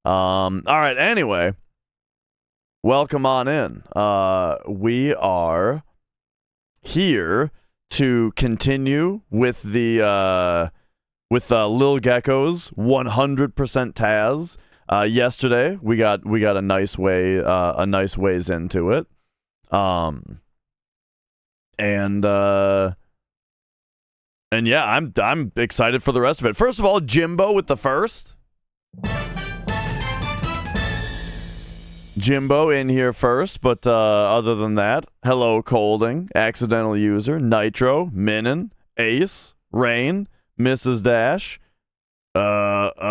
All right, anyway. Welcome on in. We are here to continue with the LilGecko's 100% TAS. Yesterday we got a nice ways into it. And yeah, I'm excited for the rest of it. First of all, Jimbo with the first. Jimbo in here first, but other than that, hello Colding, accidental user, Nitro, Minin, Ace, Rain, Mrs. Dash, Zandon,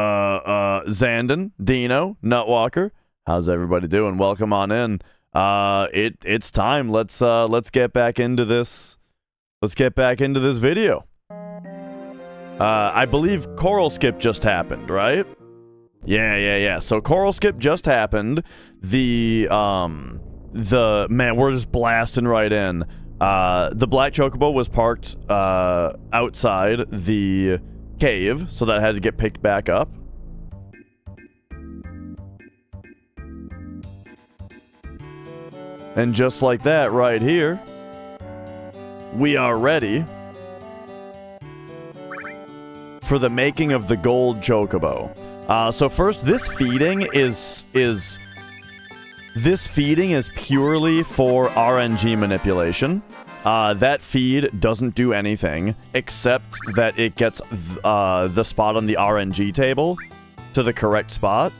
Dino, Nutwalker. How's everybody doing? Welcome on in. It's time. Let's get back into this. Let's get back into this video. I believe Coral Skip just happened, right? Yeah. So Coral Skip just happened. Man, we're just blasting right in. The Black Chocobo was parked outside the cave, so that had to get picked back up. And just like that right here, we are ready for the making of the gold chocobo. So first, this feeding is purely for RNG manipulation. That feed doesn't do anything except that it gets the spot on the RNG table to the correct spot,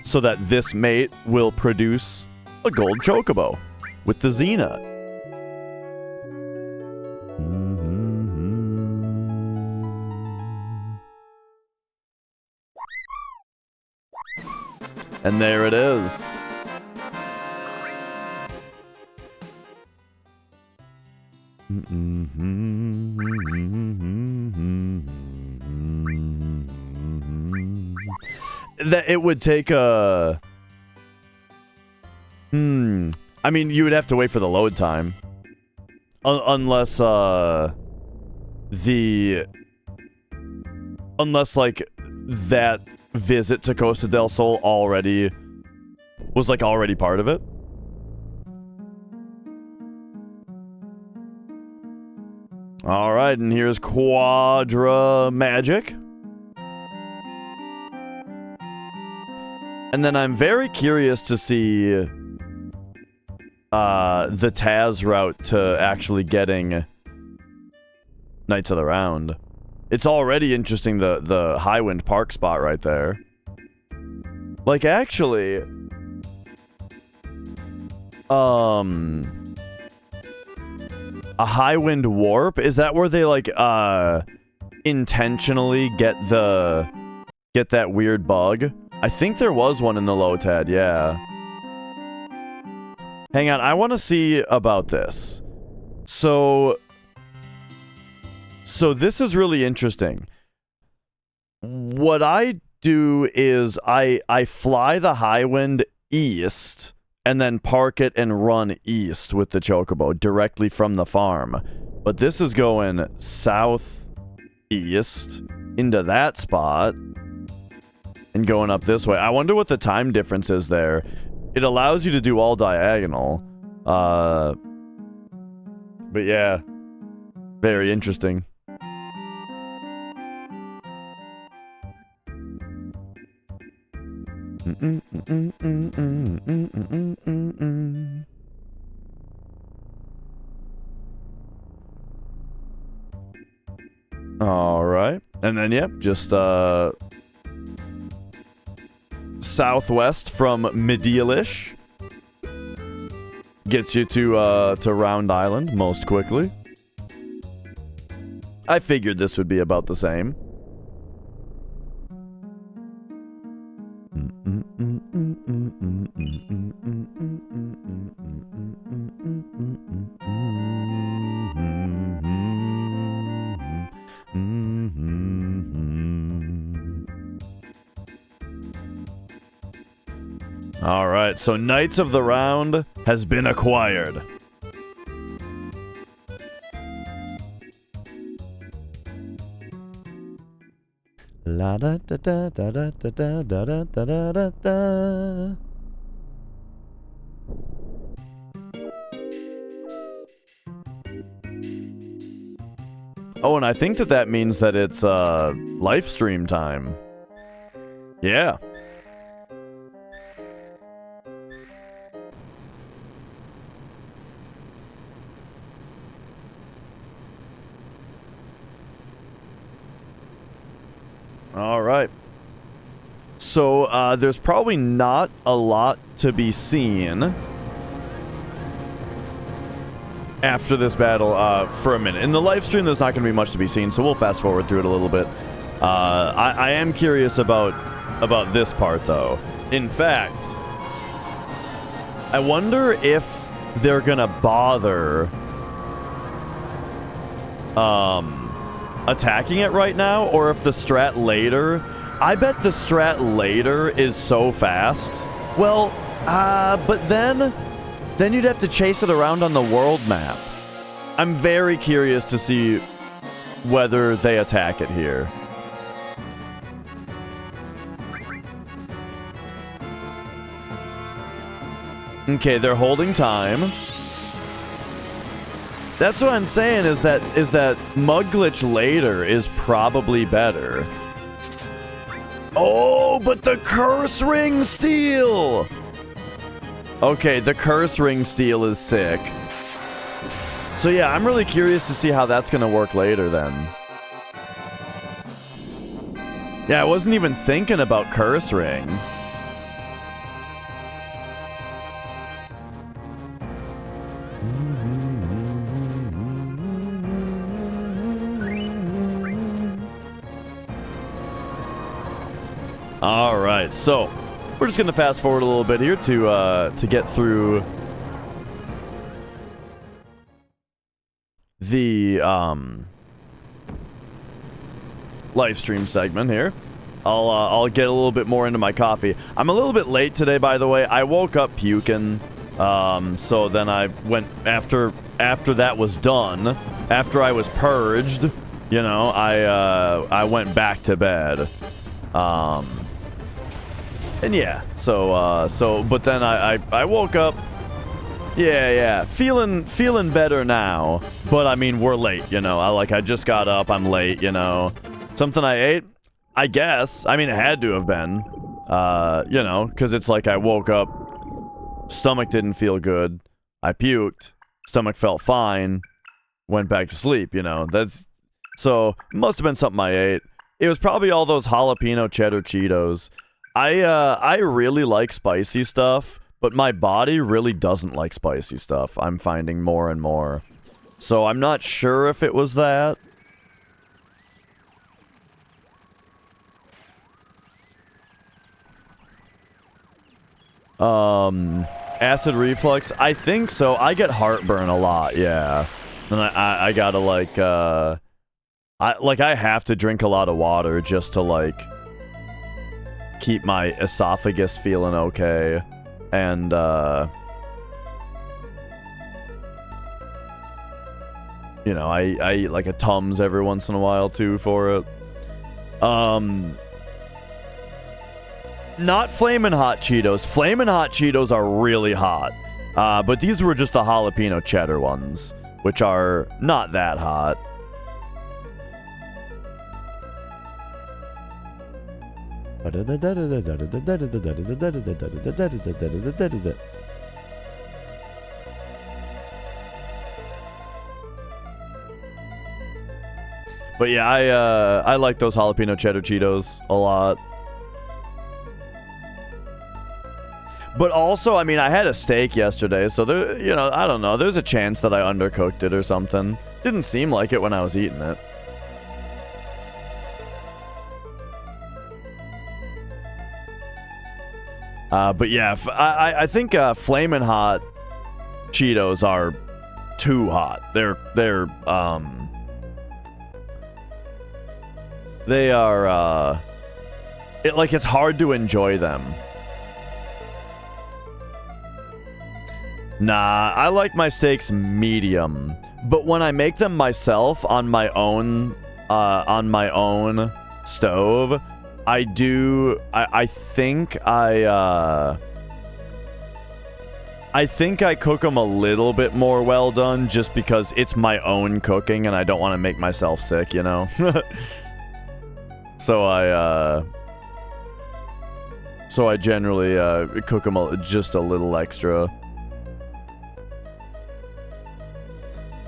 so that this mate will produce a gold chocobo with the Z-Nut. And there it is. That it would take a... I mean, you would have to wait for the load time. Unless, like, that visit to Costa del Sol was already part of it. Alright, and here's Quadra Magic. And then I'm very curious to see the TAS route to actually getting Knights of the Round. It's already interesting, the Highwind Park spot right there. Like, actually, a Highwind Warp, is that where they, like, intentionally get that weird bug? I think there was one in the Lotad, yeah. Hang on, I want to see about this. So this is really interesting. What I do is I fly the Highwind east and then park it and run east with the Chocobo directly from the farm. But this is going southeast into that spot and going up this way. I wonder what the time difference is there. It allows you to do all diagonal. But yeah, very interesting. All right, and then yep, just southwest from Medialish gets you to Round Island most quickly. I figured this would be about the same. Alright, so Knights of the Round has been acquired. La Da da da da da da da da da da da da. Oh, and I think that means that it's live stream time. Yeah. All right. So there's probably not a lot to be seen after this battle for a minute. In the live stream, there's not going to be much to be seen, so we'll fast forward through it a little bit. I am curious about this part, though. In fact, I wonder if they're going to bother attacking it right now, or if the strat later... I bet the strat later is so fast. Well, but then you'd have to chase it around on the world map. I'm very curious to see whether they attack it here. Okay, they're holding time. That's what I'm saying, is that Mug Glitch later is probably better. Oh, but the Curse Ring Steal! Okay, the Curse Ring Steal is sick. So yeah, I'm really curious to see how that's gonna work later then. Yeah, I wasn't even thinking about Curse Ring. All right, so we're just gonna fast forward a little bit here to get through the live stream segment here. I'll get a little bit more into my coffee. I'm a little bit late today, by the way. I woke up puking, so then I went after that was done. After I was purged, you know, I went back to bed. And yeah, but then I woke up, yeah, feeling better now, but I mean, we're late, you know, I just got up, I'm late, you know, something I ate, I guess, I mean, it had to have been, you know, because it's like I woke up, stomach didn't feel good, I puked, stomach felt fine, went back to sleep, you know, so, must have been something I ate. It was probably all those jalapeno cheddar Cheetos. I really like spicy stuff, but my body really doesn't like spicy stuff. I'm finding more and more. So I'm not sure if it was that. Acid reflux? I think so. I get heartburn a lot, yeah. And I gotta like, I have to drink a lot of water just to like keep my esophagus feeling okay, and you know, I eat like a Tums every once in a while too for it. Not Flamin' Hot Cheetos. Flamin' Hot Cheetos are really hot, but these were just the jalapeno cheddar ones, which are not that hot. But yeah, I like those jalapeno cheddar Cheetos a lot. But also, I mean, I had a steak yesterday, so there, you know, I don't know, there's a chance that I undercooked it or something. Didn't seem like it when I was eating it. But yeah, I think Flamin' Hot Cheetos are too hot. They are, it's hard to enjoy them. Nah, I like my steaks medium, but when I make them myself on my own stove, I do. I think I think I cook them a little bit more well done just because it's my own cooking and I don't want to make myself sick, you know? So I generally cook them just a little extra.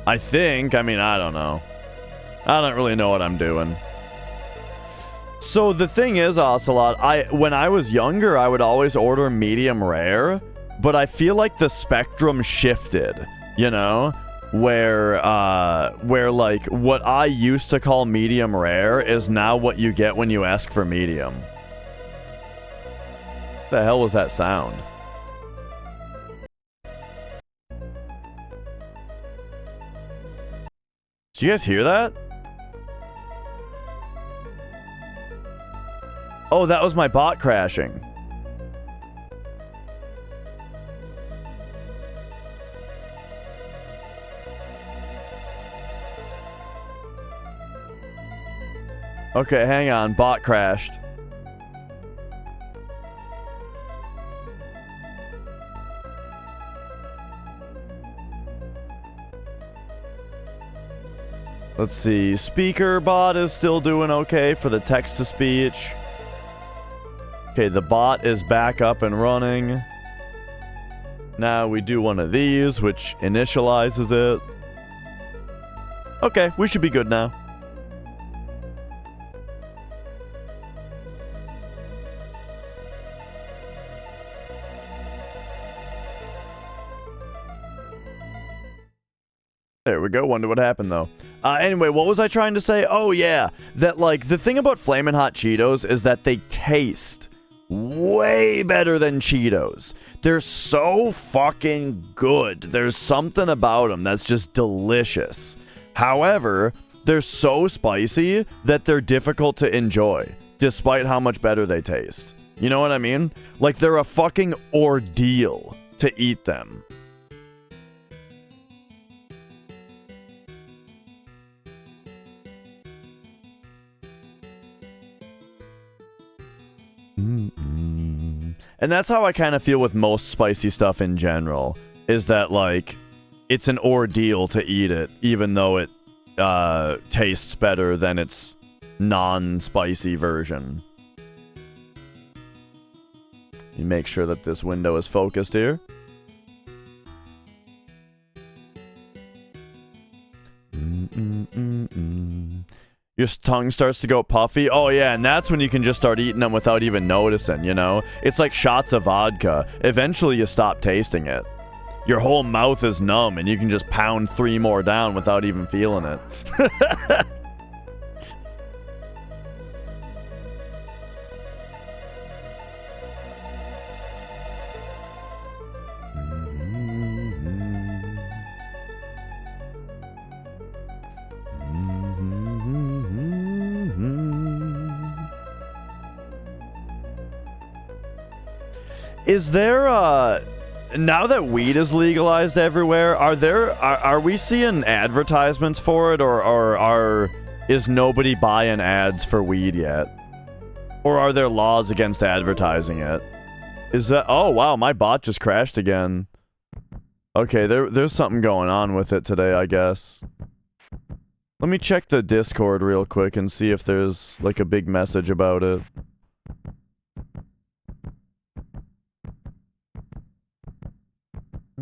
I think. I mean, I don't know. I don't really know what I'm doing. So the thing is, Ocelot, when I was younger, I would always order medium rare, but I feel like the spectrum shifted, you know? Where like what I used to call medium rare is now what you get when you ask for medium. What the hell was that sound? Did you guys hear that? Oh, that was my bot crashing. Okay, hang on. Bot crashed. Let's see. Speaker bot is still doing okay for the text-to-speech. Okay, the bot is back up and running. Now we do one of these, which initializes it. Okay, we should be good now. There we go. Wonder what happened, though. Anyway, what was I trying to say? Oh, yeah. That, like, the thing about Flamin' Hot Cheetos is that they taste way better than Cheetos. They're so fucking good. There's something about them that's just delicious. However, they're so spicy that they're difficult to enjoy, despite how much better they taste. You know what I mean? Like, they're a fucking ordeal to eat them. And that's how I kind of feel with most spicy stuff in general, is that, like, it's an ordeal to eat it, even though it tastes better than its non-spicy version. You make sure that this window is focused here. Your tongue starts to go puffy. Oh, yeah, and that's when you can just start eating them without even noticing, you know? It's like shots of vodka. Eventually, you stop tasting it. Your whole mouth is numb, and you can just pound 3 more down without even feeling it. Is there, now that weed is legalized everywhere, are we seeing advertisements for it, or is nobody buying ads for weed yet? Or are there laws against advertising it? Is that, oh wow, my bot just crashed again. Okay, there's something going on with it today, I guess. Let me check the Discord real quick and see if there's, like, a big message about it.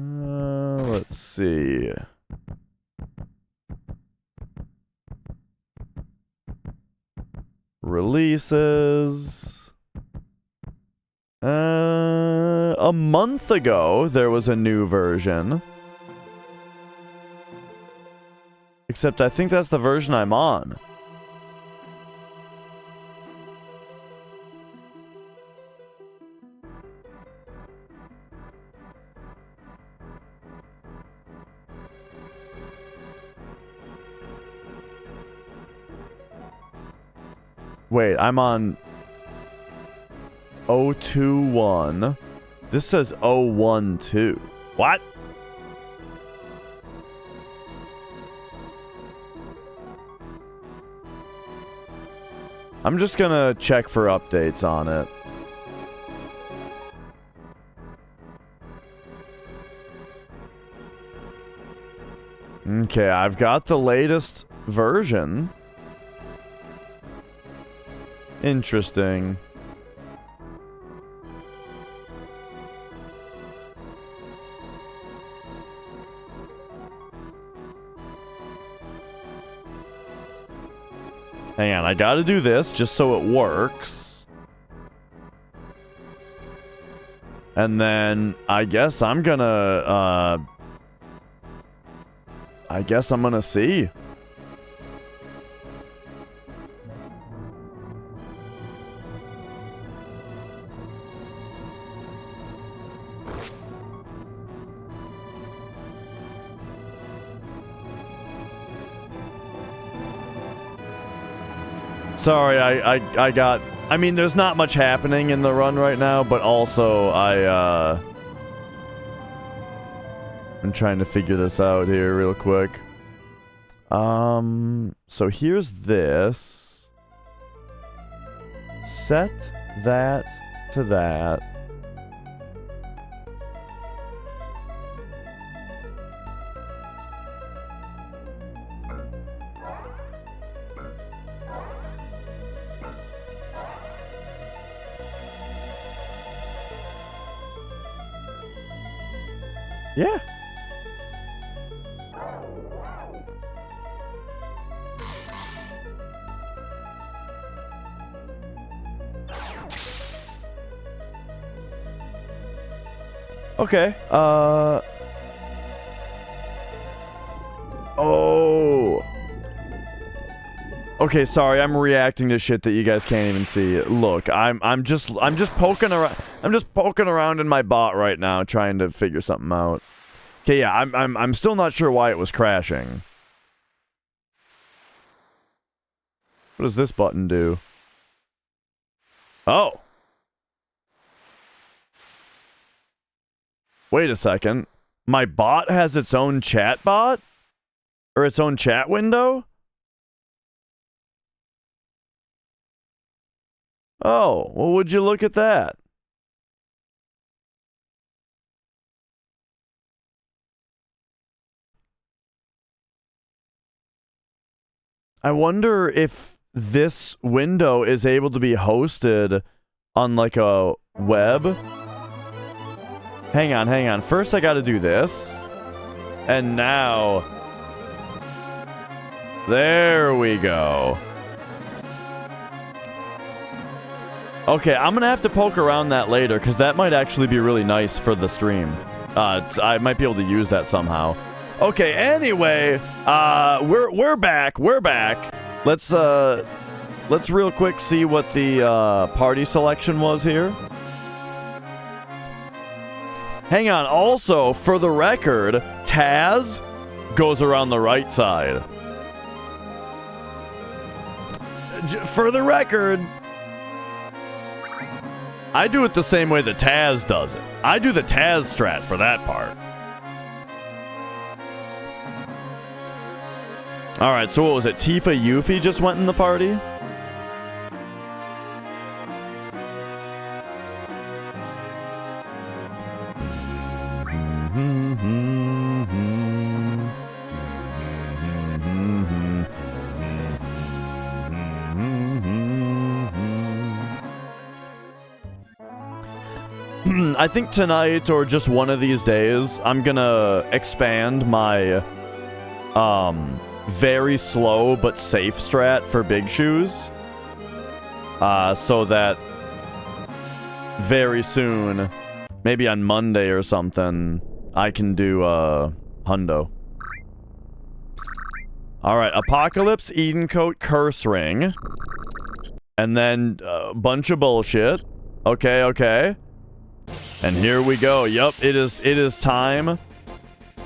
Let's see. Releases. A month ago, there was a new version. Except I think that's the version I'm on. Wait, I'm on 021. This says 012. What? I'm just gonna check for updates on it. Okay, I've got the latest version. Interesting. Hang on, I gotta do this just so it works. And then I guess I'm gonna see. Sorry, I got... I mean, there's not much happening in the run right now, but also I'm trying to figure this out here real quick. So here's this. Set that to that. Yeah. Okay. Oh. Okay, sorry. I'm reacting to shit that you guys can't even see. Look, I'm just poking around. I'm just poking around in my bot right now, trying to figure something out. Okay, yeah, I'm still not sure why it was crashing. What does this button do? Oh. Wait a second. My bot has its own chat bot? Or its own chat window? Oh, well, would you look at that? I wonder if this window is able to be hosted on like a web. Hang on. First I gotta do this. And now... There we go. Okay, I'm gonna have to poke around that later, because that might actually be really nice for the stream. I might be able to use that somehow. Okay, anyway, we're back. Let's real quick see what the party selection was here. Hang on, also, for the record, TAS goes around the right side. For the record, I do it the same way the TAS does it. I do the TAS strat for that part. Alright, so what was it? Tifa Yuffie just went in the party? I think tonight, or just one of these days, I'm gonna expand my, very slow but safe strat for Big Shoes. So that very soon, maybe on Monday or something, I can do, Hundo. Alright, Apocalypse, Eden Coat, Curse Ring. And then, a bunch of bullshit. Okay. And here we go. Yup, it is time.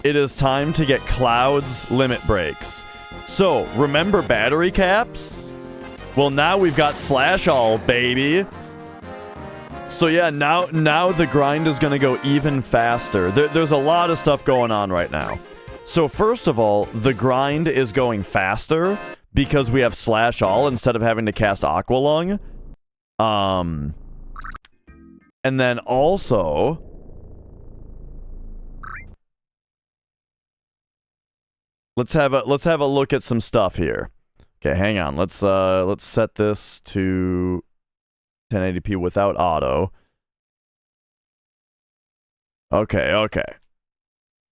It is time to get Cloud's limit breaks. So, remember battery caps? Well, now we've got Slash All, baby. So yeah, now the grind is gonna go even faster. There's a lot of stuff going on right now. So first of all, the grind is going faster because we have slash all instead of having to cast Aqua Lung. And then also, let's have a look at some stuff here. Okay, hang on. Let's set this to 1080p without auto. Okay.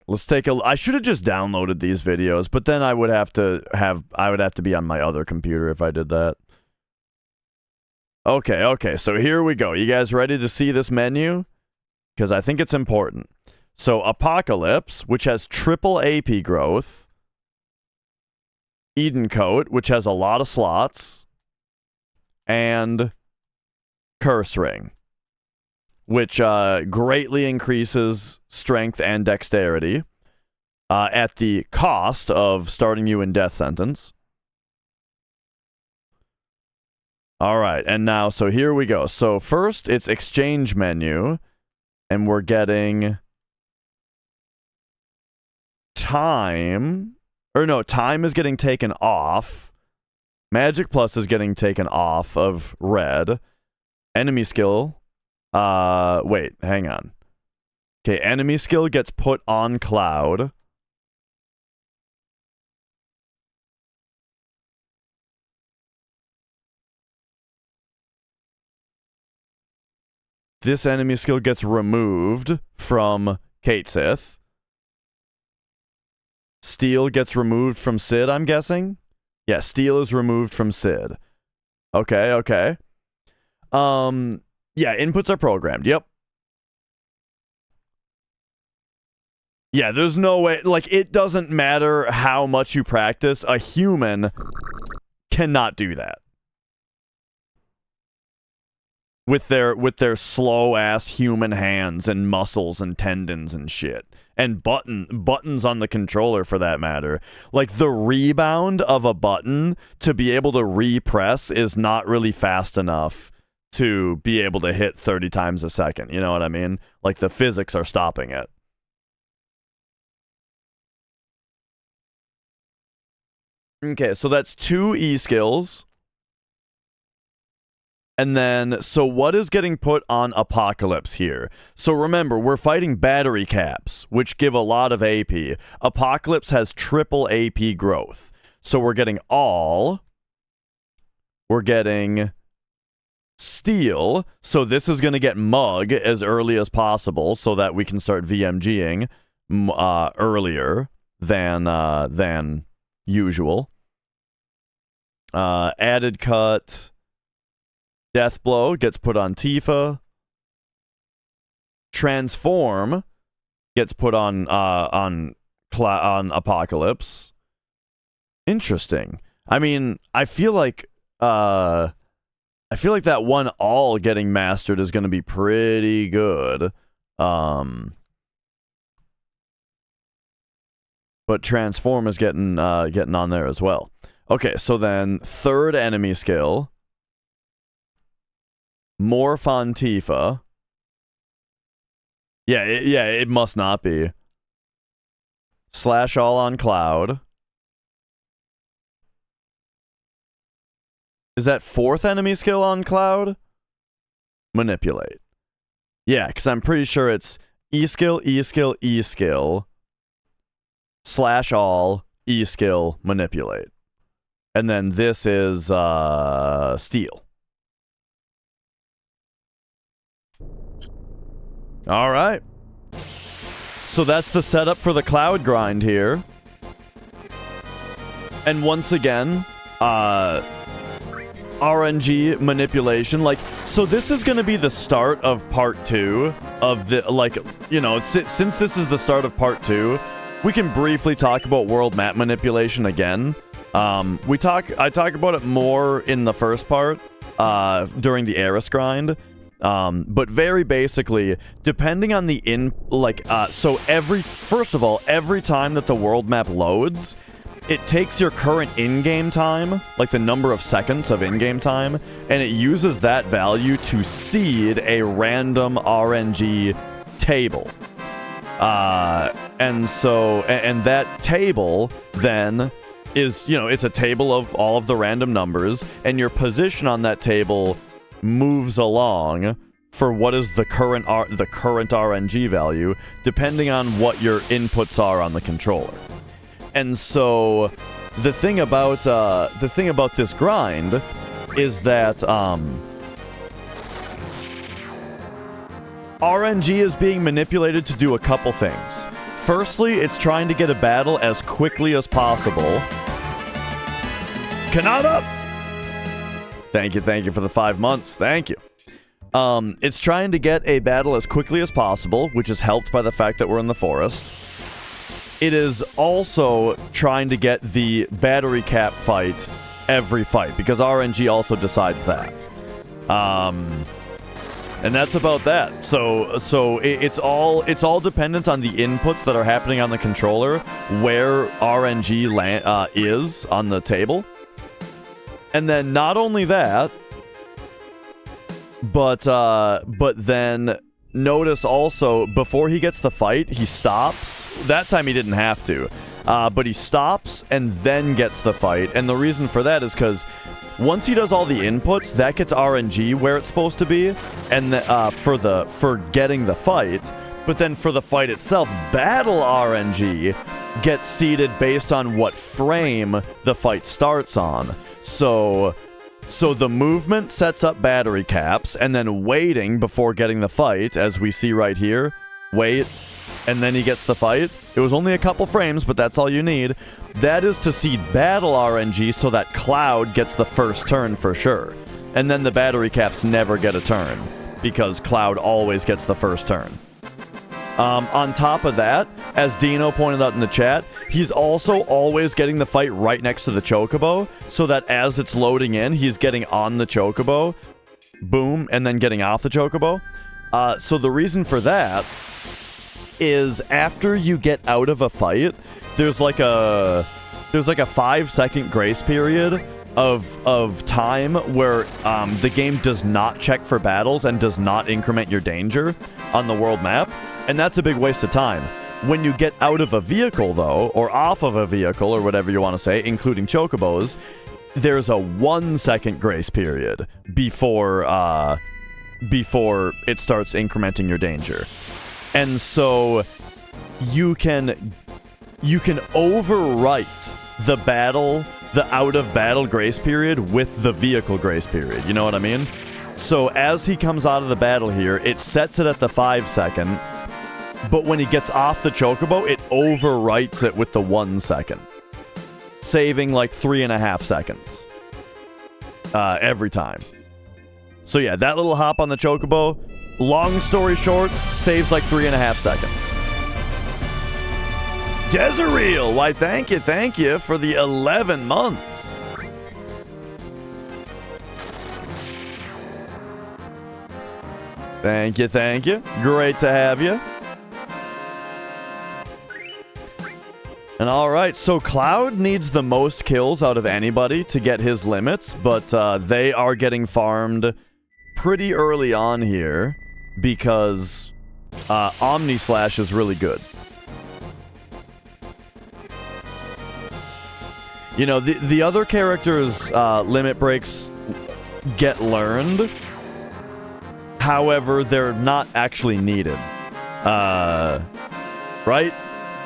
Let's take a. I should have just downloaded these videos, but then I would have to be on my other computer if I did that. Okay. So here we go. You guys ready to see this menu? Because I think it's important. So Apocalypse, which has triple AP growth. Eden Coat, which has a lot of slots. And Curse Ring, which greatly increases strength and dexterity at the cost of starting you in death sentence. All right, and now, so here we go. So first, it's exchange menu, and we're getting time. Or no, time is getting taken off. Magic Plus is getting taken off of red. Enemy skill. Wait, hang on. Okay, enemy skill gets put on cloud. This enemy skill gets removed from Kate Sith. Steel gets removed from Sid, I'm guessing? Yeah, Steel is removed from Sid. Okay. Yeah, inputs are programmed. Yep. Yeah, there's no way. Like, it doesn't matter how much you practice. A human cannot do that. With their slow-ass human hands and muscles and tendons and shit. And buttons on the controller, for that matter. Like, the rebound of a button to be able to repress is not really fast enough to be able to hit 30 times a second. You know what I mean? Like, the physics are stopping it. Okay, so that's 2 E-skills. And then, so what is getting put on Apocalypse here? So remember, we're fighting battery caps, which give a lot of AP. Apocalypse has triple AP growth. So we're getting all. We're getting Steel. So this is going to get Mug as early as possible so that we can start VMGing earlier than usual. Added cut. Death Blow gets put on Tifa. Transform gets put on Apocalypse. Interesting. I mean, I feel like that one all getting mastered is going to be pretty good. But Transform is getting on there as well. Okay, so then third enemy skill. Morph on Tifa. Yeah, it must not be. Slash all on Cloud. Is that fourth enemy skill on Cloud? Manipulate. Yeah, because I'm pretty sure it's E-skill, E-skill, E-skill. Slash all, E-skill, manipulate. And then this is Steel. All right. So that's the setup for the Cloud grind here. And once again, RNG manipulation. Like, so this is going to be the start of part 2 of the, like, you know, since this is the start of part 2, we can briefly talk about world map manipulation again. I talk about it more in the first part, during the Eris grind. But very basically, depending on the so first of all, every time that the world map loads, it takes your current in-game time, like the number of seconds of in-game time, and it uses that value to seed a random RNG table. And that table then is, you know, it's a table of all of the random numbers, and your position on that table moves along for what is the current RNG value, depending on what your inputs are on the controller. And so the thing about this grind is that RNG is being manipulated to do a couple things. Firstly, it's trying to get a battle as quickly as possible. Kanata! Thank you for the 5 months. Thank you. It's trying to get a battle as quickly as possible, which is helped by the fact that we're in the forest. It is also trying to get the battery cap fight every fight, because RNG also decides that. And that's about that. So it's all dependent on the inputs that are happening on the controller, where RNG is on the table. And then not only that, but then notice also, before he gets the fight, he stops. That time he didn't have to. But he stops and then gets the fight. And the reason for that is because once he does all the inputs, that gets RNG where it's supposed to be, and for getting the fight. But then for the fight itself, battle RNG gets seeded based on what frame the fight starts on. So the movement sets up battery caps, and then waiting before getting the fight, as we see right here. Wait, and then he gets the fight. It was only a couple frames, but that's all you need. That is to seed battle RNG so that Cloud gets the first turn for sure. And then the battery caps never get a turn, because Cloud always gets the first turn. On top of that, as Dino pointed out in the chat, he's also always getting the fight right next to the Chocobo, so that as it's loading in, he's getting on the Chocobo, boom, and then getting off the Chocobo. So the reason for that is after you get out of a fight, there's like a 5-second grace period of time where the game does not check for battles and does not increment your danger on the world map. And that's a big waste of time. When you get out of a vehicle, though, or off of a vehicle, or whatever you want to say, including Chocobos, there's a 1-second grace period before it starts incrementing your danger. And so you can overwrite the out of battle grace period with the vehicle grace period. You know what I mean? So as he comes out of the battle here, it sets it at the 5-second. But when he gets off the Chocobo, it overwrites it with the 1 second. Saving like 3.5 seconds. Every time. So yeah, that little hop on the Chocobo, long story short, saves like 3.5 seconds. Jezreel, why thank you for the 11 months. Thank you. Great to have you. And alright, so Cloud needs the most kills out of anybody to get his limits, but they are getting farmed pretty early on here because Omnislash is really good. You know, the other characters' limit breaks get learned, however, they're not actually needed. Right?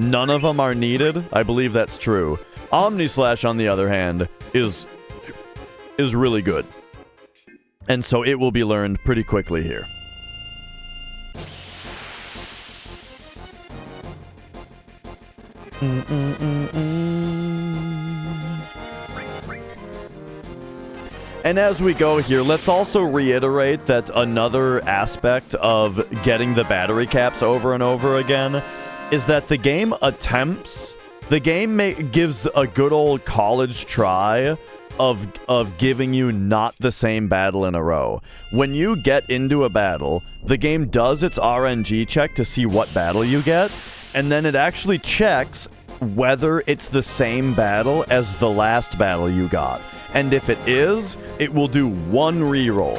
None of them are needed. I believe that's true. Omnislash, on the other hand, is really good. And so it will be learned pretty quickly here. And as we go here, let's also reiterate that another aspect of getting the battery caps over and over again is that the game gives a good old college try of giving you not the same battle in a row. When you get into a battle, the game does its RNG check to see what battle you get, and then it actually checks whether it's the same battle as the last battle you got. And if it is, it will do one reroll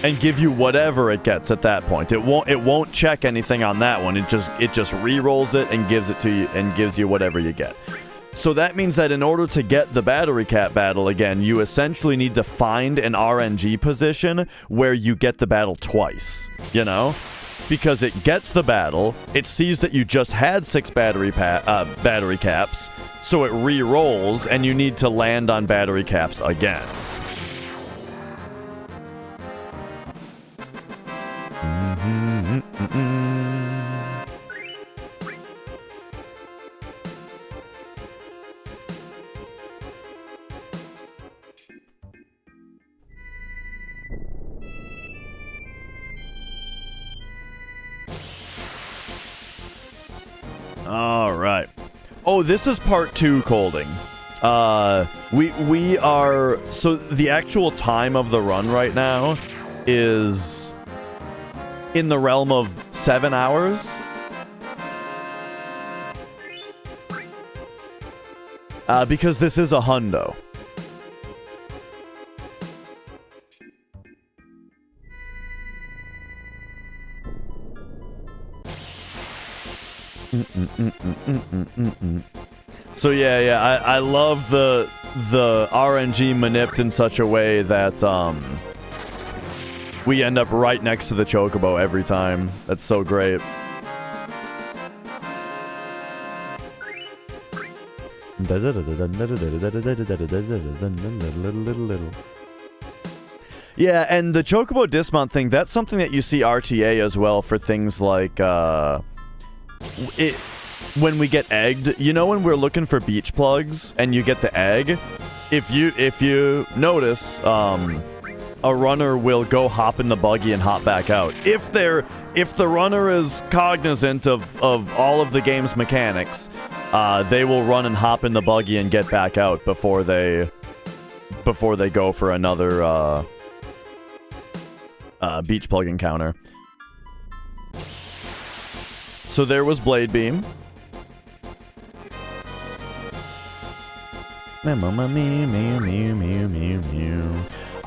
and give you whatever it gets at that point. It won't check anything on that one. It just re-rolls it and gives it to you and gives you whatever you get. So that means that in order to get the battery cap battle again, you essentially need to find an RNG position where you get the battle twice, you know? Because it gets the battle, it sees that you just had 6 battery caps, so it re-rolls, and you need to land on battery caps again. All right. Oh, this is part 2, Colding. We are... So the actual time of the run right now is in the realm of 7 hours. Because this is a hundo. So yeah, I love the RNG manipped in such a way that we end up right next to the chocobo every time. That's so great. Yeah, and the chocobo dismount thing, that's something that you see RTA as well for things like when we get egged, you know, when we're looking for beach plugs and you get the egg, if you notice, a runner will go hop in the buggy and hop back out. If the runner is cognizant of all of the game's mechanics, they will run and hop in the buggy and get back out before they go for another beach plug encounter. So there was Blade Beam. I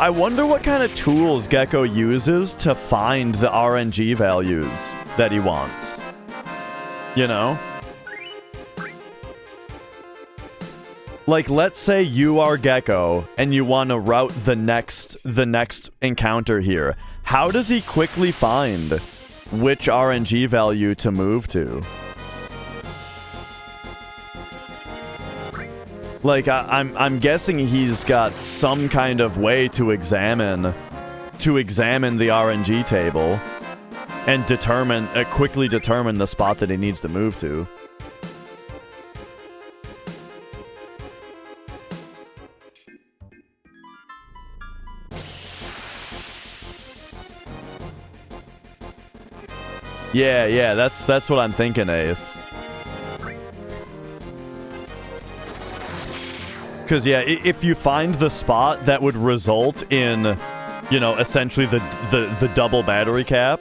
wonder what kind of tools Gecko uses to find the RNG values that he wants. You know? Like, let's say you are Gecko and you want to route the next encounter here. How does he quickly find which RNG value to move to? Like, I'm guessing he's got some kind of way to examine the RNG table and quickly determine the spot that he needs to move to. Yeah, that's what I'm thinking, Ace. Because, yeah, if you find the spot that would result in, you know, essentially the double battery cap,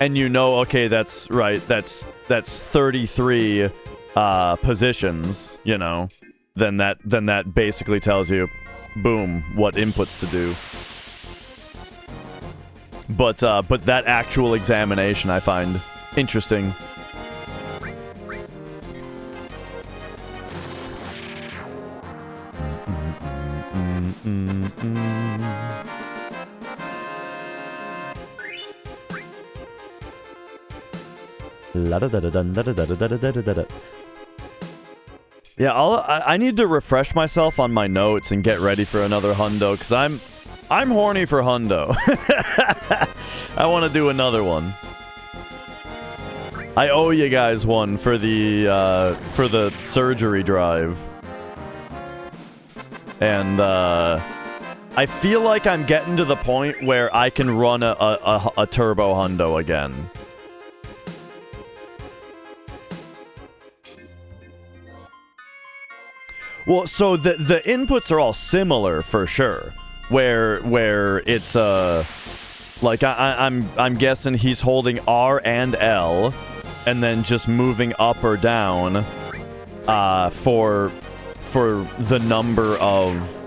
and you know, okay, that's right, that's 33 positions, you know, then that basically tells you, boom, what inputs to do. But that actual examination I find interesting. Yeah, I need to refresh myself on my notes and get ready for another hundo, because I'm horny for hundo. I want to do another one. I owe you guys one for the surgery drive. And I feel like I'm getting to the point where I can run a turbo hundo again. Well, so the inputs are all similar for sure. Where it's like I'm guessing he's holding R and L, and then just moving up or down for the number of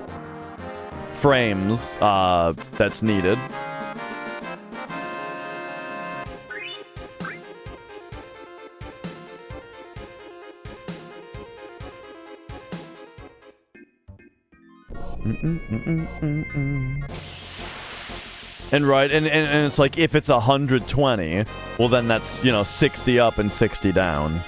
frames that's needed. And right, and it's like, if it's 120, well then that's, you know, 60 up and 60 down.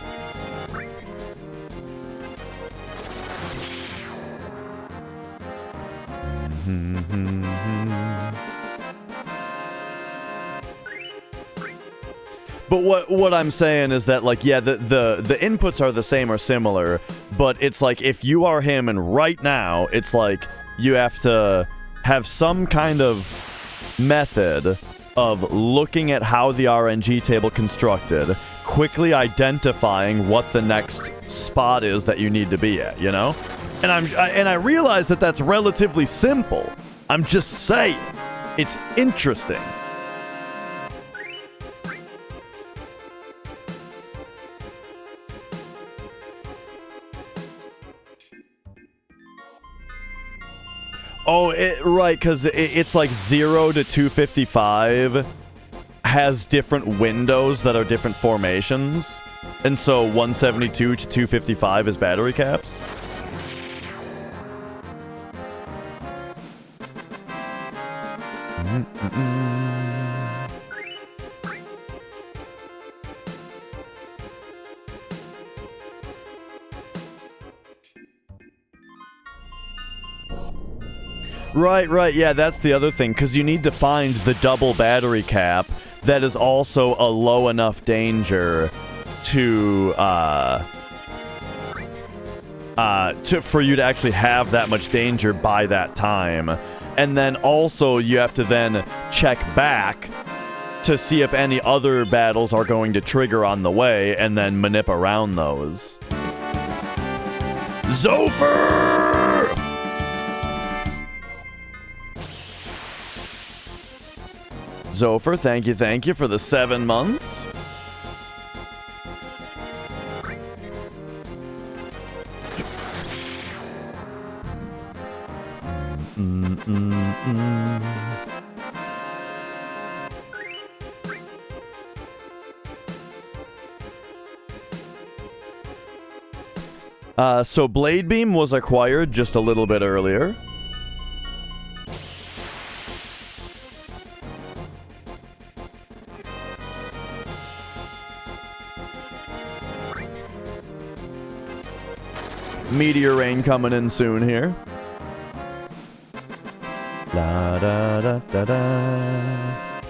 But what I'm saying is that, like, yeah, the inputs are the same or similar, but it's like, if you are him and right now, it's like, you have to have some kind of method of looking at how the RNG table constructed, quickly identifying what the next spot is that you need to be at, you know? And I realize that that's relatively simple. I'm just saying, it's interesting. Oh, right, because it's like 0 to 255 has different windows that are different formations. And so 172 to 255 is battery caps. Right, yeah, that's the other thing, because you need to find the double battery cap that is also a low enough danger to, for you to actually have that much danger by that time. And then also you have to then check back to see if any other battles are going to trigger on the way, and then manip around those. Zopher! Zopher, thank you for the 7 months. So Blade Beam was acquired just a little bit earlier. Meteor Rain coming in soon here. La da da da da.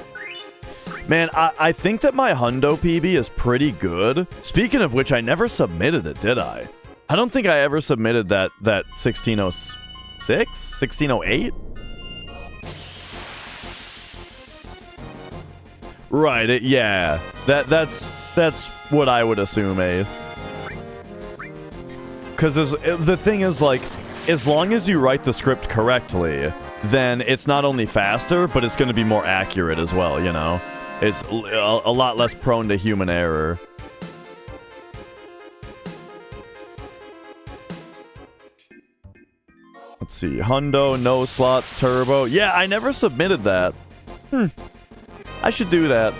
Man, I think that my Hundo PB is pretty good. Speaking of which, I never submitted it, did I? I don't think I ever submitted that 1606? 1608? Right, yeah. That's what I would assume, Ace. Because the thing is, like, as long as you write the script correctly, then it's not only faster, but it's going to be more accurate as well, you know? It's a lot less prone to human error. Let's see. Hundo, no slots, turbo. Yeah, I never submitted that. I should do that.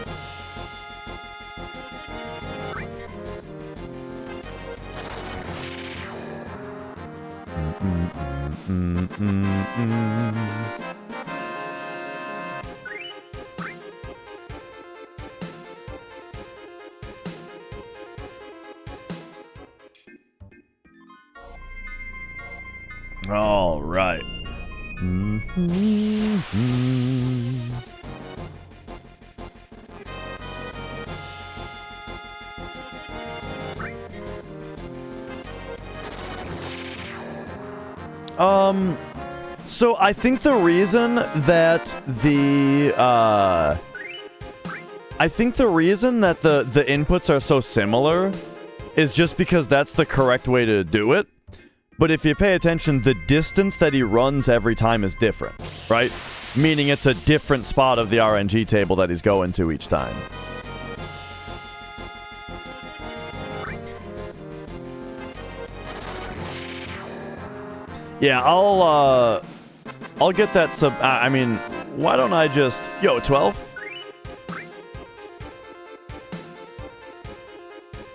All right. So I think the reason that the inputs are so similar is just because that's the correct way to do it. But if you pay attention, the distance that he runs every time is different, right? Meaning it's a different spot of the RNG table that he's going to each time. Yeah, I'll get that sub... I mean, why don't I just... Yo, 12?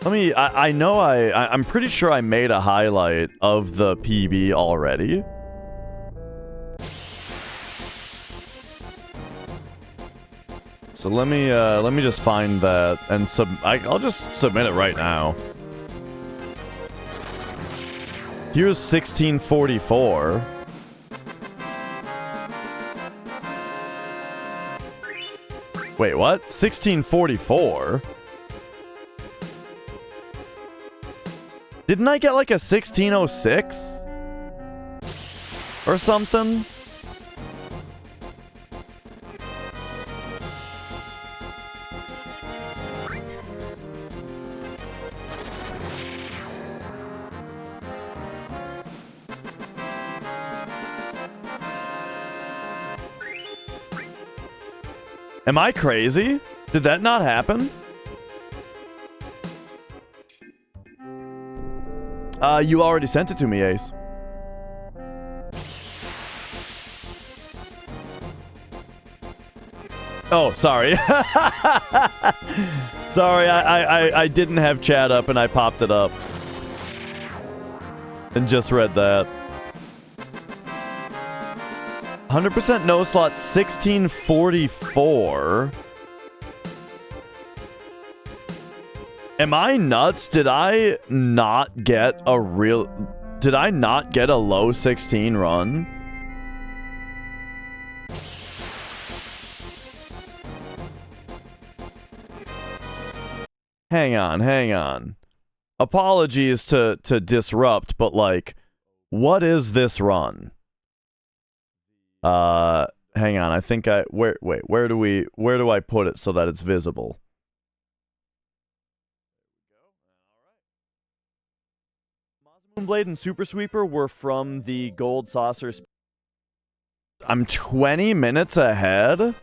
Let me... I know I'm pretty sure I made a highlight of the PB already. So let me just find that and I'll just submit it right now. Here's 1644. Wait, what? 1644? Didn't I get like a 1606? Or something? Am I crazy? Did that not happen? You already sent it to me, Ace. Oh, sorry. Sorry, I didn't have chat up and I popped it up. And just read that. 100% no slot 1644. Am I nuts? Did I not get a low 16 run? Hang on. Apologies to disrupt, but like, what is this run? Hang on. I think where do I put it so that it's visible? Moonblade and Super Sweeper were from the Gold Saucer. I'm 20 minutes ahead?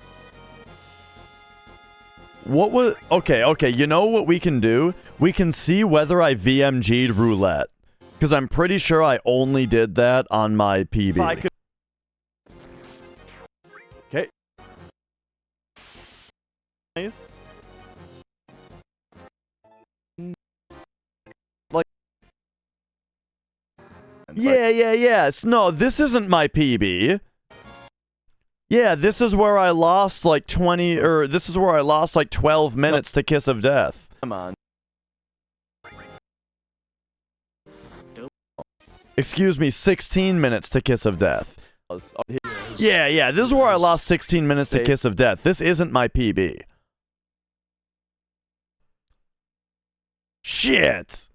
What was... Okay, you know what we can do? We can see whether I VMG'd roulette. Because I'm pretty sure I only did that on my PB. Okay. Nice. Like... Yeah. No, this isn't my PB. Yeah, this is where I lost like 20, or this is where I lost like 12 minutes to Kiss of Death. Come on. Excuse me, 16 minutes to Kiss of Death. Yeah, this is where I lost 16 minutes to Kiss of Death. This isn't my PB. Shit!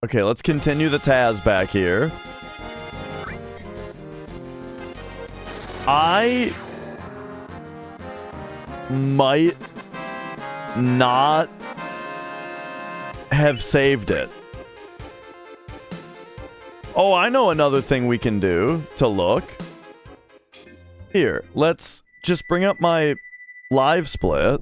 Okay, let's continue the TAS back here. I might not have saved it. Oh, I know another thing we can do to look. Here, let's just bring up my live split.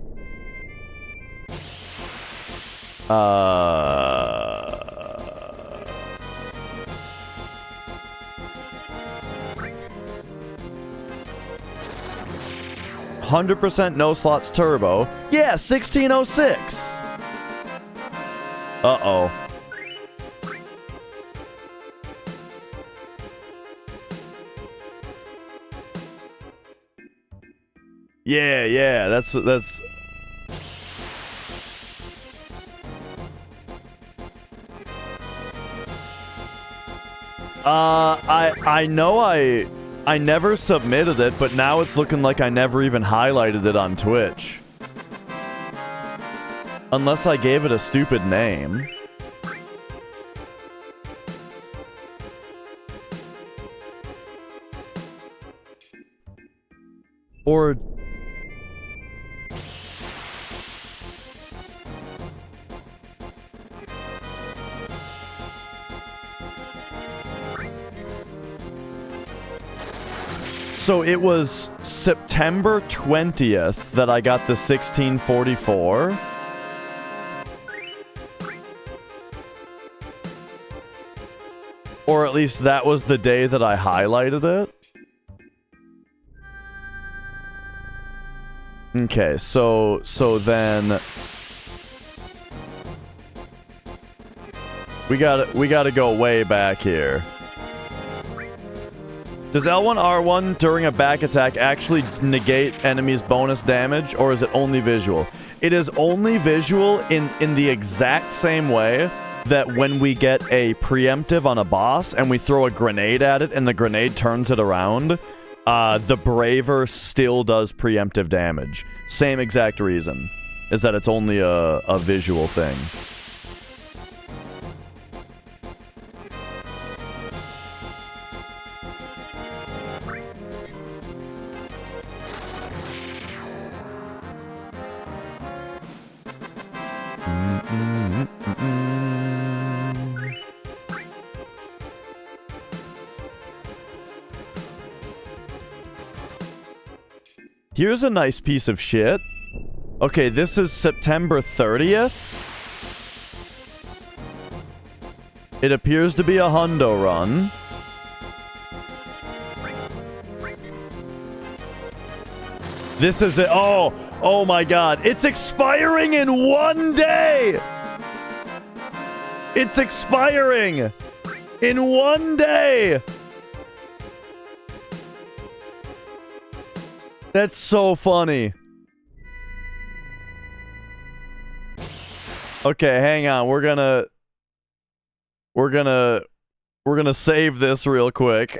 100% no slots turbo. Yeah, 1606. Uh-oh. Yeah, that's I know I never submitted it, but now it's looking like I never even highlighted it on Twitch. Unless I gave it a stupid name. Or... So it was September 20th that I got the 1644. Or at least that was the day that I highlighted it. Okay, so then... We gotta go way back here. Does L1 R1 during a back attack actually negate enemies' bonus damage, or is it only visual? It is only visual in the exact same way that when we get a preemptive on a boss and we throw a grenade at it and the grenade turns it around, the Braver still does preemptive damage. Same exact reason, is that it's only a visual thing. Here's a nice piece of shit. Okay, this is September 30th. It appears to be a hundo run. This is it. Oh my god. It's expiring in 1 day! It's expiring in 1 day! That's so funny. Okay, hang on. We're gonna save this real quick.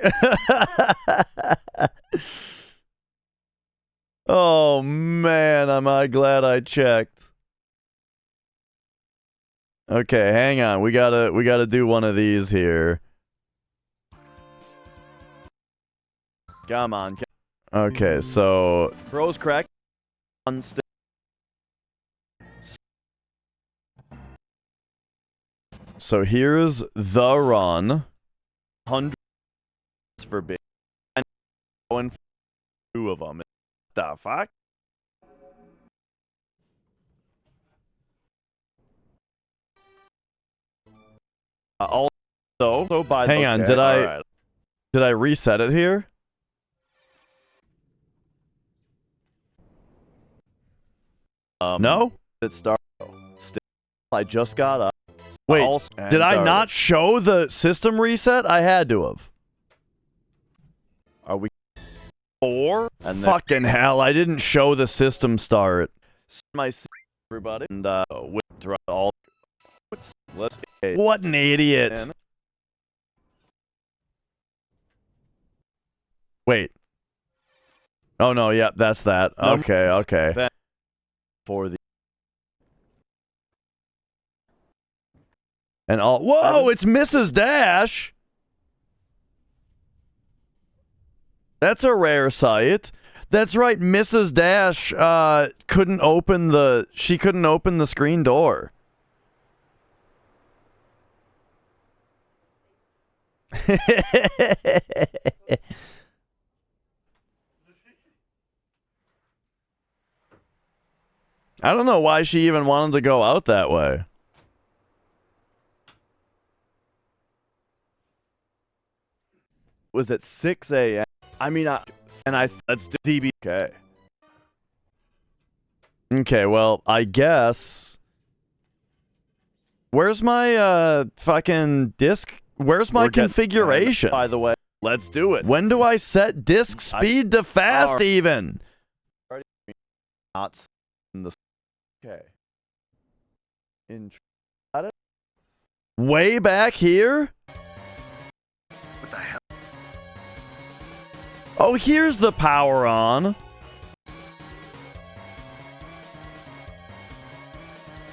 Oh man, am I glad I checked. Okay, hang on. We gotta do one of these here. Come on. Okay, so pros crack. So here's the run. 100 for big. And going for 2 of them. What the fuck? Also, by hang on, did I reset it here? No? It started. I just got up. Wait, did I not show the system reset? I had to have. Are we 4? And fucking hell, I didn't show the system start. My everybody and all. What an idiot! Wait. Oh no, yep, that's that. Okay, okay. For the and all. Whoa, it's Mrs. Dash. That's a rare sight. That's right, Mrs. Dash couldn't open the screen door. I don't know why she even wanted to go out that way. Was at 6 a.m. I mean, let's do DB. Okay. Okay, well, I guess. Where's my fucking disk? Where's my configuration? By the way, let's do it. When do I set disk speed to fast even? Not in the. Okay. Way back here? What the hell? Oh, here's the power on.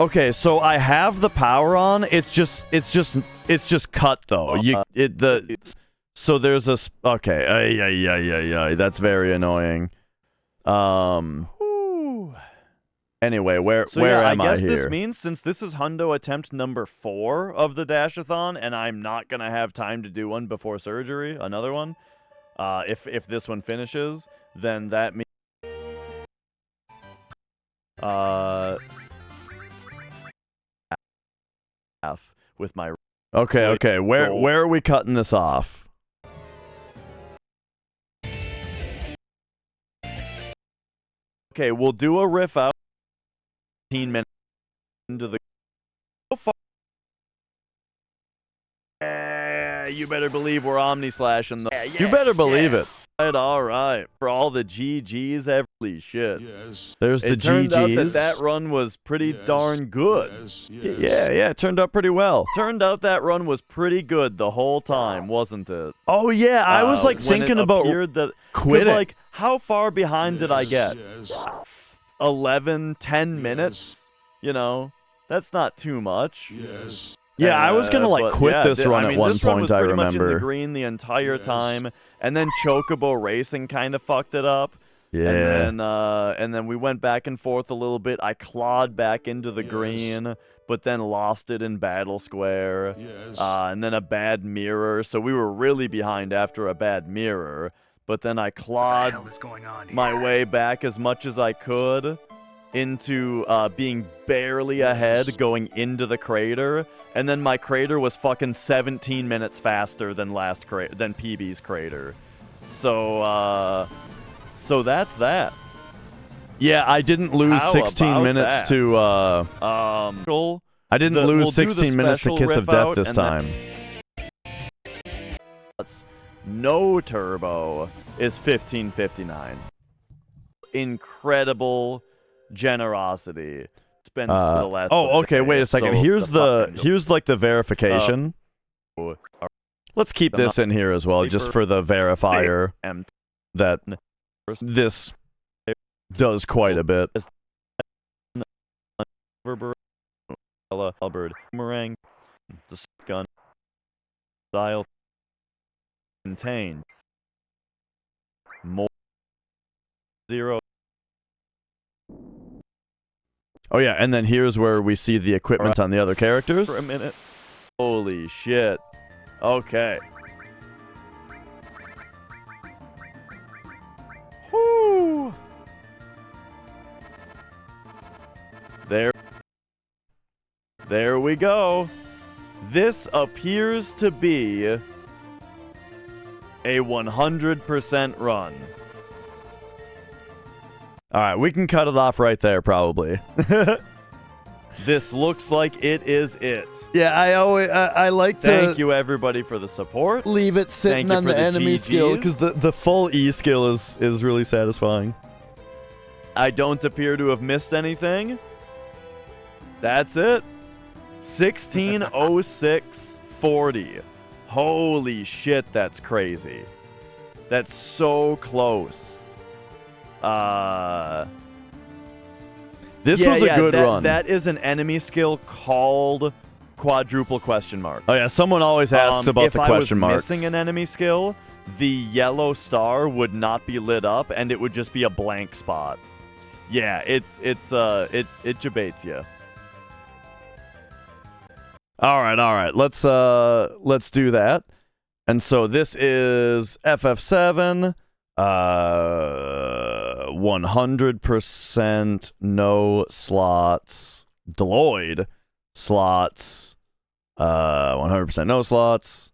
Okay, so I have the power on. It's just cut though. So there's a okay. Yeah. That's very annoying. Anyway, where am I here? I guess this means since this is hundo attempt number 4 of the Dashathon, and I'm not gonna have time to do one before surgery, another one. If this one finishes, then that means with my okay. Where are we cutting this off? Okay, we'll do a riff out 15 minutes into the Yeah, you better believe we're omni-slashing. You better believe it. All right. For all the GGs, holy shit. Yes. There's the GGs. It turned out that run was pretty darn good. Yeah, it turned out pretty well. Turned out that run was pretty good the whole time, wasn't it? Oh, yeah, I was, like, thinking about quitting. Like, how far behind did I get? 11, 10 minutes? You know, that's not too much. Yes. Yeah, I was gonna like quit this run at one point. I remember. Much in the green the entire time, and then Chocobo Racing kind of fucked it up. Yeah. And then we went back and forth a little bit. I clawed back into the green, but then lost it in Battle Square. Yes. And then a bad mirror. So we were really behind after a bad mirror. But then I clawed my way back as much as I could into being barely ahead going into the crater, and then my crater was fucking 17 minutes faster than PB's crater. So that's that. Yeah, I didn't lose 16 minutes to I didn't lose 16 minutes to Kiss of Death this time. No turbo is 1559. Incredible generosity. Spends the last okay, wait a second. So here's like the verification. Let's keep this in here as well, just for the verifier that this does quite a bit. Albert Boomerang, the gun style contained more 0. Oh yeah, and then here's where we see the equipment on the other characters. For a minute. Holy shit. Okay. Whoo. There we go. This appears to be a 100% run. Alright, we can cut it off right there, probably. This looks like it is it. Yeah, I like to... Thank you, everybody, for the support. Leave it sitting on the enemy skill, because the full E skill is really satisfying. I don't appear to have missed anything. That's it. 16:06:40. Holy shit, that's crazy. That's so close. This was a good run. That is an enemy skill called quadruple question mark. Oh yeah, someone always asks about the question marks. If I was missing an enemy skill, the yellow star would not be lit up, and it would just be a blank spot. Yeah, it debates you. All right. Let's do that. And so this is FF7. 100% no slots. Deloitte slots. 100% no slots.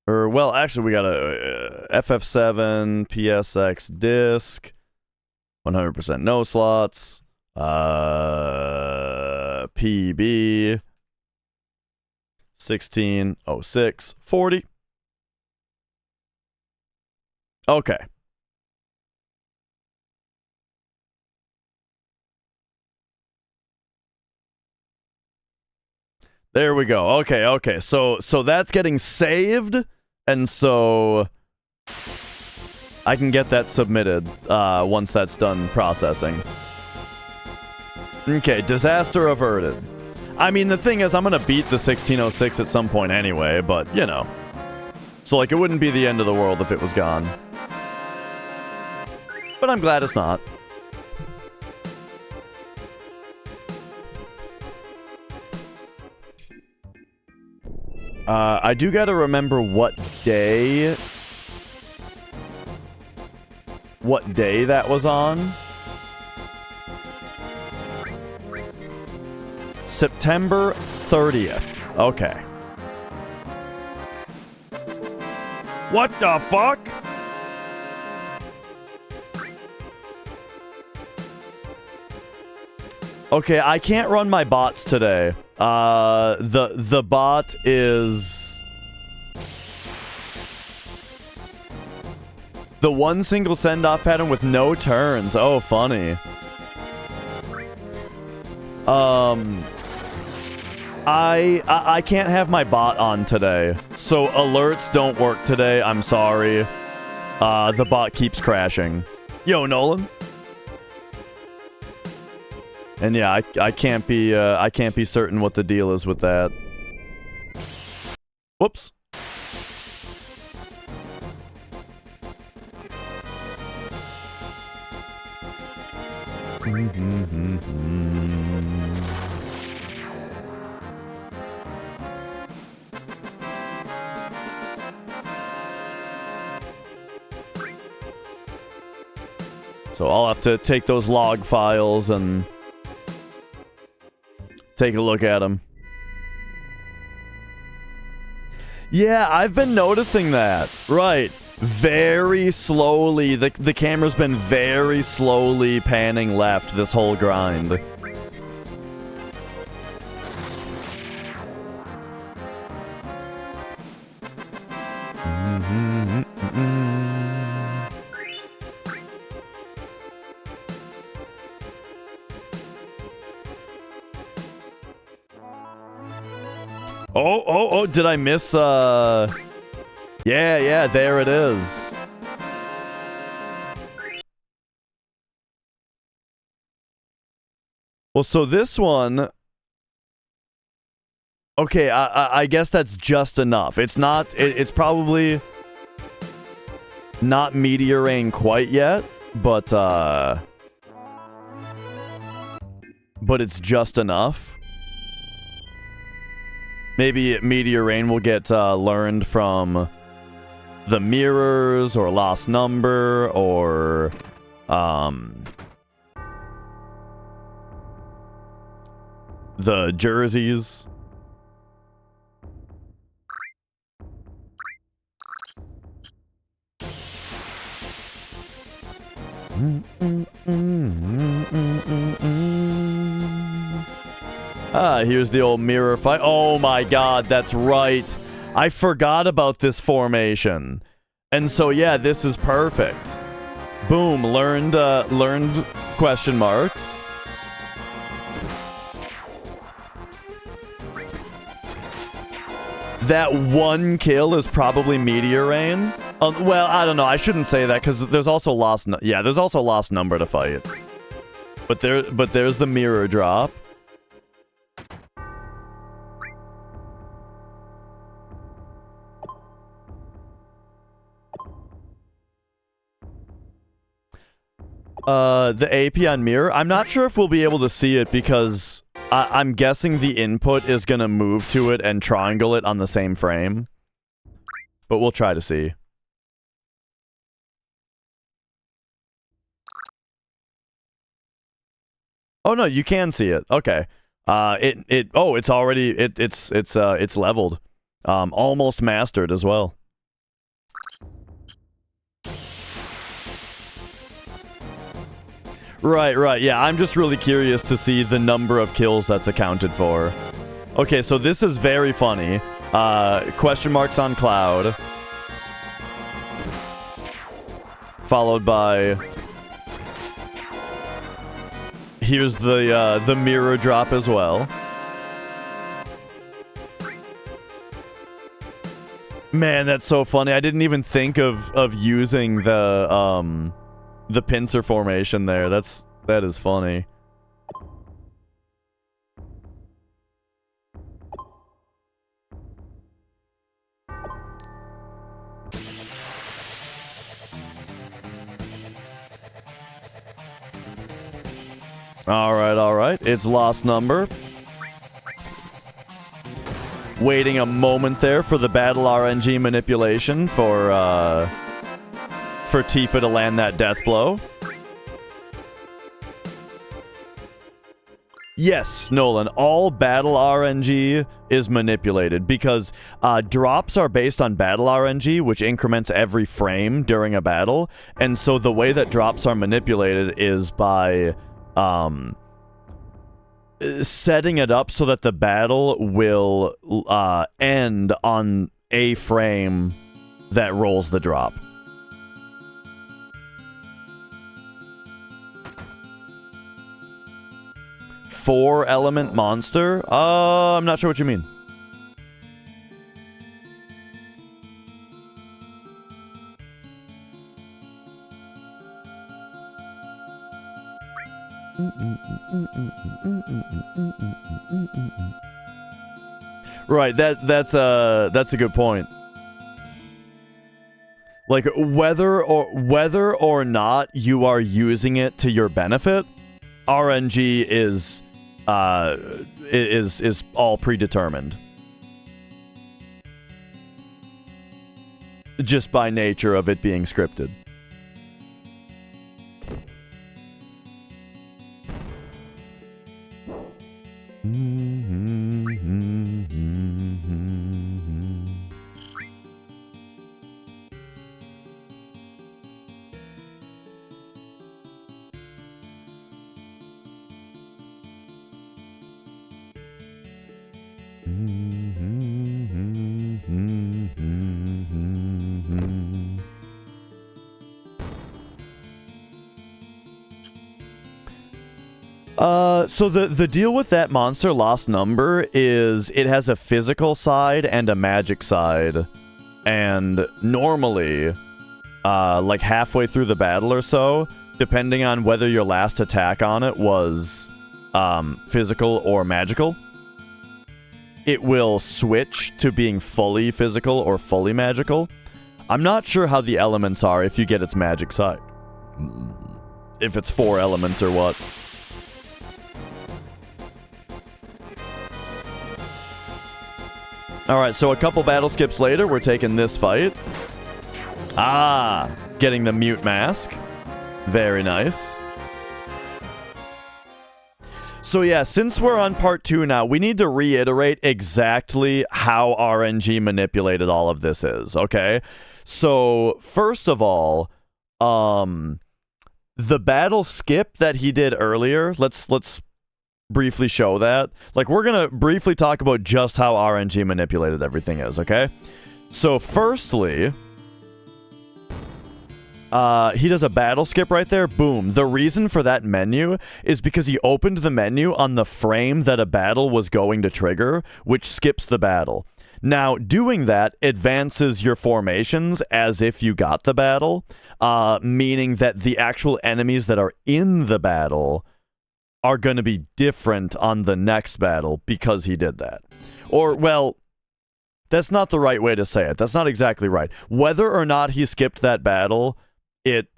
Or, well, actually, we got a FF7 PSX disc. 100% no slots. PB. 16:06:40. Okay. There we go. Okay. So that's getting saved, and so I can get that submitted once that's done processing. Okay, disaster averted. I mean, the thing is, I'm gonna beat the 16:06 at some point anyway, but, you know. So, like, it wouldn't be the end of the world if it was gone. But I'm glad it's not. I do gotta remember what day that was on. September 30th. Okay. What the fuck? Okay, I can't run my bots today. The bot is The one single send-off pattern with no turns. Oh, funny. I can't have my bot on today, so alerts don't work today. I'm sorry. The bot keeps crashing. Yo, Nolan. And yeah, I can't be certain what the deal is with that. Whoops. So I'll have to take those log files and take a look at them. Yeah, I've been noticing that. Right. Very slowly. The camera's been very slowly panning left this whole grind. Oh, did I miss, Yeah, there it is. Well, so this one... Okay, I guess that's just enough. It's not... It's probably... not Meteor Rain quite yet, but it's just enough. Maybe Meteor Rain will get learned from the mirrors or lost number or the jerseys. Here's the old mirror fight. Oh my god, that's right. I forgot about this formation. And so yeah, this is perfect. Boom, learned question marks. That one kill is probably Meteor Rain. Well, I don't know. I shouldn't say that because there's also lost. Yeah, there's also lost number to fight. But there's the mirror drop. The AP on mirror. I'm not sure if we'll be able to see it because I'm guessing the input is gonna move to it and triangle it on the same frame. But we'll try to see. Oh no, you can see it. Okay. It's already it's leveled. Almost mastered as well. Right. Yeah, I'm just really curious to see the number of kills that's accounted for. Okay, so this is very funny. Question marks on Cloud. Followed by... Here's the mirror drop as well. Man, that's so funny. I didn't even think of using the pincer formation there. That is funny. All right. It's lost number. Waiting a moment there for the battle RNG manipulation for Tifa to land that death blow. Yes, Nolan, all battle RNG is manipulated because drops are based on battle RNG, which increments every frame during a battle. And so the way that drops are manipulated is by setting it up so that the battle will end on a frame that rolls the drop. 4-element monster? I'm not sure what you mean. Right, that's a good point. Like whether or not you are using it to your benefit, RNG is all predetermined. Just by nature of it being scripted. So the deal with that monster Lost Number is it has a physical side and a magic side. And normally, like halfway through the battle or so, depending on whether your last attack on it was physical or magical, it will switch to being fully physical or fully magical. I'm not sure how the elements are if you get its magic side. If it's 4 elements or what. Alright, so a couple battle skips later, we're taking this fight. Ah, getting the mute mask. Very nice. So yeah, since we're on part 2 now, we need to reiterate exactly how RNG manipulated all of this is, okay? So, first of all, the battle skip that he did earlier, let's briefly show that. Like, we're gonna briefly talk about just how RNG manipulated everything is, okay? So, firstly, he does a battle skip right there. Boom. The reason for that menu is because he opened the menu on the frame that a battle was going to trigger, which skips the battle. Now, doing that advances your formations as if you got the battle, meaning that the actual enemies that are in the battle are going to be different on the next battle because he did that. Or, well, that's not the right way to say it. That's not exactly right. Whether or not he skipped that battle, it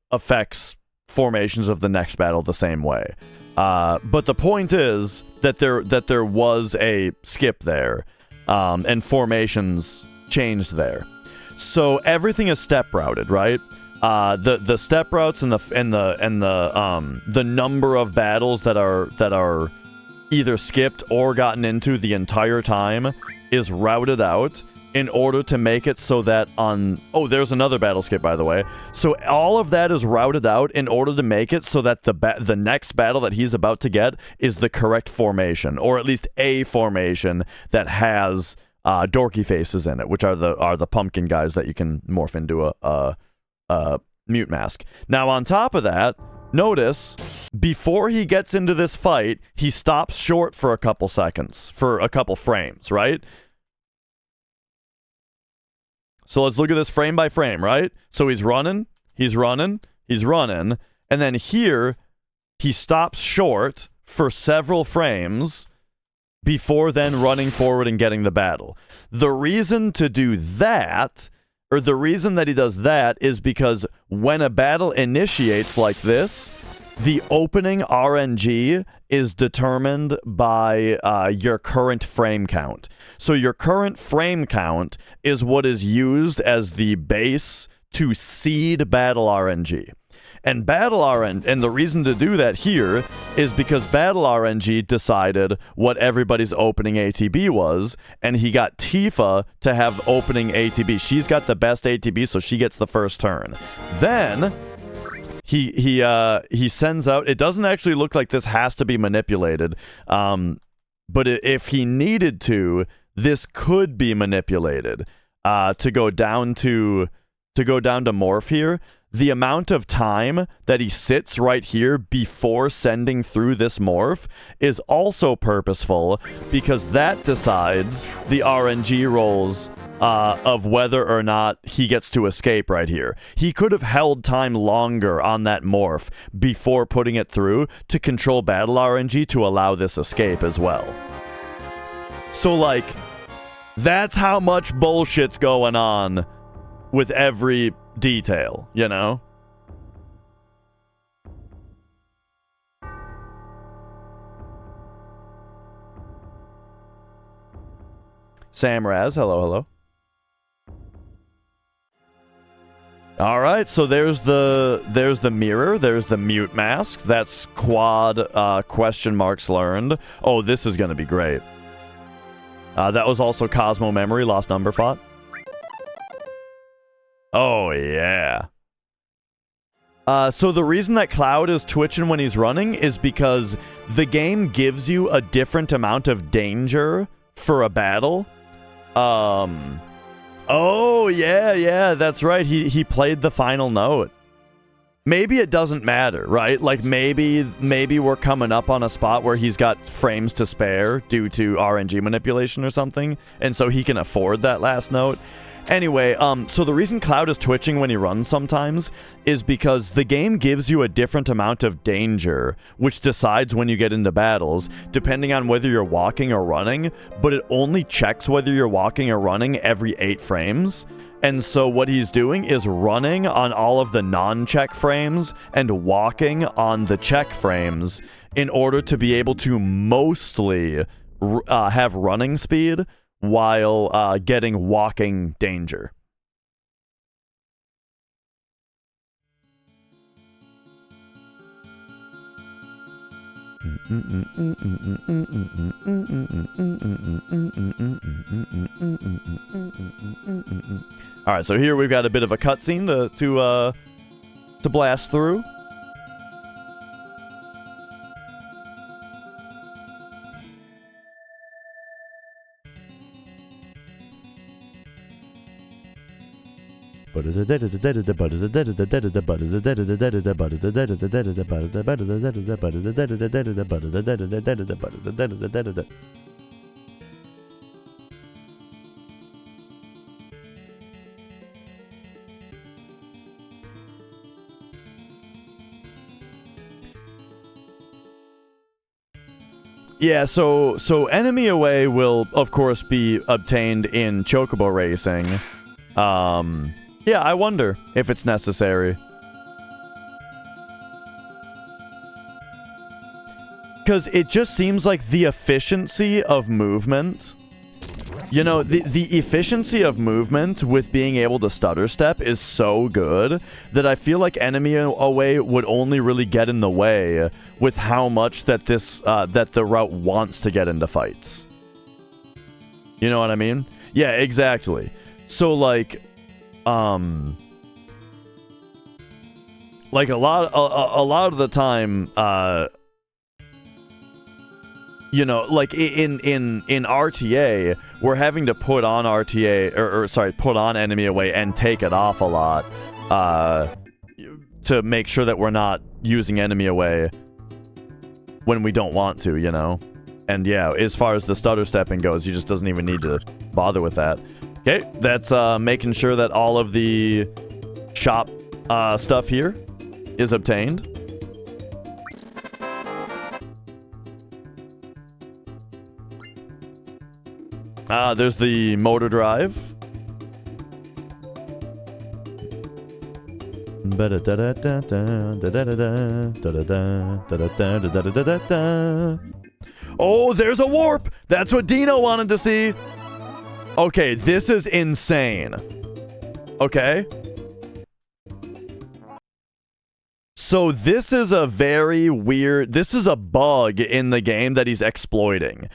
affects formations of the next battle the same way. But the point is that there was a skip there, and formations changed there. So everything is step routed, right? The step routes and the number of battles that are either skipped or gotten into the entire time is routed out in order to make it so that there's another battle skip, by the way. So all of that is routed out in order to make it so that the next battle that he's about to get is the correct formation, or at least a formation that has dorky faces in it, which are the pumpkin guys that you can morph into a mute mask. Now, on top of that, notice before he gets into this fight, he stops short for a couple seconds, for a couple frames, right? So let's look at this frame by frame, right? So he's running, and then here, he stops short for several frames before then running forward and getting the battle. The reason to do that, or the reason that he does that, is because when a battle initiates like this, the opening RNG is determined by your current frame count. So your current frame count is what is used as the base to seed battle RNG. And the reason to do that here is because battle RNG decided what everybody's opening ATB was, and he got Tifa to have opening ATB. She's got the best ATB, so she gets the first turn. Then he sends out. It doesn't actually look like this has to be manipulated, but if he needed to, this could be manipulated to go down to to go down to morph here, the amount of time that he sits right here before sending through this morph is also purposeful, because that decides the RNG rolls of whether or not he gets to escape right here. He could have held time longer on that morph before putting it through to control battle RNG to allow this escape as well. So, like, that's how much bullshit's going on with every detail, you know? Samraz, hello, hello. All right, so there's the mirror, there's the mute mask. That's quad question marks learned. Oh, this is gonna be great. That was also Cosmo Memory, Lost Number Fought. Oh, yeah. So the reason that Cloud is twitching when he's running is because the game gives you a different amount of danger for a battle. Oh, yeah, that's right. He played the final note. Maybe it doesn't matter, right? Like, maybe we're coming up on a spot where he's got frames to spare due to RNG manipulation or something, and so he can afford that last note. Anyway, so the reason Cloud is twitching when he runs sometimes is because the game gives you a different amount of danger, which decides when you get into battles, depending on whether you're walking or running, but it only checks whether you're walking or running every 8 frames. And so what he's doing is running on all of the non-check frames and walking on the check frames in order to be able to mostly have running speed while getting walking danger. All right, so here we've got a bit of a cutscene to blast through. Yeah, so enemy away will of course be obtained in Chocobo racing. Yeah, I wonder if it's necessary. Because it just seems like the efficiency of movement... You know, the efficiency of movement with being able to stutter step is so good that I feel like enemy away would only really get in the way with how much that that the route wants to get into fights. You know what I mean? Yeah, exactly. So like a lot of the time, you know, like in RTA, we're having to put on RTA, put on enemy away and take it off a lot, to make sure that we're not using enemy away when we don't want to, you know? And yeah, as far as the stutter stepping goes, he just doesn't even need to bother with that. Okay, that's making sure that all of the shop stuff here is obtained. There's the motor drive. Oh, there's a warp! That's what Dino wanted to see! Okay, this is insane. Okay? So this is a very weird... This is a bug in the game that he's exploiting.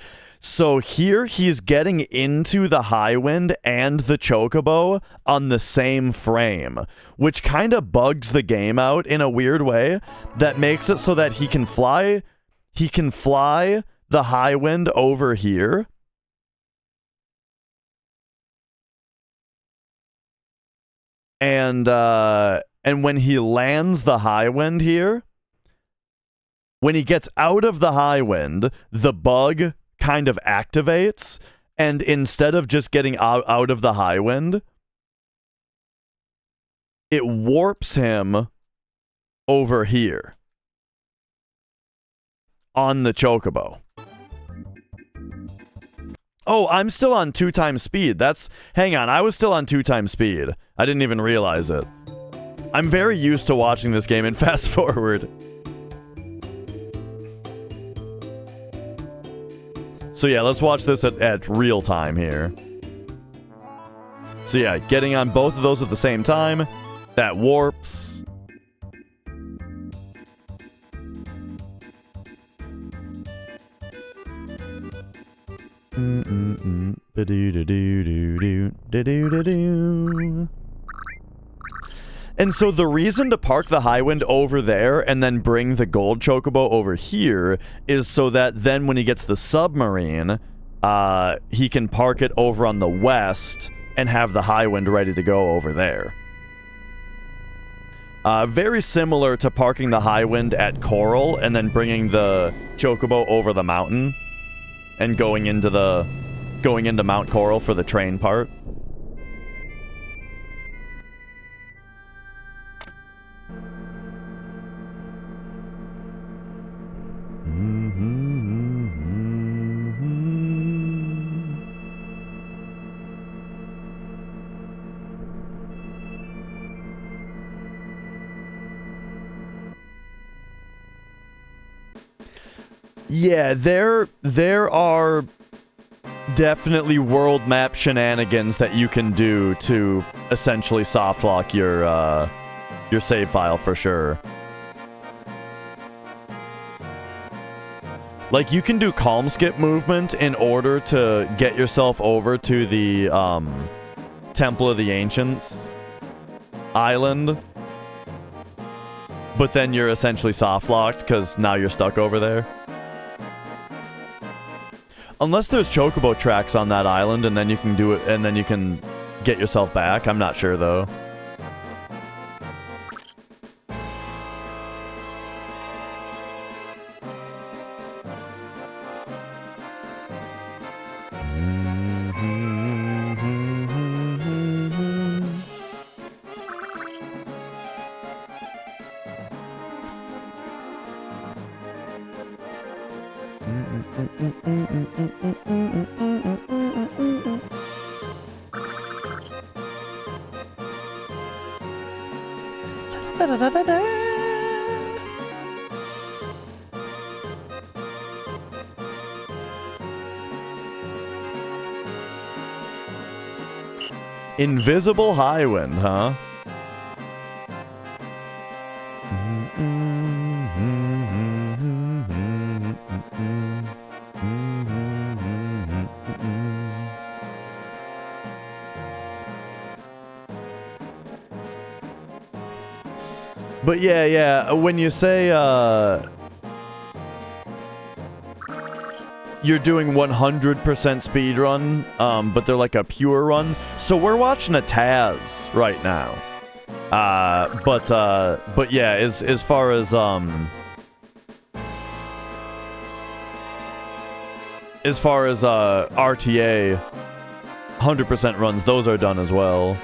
So here he's getting into the high wind and the chocobo on the same frame, which kind of bugs the game out in a weird way that makes it so that he can fly the high wind over here. And when he lands the high wind here, when he gets out of the high wind, the bug kind of activates, and instead of just getting out of the high wind, it warps him over here on the chocobo. Oh, I'm still on 2 times speed. Hang on, I was still on 2 times speed. I didn't even realize it. I'm very used to watching this game in fast forward. So yeah, let's watch this at real time here. So yeah, getting on both of those at the same time. That warps. And so the reason to park the Highwind over there and then bring the gold chocobo over here is so that then when he gets the submarine, he can park it over on the west and have the Highwind ready to go over there. Very similar to parking the Highwind at Coral and then bringing the chocobo over the mountain and going into Mount Coral for the train part. Yeah, there are definitely world map shenanigans that you can do to essentially soft lock your save file for sure. Like, you can do calm skip movement in order to get yourself over to the Temple of the Ancients island, but then you're essentially soft locked because now you're stuck over there. Unless there's chocobo tracks on that island, and then you can do it, and then you can get yourself back. I'm not sure, though. Invisible Highwind, huh? But yeah, when you say, you're doing 100% speed run, but they're like a pure run. So we're watching a TAS right now. But yeah, as far as RTA 100% runs, those are done as well.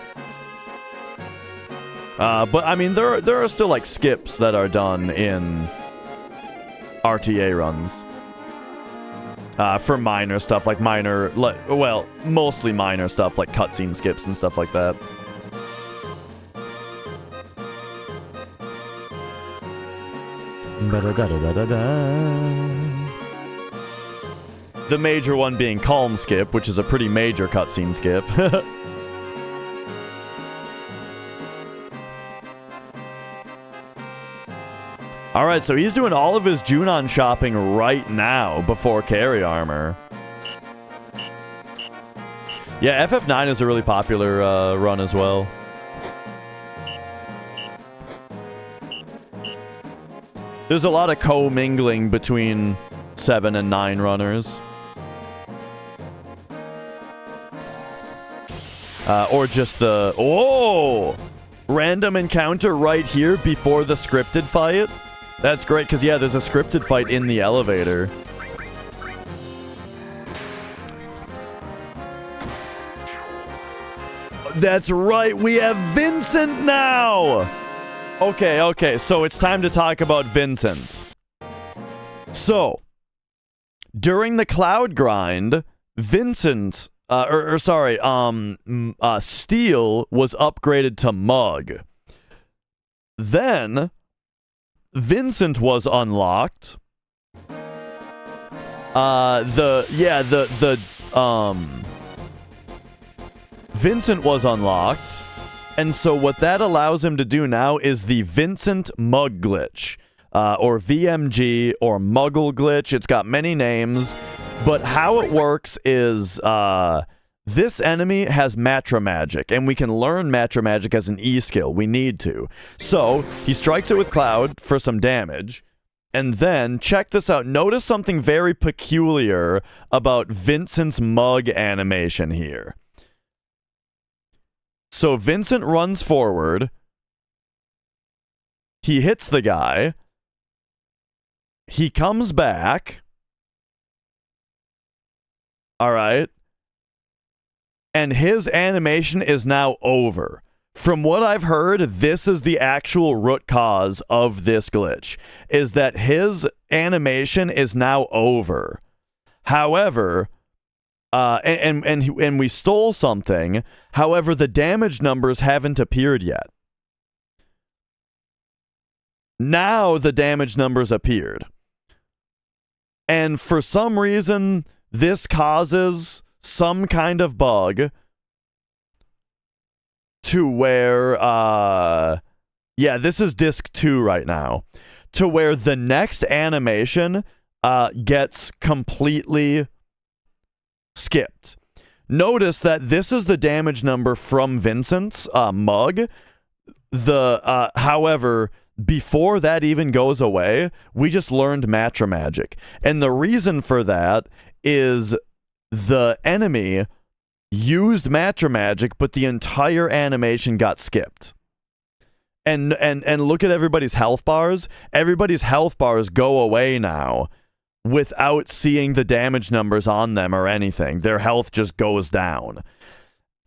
But I mean, there are still like skips that are done in RTA runs. For minor stuff, like mostly minor stuff, like cutscene skips and stuff like that. The major one being Calm Skip, which is a pretty major cutscene skip. Alright, so he's doing all of his Junon shopping right now before carry armor. Yeah, FF9 is a really popular run as well. There's a lot of co-mingling between 7 and 9 runners. Or just the... Oh! random encounter right here before the scripted fight. That's great, because, yeah, there's a scripted fight in the elevator. That's right, we have Vincent now! Okay, so it's time to talk about Vincent. So, during the cloud grind, Vincent, Steel was upgraded to Mug. Then, Vincent was unlocked. Vincent was unlocked. And so what that allows him to do now is the Vincent Mug glitch, or VMG, or Muggle glitch. It's got many names, but how it works is this enemy has Matra Magic, and we can learn Matra Magic as an E skill. We need to. So he strikes it with Cloud for some damage, and then check this out. Notice something very peculiar about Vincent's Mug animation here. So Vincent runs forward. He hits the guy. He comes back. All right. And his animation is now over. From what I've heard, this is the actual root cause of this glitch, is that his animation is now over. However, and we stole something. However, the damage numbers haven't appeared yet. Now the damage numbers appeared. And for some reason, this causes some kind of bug to where, this is disc 2 right now, to where the next animation gets completely skipped. Notice that this is the damage number from Vincent's Mug. However, before that even goes away, we just learned Matra Magic. And the reason for that is the enemy used Matra Magic, but the entire animation got skipped. And look at everybody's health bars. Everybody's health bars go away now without seeing the damage numbers on them or anything. Their health just goes down.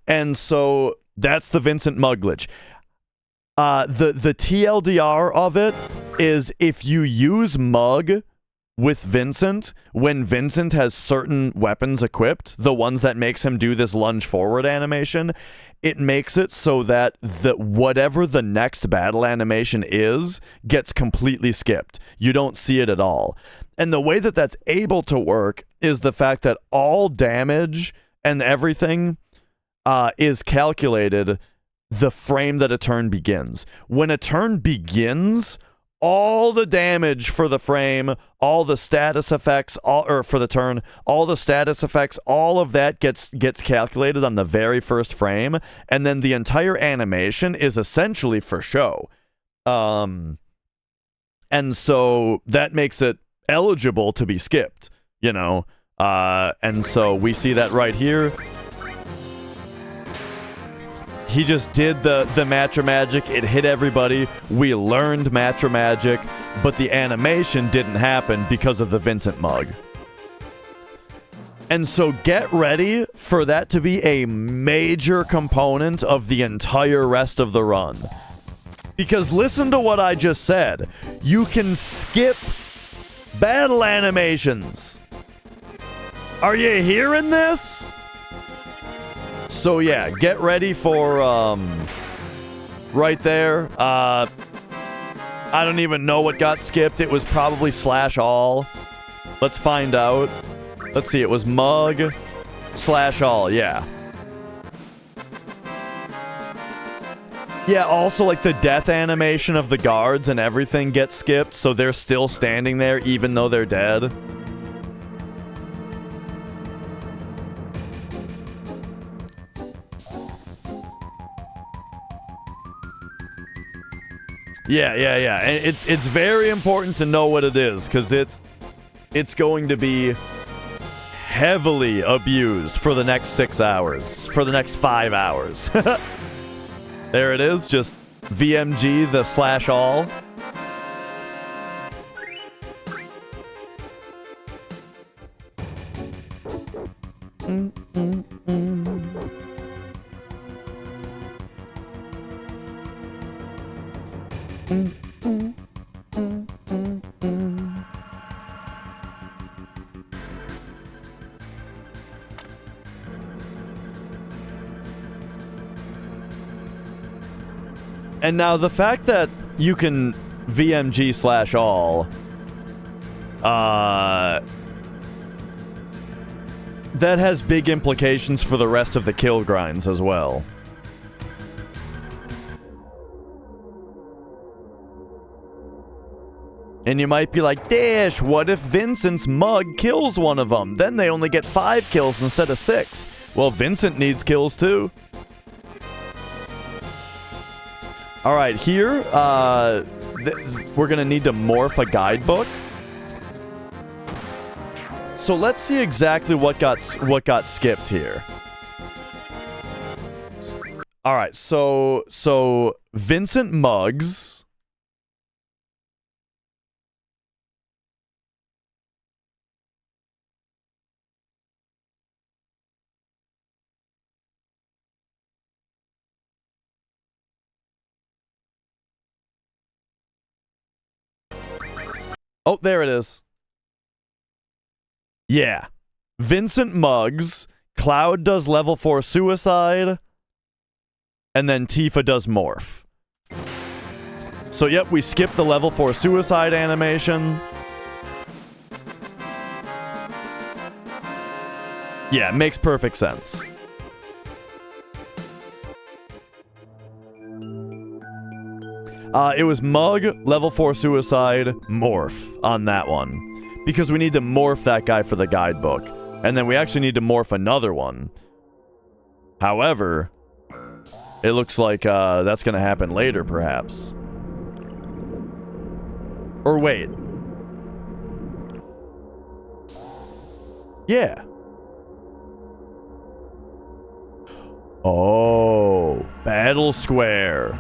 And so that's the Vincent Mug glitch. The TLDR of it is if you use Mug with Vincent, when Vincent has certain weapons equipped, the ones that makes him do this lunge forward animation, it makes it so that whatever the next battle animation is gets completely skipped. You don't see it at all. And the way that that's able to work is the fact that all damage and everything is calculated the frame that a turn begins. When a turn begins, all the damage for the frame, all the status effects, for the turn, all the status effects, all of that gets calculated on the very first frame, and then the entire animation is essentially for show. And so that makes it eligible to be skipped, you know? And so we see that right here. He just did the Matra Magic. It hit everybody. We learned Matra Magic, but the animation didn't happen because of the Vincent Mug. And so get ready for that to be a major component of the entire rest of the run. Because listen to what I just said. You can skip battle animations. Are you hearing this? So yeah, get ready for, right there. I don't even know what got skipped. It was probably /all. Let's find out. Let's see, it was Mug /all, yeah. Yeah, also like the death animation of the guards and everything gets skipped, so they're still standing there even though they're dead. Yeah. And it's very important to know what it is, because it's going to be heavily abused for the next 6 hours, for the next 5 hours. There it is, just VMG the slash all. And now the fact that you can VMG slash all, that has big implications for the rest of the kill grinds as well. And you might be like, Dash, what if Vincent's mug kills one of them? Then they only get 5 kills instead of 6. Well, Vincent needs kills too. Alright, here, we're gonna need to morph a guidebook. So let's see exactly what got skipped here. Alright, so Vincent mugs. Oh, there it is. Yeah. Vincent mugs, Cloud does level 4 suicide, and then Tifa does morph. So yep, we skipped the level 4 suicide animation. Yeah, makes perfect sense. It was Mug, level 4 suicide, morph on that one. Because we need to morph that guy for the guidebook. And then we actually need to morph another one. However, it looks like that's going to happen later, perhaps. Or wait. Yeah. Oh, Battle Square.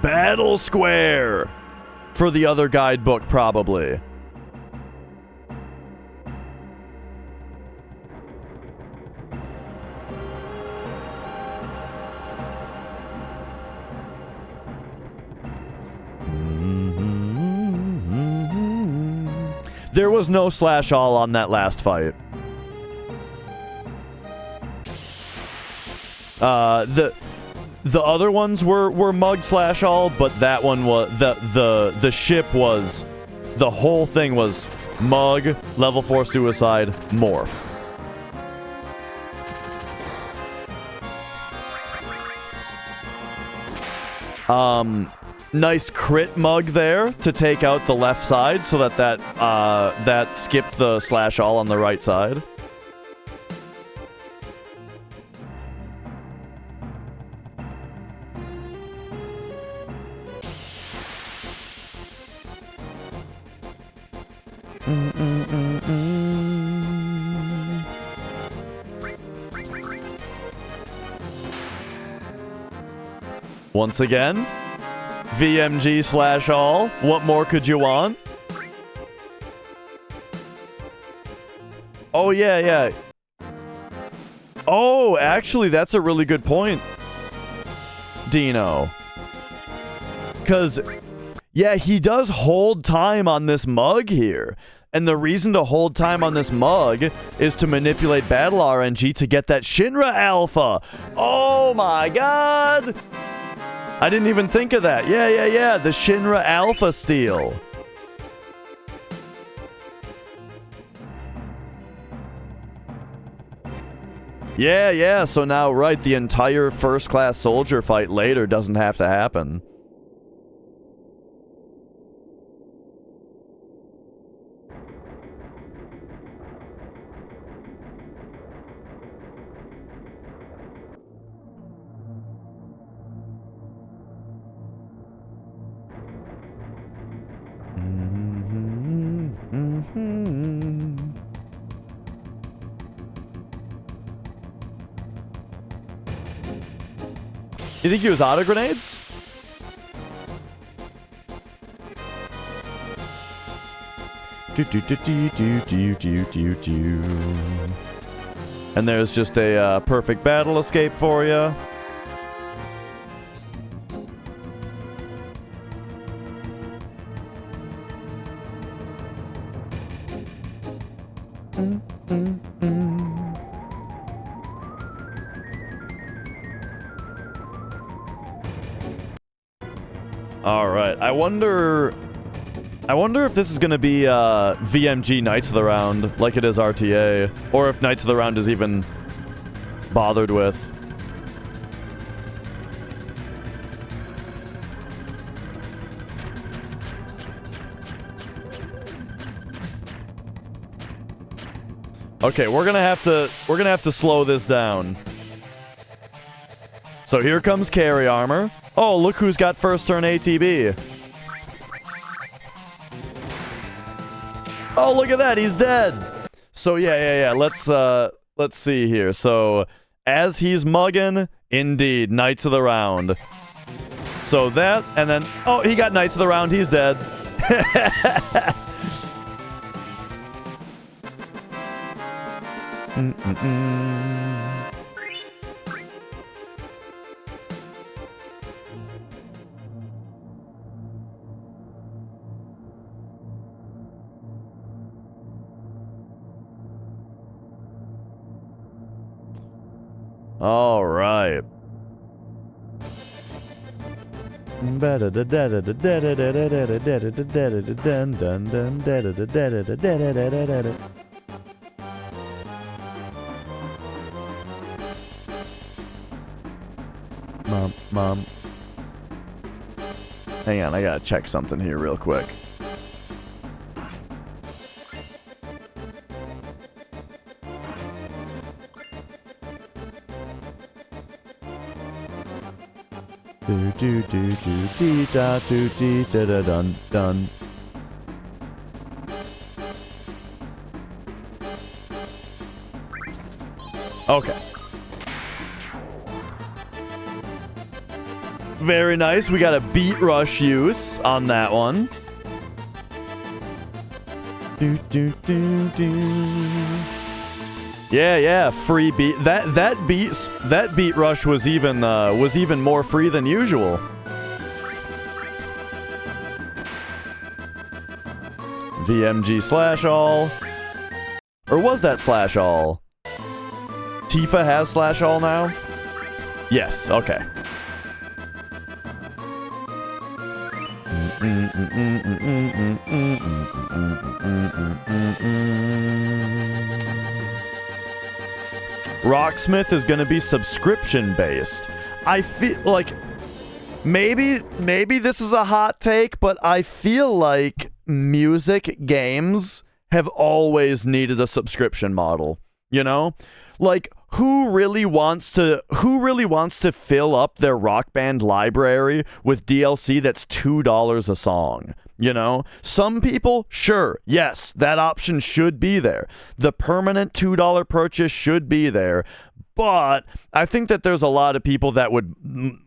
Battle Square! For the other guidebook, probably. There was no slash all on that last fight. The other ones were mug slash all, but that one was the ship was, the whole thing was mug, level 4 suicide, morph. Nice crit mug there to take out the left side so that skipped the slash all on the right side. Once again, VMG slash all. What more could you want? Oh, yeah. Oh, actually, that's a really good point, Dino. Because, yeah, he does hold time on this mug here. And the reason to hold time on this mug is to manipulate Battle RNG to get that Shinra Alpha. Oh my god! I didn't even think of that. Yeah. The Shinra Alpha steal. Yeah. So now, right, the entire first-class soldier fight later doesn't have to happen. You think he was auto grenades? And there's just a perfect battle escape for you. All right, I wonder if this is gonna be VMG Knights of the Round like it is RTA, or if Knights of the Round is even bothered with. Okay, we're gonna have to slow this down. So here comes Carry Armor. Oh, look who's got first turn ATB. Oh, look at that, he's dead. So yeah. Let's see here. So as he's mugging, indeed, Knights of the Round. So that, and then, oh, he got Knights of the Round, he's dead. All right. Mom. Hang on, I gotta check something here real quick. Dun. Okay. Very nice. We got a beat rush use on that one. Yeah. Free beat. That beat rush was even more free than usual. VMG slash all. Or was that slash all? Tifa has slash all now? Yes, okay. Rocksmith is going to be subscription based. I feel like maybe this is a hot take, but I feel like music games have always needed a subscription model, you know? Like who really wants to fill up their Rock Band library with DLC that's $2 a song? You know, some people, sure, yes, that option should be there. The permanent $2 purchase should be there. But I think that there's a lot of people that would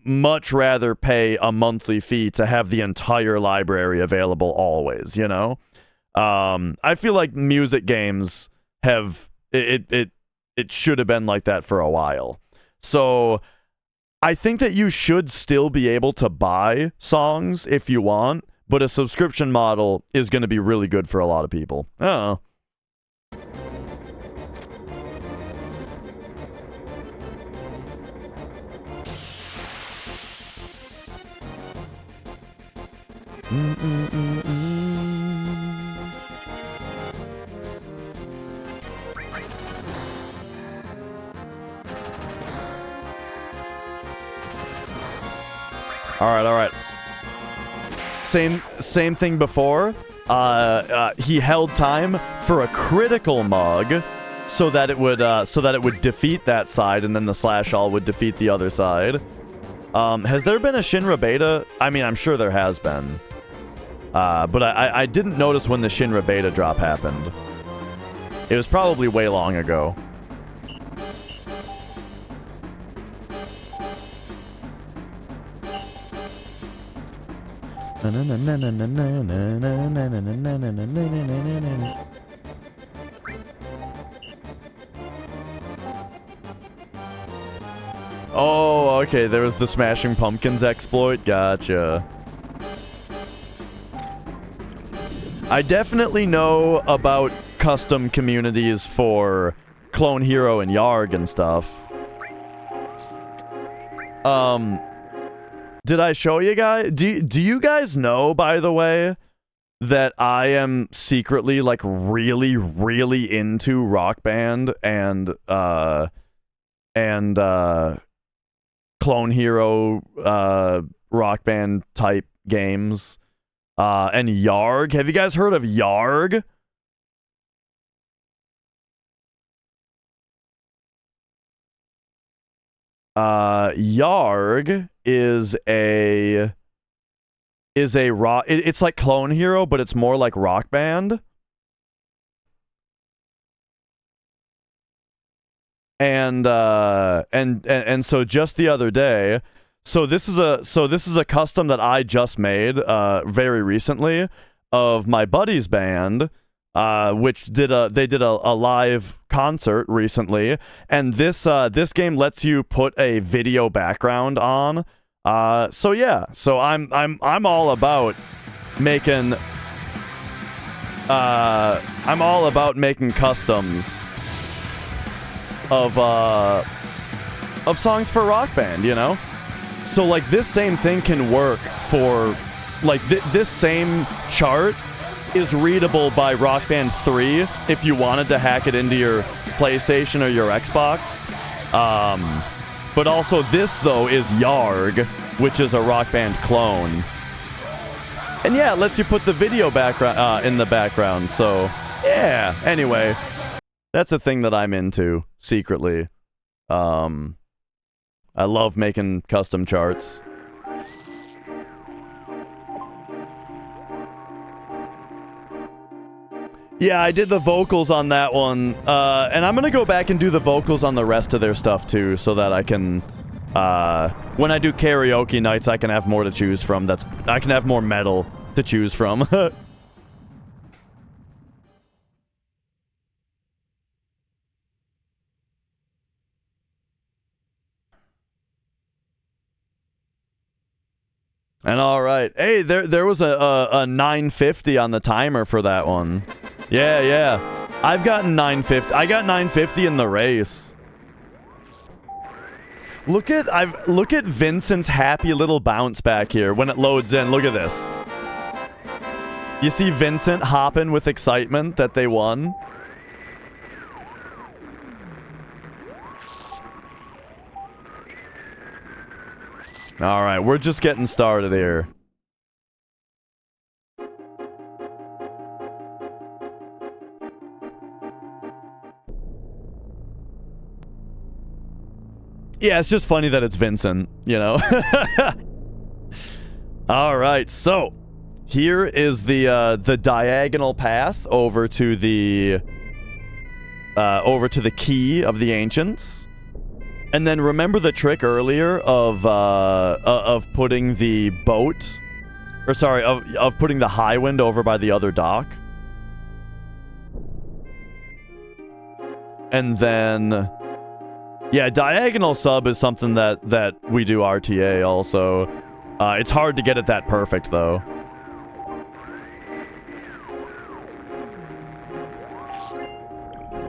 much rather pay a monthly fee to have the entire library available always, you know? I feel like music games have it should have been like that for a while. So I think that you should still be able to buy songs if you want, but a subscription model is going to be really good for a lot of people. Oh. All right. Same thing before. He held time for a critical mug, so that it would defeat that side, and then the slash all would defeat the other side. Has there been a Shinra beta? I mean, I'm sure there has been. But I didn't notice when the Shinra beta drop happened. It was probably way long ago. Oh, okay, there was the Smashing Pumpkins exploit. Gotcha. I definitely know about custom communities for Clone Hero and Yarg and stuff. Did I show you guys? Do you guys know, by the way, that I am secretly, like, really, really into Rock Band and Clone Hero, Rock Band type games? And Yarg? Have you guys heard of Yarg? Yarg is a rock. It's like Clone Hero, but it's more like Rock Band. And so just the other day, so this is a custom that I just made very recently of my buddy's band, which they did a live concert recently, and this game lets you put a video background on. So yeah, so I'm all about making customs of songs for Rock Band, you know? So like this same thing can work for like this same chart is readable by Rock Band 3 if you wanted to hack it into your PlayStation or your Xbox. But also this though is Yarg, which is a Rock Band clone. And yeah, it lets you put the video background in the background. So yeah, anyway, that's a thing that I'm into secretly. I love making custom charts. Yeah, I did the vocals on that one, and I'm gonna go back and do the vocals on the rest of their stuff too, so that I can, when I do karaoke nights, I can have more to choose from. I can have more metal to choose from. And all right, hey, there was a 950 on the timer for that one. Yeah. I've gotten 950. I got 950 in the race. Look at Vincent's happy little bounce back here when it loads in. Look at this. You see Vincent hopping with excitement that they won? All right, we're just getting started here. Yeah, it's just funny that it's Vincent, you know? All right, so here is the diagonal path over to the key of the ancients. And then remember the trick earlier of putting the boat, or sorry, of putting the Highwind over by the other dock? And then, yeah, diagonal sub is something that we do RTA also. It's hard to get it that perfect though.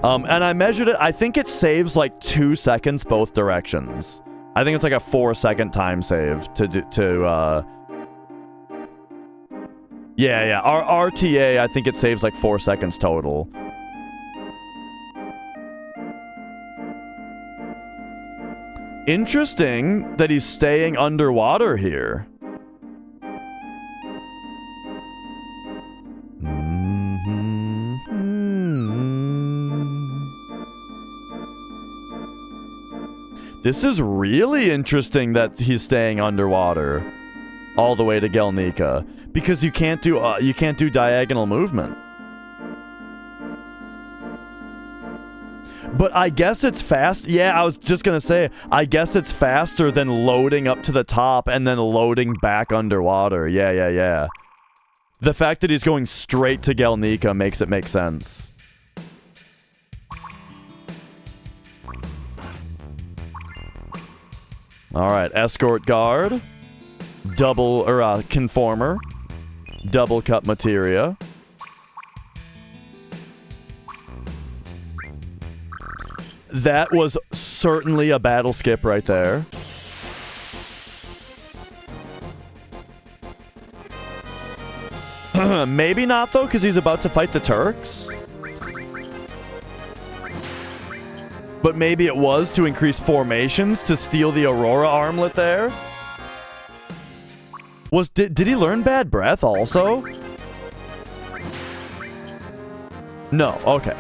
And I measured it. I think it saves like 2 seconds both directions. I think it's like a 4-second time save Yeah. Our RTA, I think it saves like 4 seconds total. Interesting that he's staying underwater here. This is really interesting that he's staying underwater all the way to Gelnika, because you can't do diagonal movement. But I guess it's fast. Yeah, I was just gonna say, I guess it's faster than loading up to the top and then loading back underwater. Yeah. The fact that he's going straight to Gelnika makes it make sense. Alright, escort guard. Conformer. Double cut materia. That was certainly a battle skip right there. Maybe not, though, because he's about to fight the Turks. But maybe it was to increase formations to steal the Aurora armlet there. Did he learn Bad Breath also? No, okay.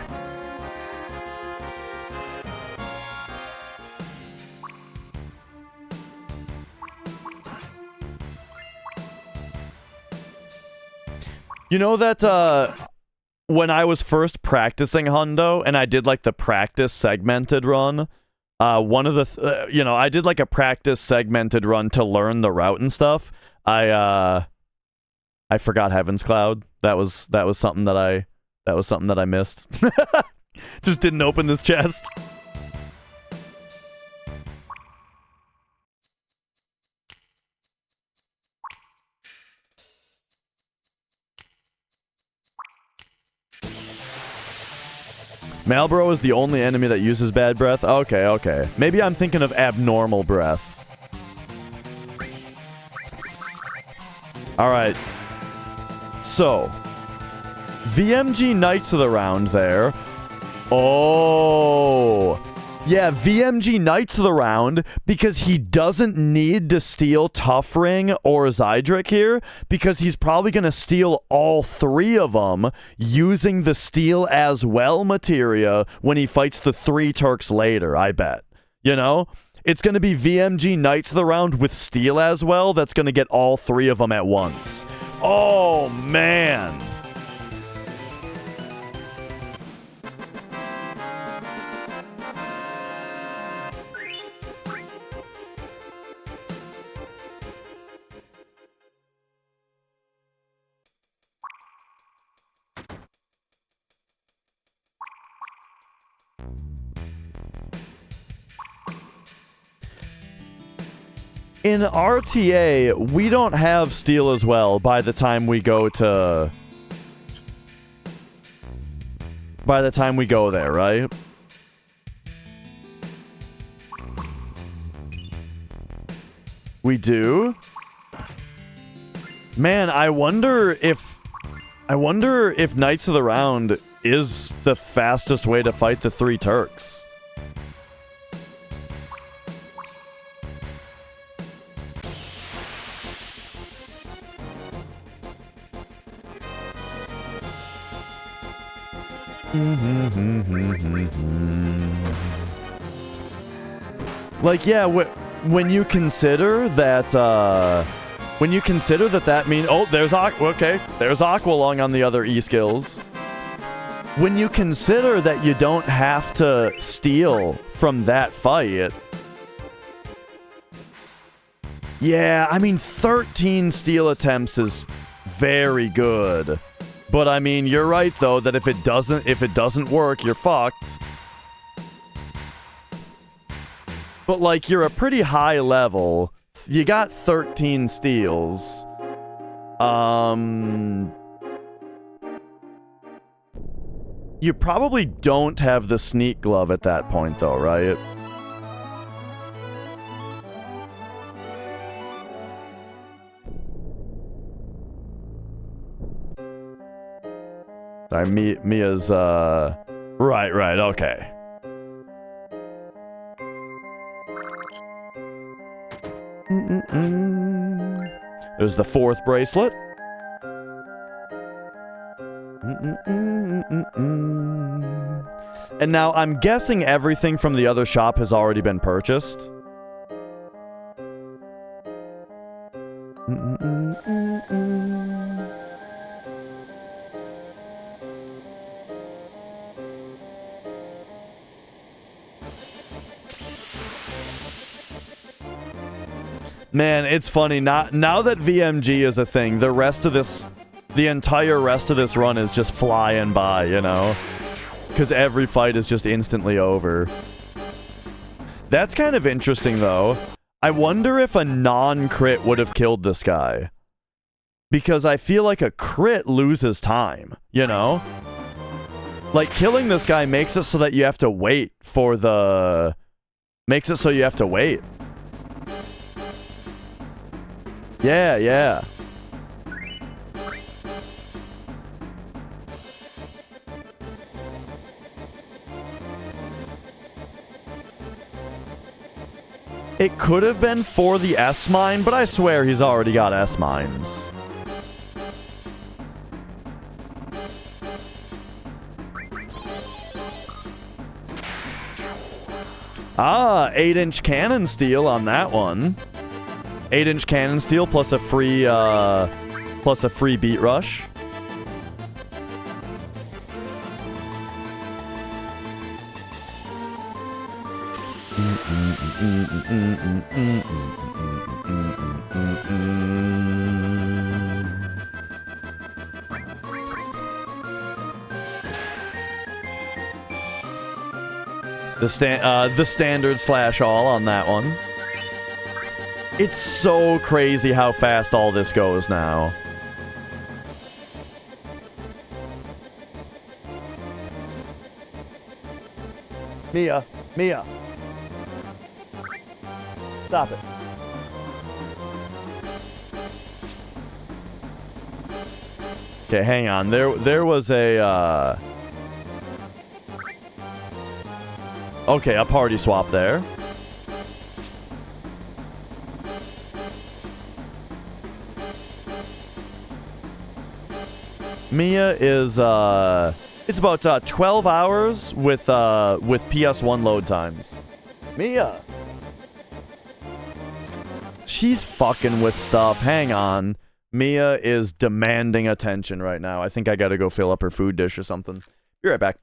You know that, when I was first practicing Hundo, and I did, like, the practice segmented run, one of the, I did, like, a practice segmented run to learn the route and stuff. I forgot Heaven's Cloud. That was something that I missed. Just didn't open this chest. Malboro is the only enemy that uses Bad Breath? Okay. Maybe I'm thinking of Abnormal Breath. Alright. So. VMG Knights of the Round there. Oh. Yeah, VMG Knights of the Round because he doesn't need to steal Tough Ring or Zydric here because he's probably going to steal all three of them using the steal as well materia when he fights the 3 Turks later, I bet. You know? It's going to be VMG Knights of the Round with steal as well that's going to get all 3 of them at once. Oh, man. In RTA, we don't have steal as well by the time we go to... By the time we go there, right? We do? Man, I wonder if Knights of the Round is the fastest way to fight the 3 Turks. Like, yeah, when you consider that, that means... Oh, there's Aqua. Okay, there's Aqualung on the other E-skills. When you consider that you don't have to steal from that fight... Yeah, I mean, 13 steal attempts is very good. But I mean, you're right though that if it doesn't work, you're fucked. But like, you're a pretty high level. You got 13 steals. You probably don't have the sneak glove at that point though, right? Sorry, Mia's, right, okay. There's the 4th bracelet. And now, I'm guessing everything from the other shop has already been purchased. Man, it's funny. Now that VMG is a thing, the entire rest of this run is just flying by, you know? Because every fight is just instantly over. That's kind of interesting, though. I wonder if a non-crit would have killed this guy. Because I feel like a crit loses time, you know? Like, killing this guy makes it so that you have to wait for the... Makes it so you have to wait. Yeah, yeah. It could have been for the S mine, but I swear he's already got S mines. Ah, 8-inch cannon steel on that one. 8-inch cannon steel plus a free beat rush. The standard slash all on that one. It's so crazy how fast all this goes now. Mia. Stop it. Okay, hang on. There was a okay, a party swap there. Mia is it's about 12 hours with PS1 load times. Mia. She's fucking with stuff. Hang on. Mia is demanding attention right now. I think I gotta go fill up her food dish or something. Be right back.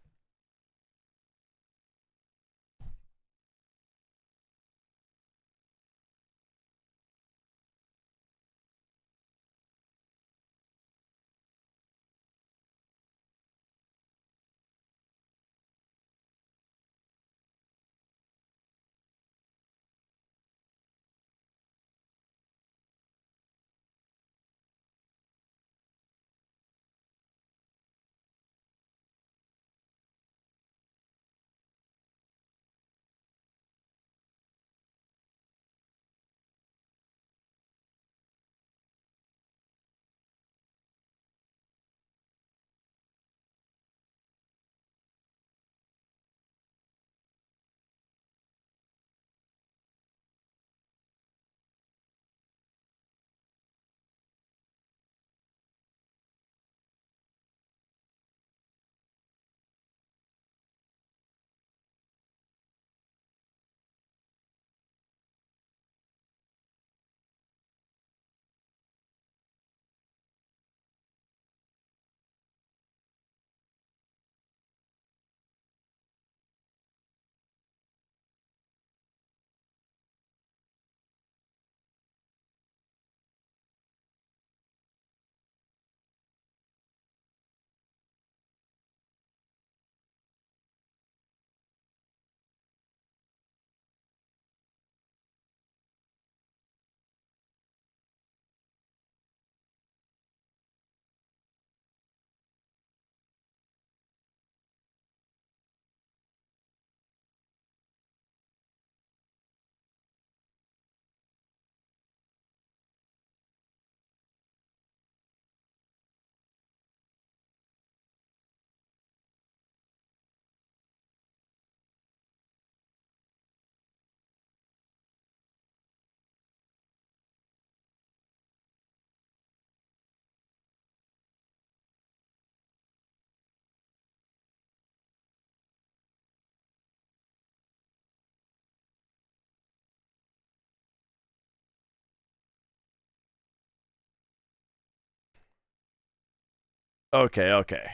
Okay.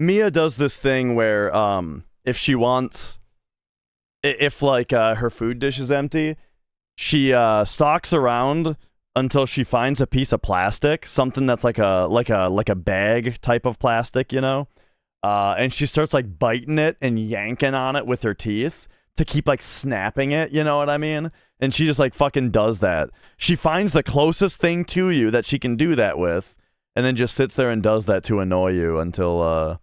Mia does this thing where, if she wants... If, like, her food dish is empty, she stalks around until she finds a piece of plastic, something that's like a bag type of plastic, you know? And she starts like biting it and yanking on it with her teeth to keep like snapping it, you know what I mean? And she just like fucking does that. She finds the closest thing to you that she can do that with, and then just sits there and does that to annoy you until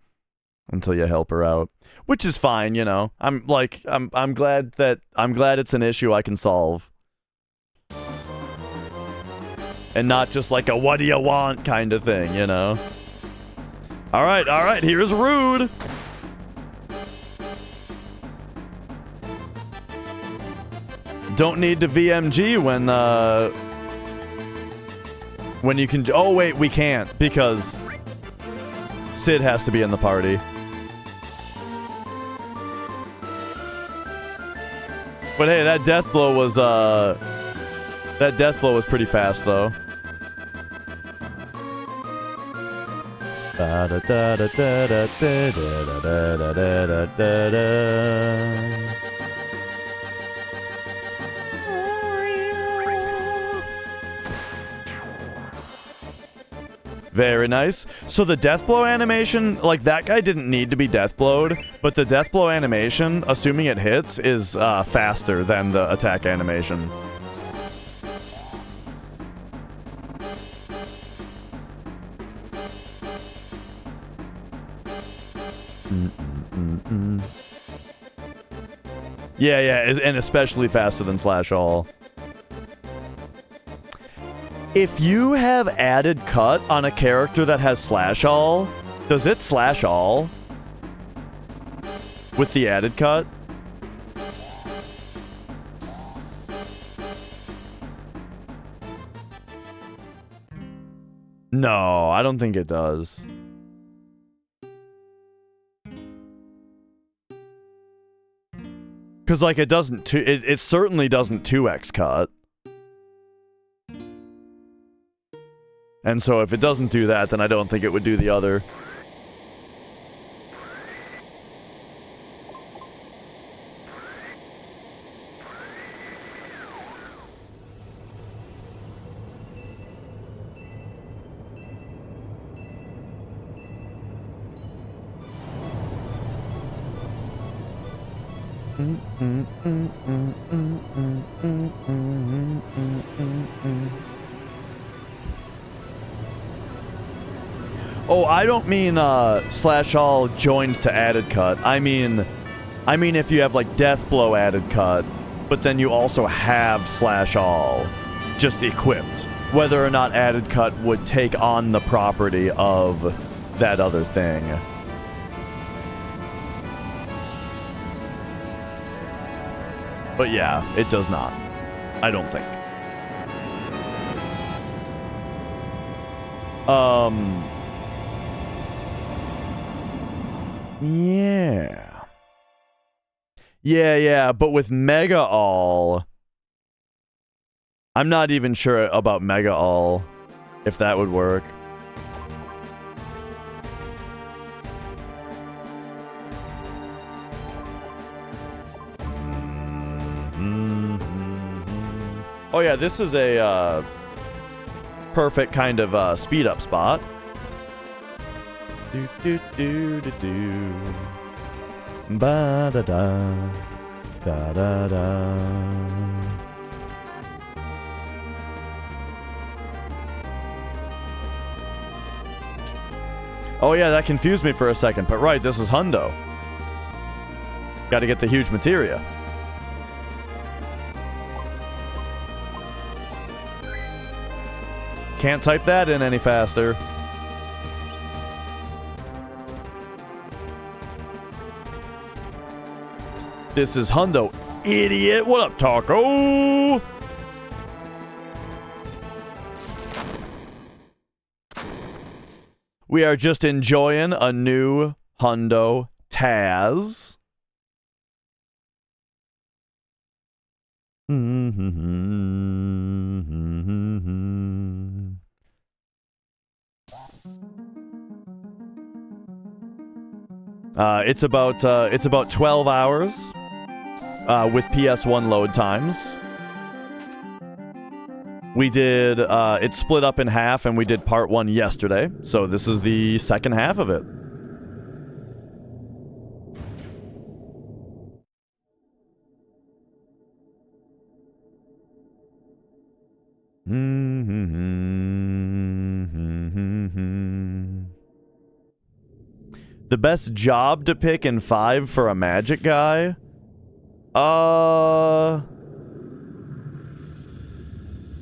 you help her out, which is fine, you know. I'm glad it's an issue I can solve, and not just like a "what do you want" kind of thing, you know. All right, here's Rude. Don't need to VMG when you can. Oh wait, we can't because Sid has to be in the party. But hey, that death blow was pretty fast though. Very nice. So the death blow animation, like that guy didn't need to be death blowed, but the death blow animation, assuming it hits, is faster than the attack animation. Yeah, and especially faster than Slash All. If you have added cut on a character that has Slash All, does it Slash All with the added cut? No, I don't think it does. Because, like, it doesn't... It certainly doesn't 2x cut. And so if it doesn't do that, then I don't think it would do the other. Oh, I don't mean Slash All joined to added cut. I mean if you have like Death Blow added cut, but then you also have Slash All just equipped. Whether or not added cut would take on the property of that other thing. But yeah, it does not. I don't think. Yeah, but with Mega All, I'm not even sure about Mega All, if that would work. Oh yeah, this is a perfect kind of speed up spot. Ba da da da da da. Oh yeah, that confused me for a second, but right, this is Hundo. Gotta get the huge materia. Can't type that in any faster. This is Hundo. Idiot! What up, Taco? We are just enjoying a new Hundo TAS. It's about 12 hours with PS1 load times. We did, it split up in half, and we did part 1 yesterday. So this is the second half of it. The best job to pick in 5 for a magic guy?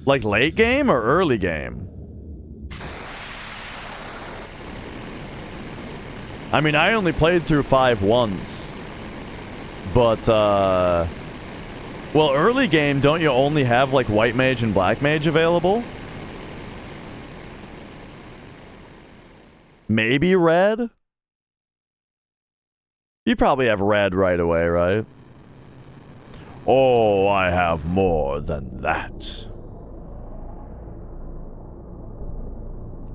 Like late game or early game? I mean, I only played through 5 once. But, well, early game, don't you only have, like, white mage and black mage available? Maybe red? You probably have red right away, right? Oh, I have more than that.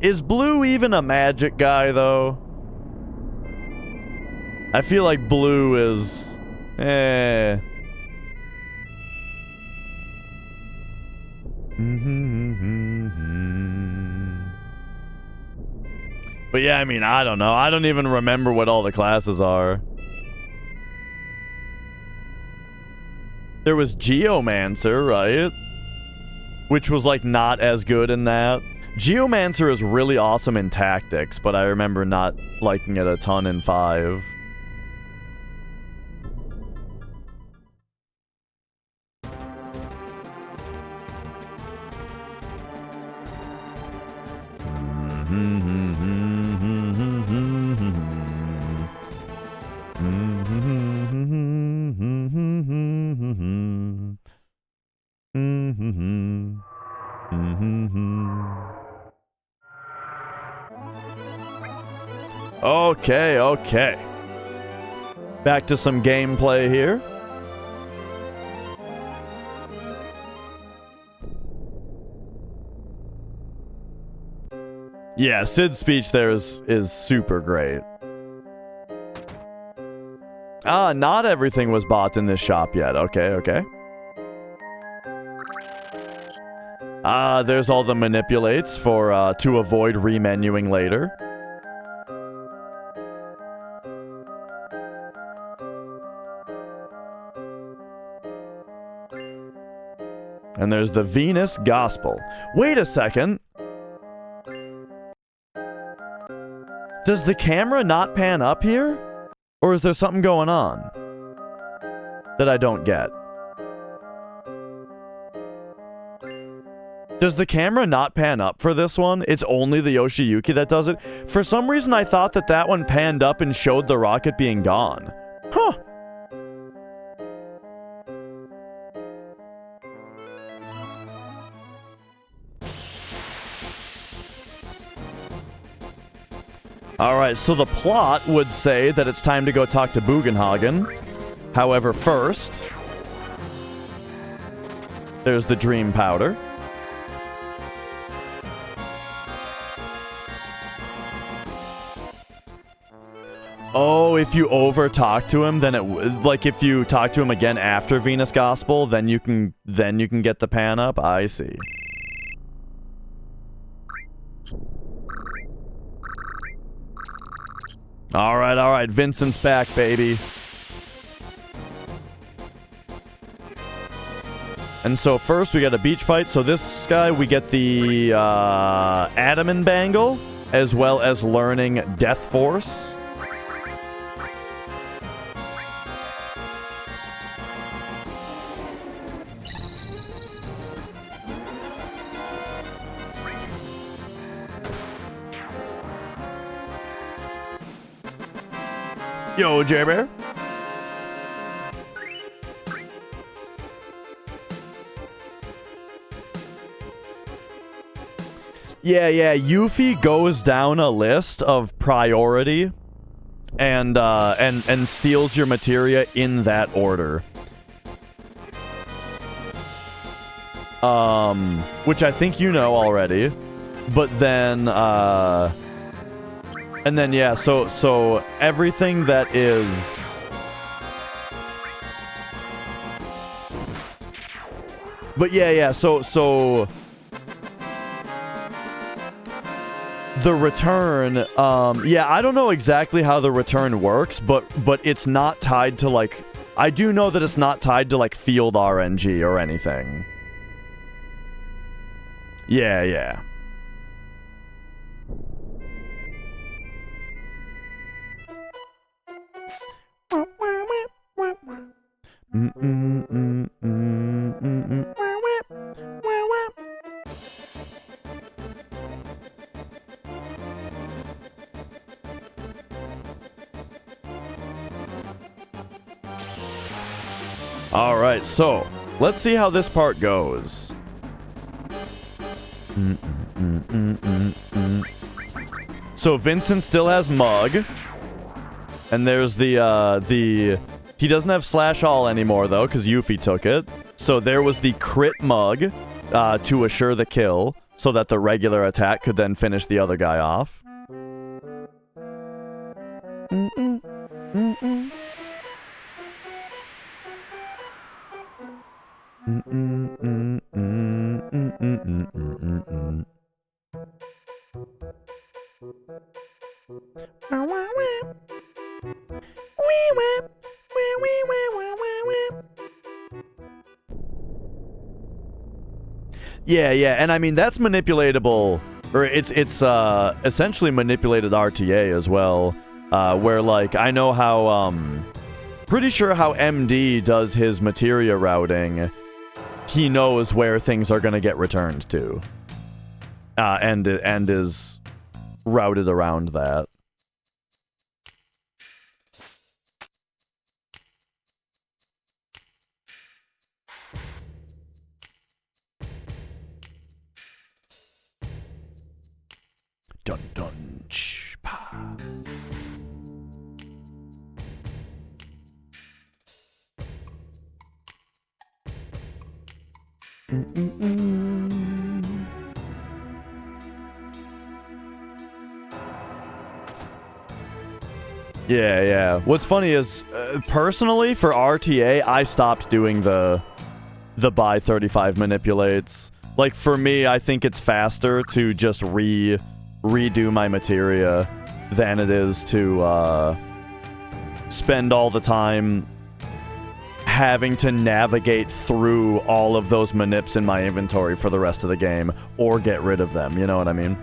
Is blue even a magic guy, though? I feel like blue is... But yeah, I mean, I don't know. I don't even remember what all the classes are. There was Geomancer, right? Which was, like, not as good in that. Geomancer is really awesome in tactics, but I remember not liking it a ton in 5. Okay, okay. Back to some gameplay here. Yeah, Sid's speech there is super great. Ah, not everything was bought in this shop yet. Okay, okay. Ah, there's all the manipulates for to avoid remenuing later. And there's the Venus Gospel. Wait a second. Does the camera not pan up here? Or is there something going on that I don't get? Does the camera not pan up for this one? It's only the Yoshiyuki that does it? For some reason, I thought that that one panned up and showed the rocket being gone. Huh. Alright, so the plot would say that it's time to go talk to Bugenhagen. However, first, there's the dream powder. Oh, if you over talk to him, then it like if you talk to him again after Venus Gospel, then you can get the pan up. I see. All right, Vincent's back, baby. And so first we got a beach fight. So this guy, we get the Adaman Bangle, as well as learning Death Force. Yo, J-Bear. Yeah, Yuffie goes down a list of priority and steals your materia in that order. Which I think you know already. But then, and then, yeah, so everything that is... But yeah, so the return, yeah, I don't know exactly how the return works, but it's not tied to, like, I do know that it's not tied to, like, field RNG or anything. Yeah, yeah. Alright, so, let's see how this part goes. So Vincent still has Mug. And there's the... He doesn't have Slash All anymore, though, because Yuffie took it. So there was the crit Mug to assure the kill, so that the regular attack could then finish the other guy off. Yeah, and I mean, that's manipulatable, or it's essentially manipulated RTA as well, where, like, I know how, pretty sure how MD does his materia routing. He knows where things are gonna get returned to, and is routed around that. Dun dun ch pa. Yeah. What's funny is, personally, for RTA, I stopped doing the buy 35 manipulates. Like, for me, I think it's faster to just redo my materia than it is to spend all the time having to navigate through all of those manips in my inventory for the rest of the game, or get rid of them, you know what I mean?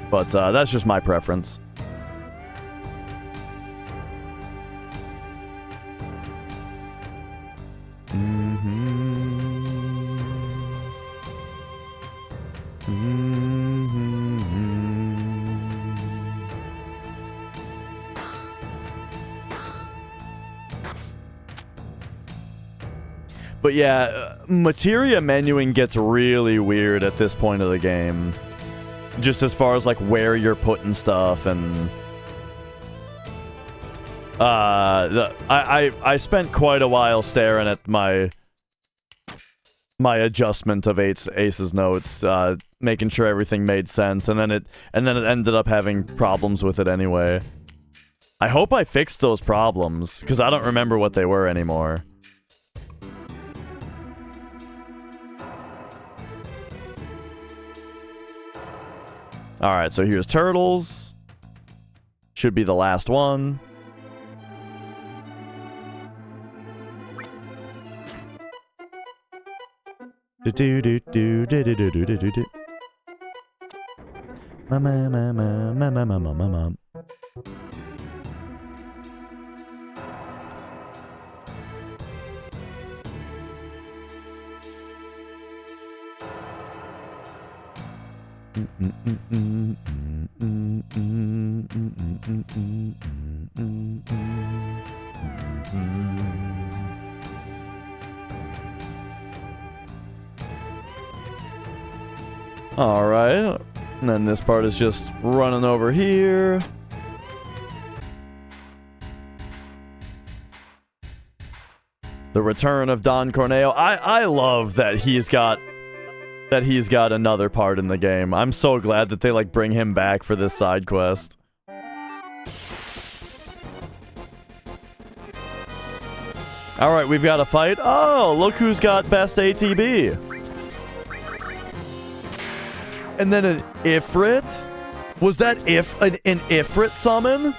But that's just my preference. But yeah, materia menuing gets really weird at this point of the game. Just as far as, like, where you're putting stuff, and... I spent quite a while staring at my adjustment of Ace's notes, making sure everything made sense, and then it ended up having problems with it anyway. I hope I fixed those problems, because I don't remember what they were anymore. Alright, so here's Turtles. Should be the last one. Alright, and then this part is just running over here. The return of Don Corneo. I love that he's got another part in the game. I'm so glad that they, like, bring him back for this side quest. Alright, we've got a fight. Oh, look who's got best ATB. And then an Ifrit? Was that an Ifrit summon?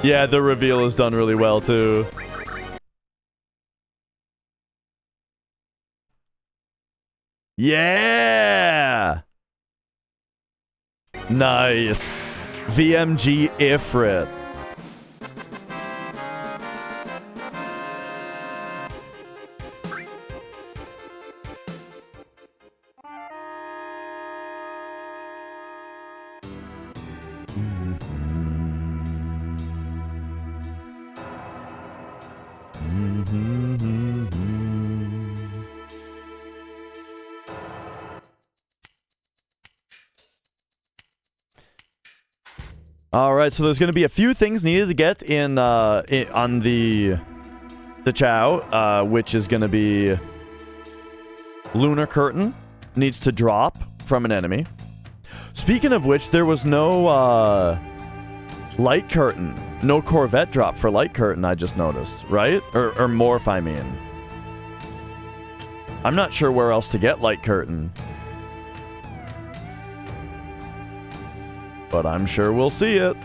Yeah, the reveal is done really well, too. Yeah! Nice. VMG Ifrit. All right, so there's going to be a few things needed to get in on the Chow, which is going to be Lunar Curtain needs to drop from an enemy. Speaking of which, there was no Light Curtain, no Corvette drop for Light Curtain. I just noticed, right? Or Morph, I mean. I'm not sure where else to get Light Curtain. But I'm sure we'll see it.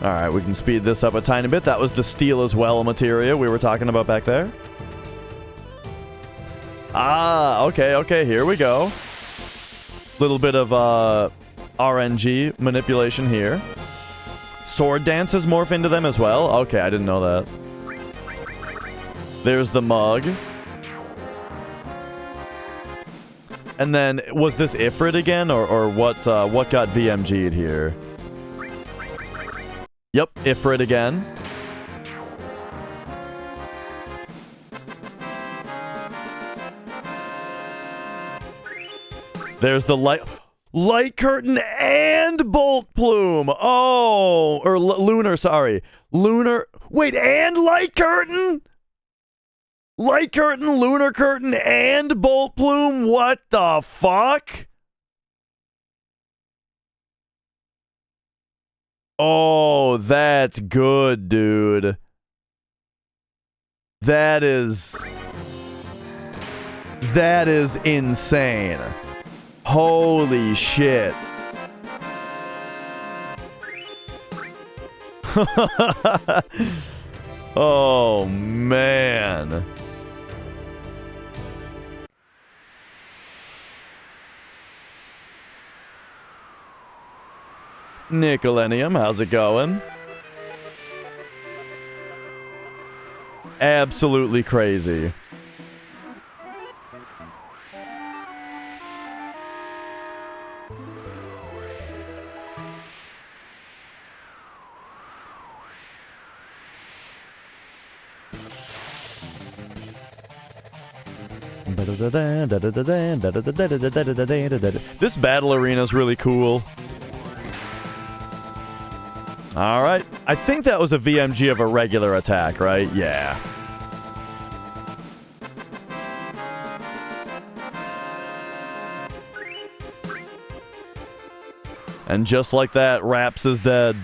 Alright, we can speed this up a tiny bit. That was the steel as well materia we were talking about back there. Ah, okay, here we go. Little bit of RNG manipulation here. Sword dances morph into them as well? Okay, I didn't know that. There's the mug. And then, was this Ifrit again, or what got VMG'd here? Yep, Ifrit again. There's the light curtain and bolt plume. Oh, or lunar, sorry. Lunar. Wait, and light curtain? Light curtain, lunar curtain, and bolt plume? What the fuck? Oh, that's good, dude. That is insane. Holy shit. Oh, man. Nickelenium, how's it going? Absolutely crazy. This battle arena is really cool. Alright. I think that was a VMG of a regular attack, right? Yeah. And just like that, Raps is dead.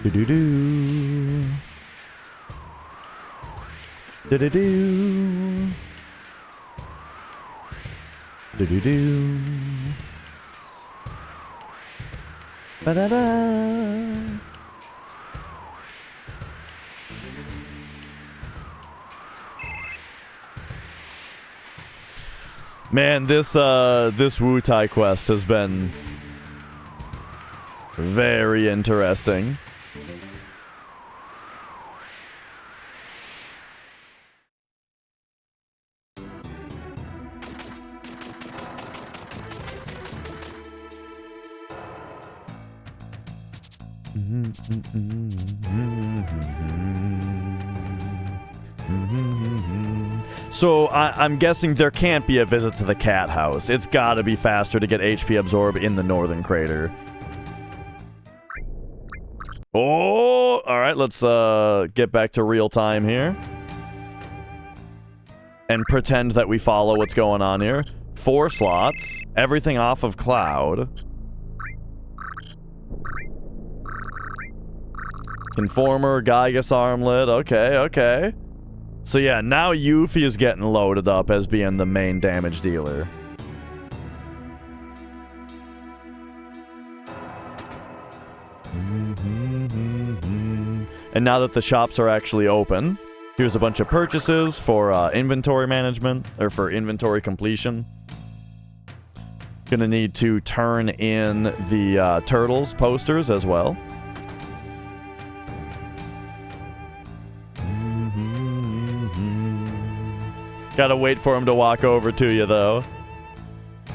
Do-do-do. Do-do-do. Do-do-do. Ba-da-da. Man, this Wu-Tai quest has been very interesting. So I'm guessing there can't be a visit to the cat house. It's gotta be faster to get HP absorb in the northern crater. Oh, all right, let's get back to real time here. And pretend that we follow what's going on here. 4 slots, everything off of Cloud. Conformer, Gygus armlet, okay. So yeah, now Yuffie is getting loaded up as being the main damage dealer. And now that the shops are actually open, here's a bunch of purchases for inventory management, or for inventory completion. Gonna need to turn in the Turtles posters as well. Gotta wait for him to walk over to you, though.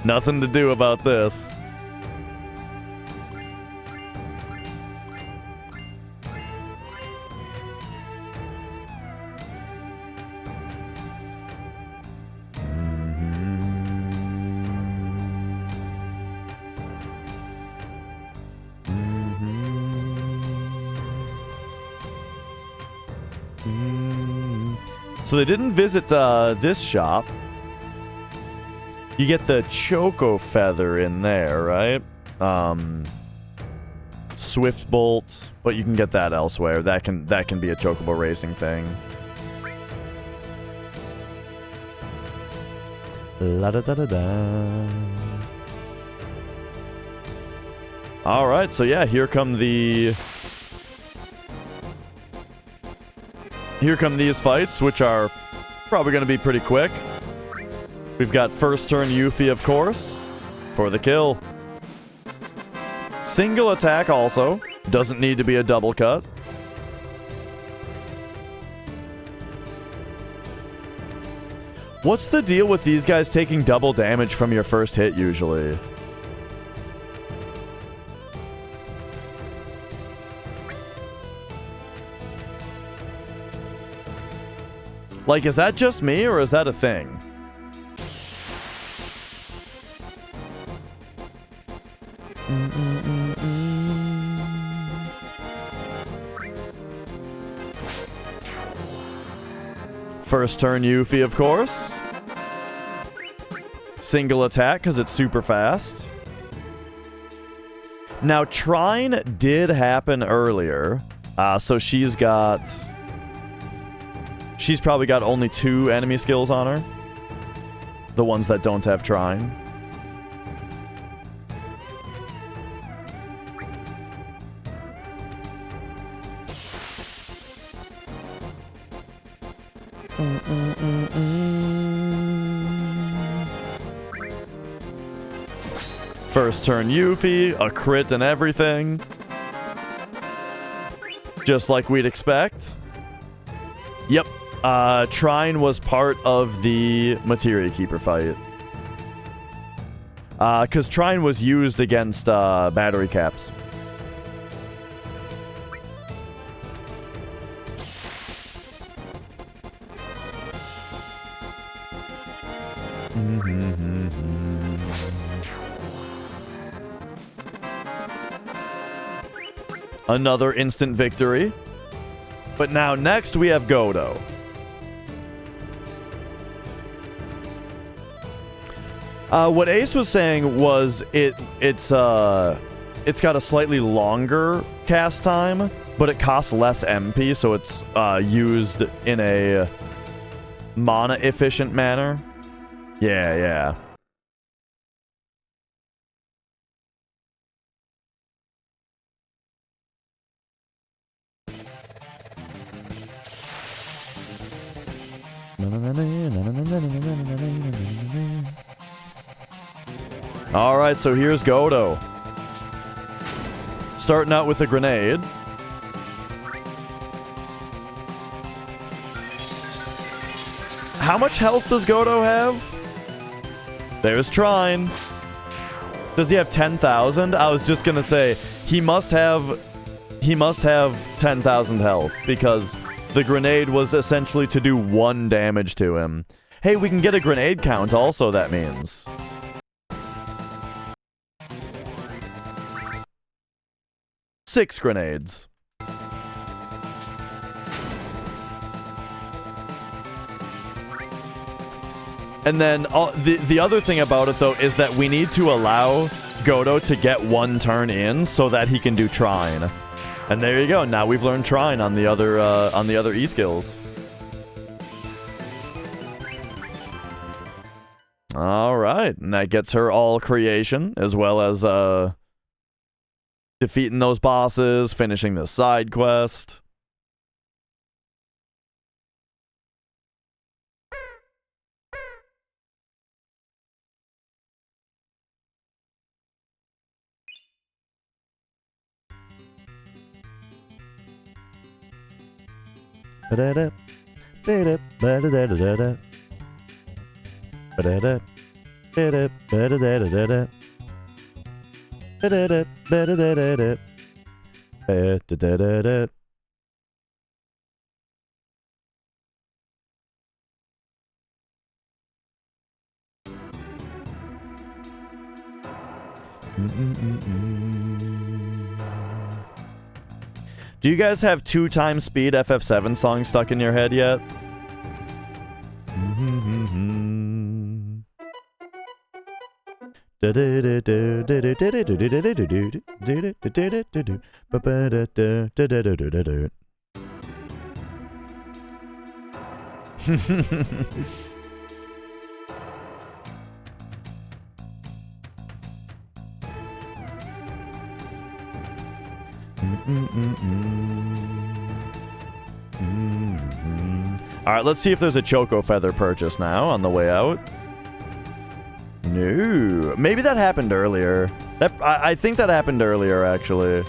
Nothing to do about this. So they didn't visit this shop. You get the Choco Feather in there, right? Swift Bolt, but you can get that elsewhere. That can be a Chocobo racing thing. La da da da da. All right, so yeah, here come these fights, which are probably going to be pretty quick. We've got first turn Yuffie, of course, for the kill. Single attack also. Doesn't need to be a double cut. What's the deal with these guys taking double damage from your first hit, usually? Like, is that just me, or is that a thing? First turn Yuffie, of course. Single attack, because it's super fast. Now, Trine did happen earlier, so she's probably got only 2 enemy skills on her. The ones that don't have Trine. First turn Yuffie, a crit and everything. Just like we'd expect. Yep. Trine was part of the Materia Keeper fight. Because Trine was used against battery caps. Another instant victory. But now next we have Godo. What Ace was saying was it's got a slightly longer cast time, but it costs less MP, so it's used in a mana efficient manner. Yeah. Alright, so here's Godo. Starting out with a grenade. How much health does Godo have? There's Trine. Does he have 10,000? I was just gonna say, he must have he must have 10,000 health, because the grenade was essentially to do 1 damage to him. Hey, we can get a grenade count also, that means. Six grenades. And then the other thing about it, though, is that we need to allow Godo to get 1 turn in so that he can do Trine. And there you go. Now we've learned Trine on the other E-skills. All right, and that gets her all creation, as well as defeating those bosses, finishing the side quest. Ba-da-da, ba-da, ba-da-da-da-da-da. Ba-da-da, ba-da, ba-da-da-da-da-da. Ba-da-da, ba-da-da-da-da. Ba-da-da-da-da. Do you guys have 2 times speed FF7 songs stuck in your head yet? Alright, let's see if there's a Choco Feather purchase now on the way out. No. Maybe that happened earlier. I think that happened earlier, actually.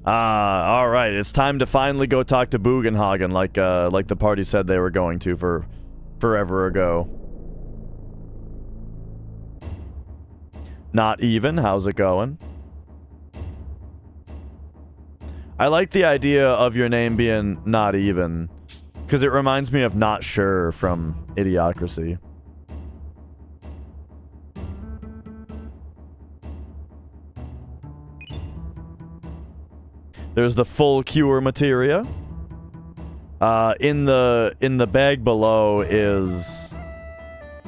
Alright, it's time to finally go talk to Bugenhagen like the party said they were going to for forever ago. Not even, how's it going? I like the idea of your name being Not Even, because it reminds me of Not Sure from Idiocracy. There's the full cure materia. In the bag below is,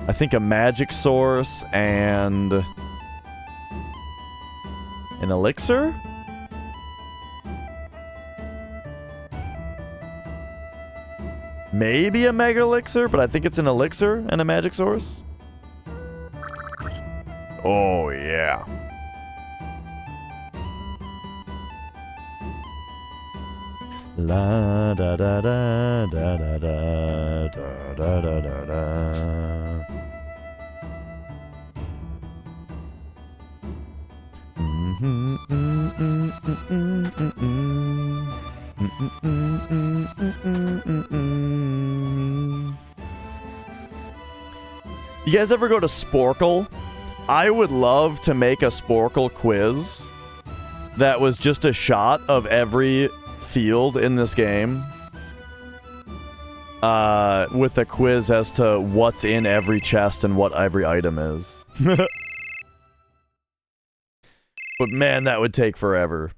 I think, a magic source and an elixir? Maybe a mega elixir, but I think it's an elixir and a magic source. Oh yeah. La da da da da da da da da da da da. You guys ever go to Sporkle? I would love to make a Sporkle quiz that was just a shot of every field in this game, with a quiz as to what's in every chest and what every item is. But man, that would take forever.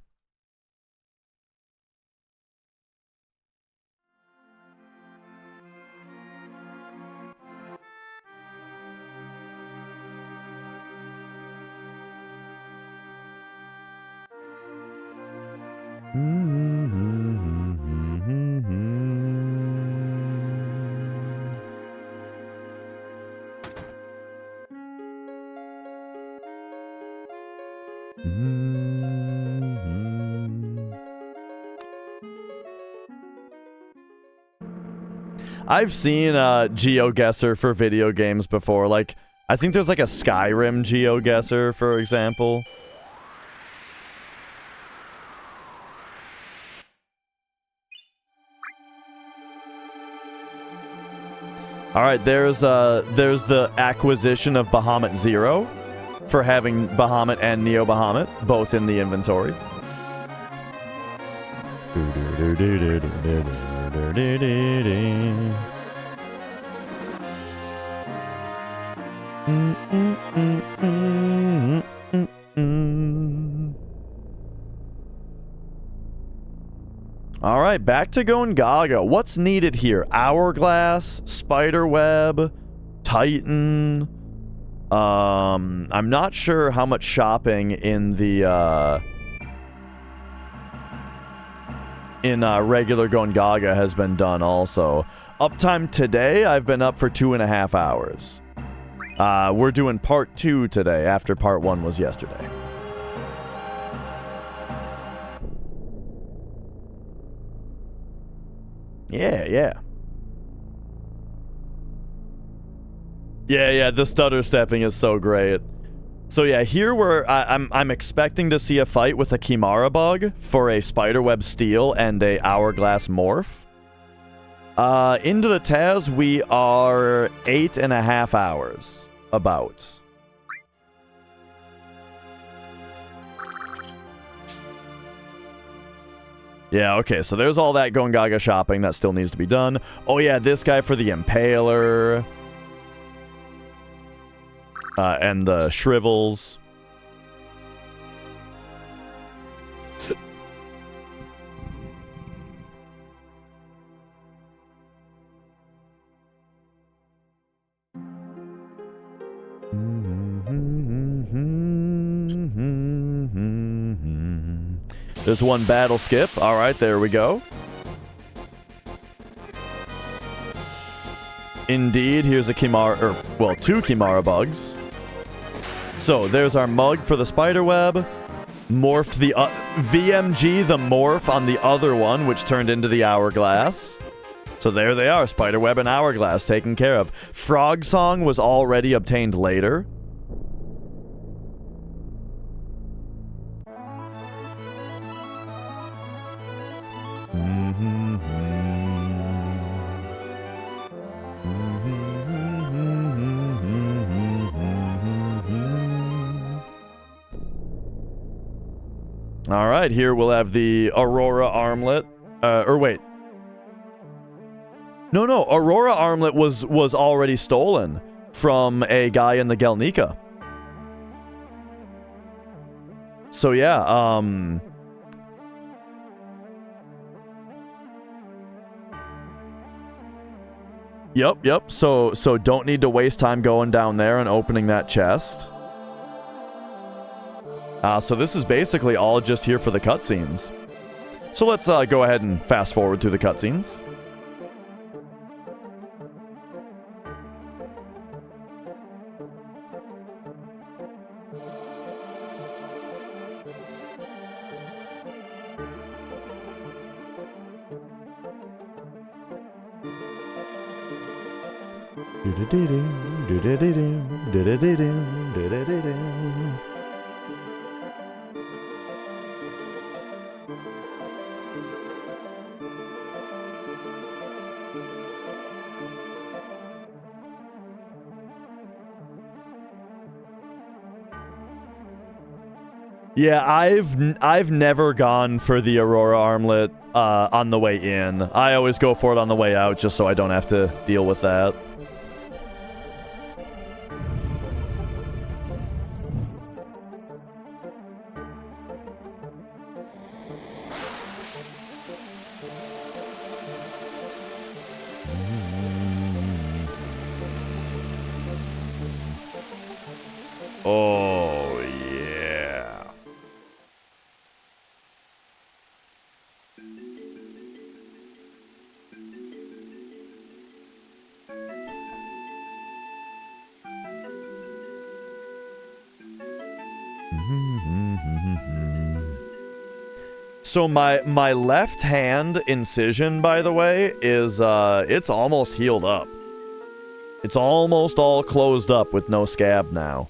I've seen GeoGuessr for video games before. Like, I think there's like a Skyrim GeoGuessr, for example. All right, there's the acquisition of Bahamut 0 for having Bahamut and Neo Bahamut both in the inventory. All right, back to going Gaga. What's needed here? Hourglass, Spiderweb, Titan. I'm not sure how much shopping in the regular going Gaga has been done also. Uptime today, I've been up for 2.5 hours. We're doing part 2 today after part 1 was yesterday. Yeah. Yeah, the stutter stepping is so great. So yeah, here I'm expecting to see a fight with a Kimara bug for a Spiderweb Steel and a Hourglass Morph. Into the TAS, we are 8.5 hours, about. Yeah, okay, so there's all that going Gaga shopping that still needs to be done. Oh yeah, this guy for the Impaler. And the Shrivels. There's one battle skip. All right, there we go. Indeed, here's a Kimara, well, 2 Kimara bugs. So there's our mug for the Spiderweb. Morphed the VMG, the morph on the other one, which turned into the Hourglass. So there they are, Spiderweb and Hourglass taken care of. Frog Song was already obtained later. All right, here we'll have the Aurora Armlet. Or wait. No, Aurora Armlet was already stolen from a guy in the Galnica. So yeah, Yep. So don't need to waste time going down there and opening that chest. So this is basically all just here for the cutscenes. So let's go ahead and fast forward through the cutscenes. Yeah, I've never gone for the Aurora Armlet on the way in. I always go for it on the way out just so I don't have to deal with that. Oh, yeah. So my left hand incision, by the way, is it's almost healed up. It's almost all closed up with no scab now.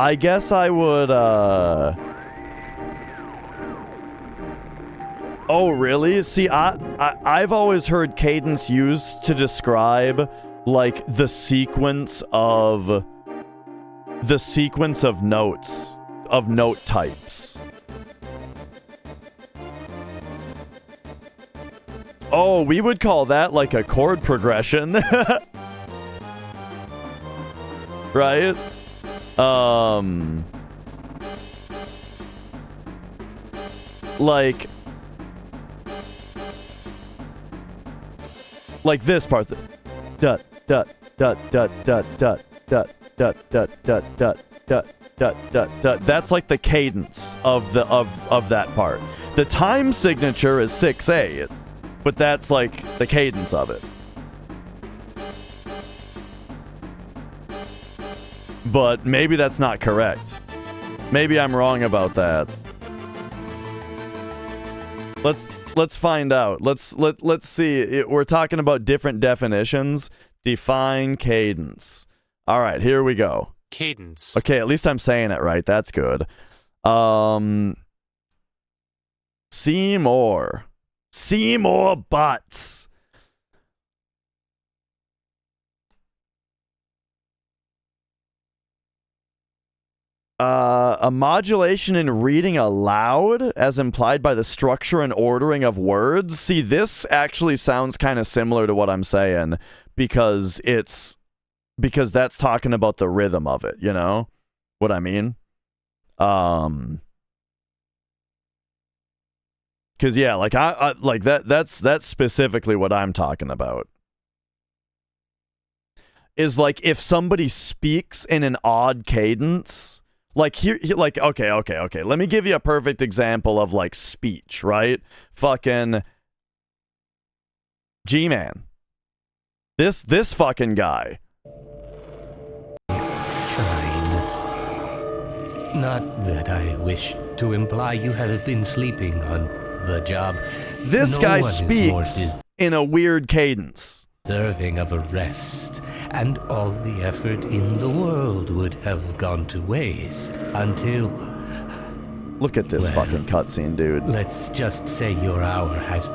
I guess I would, Oh, really? See, I've always heard cadence used to describe, like, the sequence of notes, of note types. Oh, we would call that, like, a chord progression. Right? Like this part. Dut dut dut dut dut dut dut dut dut dut dut dut dut dut dut. That's like the cadence of that part. The time signature is 6/8, but that's like the cadence of it. But maybe that's not correct. Maybe I'm wrong about that. Let's find out. Let's see. We're talking about different definitions. Define cadence. All right, here we go. Cadence. Okay, at least I'm saying it right. That's good. See more. See more butts. A modulation in reading aloud, as implied by the structure and ordering of words. See, this actually sounds kind of similar to what I'm saying, because that's talking about the rhythm of it, you know? What I mean? Because yeah, like I like that's specifically what I'm talking about. Is like if somebody speaks in an odd cadence. Like here, like, okay. Let me give you a perfect example of like speech, right? Fucking G-Man. This fucking guy. Fine. Not that I wish to imply you have been sleeping on the job. This No guy one is more speaks in a weird cadence. deserving of a rest, and all the effort in the world would have gone to waste until... Look at this Well, fucking cutscene, dude. Let's just say your hour has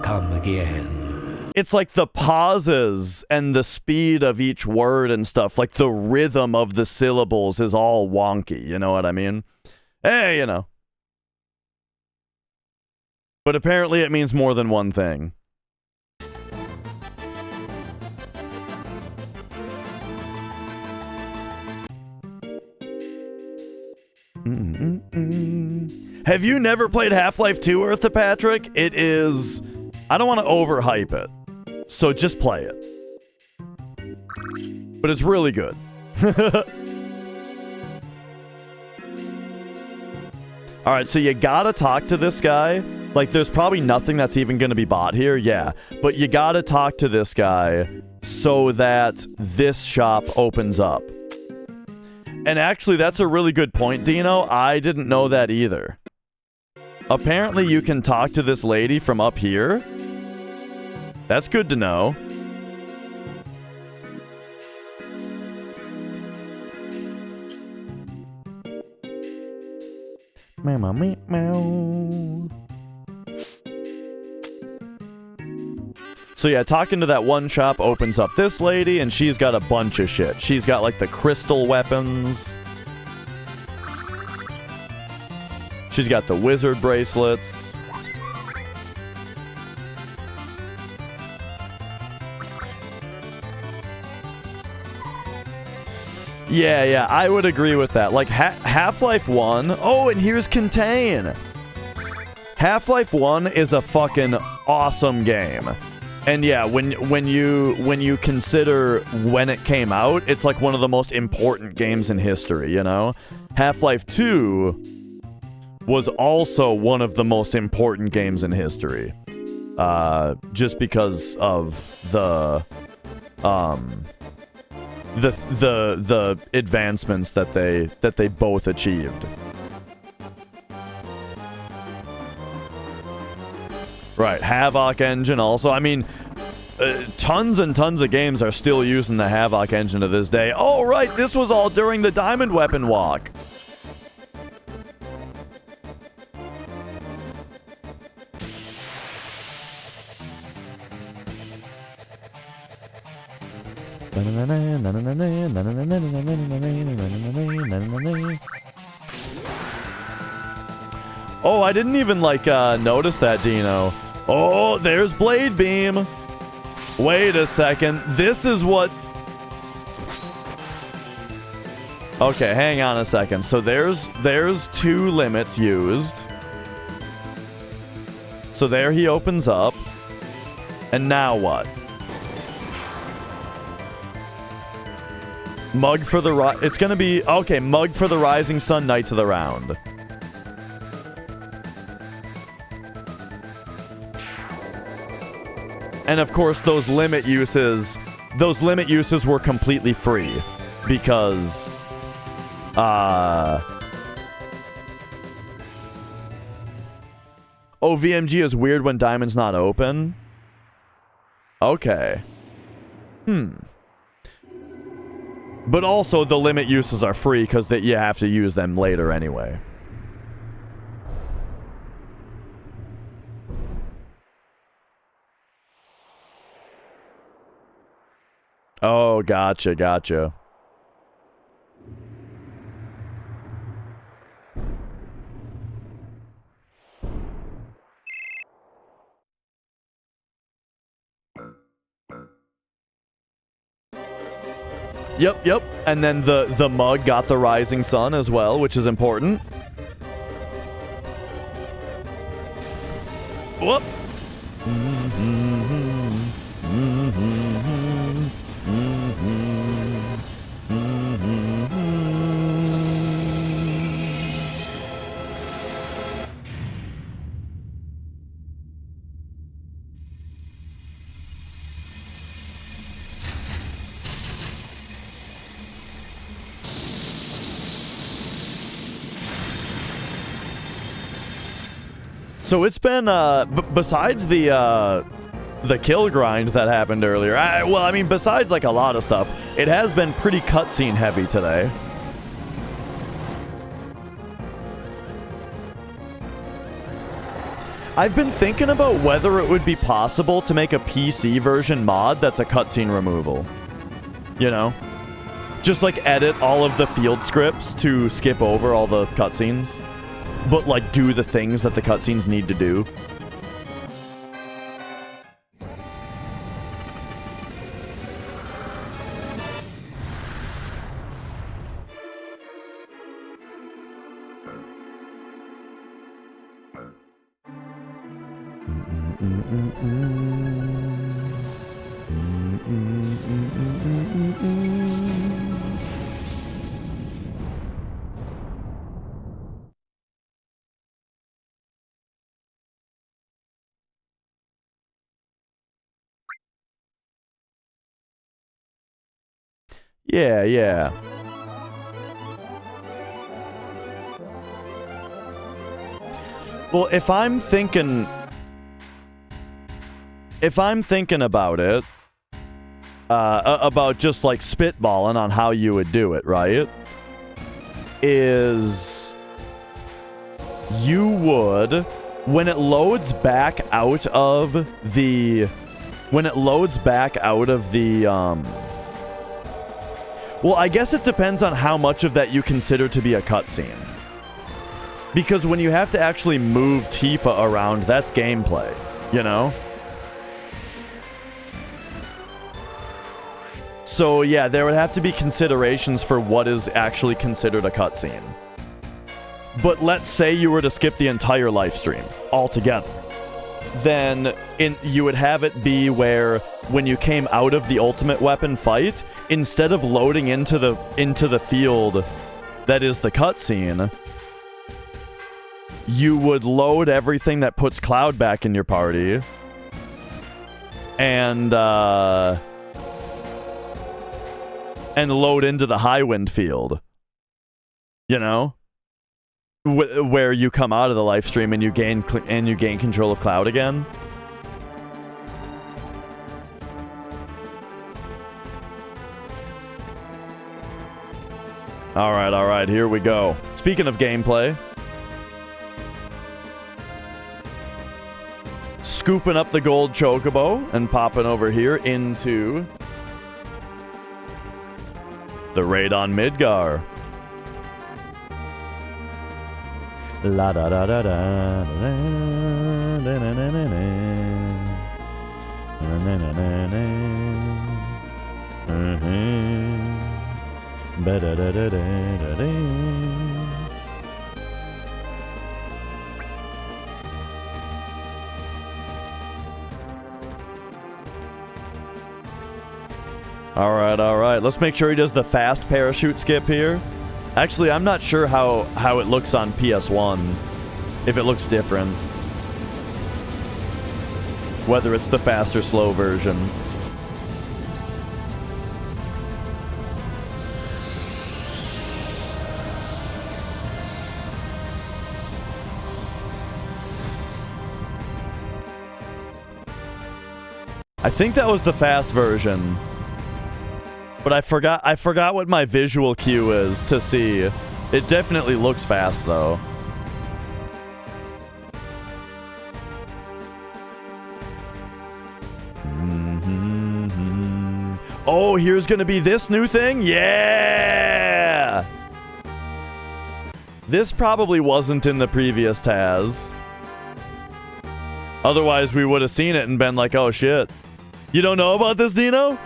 come again. It's like the pauses and the speed of each word and stuff, like the rhythm of the syllables is all wonky, you know what I mean? Hey, you know. But apparently it means more than one thing. Have you never played Half-Life 2, Eartha Patrick? It is... I don't want to overhype it, so just play it. But it's really good. Alright, so you gotta talk to this guy. Like, there's probably nothing that's even gonna be bought here, yeah. But you gotta talk to this guy so that this shop opens up. And actually, that's a really good point, Dino. I didn't know that either. Apparently, you can talk to this lady from up here. That's good to know. Meow, meow, meow. So yeah, talking to that one shop opens up this lady, and she's got a bunch of shit. She's got, like, the crystal weapons. She's got the wizard bracelets. Yeah, I would agree with that. Like, Half-Life 1... Oh, and here's Contain! Half-Life 1 is a fucking awesome game. And yeah, when you consider when it came out, it's like one of the most important games in history, you know? Half-Life 2 was also one of the most important games in history. Just because of the advancements that they both achieved. Right, Havoc engine also. I mean, tons and tons of games are still using the Havoc engine to this day. Oh, right, this was all during the Diamond Weapon walk. Oh, I didn't even, like, notice that, Dino. Oh, there's Blade Beam. Wait a second. This is what... Okay, hang on a second. So there's 2 limits used. So there he opens up. And now what? Mug for the... It's gonna be... Okay, Mug for the Rising Sun, Knights of the Round. And of course, those limit uses were completely free. Because... Oh, VMG is weird when Diamond's not open? Okay. But also, the limit uses are free because you have to use them later anyway. Oh, gotcha, gotcha. Yep. And then the mug got the Rising Sun as well, which is important. Whoop. So it's been, besides the kill grind that happened earlier, well, I mean, besides, like, a lot of stuff, it has been pretty cutscene heavy today. I've been thinking about whether it would be possible to make a PC version mod that's a cutscene removal. You know? Just, like, edit all of the field scripts to skip over all the cutscenes. But, like, do the things that the cutscenes need to do. Yeah. Well, if I'm thinking about it, about just, like, spitballing on how you would do it, right? Is you would, when it loads back out of the, well, I guess it depends on how much of that you consider to be a cutscene. Because when you have to actually move Tifa around, that's gameplay, you know? So, yeah, there would have to be considerations for what is actually considered a cutscene. But let's say you were to skip the entire live stream altogether. Then you would have it be where when you came out of the ultimate weapon fight, instead of loading into the field that is the cutscene, you would load everything that puts Cloud back in your party, and load into the Highwind field. You know? Where you come out of the live stream and you gain control of Cloud again. Alright, here we go. Speaking of gameplay, scooping up the gold chocobo and popping over here into the raid on Midgar. La da da da da da da da da da da. Alright. Let's make sure he does the fast parachute skip here. Actually, I'm not sure how it looks on PS1. If it looks different. Whether it's the fast or slow version. I think that was the fast version. But I forgot what my visual cue is to see. It definitely looks fast though. Oh, here's gonna be this new thing? Yeah! This probably wasn't in the previous TAS. Otherwise, we would have seen it and been like, oh shit. You don't know about this, Dino?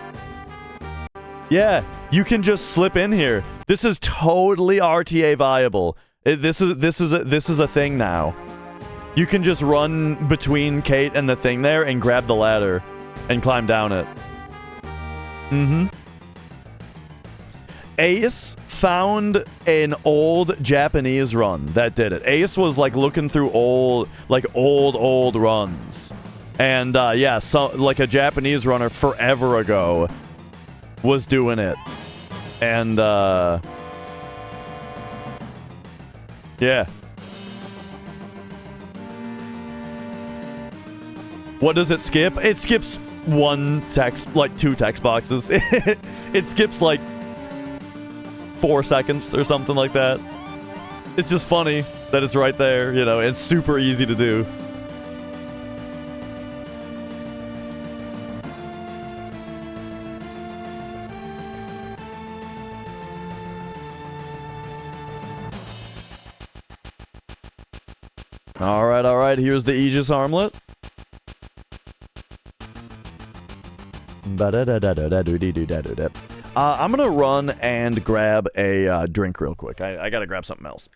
Yeah, you can just slip in here. This is totally RTA viable. This is a thing now. You can just run between Kate and the thing there and grab the ladder and climb down it. Ace found an old Japanese run that did it. Ace was like looking through old runs. And yeah, so like a Japanese runner forever ago was doing it. And yeah. What does it skip? It skips two text boxes. It skips like 4 seconds or something like that. It's just funny that it's right there, you know, it's super easy to do. Alright, here's the Aegis armlet. I'm gonna run and grab a drink real quick. I gotta grab something else.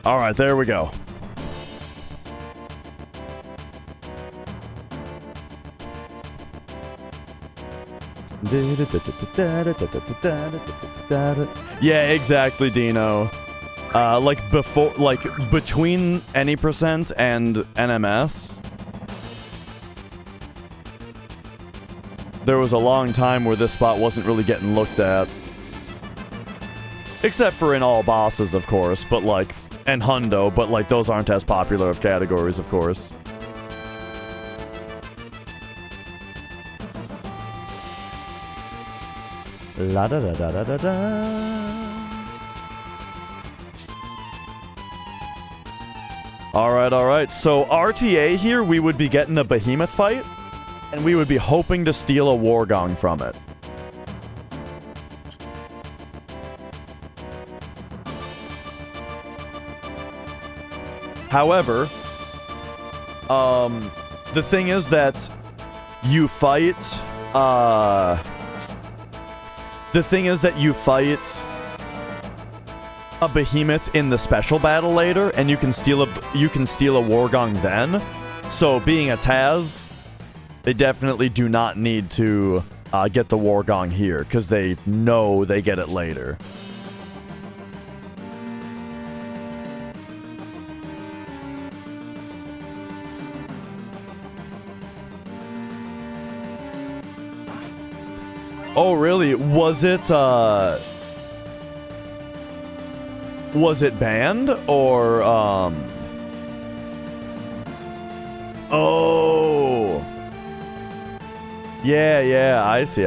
Alright, there we go. Yeah, exactly, Dino. Like before, like between any percent and NMS, there was a long time where this spot wasn't really getting looked at. Except for in all bosses, of course, but like, and Hundo, but like those aren't as popular of categories, of course. La da da da da da da. Alright. So RTA here, we would be getting a behemoth fight, and we would be hoping to steal a war gong from it. However, the thing is that you fight, a behemoth in the special battle later, and you can steal a Wargong then. So being a TAS, they definitely do not need to get the Wargong here, because they know they get it later. Oh, really? Was it banned, or, Oh! Yeah, I see.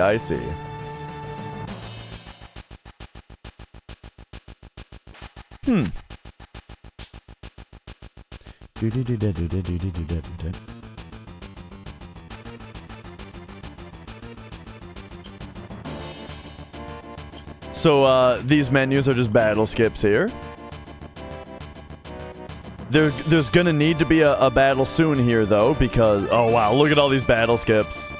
So, these menus are just battle skips here. There's gonna need to be a battle soon here, though, because... Oh, wow, look at all these battle skips.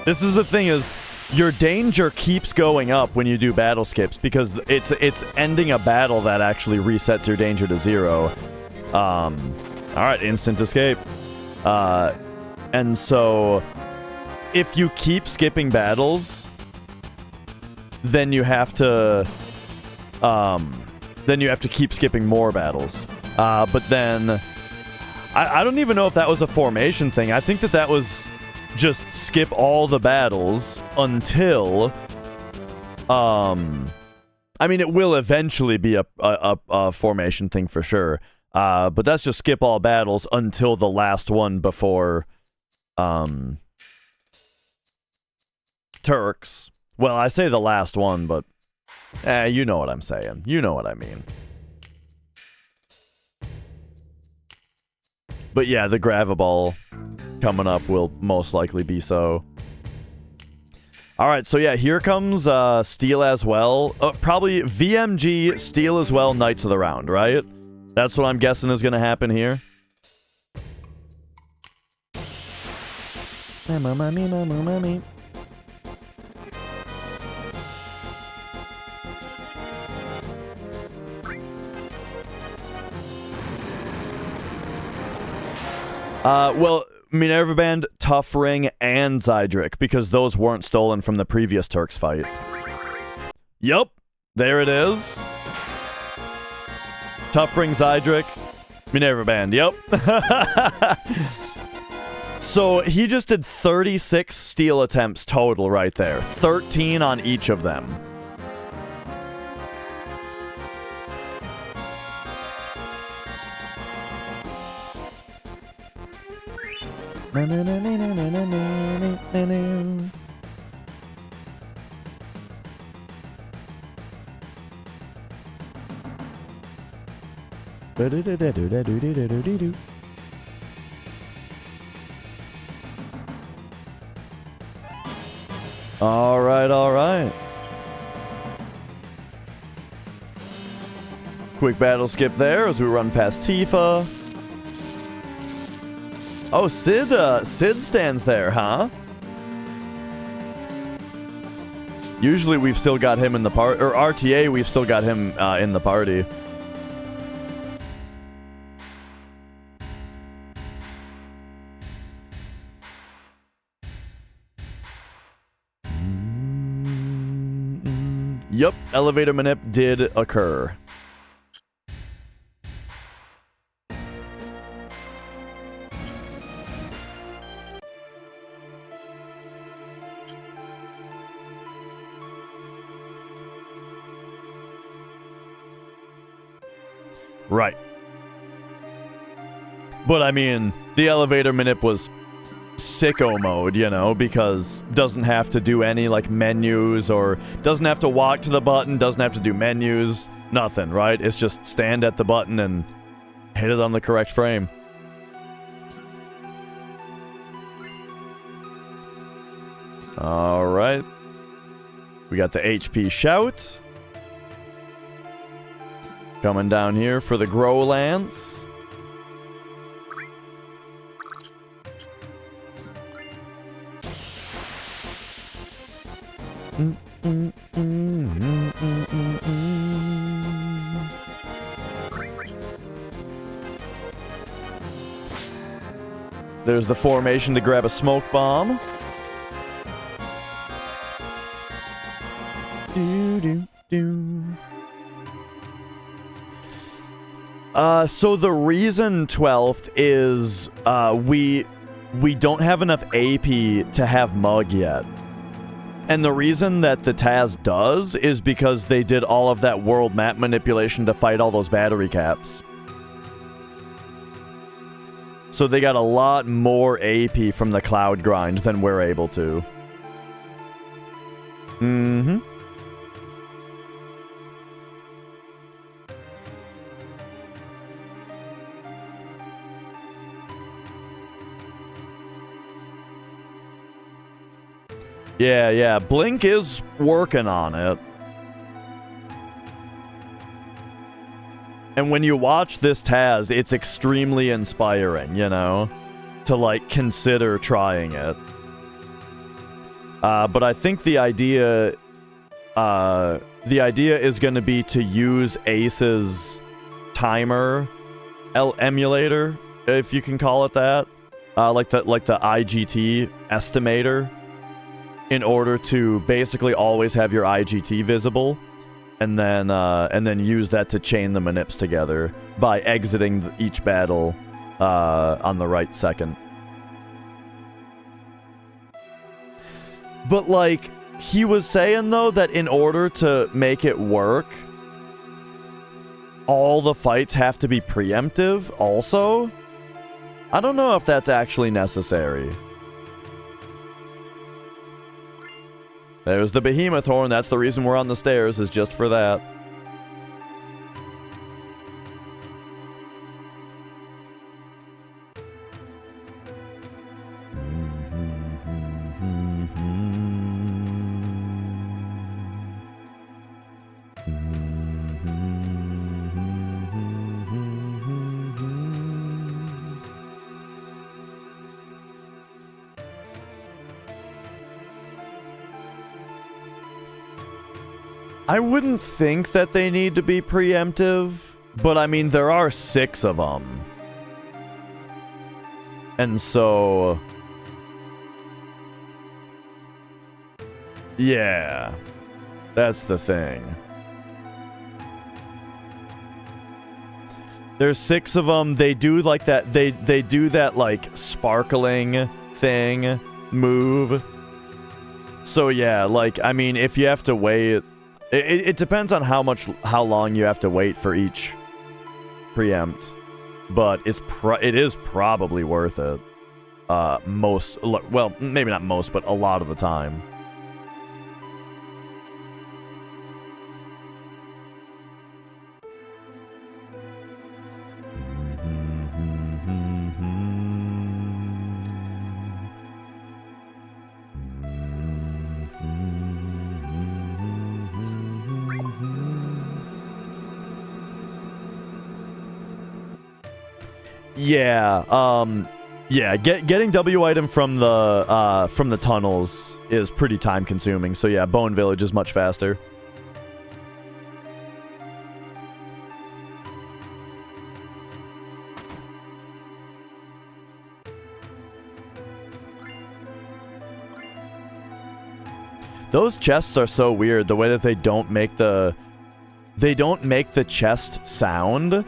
This is the thing, is your danger keeps going up when you do battle skips, because it's ending a battle that actually resets your danger to 0. Alright, instant escape. And so... If you keep skipping battles... Then you have to keep skipping more battles. But then, I don't even know if that was a formation thing. I think that was just skip all the battles until, I mean, it will eventually be a formation thing for sure. But that's just skip all battles until the last one before, Turks. Well, I say the last one, but you know what I'm saying. You know what I mean. But yeah, the Gravaball coming up will most likely be so. Alright, so yeah, here comes Steel as well. Probably VMG, Steel as well, Knights of the Round, right? That's what I'm guessing is going to happen here. Well, Minerva Band, Tough Ring, and Zydric, because those weren't stolen from the previous Turks fight. Yup, there it is. Tough Ring, Zydric, Minerva Band, yup. So, he just did 36 steal attempts total right there. 13 on each of them. Alright. Quick battle skip there as we run past Tifa. Oh, Sid stands there, huh? Usually we've still got him in the party, or RTA, we've still got him in the party. Yup, elevator manip did occur. Right. But I mean, the elevator manip was sicko mode, you know, because doesn't have to do any, like, menus, or doesn't have to walk to the button, doesn't have to do menus, nothing, right? It's just stand at the button and hit it on the correct frame. Alright. We got the HP shout. Coming down here for the Grow Lance. There's the formation to grab a smoke bomb. So the reason 12th is we don't have enough AP to have Mug yet. And the reason that the TAS does is because they did all of that world map manipulation to fight all those battery caps. So they got a lot more AP from the cloud grind than we're able to. Mm-hmm. Yeah, Blink is working on it. And when you watch this TAS, it's extremely inspiring, you know, to, like, consider trying it. But I think the idea is going to be to use Ace's timer emulator, if you can call it that, like the IGT estimator, in order to basically always have your IGT visible, and then use that to chain the manips together by exiting each battle on the right second. But, like, he was saying, though, that in order to make it work, all the fights have to be preemptive also. I don't know if that's actually necessary. There's the behemoth horn. That's the reason we're on the stairs, is just for that. I wouldn't think that they need to be preemptive, but I mean, there are 6 of them. And so... yeah. That's the thing. There's 6 of them. They do like that. They do that, like, sparkling thing move. So yeah, like, I mean, if you have to wait... It depends on how long you have to wait for each preempt, but it is probably worth it. Well, maybe not most, but a lot of the time. Yeah, getting W item from the tunnels is pretty time consuming. So yeah, Bone Village is much faster. Those chests are so weird, the way that they don't make the chest sound.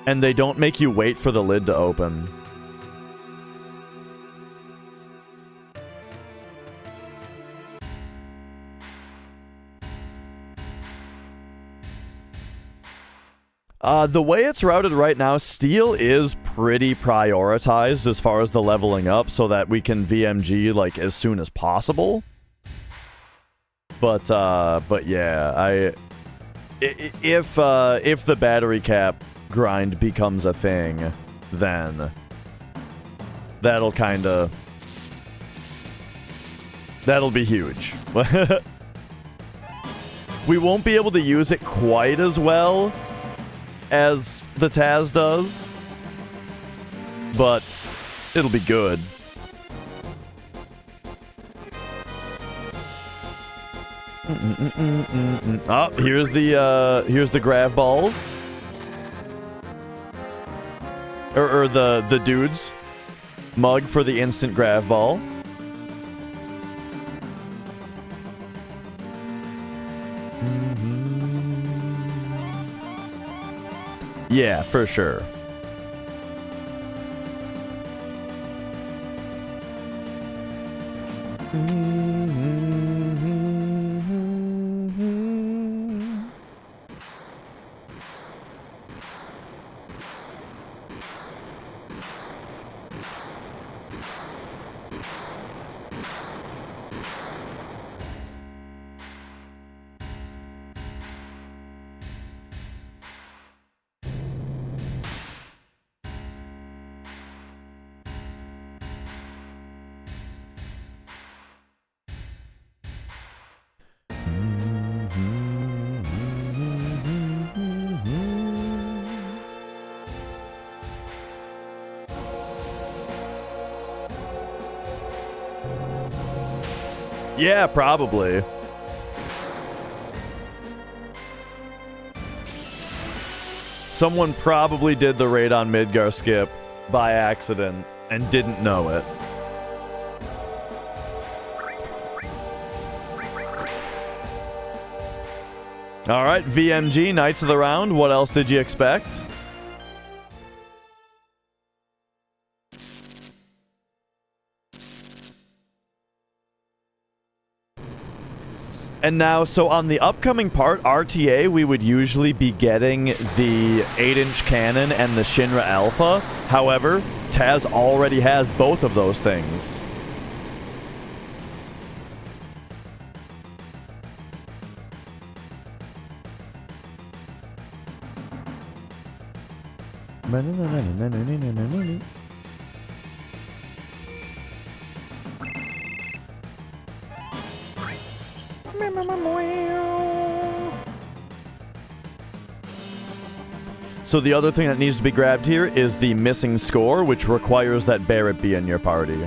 And they don't make you wait for the lid to open. The way it's routed right now, steel is pretty prioritized as far as the leveling up, so that we can VMG, like, as soon as possible. But yeah, if the battery cap grind becomes a thing, then that'll be huge. We won't be able to use it quite as well as the TAS does, but it'll be good. Oh, here's the grav balls. Or the dude's mug for the instant grav ball. Yeah, for sure. Yeah, probably. Someone probably did the raid on Midgar skip by accident and didn't know it. Alright, VMG, Knights of the Round. What else did you expect? And now, so on the upcoming part, RTA, we would usually be getting the 8-inch cannon and the Shinra Alpha. However, TAS already has both of those things. So the other thing that needs to be grabbed here is the missing score, which requires that Barret be in your party.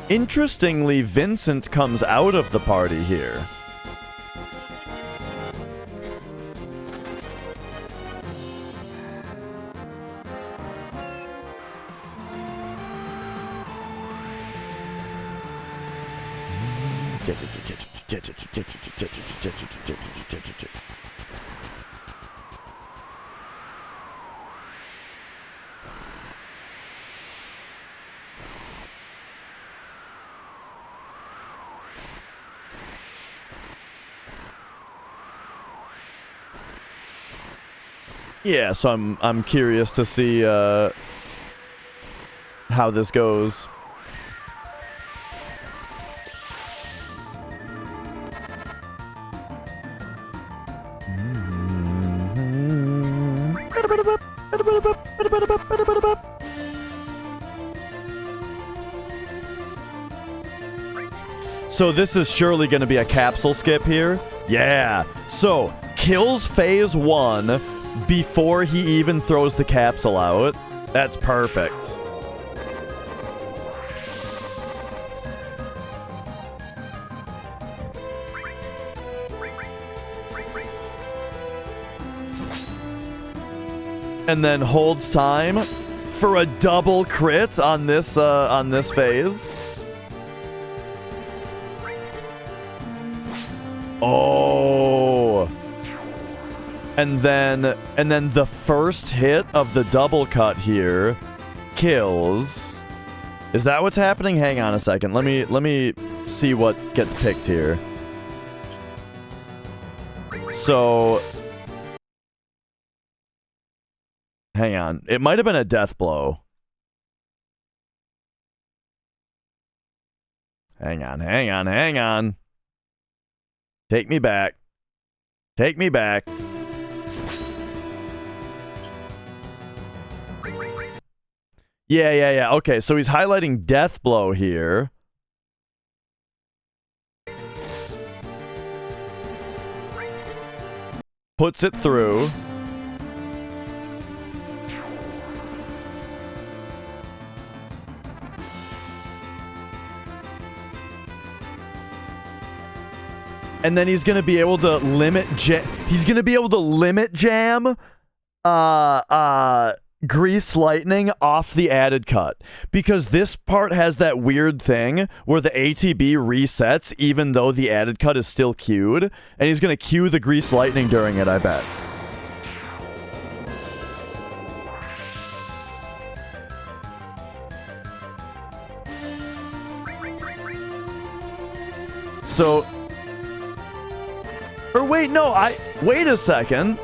Interestingly, Vincent comes out of the party here. Yeah, so I'm curious to see how this goes. So this is surely going to be a capsule skip here. Yeah. So kills phase 1 before he even throws the capsule out. That's perfect. And then holds time for a double crit on this phase. Oh. And then the first hit of the double cut here kills. Is that what's happening? Hang on a second. Let me see what gets picked here. So hang on. It might have been a death blow. Hang on. Take me back. Take me back. Yeah. Okay, so he's highlighting death blow here. puts it through. And then he's gonna be able to limit jam Grease Lightning off the added cut, because this part has that weird thing where the ATB resets even though the added cut is still queued, and he's gonna queue the Grease Lightning during it, I bet. So, or wait, no, wait a second.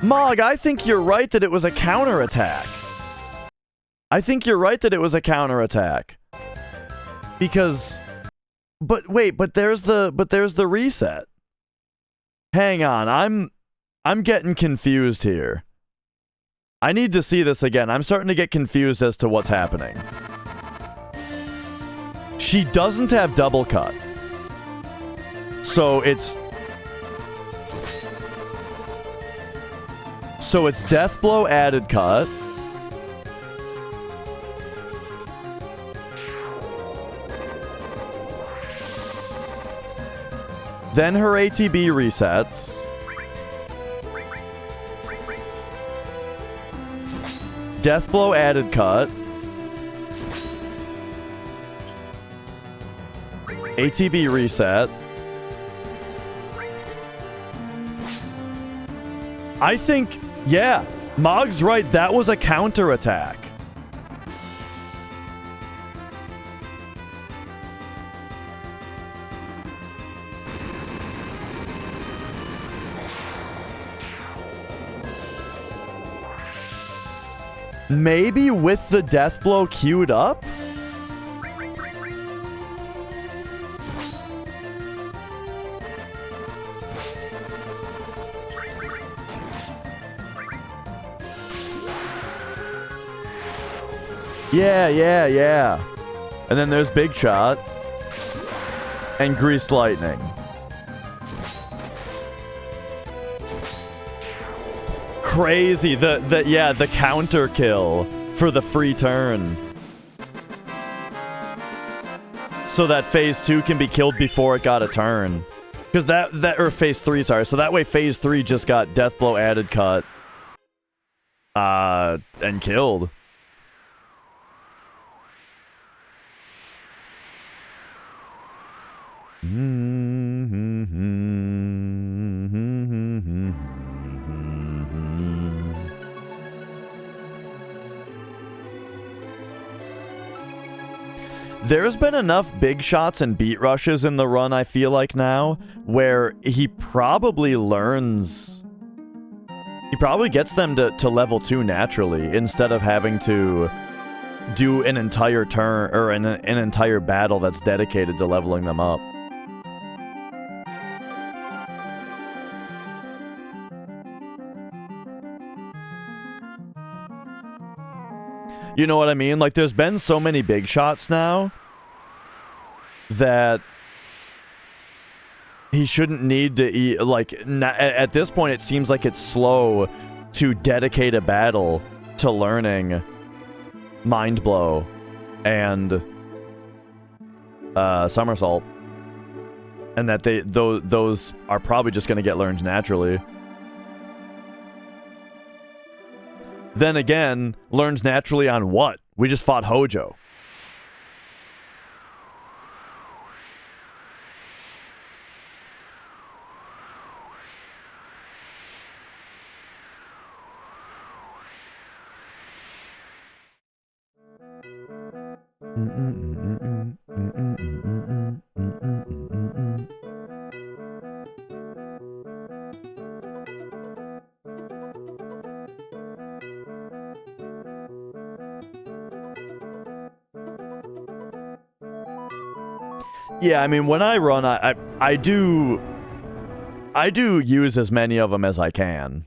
Mog, I think you're right that it was a counterattack. Because, but wait, but there's the reset. Hang on, I'm getting confused here. I need to see this again. I'm starting to get confused as to what's happening. She doesn't have double cut. So it's Death Blow added cut. Then her ATB resets. Death Blow added cut. ATB reset. I think, yeah, Mog's right, that was a counterattack. Maybe with the Death Blow queued up? Yeah. And then there's Big Shot. And Grease Lightning. Crazy. The counter kill for the free turn. So that phase 2 can be killed before it got a turn. Because or phase 3, sorry. So that way phase 3 just got Death Blow added cut. And killed. There's been enough big shots and beat rushes in the run, I feel like now, where he probably learns... He probably gets them to level 2 naturally, instead of having to do an entire turn, or an entire battle that's dedicated to leveling them up. You know what I mean? Like, there's been so many big shots now that he shouldn't need to eat. Like, at this point, it seems like it's slow to dedicate a battle to learning Mind Blow and Somersault. And that those are probably just going to get learned naturally. Then again, learns naturally on what? We just fought Hojo. Yeah, I mean, when I run, I do use as many of them as I can.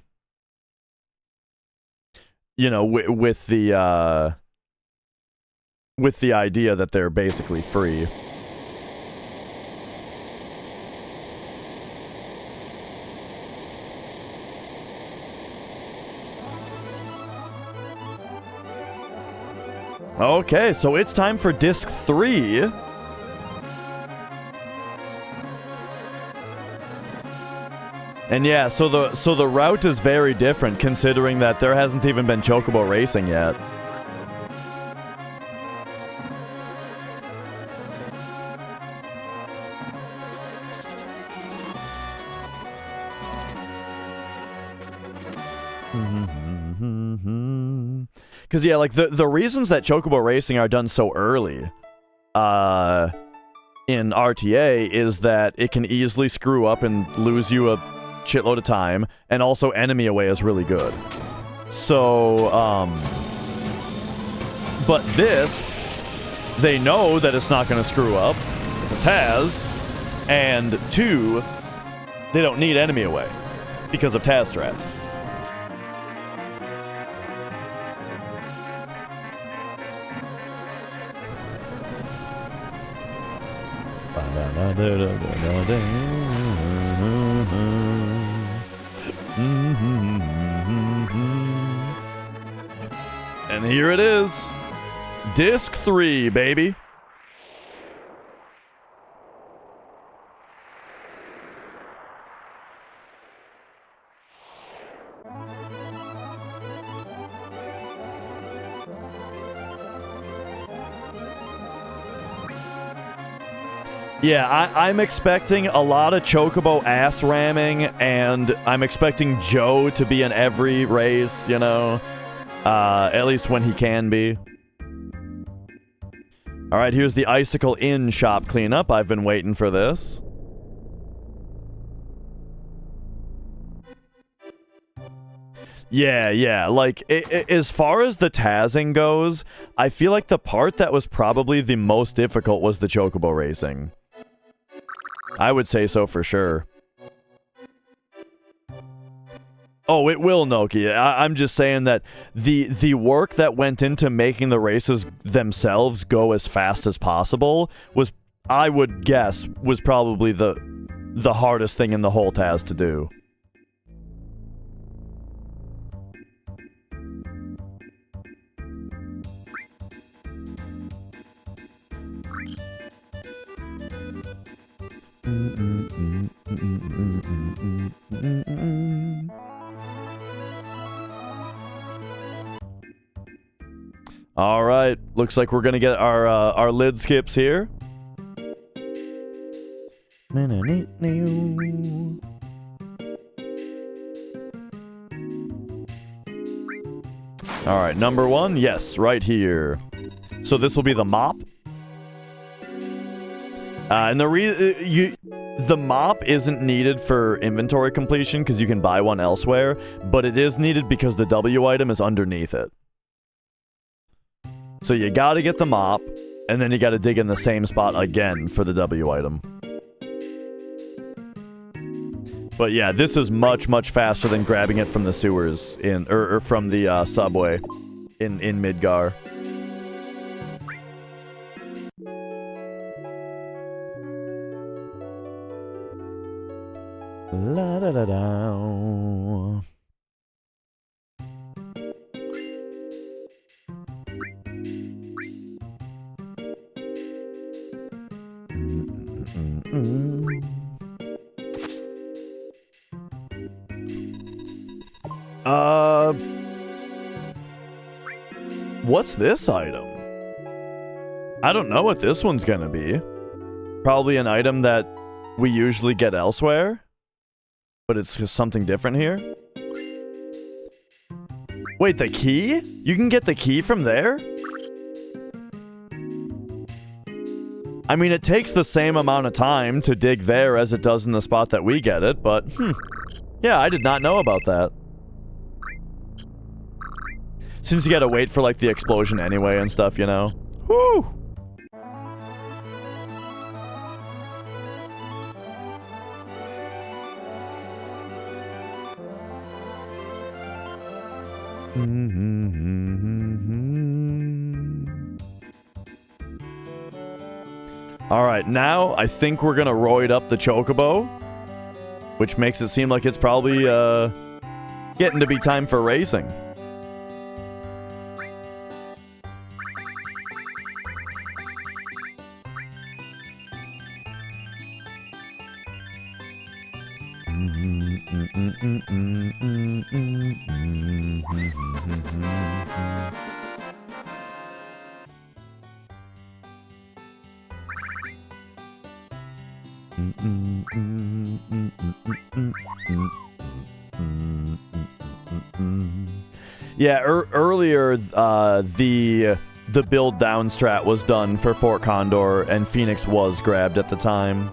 You know, with the idea that they're basically free. . Okay, so it's time for disc 3. And yeah, so the route is very different considering that there hasn't even been chocobo racing yet. Because yeah, like the reasons that chocobo racing are done so early in RTA is that it can easily screw up and lose you a shitload of time, and also enemy away is really good. So but this, they know that it's not going to screw up. It's a TAS, and 2, they don't need enemy away because of TAS strats. And here it is. Disc 3, baby. Yeah, I'm expecting a lot of chocobo ass ramming, and I'm expecting Joe to be in every race, you know? At least when he can be. Alright, here's the Icicle Inn shop cleanup. I've been waiting for this. Yeah, like, as far as the TASing goes, I feel like the part that was probably the most difficult was the chocobo racing. I would say so for sure. Oh, it will, Nokia. I'm just saying that the work that went into making the races themselves go as fast as possible was, I would guess, was probably the hardest thing in the whole TAS to do. All right, looks like we're gonna get our lid skips here. All right, number 1, yes, right here. So this will be the mop. And the mop isn't needed for inventory completion because you can buy one elsewhere, but it is needed because the W item is underneath it. So you gotta get the mop, and then you gotta dig in the same spot again for the W item. But yeah, this is much, much faster than grabbing it from the sewers or from the subway in Midgar. La da da da. What's this item? I don't know what this one's gonna be. Probably an item that we usually get elsewhere, but it's just something different here. Wait, the key? You can get the key from there? I mean, it takes the same amount of time to dig there as it does in the spot that we get it, but, yeah, I did not know about that. Since you gotta wait for, like, the explosion anyway and stuff, you know? Whew! Alright, now I think we're gonna roid up the chocobo, which makes it seem like it's probably, getting to be time for racing. Yeah, earlier the build down strat was done for Fort Condor, and Phoenix was grabbed at the time.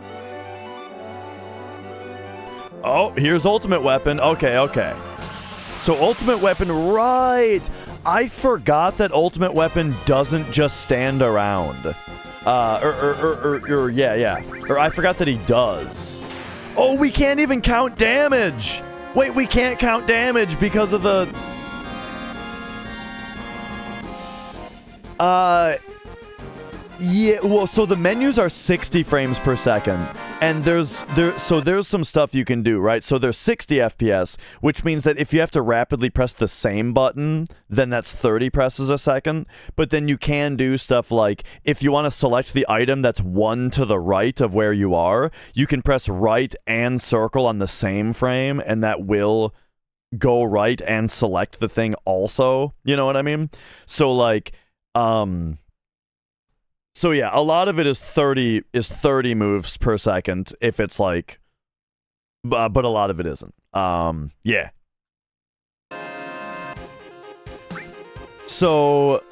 Oh, here's Ultimate Weapon. Okay, okay. So Ultimate Weapon, right. I forgot that Ultimate Weapon doesn't just stand around. Yeah. Or I forgot that he does. Oh, we can't even count damage. Wait, we can't count damage because of the... Yeah, well, so the menus are 60 frames per second, and there's some stuff you can do, right? So there's 60 FPS, which means that if you have to rapidly press the same button, then that's 30 presses a second. But then you can do stuff like, if you want to select the item that's one to the right of where you are, you can press right and circle on the same frame, and that will go right and select the thing also. You know what I mean? So like, so yeah, a lot of it is 30 moves per second if it's like, but a lot of it isn't. Yeah. So,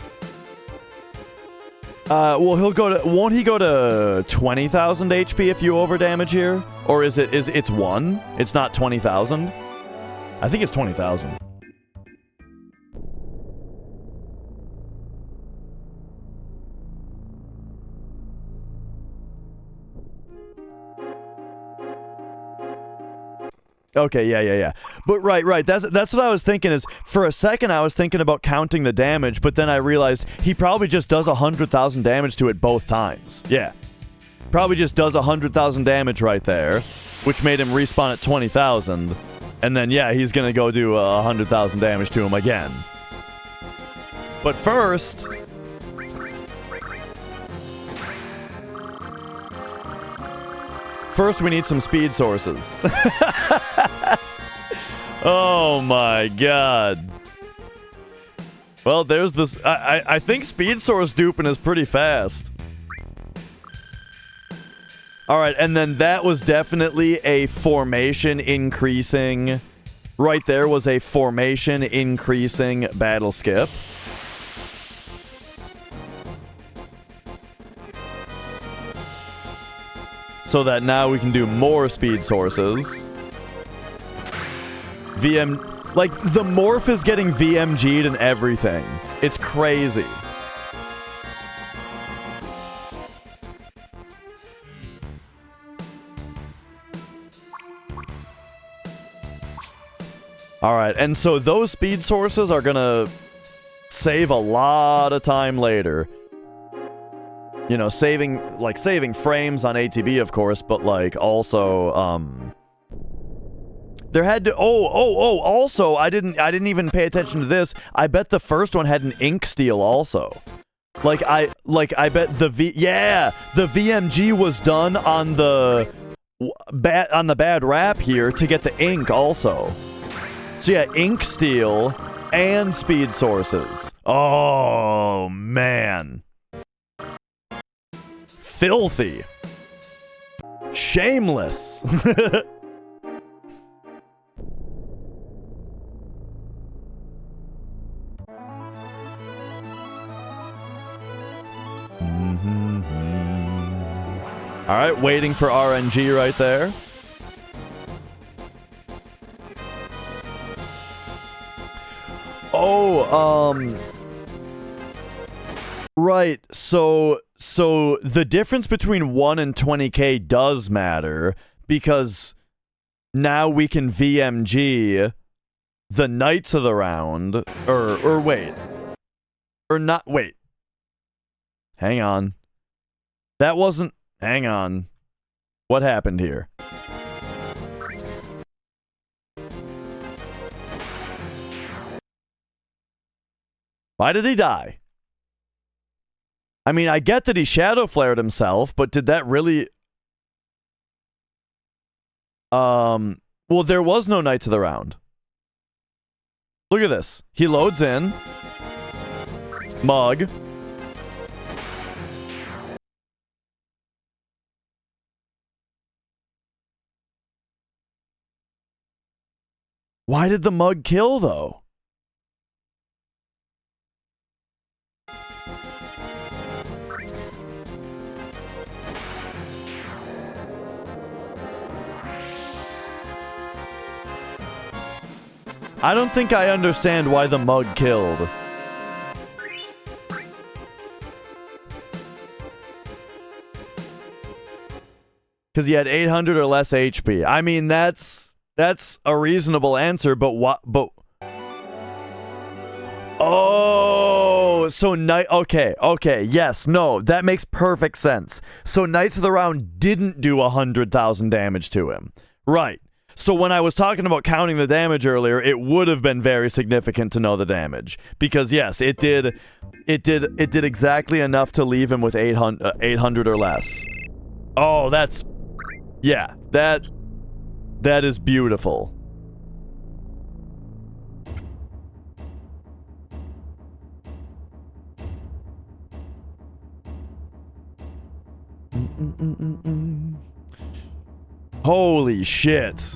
well, won't he go to 20,000 HP if you overdamage here? Or it's 1? It's not 20,000? I think it's 20,000. Okay, yeah. But right. That's what I was thinking is, for a second I was thinking about counting the damage, but then I realized he probably just does 100,000 damage to it both times. Yeah. Probably just does 100,000 damage right there, which made him respawn at 20,000. And then, yeah, he's gonna go do 100,000 damage to him again. But first... First, we need some speed sources. Oh my god. Well, there's this... I think speed source duping is pretty fast. Alright, and then that was definitely a formation increasing... Right there was a formation increasing battle skip. So that now we can do more speed sources. Like, the morph is getting VMG'd and everything. It's crazy. Alright, and so those speed sources are gonna save a lot of time later. You know, saving frames on ATB, of course, but, like, also, there had to... also, I didn't even pay attention to this. I bet the first one had an ink steal also. I bet the VMG was done on the bad rap here to get the ink also. So yeah, ink steal and speed sources. Oh, man. Filthy. Shameless. Alright, waiting for RNG right there. Oh, right, so the difference between 1 and 20k does matter, because now we can VMG the Knights of the Round, or wait. Or not, wait. Hang on. That wasn't, hang on. What happened here? Why did he die? I mean, I get that he shadow flared himself, but did that really... Well, there was no Knights of the Round. Look at this. He loads in. Mug. Why did the mug kill, though? I don't think I understand why the mug killed. Because he had 800 or less HP. I mean, that's a reasonable answer, but what? But oh, so okay, yes, no, that makes perfect sense. So Knights of the Round didn't do 100,000 damage to him, right? So when I was talking about counting the damage earlier, it would have been very significant to know the damage, because yes, it did exactly enough to leave him with 800 or less. Oh, that's, yeah, that is beautiful. Holy shit.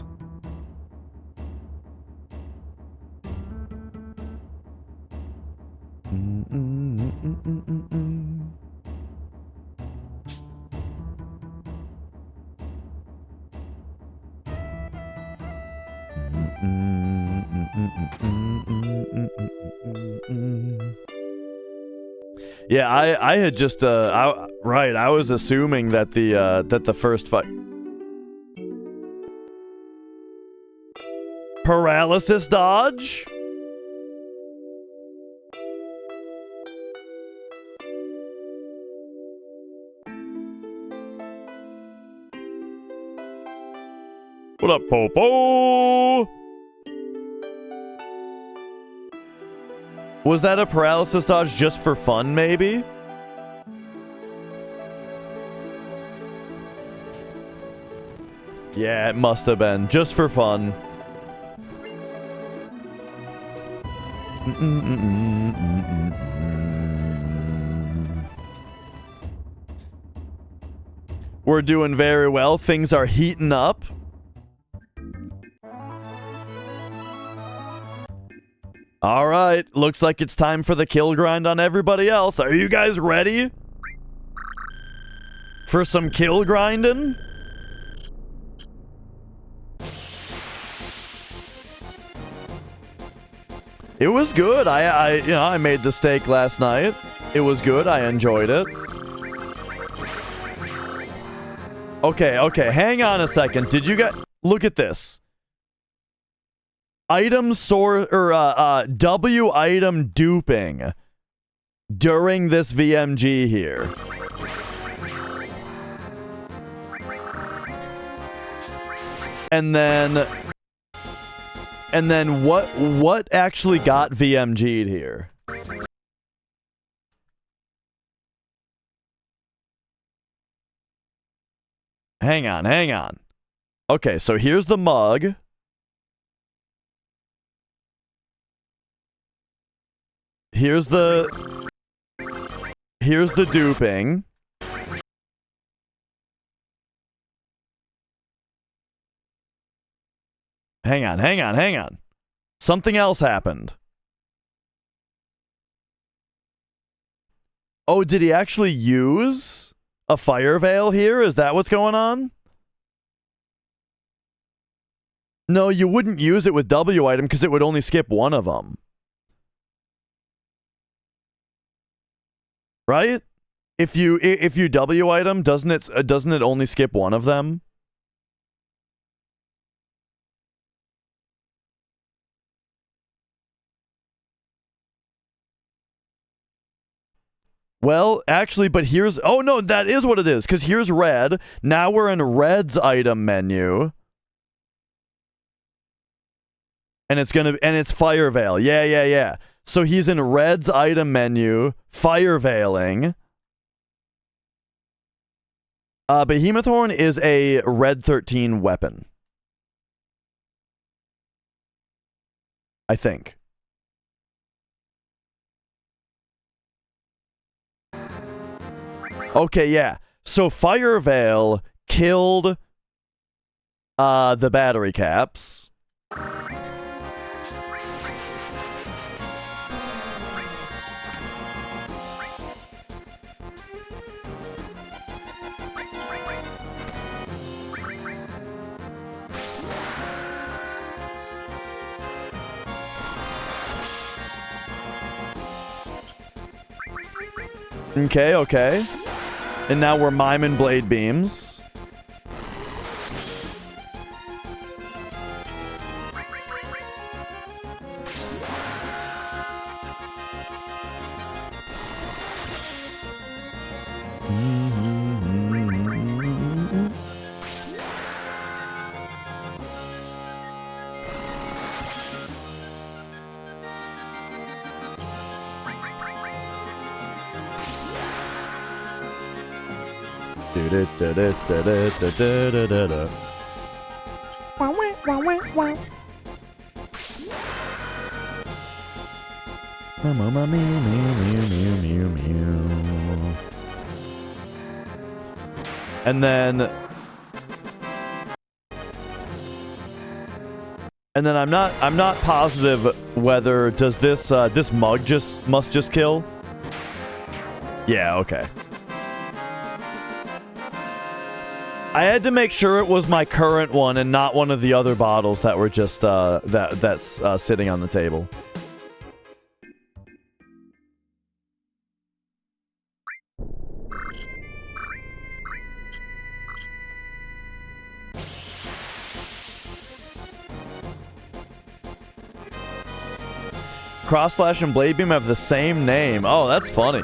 Yeah, I had just I was assuming that the first fight paralysis dodge? What up, Popo? Was that a paralysis dodge just for fun, maybe? Yeah, it must have been. Just for fun. We're doing very well. Things are heating up. All right, looks like it's time for the kill grind on everybody else. Are you guys ready for some kill grinding? It was good. I made the steak last night. It was good. I enjoyed it. Okay, hang on a second. Did you guys look at this? Item W item duping during this VMG here. And then what actually got VMG'd here? Hang on. Okay, so here's the mug. Here's the duping. Hang on. Something else happened. Oh, did he actually use a fire veil here? Is that what's going on? No, you wouldn't use it with W item because it would only skip one of them. Right? If you W item, doesn't it only skip one of them? Well, actually, but here's... Oh, no, that is what it is, because here's red. Now we're in red's item menu. And it's fire veil. Yeah. So he's in red's item menu, fire veiling. Behemoth Horn is a red 13 weapon. I think. Okay, yeah. So Fire Veil killed the battery caps. Okay, okay. And now we're miming blade beams. And then I'm not positive whether does this this mug must just kill? Yeah, okay. I had to make sure it was my current one and not one of the other bottles that were just that's sitting on the table. Cross Slash and Blade Beam have the same name. Oh, that's funny.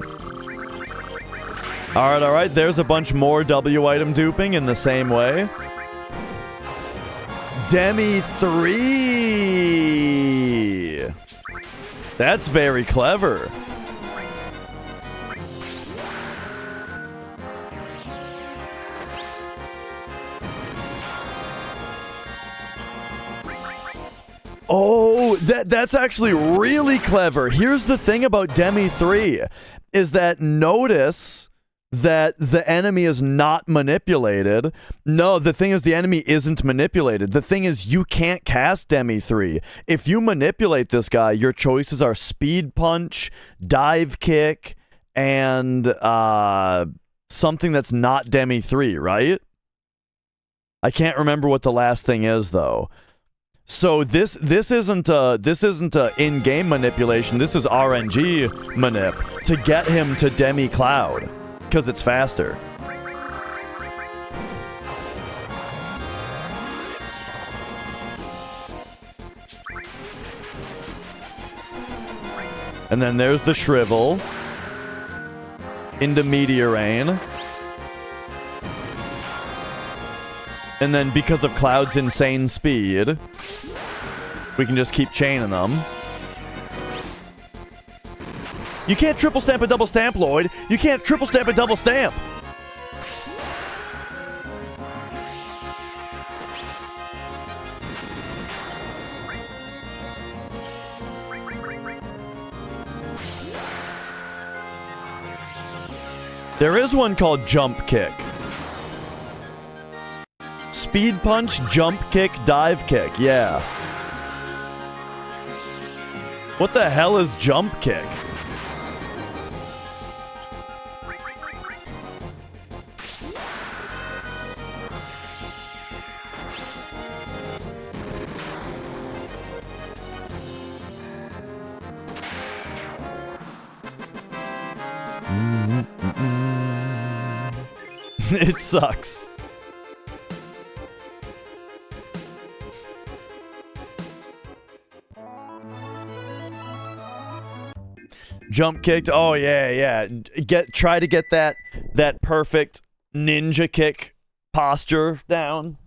Alright. There's a bunch more W item duping in the same way. Demi 3. That's very clever. Oh, that's actually really clever. Here's the thing about Demi 3 is that notice that the enemy is not manipulated. No, the thing is the enemy isn't manipulated. The thing is you can't cast Demi 3. If you manipulate this guy, your choices are Speed Punch, Dive Kick, and something that's not Demi 3, right? I can't remember what the last thing is though. So this isn't in-game manipulation. This is RNG manip to get him to Demi Cloud because it's faster. And then there's the Shrivel into Meteor Rain. And then because of Cloud's insane speed, we can just keep chaining them. You can't triple stamp a double stamp, Lloyd. You can't triple stamp a double stamp. There is one called Jump Kick. Speed Punch, Jump Kick, Dive Kick, yeah. What the hell is Jump Kick? It sucks. Jump kicked. Oh yeah. Try to get that perfect ninja kick posture down.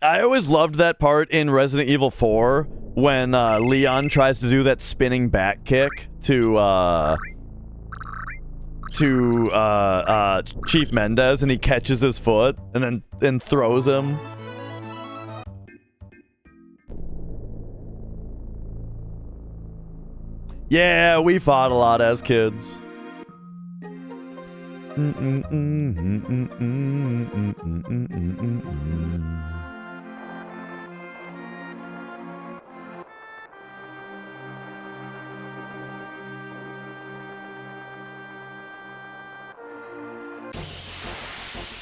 I always loved that part in Resident Evil 4 when Leon tries to do that spinning back kick to Chief Mendez, and he catches his foot and then throws him. Yeah, we fought a lot as kids.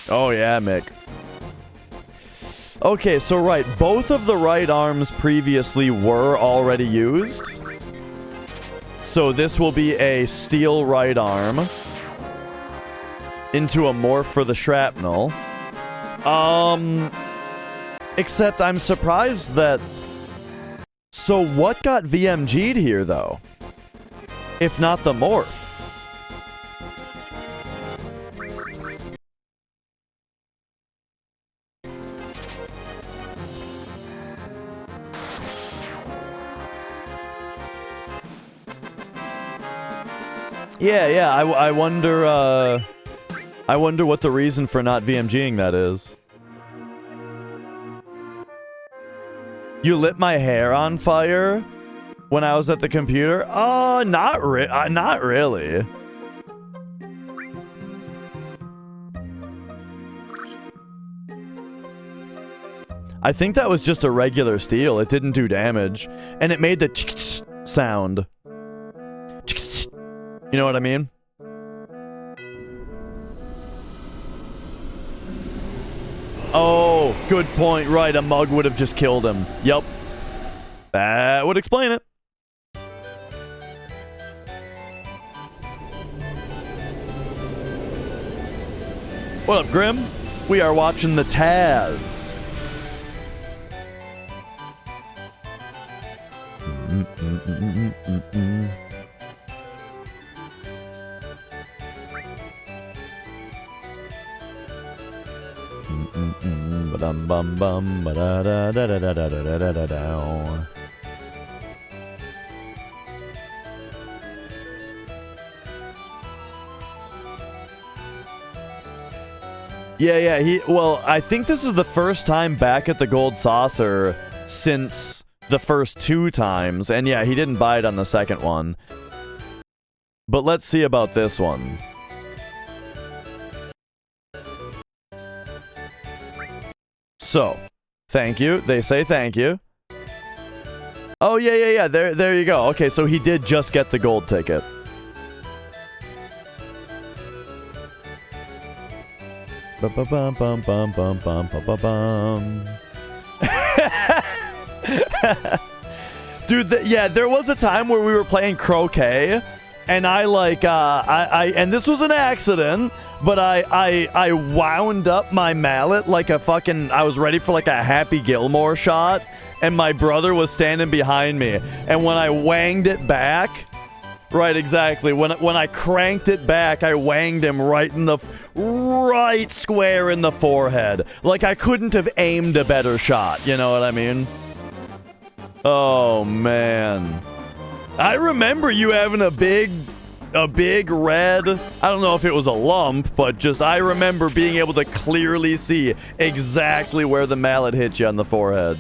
Oh yeah, Mick. Okay, so right, both of the right arms previously were already used. So this will be a steel right arm into a morph for the shrapnel. Except I'm surprised that... So what got VMG'd here, though? If not the morph? Yeah, I wonder what the reason for not VMGing that is. You lit my hair on fire when I was at the computer? Not really. I think that was just a regular steel. It didn't do damage. And it made the sound. You know what I mean? Oh, good point. Right, a mug would have just killed him. Yup. That would explain it. What up, Grim? We are watching the TAS. Ba-dum bum bum ba da da da da da da da da da da. Yeah, well, I think this is the first time back at the Gold Saucer since the first 2 times, and yeah, he didn't buy it on the second one. But let's see about this one. So, thank you. They say thank you. Oh, yeah. There you go. Okay, so he did just get the gold ticket. Dude, yeah, there was a time where we were playing croquet, and and this was an accident, but I wound up my mallet like a fucking, I was ready for like a Happy Gilmore shot, and my brother was standing behind me, and when I wanged it back, right, exactly, when I cranked it back, I wanged him right square in the forehead. Like, I couldn't have aimed a better shot, you know what I mean? Oh, man. I remember you having a big red, I don't know if it was a lump, but just I remember being able to clearly see exactly where the mallet hit you on the forehead.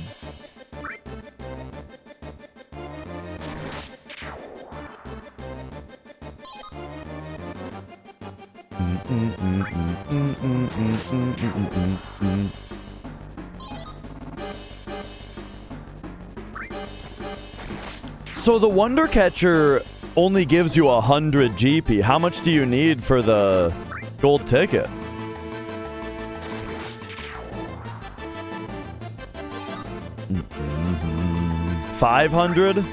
So the Wonder Catcher only gives you 100 GP. How much do you need for the gold ticket? $500?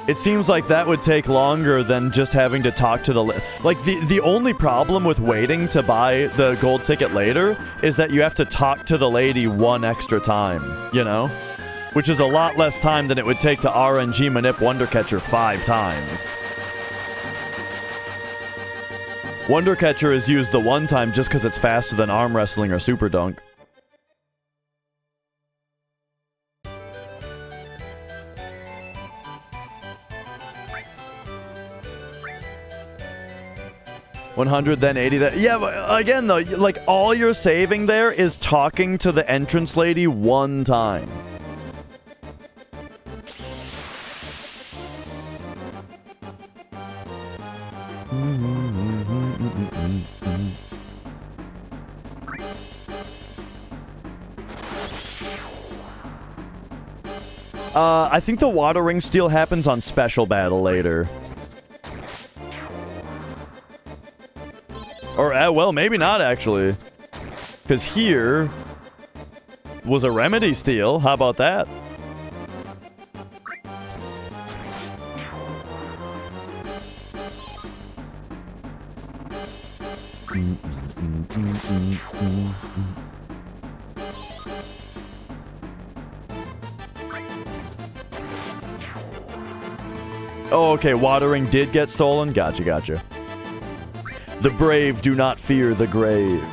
It seems like that would take longer than just having to talk to the... Like, the only problem with waiting to buy the gold ticket later is that you have to talk to the lady one extra time, you know? Which is a lot less time than it would take to RNG manip Wonder Catcher 5 times. Wonder Catcher is used the one time just because it's faster than arm wrestling or super dunk. $100, then $80. Yeah, but again though, like all you're saving there is talking to the entrance lady one time. I think the watering steal happens on special battle later. Or, well, maybe not, actually. Because here was a remedy steal. How about that? Oh, okay, watering did get stolen? Gotcha, gotcha. The brave do not fear the grave.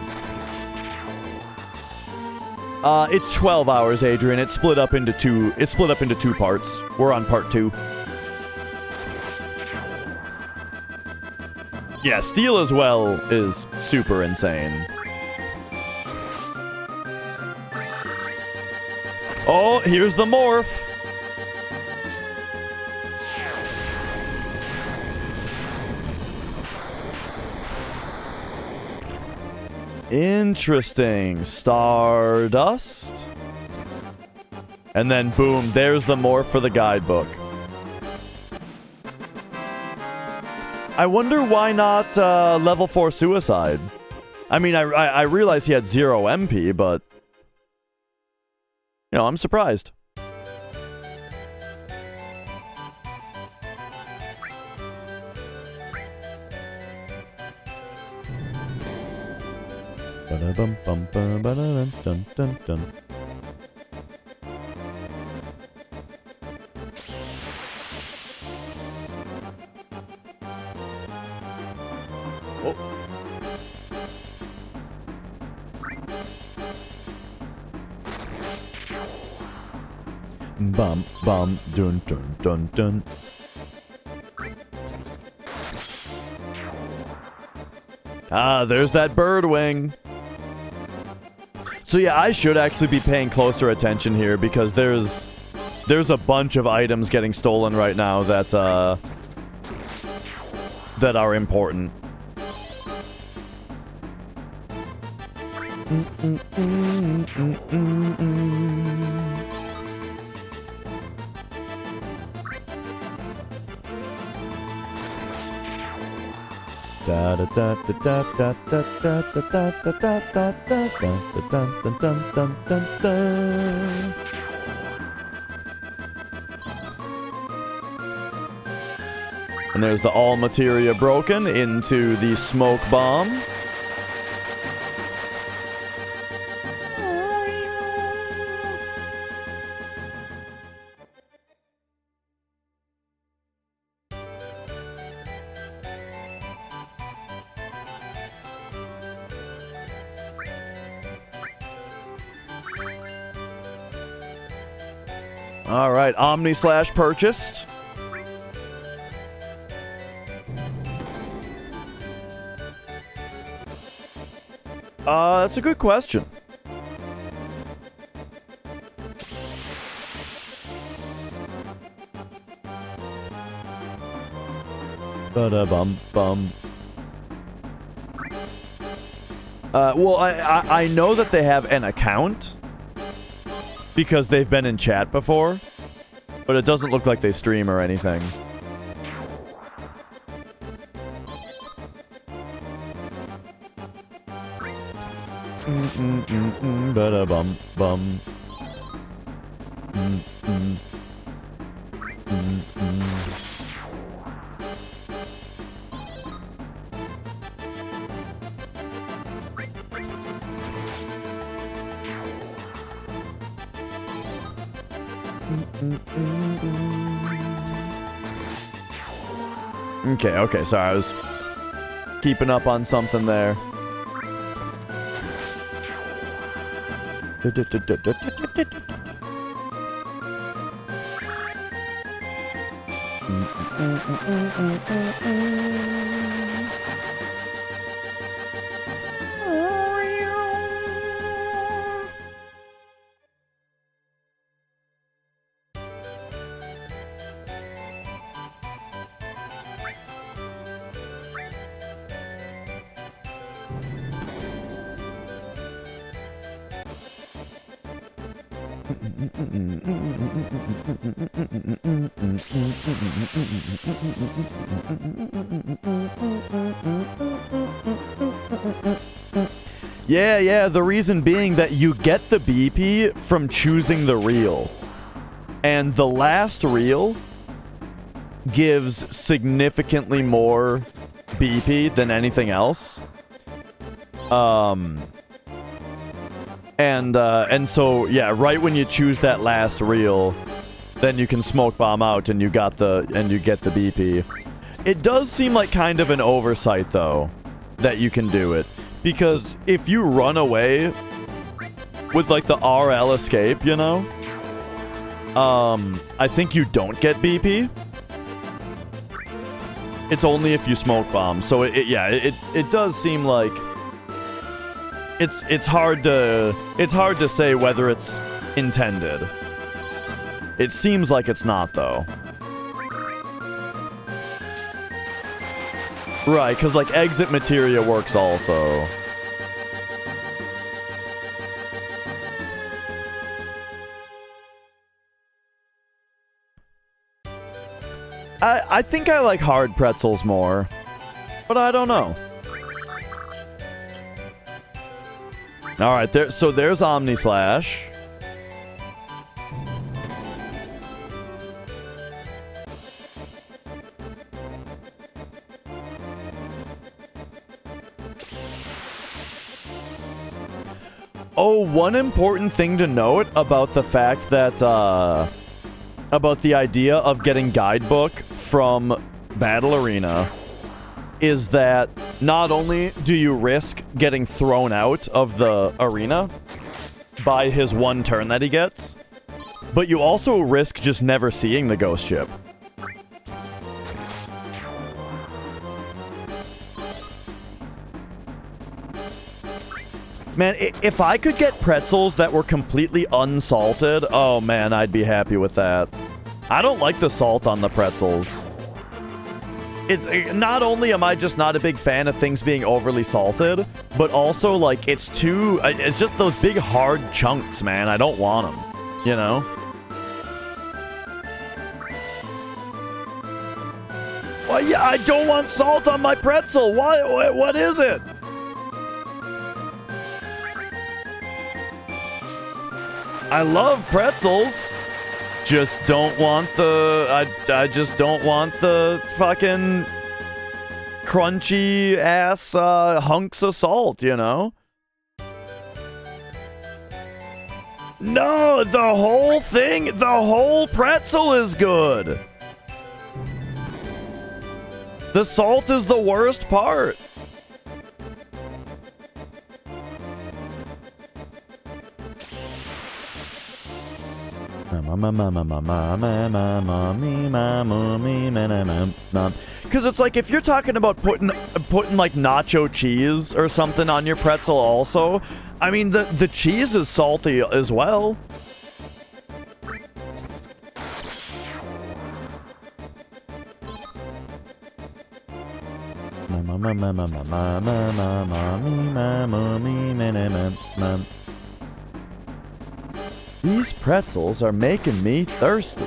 It's 12 hours, Adrian. It's split up into two parts. We're on part 2. Yeah, steal as well is super insane. Oh, here's the morph. Interesting. Stardust. And then boom, there's the morph for the guidebook. I wonder why not level 4 suicide. I mean, I realize he had 0 MP, but you know, I'm surprised. Ba-da-bum-bum-ba-ba-da-dun-dun-dun-dun. Whoa. Bum bum dun dun dun dun. Ah, there's that bird wing. So yeah, I should actually be paying closer attention here because there's a bunch of items getting stolen right now that that are important. Da da da da da da da da da da da da da da da da. And there's the all materia broken into the smoke bomb. All right, Omni Slash purchased. That's a good question. Ba-da-bum-bum. Well, I know that they have an account because they've been in chat before, but it doesn't look like they stream or anything. Ba-da-bum-bum. Okay, sorry, I was keeping up on something there. Yeah, the reason being that you get the BP from choosing the reel. And the last reel gives significantly more BP than anything else. And so, yeah, right when you choose that last reel, then you can smoke bomb out and you get the BP. It does seem like kind of an oversight, though, that you can do it. Because if you run away with, like, the RL escape, you know, I think you don't get BP. It's only if you smoke bomb. So, it does seem like it's hard to say whether it's intended. It seems like it's not, though. Right, because, like, exit materia works also. I think I like hard pretzels more, but I don't know. Alright, so there's Omni Slash. Oh, one important thing to note about the fact that, about the idea of getting guidebook from Battle Arena is that not only do you risk getting thrown out of the arena by his one turn that he gets, but you also risk just never seeing the ghost ship. Man, if I could get pretzels that were completely unsalted, oh man, I'd be happy with that. I don't like the salt on the pretzels. Not only am I just not a big fan of things being overly salted, but also, like, it's just those big hard chunks, man. I don't want them, you know? Well, yeah, I don't want salt on my pretzel. What is it? I love pretzels. Just don't want the... I just don't want the fucking crunchy ass hunks of salt, you know? No, the whole thing, the whole pretzel is good. The salt is the worst part. Because it's like, if you're talking about putting like nacho cheese or something on your pretzel also, I mean, the cheese is salty as well. These pretzels are making me thirsty.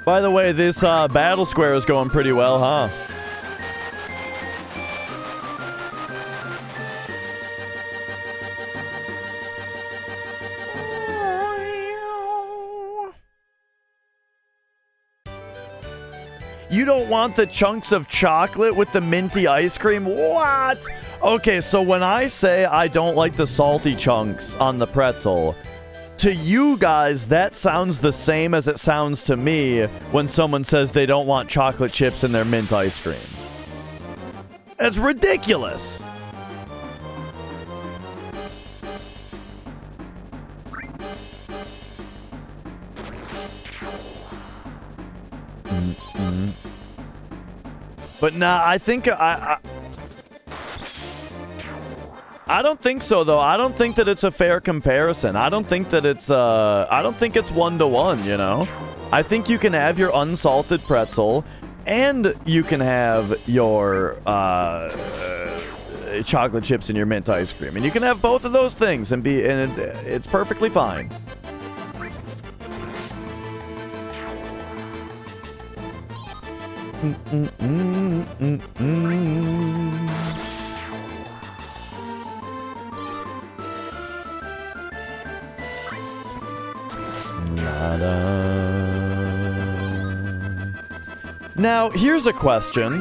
By the way, this battle square is going pretty well, huh? You don't want the chunks of chocolate with the minty ice cream? What? Okay, so when I say I don't like the salty chunks on the pretzel, to you guys, that sounds the same as it sounds to me when someone says they don't want chocolate chips in their mint ice cream. It's ridiculous. But nah, I think I don't think so though. I don't think that it's a fair comparison. I don't think that it's I don't think it's 1-to-1, you know? I think you can have your unsalted pretzel and you can have your chocolate chips and your mint ice cream. And you can have both of those things and it's perfectly fine. Now, here's a question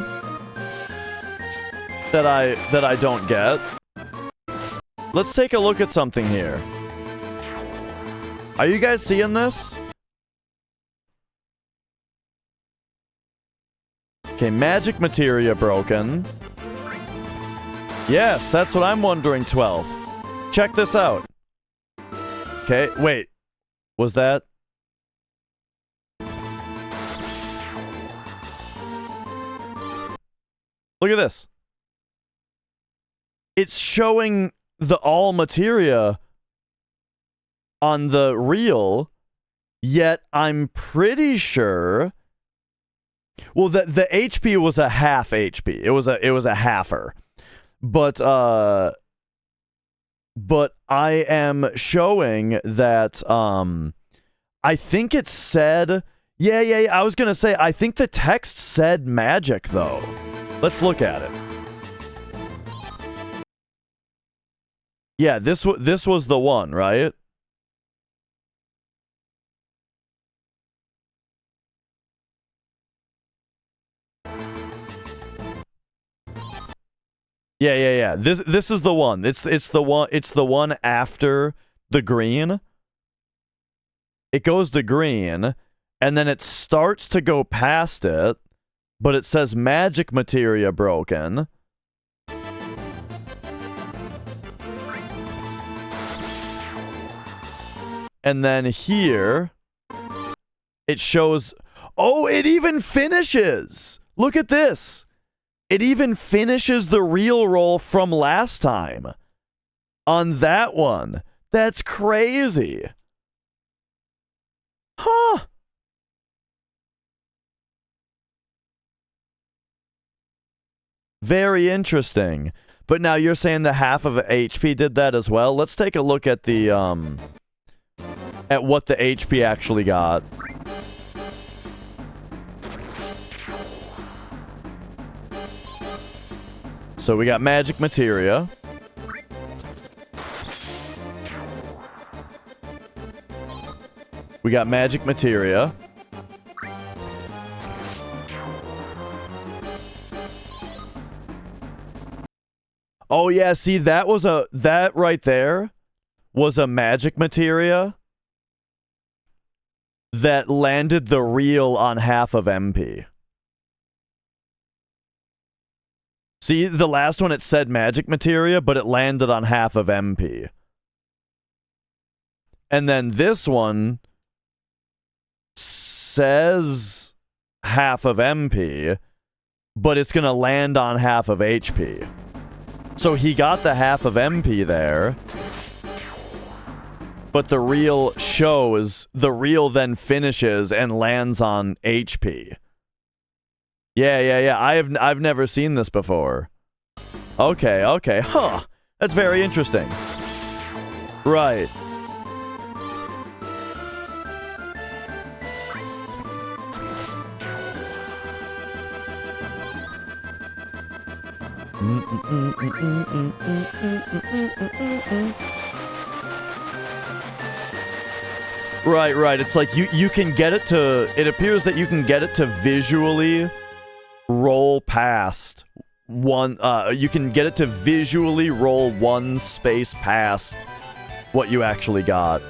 that I don't get. Let's take a look at something here. Are you guys seeing this? Okay, magic materia broken. Yes, that's what I'm wondering, 12. Check this out. Okay, wait. Was that? Look at this. It's showing the all materia on the reel, yet I'm pretty sure. Well, the HP was a half HP. It was a halfer, but I am showing that I think it said yeah. I was gonna say I think the text said magic though. Let's look at it. Yeah, this was the one, right? Yeah. This is the one. It's the one after the green. It goes to green, and then it starts to go past it, but it says magic materia broken. And then here, it shows... Oh, it even finishes! Look at this! It even finishes the reel roll from last time. On that one. That's crazy. Huh. Very interesting. But now you're saying the half of HP did that as well? Let's take a look at the, at what the HP actually got. So we got magic materia. We got magic materia. Oh yeah, see that right there was a magic materia that landed the reel on half of MP. See, the last one it said magic materia, but it landed on half of MP. And then this one says half of MP, but it's gonna land on half of HP. So he got the half of MP there, but the reel then finishes and lands on HP. Yeah. I've never seen this before. Okay. Huh. That's very interesting. Right. Right. It's like you can get it to... It appears that you can get it to visually roll past one... you can get it to visually roll one space past what you actually got.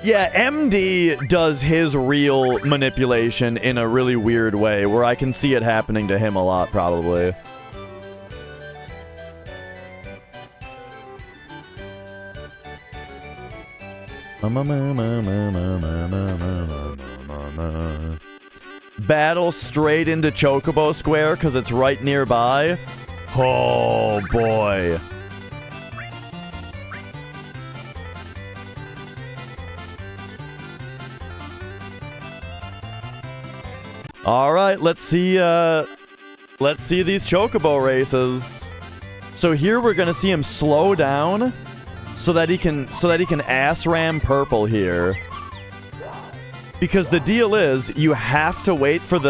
Yeah, MD does his reel manipulation in a really weird way, where I can see it happening to him a lot, probably. battle straight into Chocobo Square because it's right nearby. Oh, boy. All right, let's see these Chocobo races. So here we're gonna see him slow down so that he can ass ram purple here. Because the deal is you have to wait for 2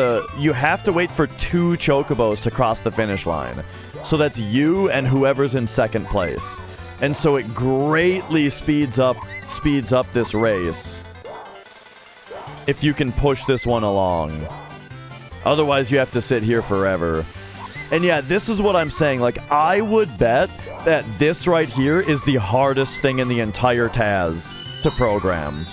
Chocobos to cross the finish line. So that's you and whoever's in second place. And so it greatly speeds up this race if you can push this one along. Otherwise, you have to sit here forever. And yeah, this is what I'm saying. Like, I would bet that this right here is the hardest thing in the entire TAS to program.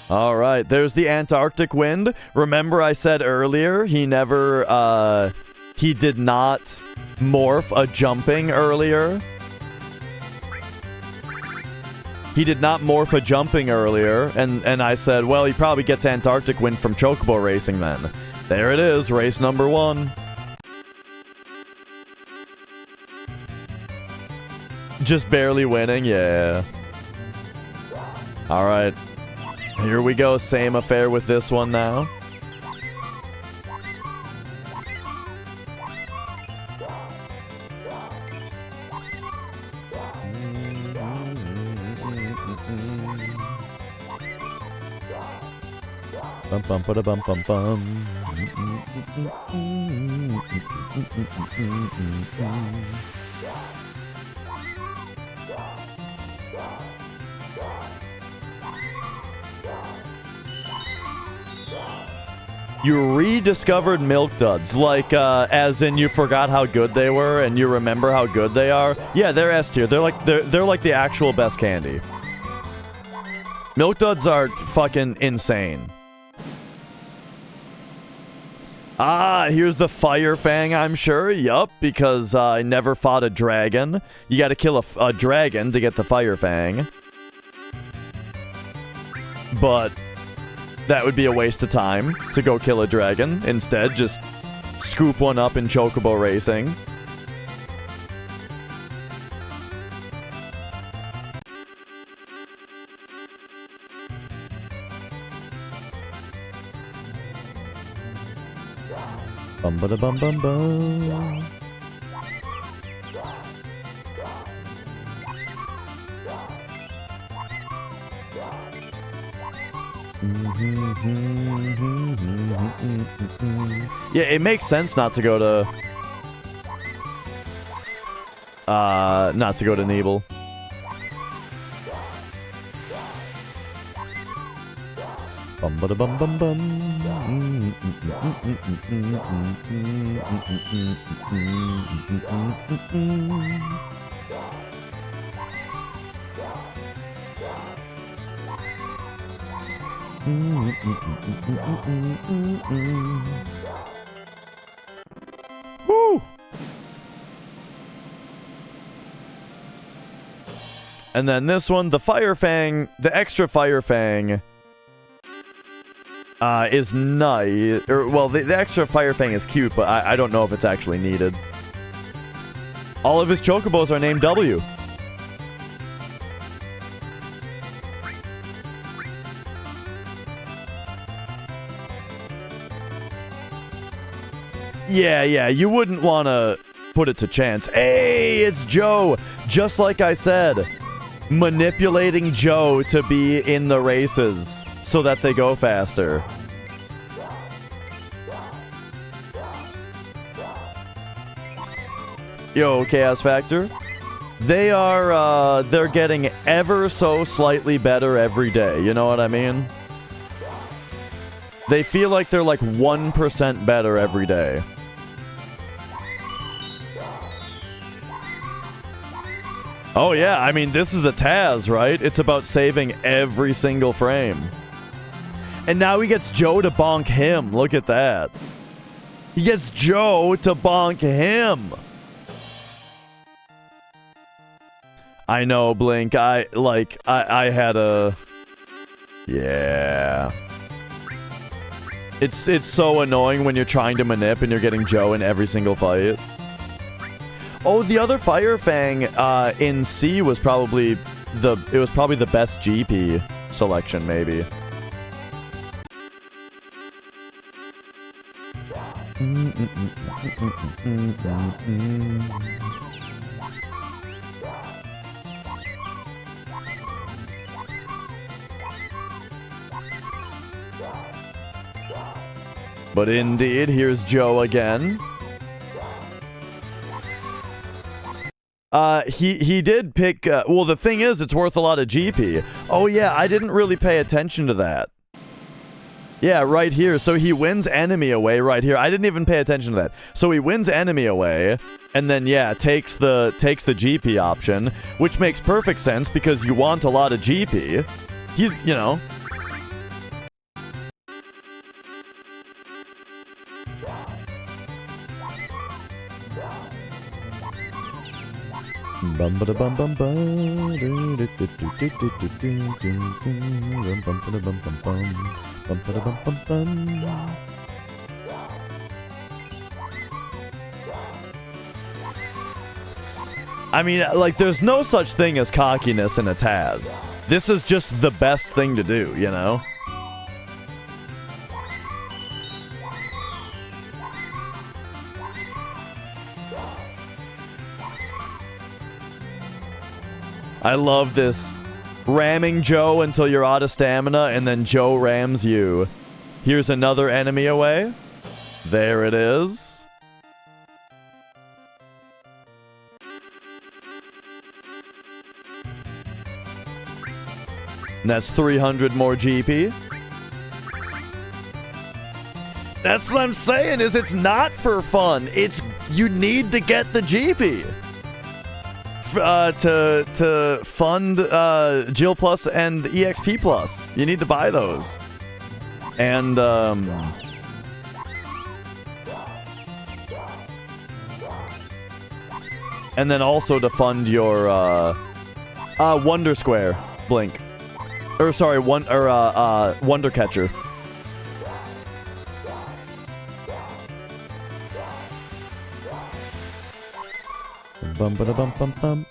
All right, there's the Antarctic wind. Remember I said earlier he did not morph a jumping earlier? He did not morph a jumping earlier, and I said, well, he probably gets Antarctic wind from Chocobo racing then. There it is, race number 1. Just barely winning, yeah. All right. Here we go, same affair with this one now. Bum bum ba da bum bum bum. You rediscovered Milk Duds, like, as in you forgot how good they were and you remember how good they are? Yeah, they're S tier. They're like the actual best candy. Milk Duds are fucking insane. Ah, here's the Fire Fang, I'm sure. Yup, because I never fought a dragon. You gotta kill a dragon to get the Fire Fang. But that would be a waste of time to go kill a dragon. Instead, just scoop one up in Chocobo racing. Bum ba da bum bum bum. Yeah, it makes sense not to go to Nebel. Bum ba da bum bum bum. Woo! And then this one, the Fire Fang, the extra Fire Fang is nice. Well, the extra Fire Fang is cute, but I don't know if it's actually needed. All of his Chocobos are named W. Yeah, you wouldn't want to put it to chance. Hey, it's Joe! Just like I said, manipulating Joe to be in the races so that they go faster. Yo, Chaos Factor. They're getting ever so slightly better every day, you know what I mean? They feel like they're like 1% better every day. Oh yeah, I mean, this is a TAS, right? It's about saving every single frame. And now he gets Joe to bonk him. Look at that. He gets Joe to bonk him. I know, Blink. I had a... Yeah. It's so annoying when you're trying to manip and you're getting Joe in every single fight. Oh, the other Fire Fang in C was probably the best GP selection, maybe. But indeed, here's Joe again. He did pick, well, the thing is, it's worth a lot of GP. Oh yeah, I didn't really pay attention to that. Yeah, right here. So he wins enemy away right here. I didn't even pay attention to that. So he wins enemy away, and then, yeah, takes the GP option, which makes perfect sense because you want a lot of GP. He's, you know... Bum ba da bum bum bum I mean, like, there's no such thing as cockiness in a TAS. This is just the best thing to do, you know? I love this. Ramming Joe until you're out of stamina, and then Joe rams you. Here's another enemy away. There it is. And that's 300 more GP. That's what I'm saying, is it's not for fun. It's, you need to get the GP. To fund Jill Plus and EXP Plus. You need to buy those. And then also to fund your Wonder Square, Blink. Or sorry, Wonder Catcher. Bum ba da bum bum bum.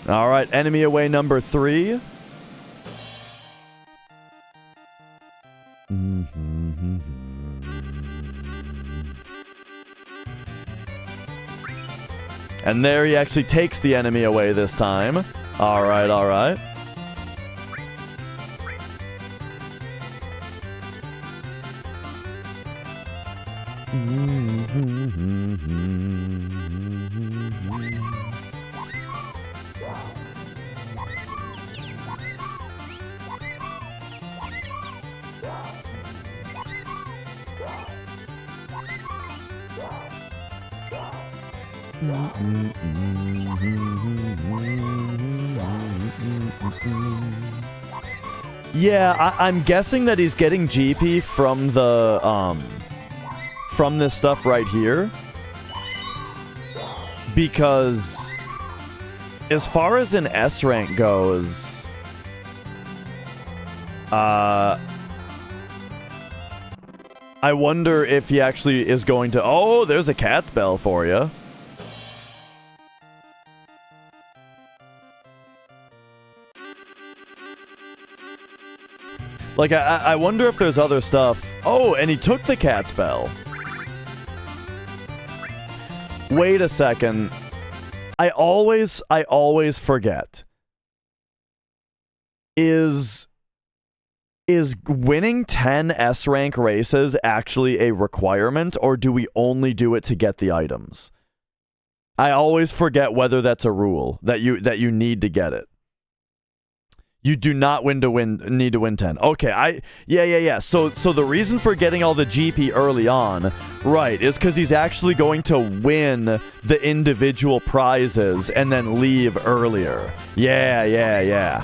All right, enemy away number 3. And there he actually takes the enemy away this time. Alright, alright. Yeah, I'm guessing that he's getting GP from the, from this stuff right here. Because, as far as an S rank goes, I wonder if he actually is going to... Oh, there's a cat's bell for you. Like, I wonder if there's other stuff. Oh, and he took the cat's bell. Wait a second. I always forget. Is winning 10 S rank races actually a requirement, or do we only do it to get the items? I always forget whether that's a rule that you need to get it. You do not need to win 10. Okay, yeah. So the reason for getting all the GP early on, right, is because he's actually going to win the individual prizes and then leave earlier. Yeah.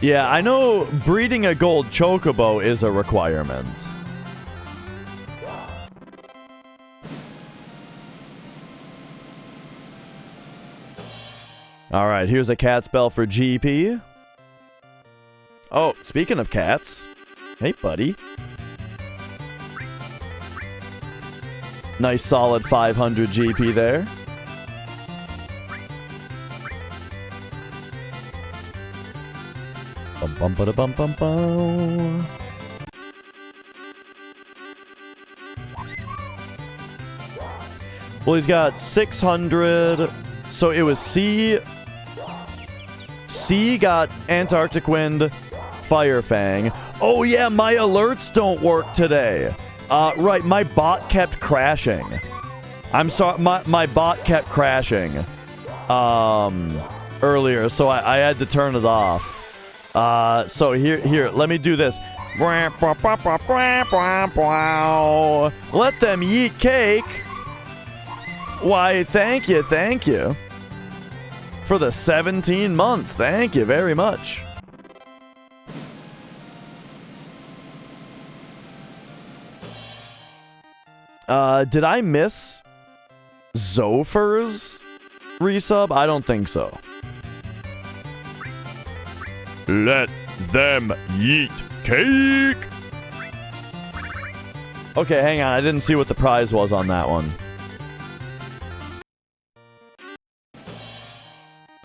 Yeah, I know breeding a gold chocobo is a requirement. Alright, here's a cat spell for GP. Oh, speaking of cats. Hey, buddy. Nice solid 500 GP there. Bum bum bum bum bum. Well, he's got 600. So it was C. C got Antarctic Wind, Fire Fang. Oh yeah, my alerts don't work today. Right, my bot kept crashing. I'm sorry, my bot kept crashing. Earlier, so I had to turn it off. So here, let me do this. Let them eat cake. Why, thank you. For the 17 months, thank you very much. Did I miss Zopher's resub? I don't think so. Let them eat cake. Okay, hang on. I didn't see what the prize was on that one.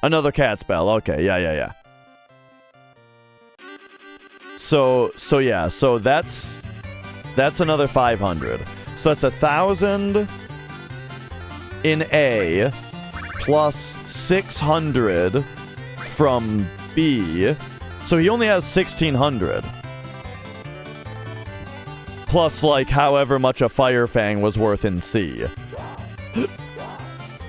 Another cat spell. Okay, yeah. So that's another 500. So that's 1,000 in A plus 600 from B. So he only has 1,600. Plus, like, however much a Fire Fang was worth in C.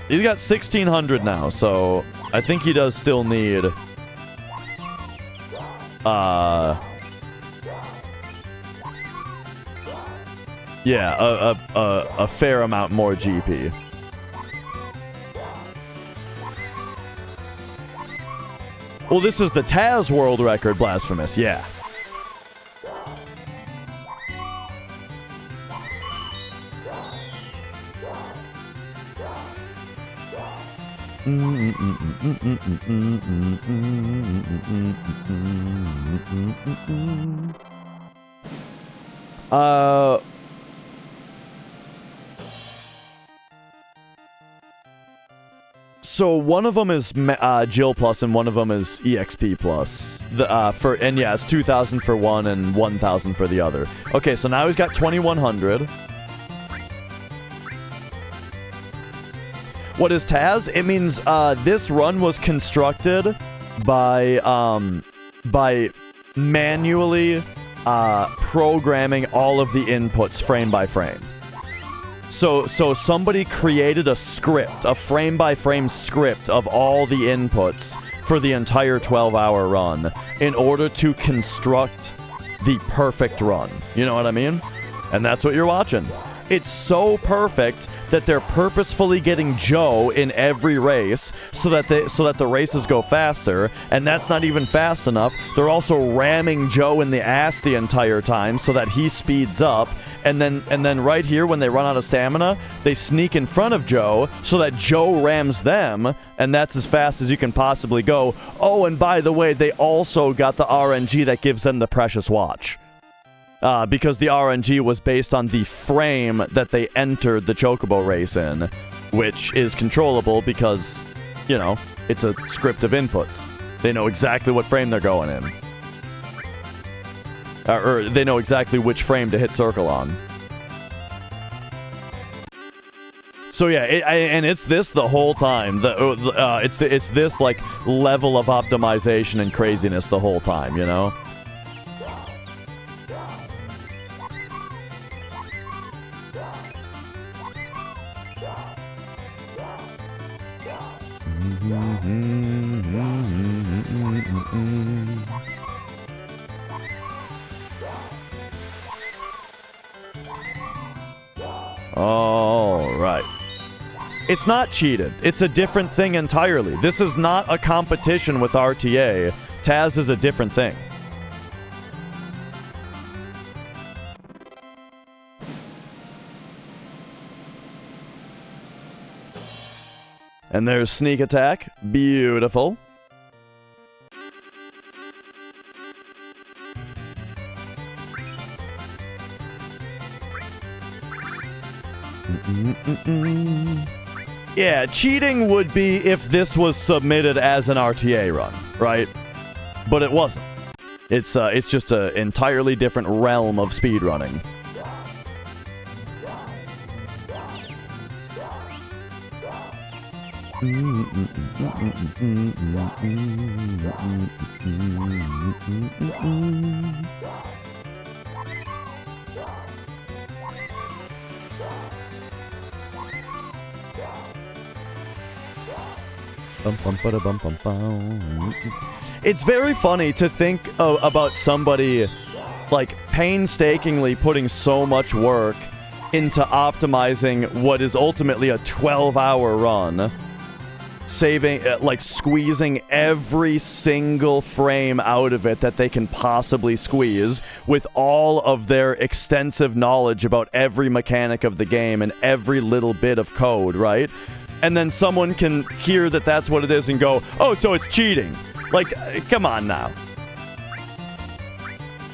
He's got 1,600 now, so I think he does still need... yeah, a fair amount more GP. Well, this is the TAS world record, Blasphemous, yeah. So one of them is Jill Plus and one of them is EXP Plus. And yeah, it's 2,000 for one and 1,000 for the other. Okay, so now he's got 2,100. What is TAS? It means this run was constructed by manually programming all of the inputs frame by frame. So somebody created a script, a frame-by-frame script of all the inputs for the entire 12-hour run in order to construct the perfect run. You know what I mean? And that's what you're watching. It's so perfect that they're purposefully getting Joe in every race so that the races go faster, and that's not even fast enough. They're also ramming Joe in the ass the entire time so that he speeds up, and then right here when they run out of stamina, they sneak in front of Joe so that Joe rams them, and that's as fast as you can possibly go. Oh, and by the way, they also got the RNG that gives them the precious watch. Because the RNG was based on the frame that they entered the Chocobo race in, which is controllable because, you know, it's a script of inputs. They know exactly what frame they're going in. Or they know exactly which frame to hit circle on. So yeah, and it's this the whole time. It's this like level of optimization and craziness the whole time, you know? All right. It's not cheated. It's a different thing entirely. This is not a competition with RTA. TAS is a different thing. And there's sneak attack. Beautiful. Yeah, cheating would be if this was submitted as an RTA run, right? But it wasn't. It's just an entirely different realm of speedrunning. It's very funny to think about somebody like painstakingly putting so much work into optimizing what is ultimately a 12-hour run, saving, like squeezing every single frame out of it that they can possibly squeeze with all of their extensive knowledge about every mechanic of the game and every little bit of code, right? And then someone can hear that that's what it is and go, oh, so it's cheating. Like, come on now.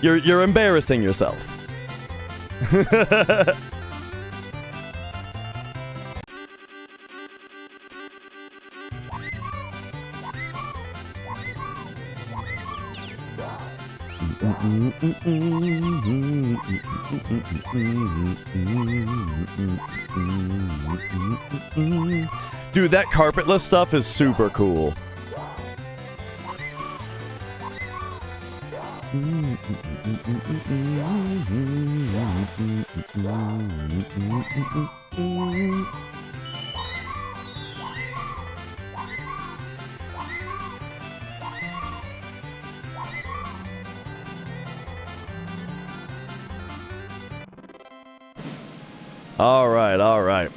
You're embarrassing yourself. Dude, that carpetless stuff is super cool. All right.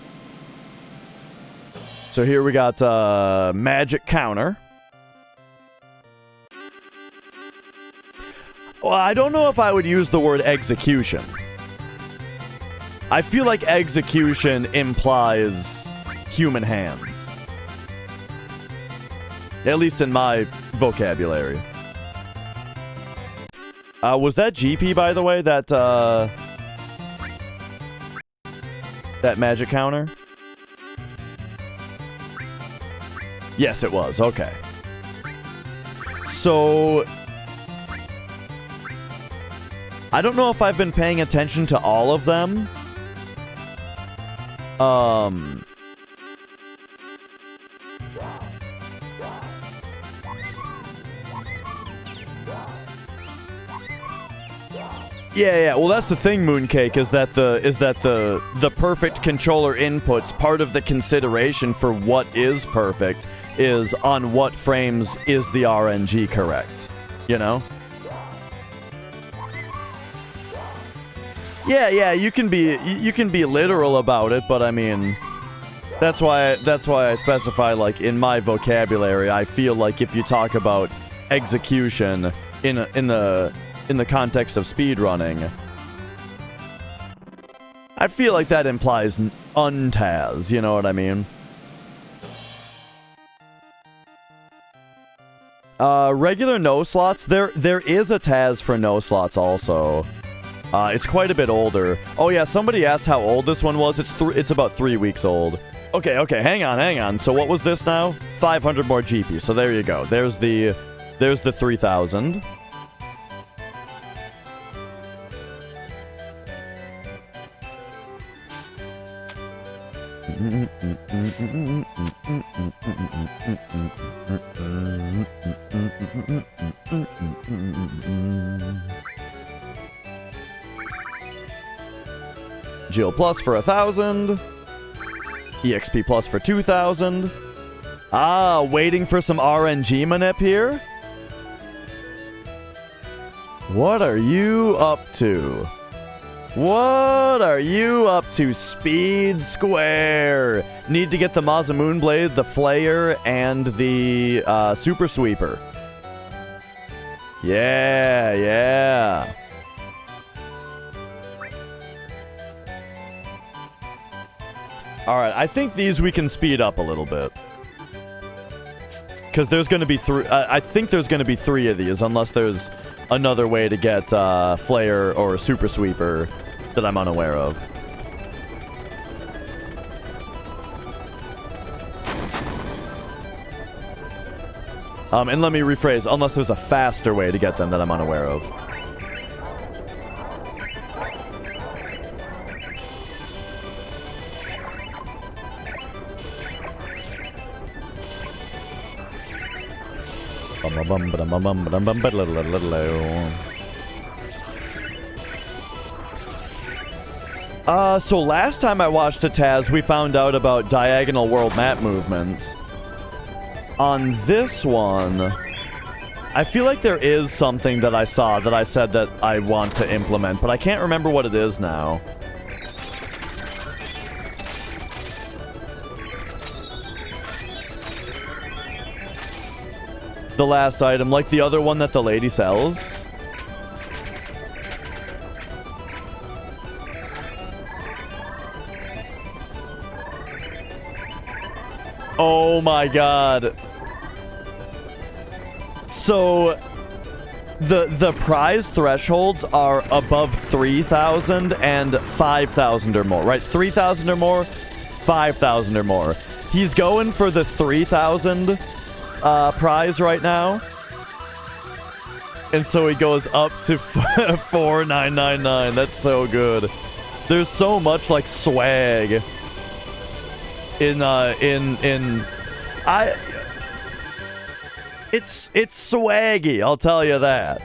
So here we got magic counter. Well, I don't know if I would use the word execution. I feel like execution implies human hands. At least in my vocabulary. Was that GP, by the way, that magic counter? Yes, it was. Okay. So I don't know if I've been paying attention to all of them. Yeah. Well, that's the thing, Mooncake, is that the perfect controller inputs, part of the consideration for what is perfect is on what frames is the RNG correct, you know? Yeah, you can be literal about it, but I mean, that's why I specify, like, in my vocabulary, I feel like if you talk about execution in the context of speedrunning, I feel like that implies untaz, you know what I mean? Regular no slots, there is a TAS for no slots also. It's quite a bit older. Oh yeah, somebody asked how old this one was. It's about 3 weeks old. Okay, hang on. So what was this now? 500 more GP. So there you go. There's the 3000. Geo Plus for 1,000. EXP Plus for 2,000. Ah, waiting for some RNG manip here? What are you up to? What are you up to, Speed Square? Need to get the Mazamoon Blade, the Flayer, and the Super Sweeper. Yeah, yeah. Alright, I think these we can speed up a little bit. Because there's going to be three... I think there's going to be 3 of these, unless there's another way to get Flayer or Super Sweeper that I'm unaware of. And let me rephrase, unless there's a faster way to get them that I'm unaware of. So last time I watched a TAS, we found out about diagonal world map movements. On this one, I feel like there is something that I saw that I said that I want to implement, but I can't remember what it is now. The last item, like the other one that the lady sells. Oh my god. So the prize thresholds are above 3,000 and 5,000 or more, right? 3,000 or more, 5,000 or more. He's going for the 3,000 prize right now. And so he goes up to 4,999. That's so good. There's so much like swag it's swaggy, I'll tell you that.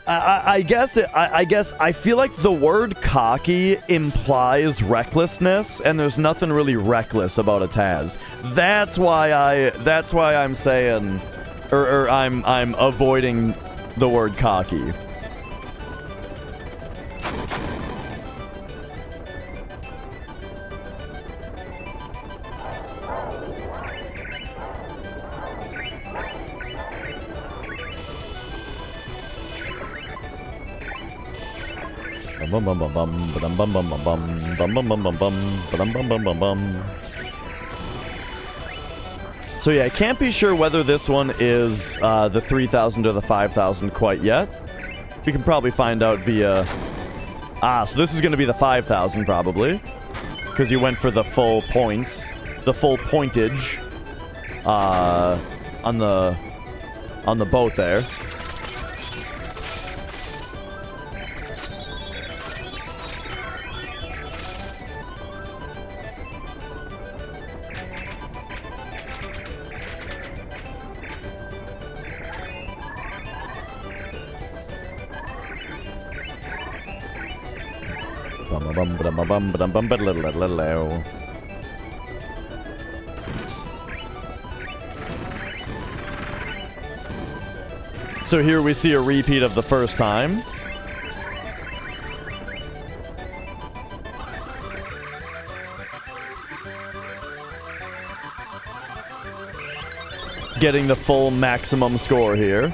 I guess I feel like the word cocky implies recklessness, and there's nothing really reckless about a TAS. That's why I'm saying, or I'm avoiding the word cocky. So yeah, I can't be sure whether this one is the 3,000 or the 5,000 quite yet. We can probably find out via... so this is going to be the 5,000 probably. Because you went for the full points. The full pointage. On the boat there. So here we see a repeat of the first time. Getting the full maximum score here.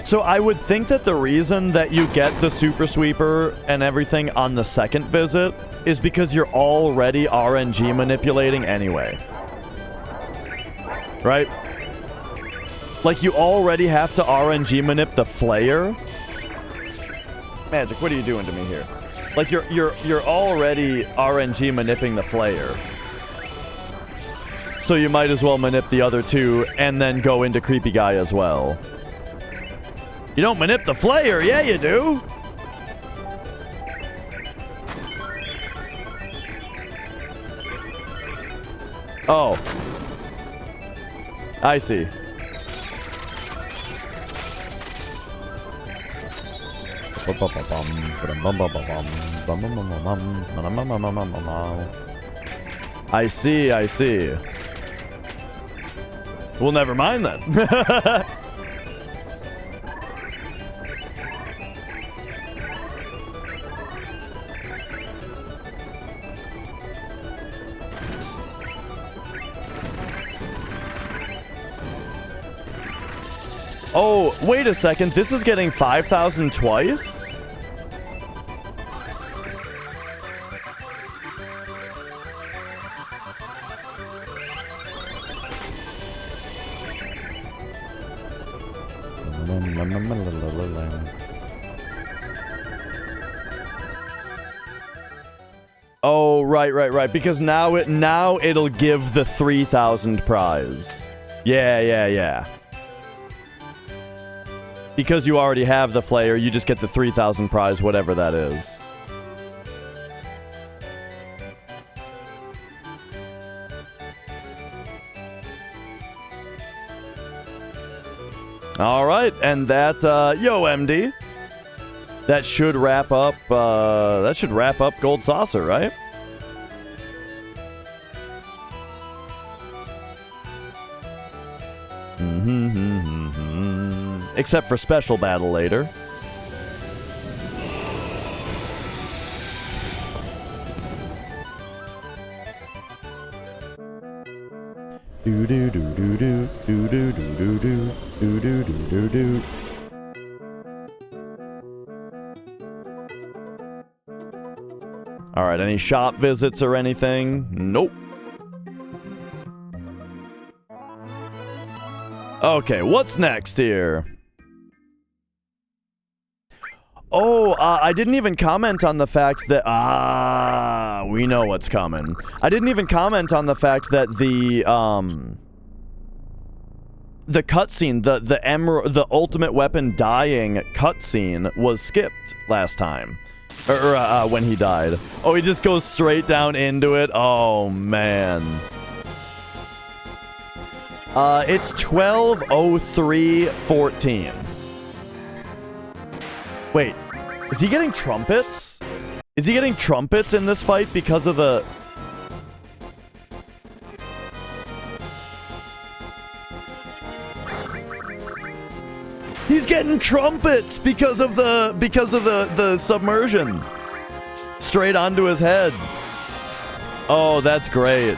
So I would think that the reason that you get the Super Sweeper and everything on the second visit is because you're already RNG manipulating anyway. Right? Like, you already have to RNG manip the Flayer. Magic, what are you doing to me here? Like, you're already RNG manipping the Flayer. So you might as well manip the other two and then go into Creepy Guy as well. You don't manip the Flayer, yeah you do! Oh. I see. I see, I see. Well, never mind then. Oh, wait a second. This is getting 5,000 twice? Oh, right. Because now it'll give the 3,000 prize. Yeah. Because you already have the Flayer, you just get the 3,000 prize, whatever that is. Alright, and that, yo, MD. That should wrap up, Gold Saucer, right? Except for special battle later. Alright, any shop visits or anything? Nope. Okay, what's next here? Oh, I didn't even comment on the fact that... we know what's coming. I didn't even comment on the fact that the cutscene, the ultimate weapon dying cutscene was skipped last time. Or when he died. Oh, he just goes straight down into it? Oh, man. It's 12:03:14. Wait, is he getting trumpets? Is he getting trumpets in this fight because of the... He's getting trumpets because of the submersion. Straight onto his head. Oh, that's great.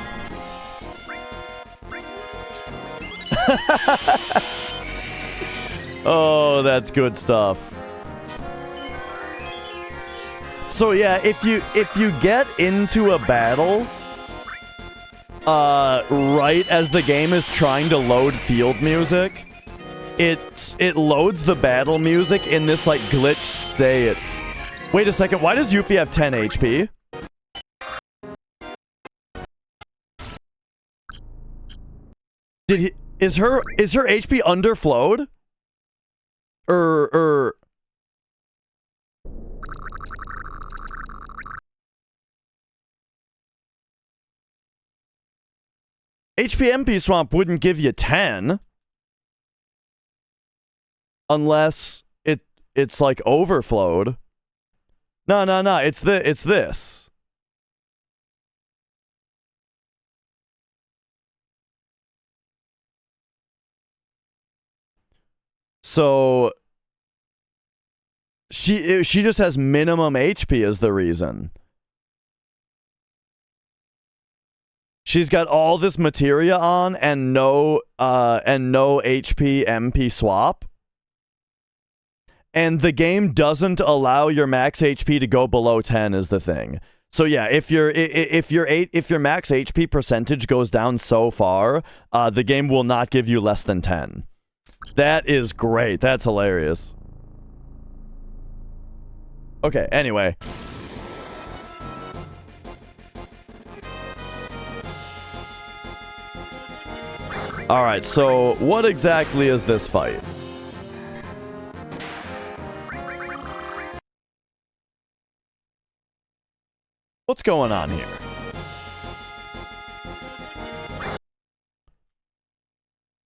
Oh, that's good stuff. So yeah, if you get into a battle right as the game is trying to load field music, it loads the battle music in this like glitch state. Wait a second, why does Yuffie have 10 HP? Is her HP underflowed? HPMP Swamp wouldn't give you 10. Unless it's like overflowed. No, it's this. So she just has minimum HP is the reason. She's got all this materia on and no HP MP swap. And the game doesn't allow your max HP to go below 10 is the thing. So yeah, if your max HP percentage goes down so far, the game will not give you less than 10. That is great. That's hilarious. Okay, anyway. Alright, so what exactly is this fight? What's going on here?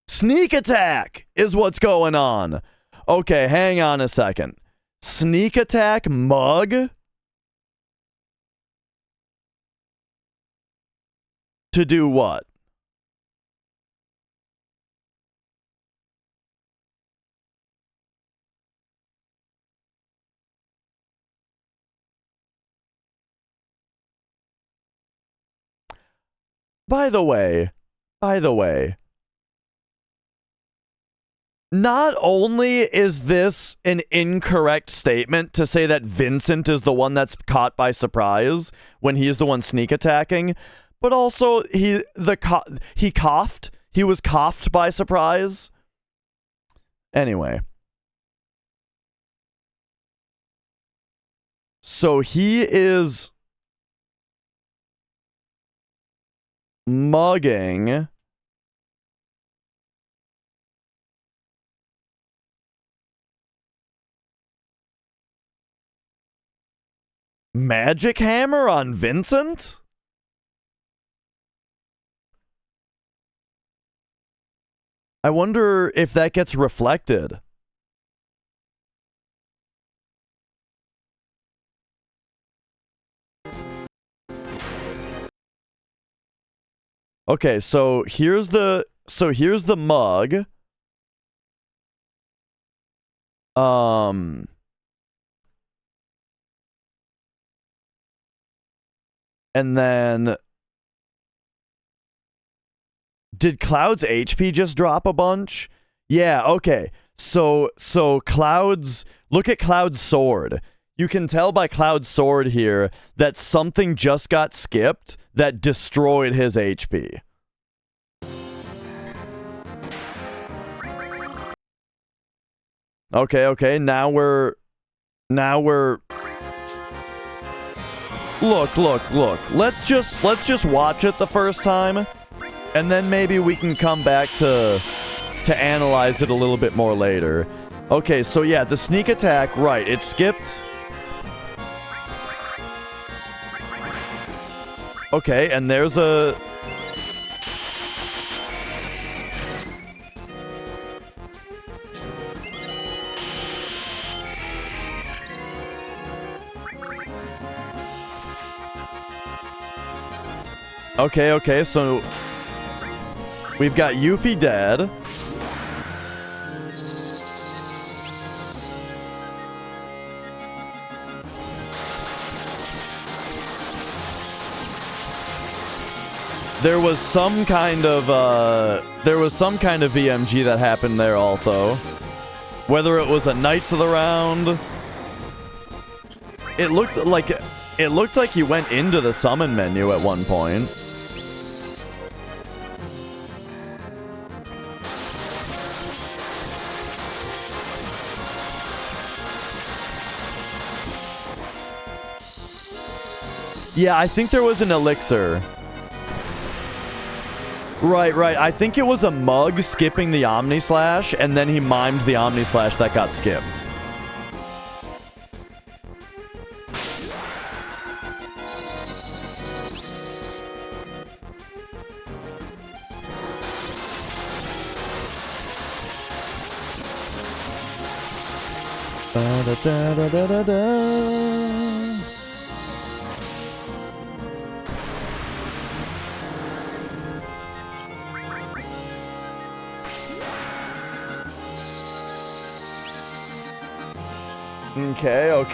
Sneak attack is what's going on. Okay, hang on a second. Sneak attack mug? To do what? By the way, not only is this an incorrect statement to say that Vincent is the one that's caught by surprise when he's the one sneak attacking, but also he coughed. He was coughed by surprise. Anyway. So he is mugging Magic Hammer on Vincent? I wonder if that gets reflected. Okay, so here's the mug. And then did Cloud's HP just drop a bunch? Yeah, okay. So Cloud's, look at Cloud's sword. You can tell by Cloud's sword here that something just got skipped that destroyed his HP. Okay, now we're Look. Let's just watch it the first time, and then maybe we can come back to analyze it a little bit more later. Okay, so yeah, the sneak attack, right, it skipped. Okay, and there's a... Okay, so we've got Yuffie dead. There was some kind of VMG that happened there also. Whether it was a Knights of the Round, it looked like he went into the summon menu at one point. Yeah, I think there was an elixir. Right. I think it was a mug skipping the Omni Slash, and then he mimed the Omni Slash that got skipped.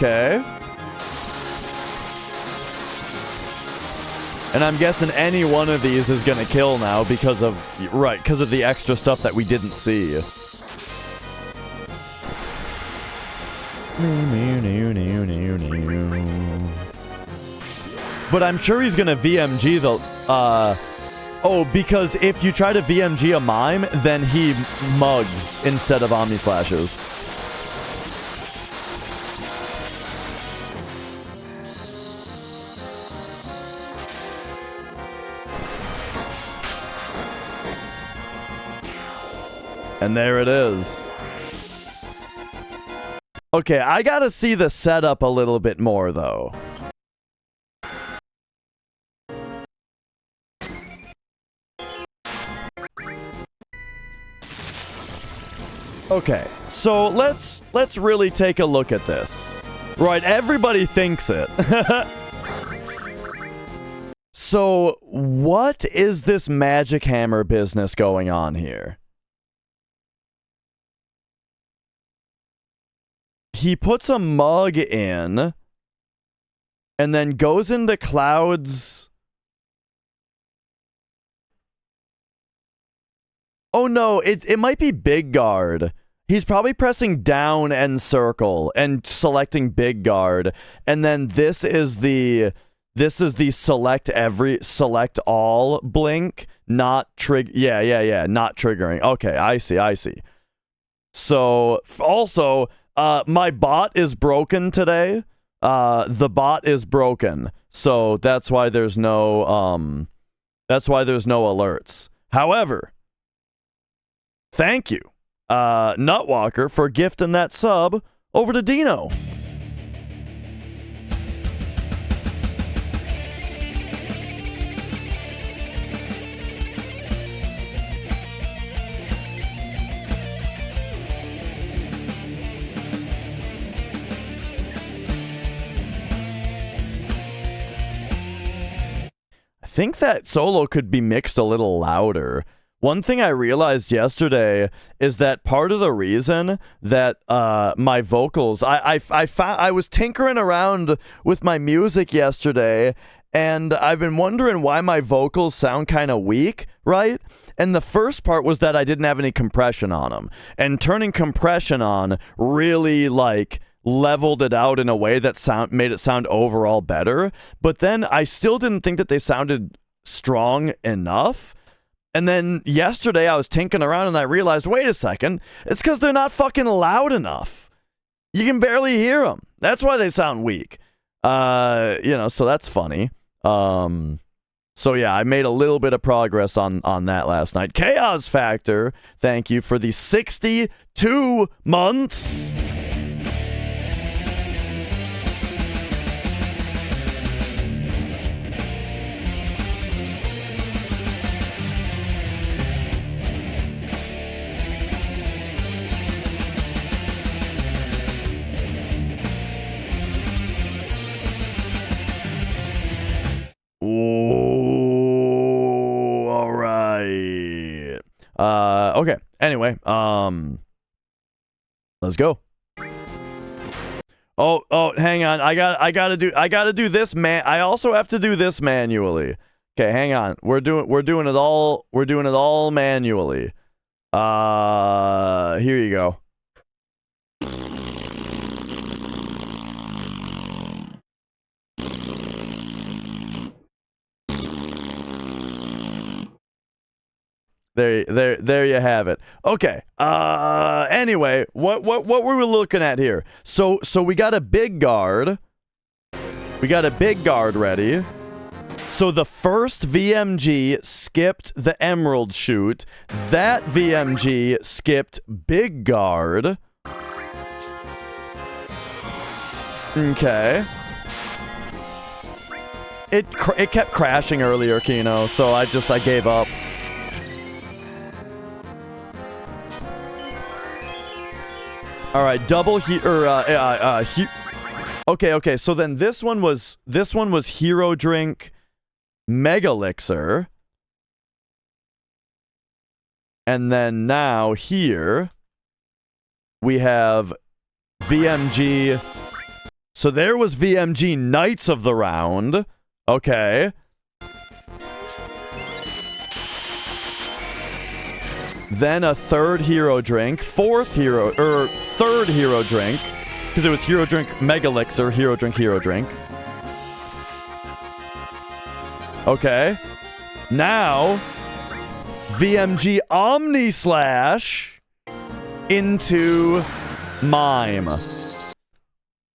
Okay. And I'm guessing any one of these is gonna kill now because of the extra stuff that we didn't see. But I'm sure he's gonna VMG the oh, because if you try to VMG a mime, then he mugs instead of Omni Slashes. And there it is. Okay, I gotta see the setup a little bit more, though. Okay, so let's really take a look at this. Right, everybody thinks it. So, what is this magic hammer business going on here? He puts a mug in and then goes into Cloud's... Oh no, it might be Big Guard. He's probably pressing down and circle and selecting Big Guard, and then this is the select all blink, not trigger. Yeah, not triggering. Okay, I see. So also, my bot is broken today. The bot is broken, so that's why there's no alerts. However, thank you, Nutwalker, for gifting that sub over to Dino. I think that solo could be mixed a little louder. One thing I realized yesterday is that part of the reason that my vocals, I was tinkering around with my music yesterday, and I've been wondering why my vocals sound kind of weak, right? And the first part was that I didn't have any compression on them, and turning compression on really leveled it out in a way that made it sound overall better. But then I still didn't think that they sounded strong enough. And then yesterday I was tinkering around and I realized, wait a second, it's because they're not fucking loud enough. You can barely hear them. That's why they sound weak. So that's funny. So yeah, I made a little bit of progress on that last night. Chaos Factor, thank you for the 62 months. Ooh, all right. Okay. Anyway, let's go. Oh, hang on. I gotta do this, man. I also have to do this manually. Okay, hang on. We're doing it all manually. Here you go. There you have it. Okay. Anyway, what were we looking at here? So we got a big guard. We got a big guard ready. So the first VMG skipped the emerald shoot. That VMG skipped big guard. Okay. It kept crashing earlier, Kino, so I gave up. All right, double Okay. So then this one was Hero Drink, Mega Elixir, and then now here we have VMG. So there was VMG Knights of the Round. Okay. then a third hero drink, third hero drink, because it was hero drink mega elixir, hero drink. Okay. Now, VMG Omni Slash into Mime.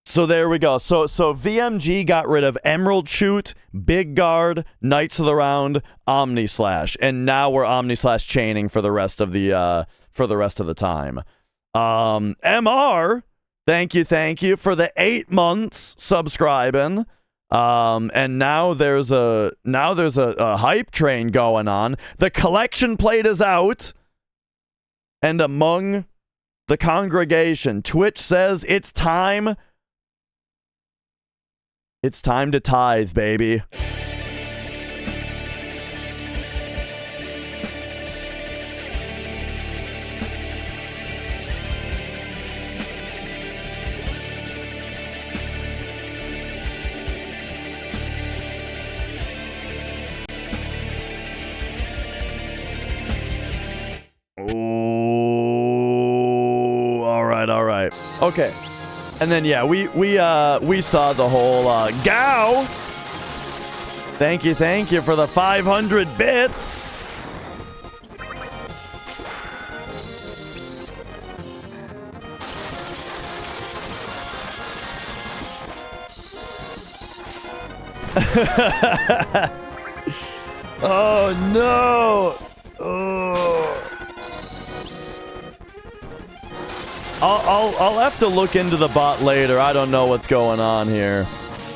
So there we go. So VMG got rid of Emerald Shoot, Big Guard, Knights of the Round, Omni Slash, and now we're Omni Slash chaining for the rest of the time. MR, thank you for the 8 months subscribing. And now there's a hype train going on. The collection plate is out, and among the congregation, Twitch says it's time. It's time to tithe, baby. Oh, all right. Okay. And then yeah, we saw the whole Gao. Thank you for the 500 bits. Oh no. Oh. I'll have to look into the bot later. I don't know what's going on here.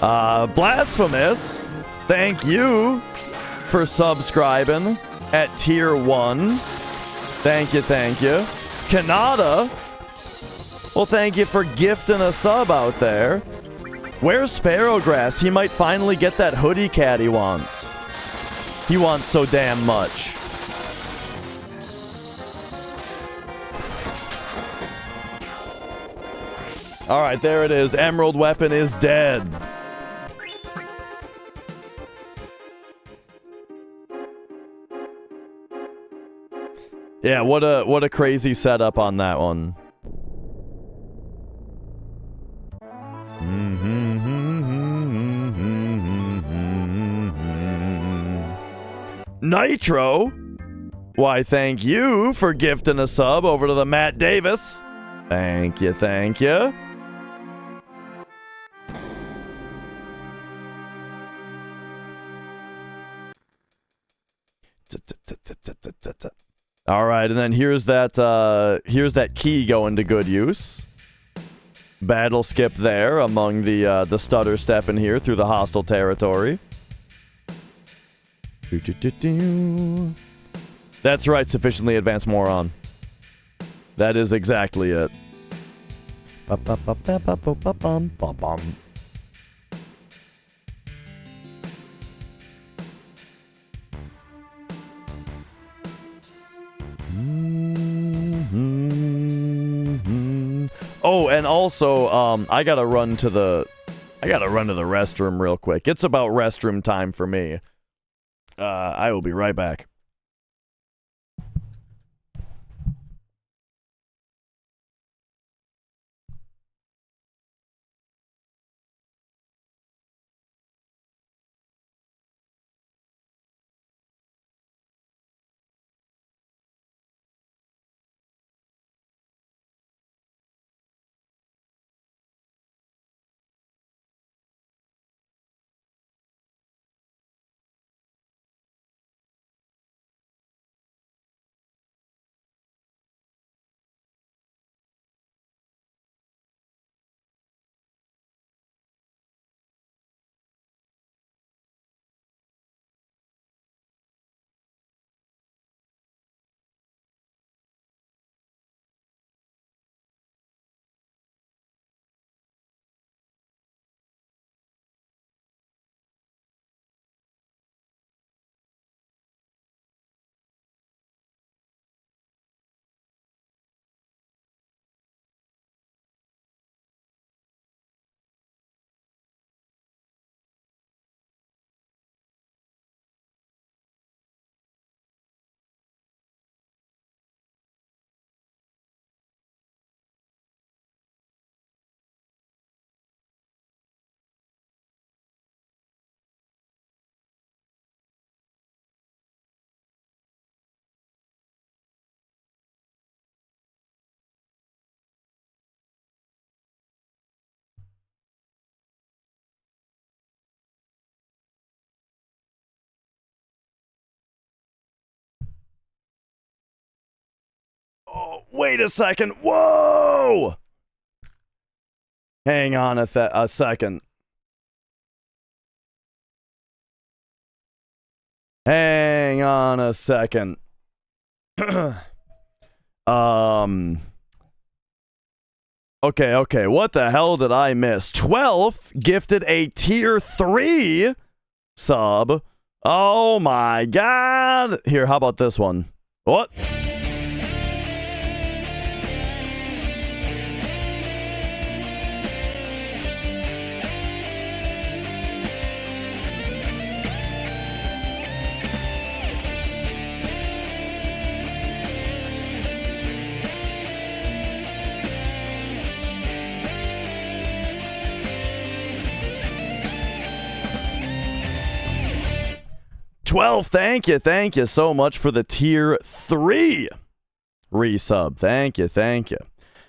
Blasphemous, thank you for subscribing at tier 1. Thank you. Kanata, well, thank you for gifting a sub out there. Where's Sparrowgrass? He might finally get that hoodie cat he wants. He wants so damn much. All right, there it is. Emerald Weapon is dead. Yeah, what a crazy setup on that one. Nitro? Why, thank you for gifting a sub over to the Matt Davis. Thank you. All right, and then here's that key going to good use. Battle skip there among the stutter step in here through the hostile territory. That's right, sufficiently advanced moron. That is exactly it. Oh, and also, I gotta run to the restroom real quick. It's about restroom time for me. I will be right back. Wait a second. Whoa! Hang on a second. Hang on a second. Okay, what the hell did I miss? 12th gifted a tier 3 sub. Oh my god. Here, how about this one? What? Thank you so much for the tier 3 resub. Thank you.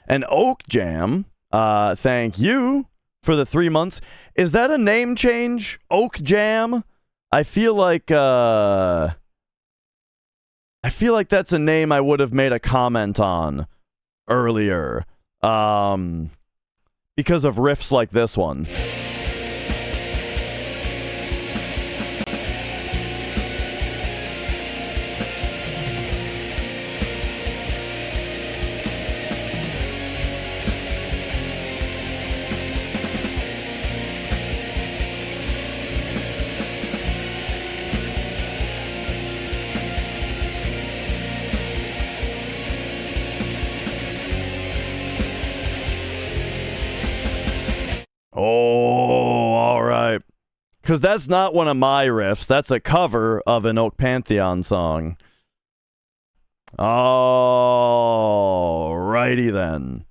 And Oak Jam, thank you for the 3 months. Is that a name change? Oak Jam? I feel like that's a name I would have made a comment on earlier. Because of riffs like this one. Oh, all right. Because that's not one of my riffs. That's a cover of an Oak Pantheon song. Alrighty then.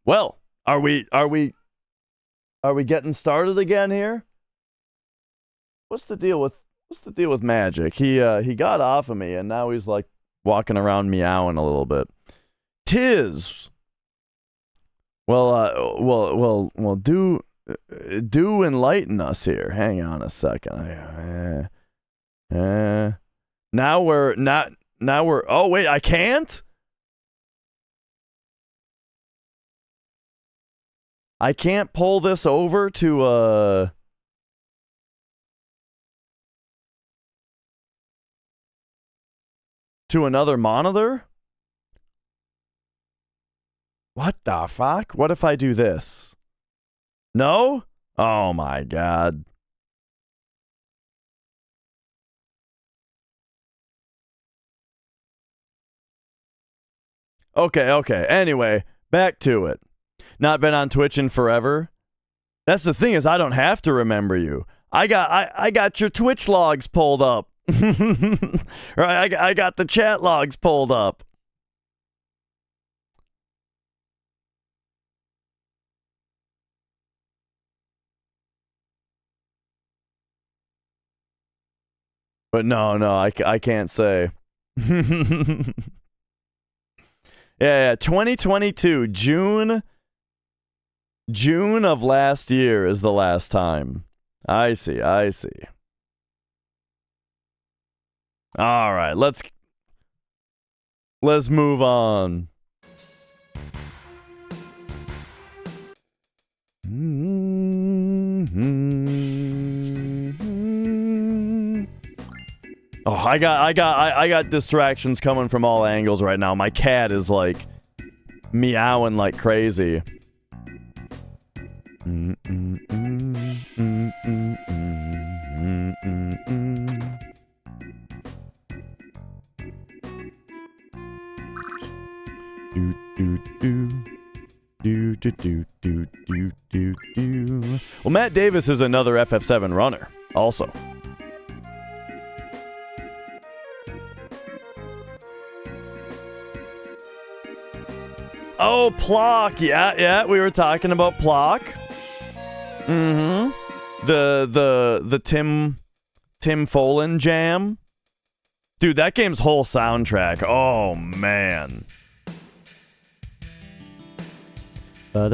Well, are we getting started again here? What's the deal with Magic? He got off of me and now he's like walking around meowing a little bit. Tiz. Well, do enlighten us here. Hang on a second. Now we're. Oh wait, I can't. I can't pull this over to another monitor. What the fuck? What if I do this? No? Oh my god. Okay. Anyway, back to it. Not been on Twitch in forever. That's the thing, is I don't have to remember you. I got your Twitch logs pulled up. Right, I got the chat logs pulled up. But no, I can't say. Yeah, 2022, June of last year is the last time. I see. All right, let's move on. Oh, I got distractions coming from all angles right now. My cat is like meowing like crazy. Well, Matt Davis is another FF7 runner, also. Oh, Plock. Yeah, we were talking about Plock. The Tim Follin jam. Dude, that game's whole soundtrack. Oh, man. Oh,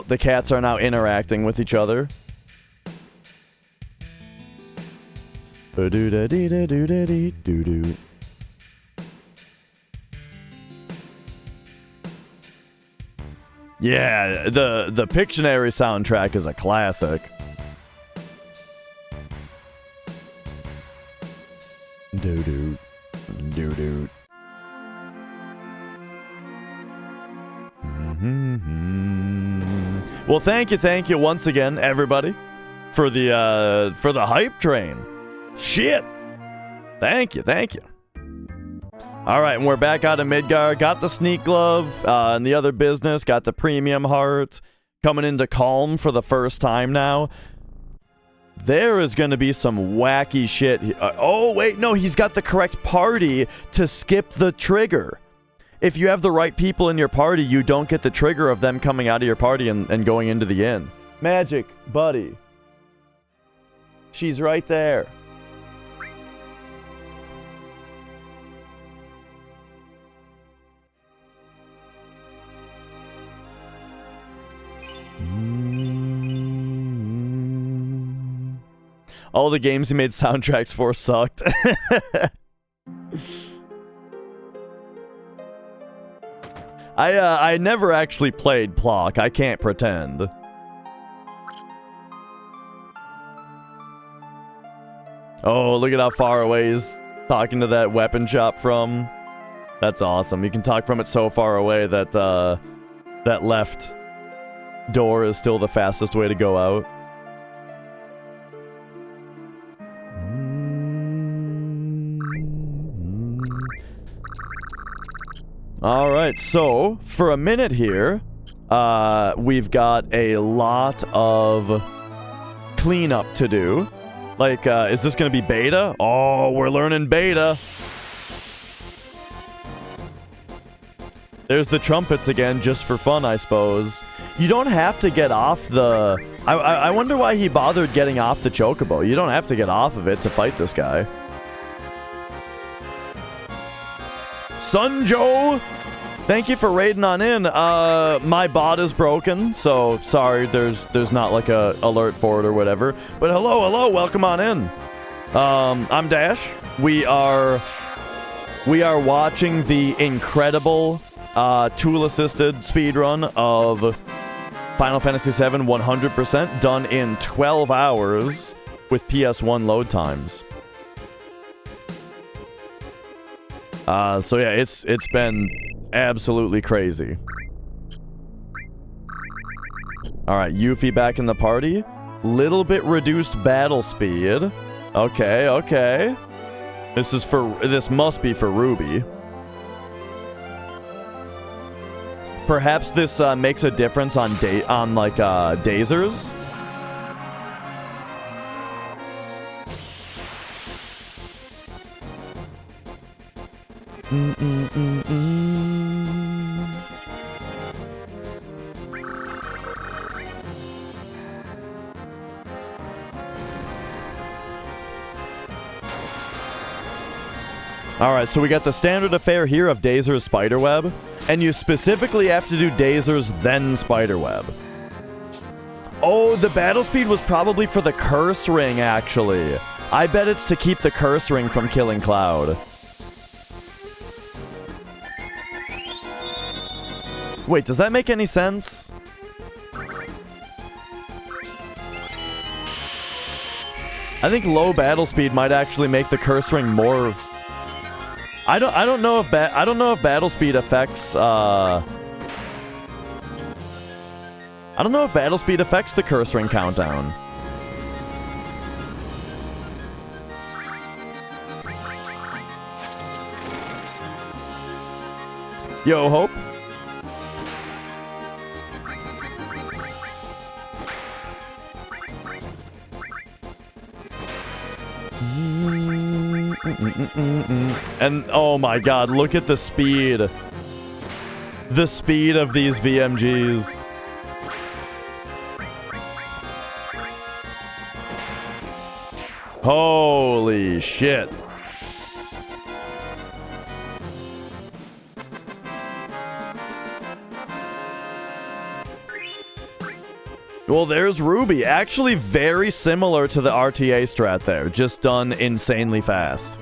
the cats are now interacting with each other. Ba-do-da-dee-da-do-da-dee-doo-doo. Yeah, the Pictionary soundtrack is a classic. Doo-doo. Doo-doo. Well, thank you once again, everybody, for the hype train. Shit. Thank you. All right, and we're back out of Midgar. Got the sneak glove and the other business. Got the premium heart. Coming into Calm for the first time now. There is going to be some wacky shit. Oh, wait, no, he's got the correct party to skip the trigger. If you have the right people in your party, you don't get the trigger of them coming out of your party and going into the inn. Magic, buddy. She's right there. All the games he made soundtracks for sucked. I never actually played Plock. I can't pretend. Oh, look at how far away he's talking to that weapon shop from. That's awesome. You can talk from it so far away that that left door is still the fastest way to go out. Alright, so, for a minute here, we've got a lot of cleanup to do. Like, is this gonna be beta? Oh, we're learning beta! There's the trumpets again, just for fun, I suppose. You don't have to get off the... I wonder why he bothered getting off the chocobo. You don't have to get off of it to fight this guy. Sunjo, thank you for raiding on in. My bot is broken, so sorry. There's not like a alert for it or whatever. But hello, welcome on in. I'm Dash. We are watching the incredible tool-assisted speedrun of Final Fantasy VII 100%, done in 12 hours with PS1 load times. So yeah, it's been absolutely crazy. Alright, Yuffie back in the party. Little bit reduced battle speed. Okay. This must be for Ruby. Perhaps this makes a difference on Dazers. Alright, so we got the standard affair here of Dazer's Spiderweb, and you specifically have to do Dazer's then Spiderweb. Oh, the battle speed was probably for the curse ring, actually. I bet it's to keep the curse ring from killing Cloud. Wait, does that make any sense? I think low battle speed might actually make the curse ring more... I don't know if battle speed affects I don't know if battle speed affects the curse ring countdown. Yo, Hope. And oh my god, look at the speed. The speed of these VMGs. Holy shit. Well, there's Ruby. Actually very similar to the RTA strat there, just done insanely fast.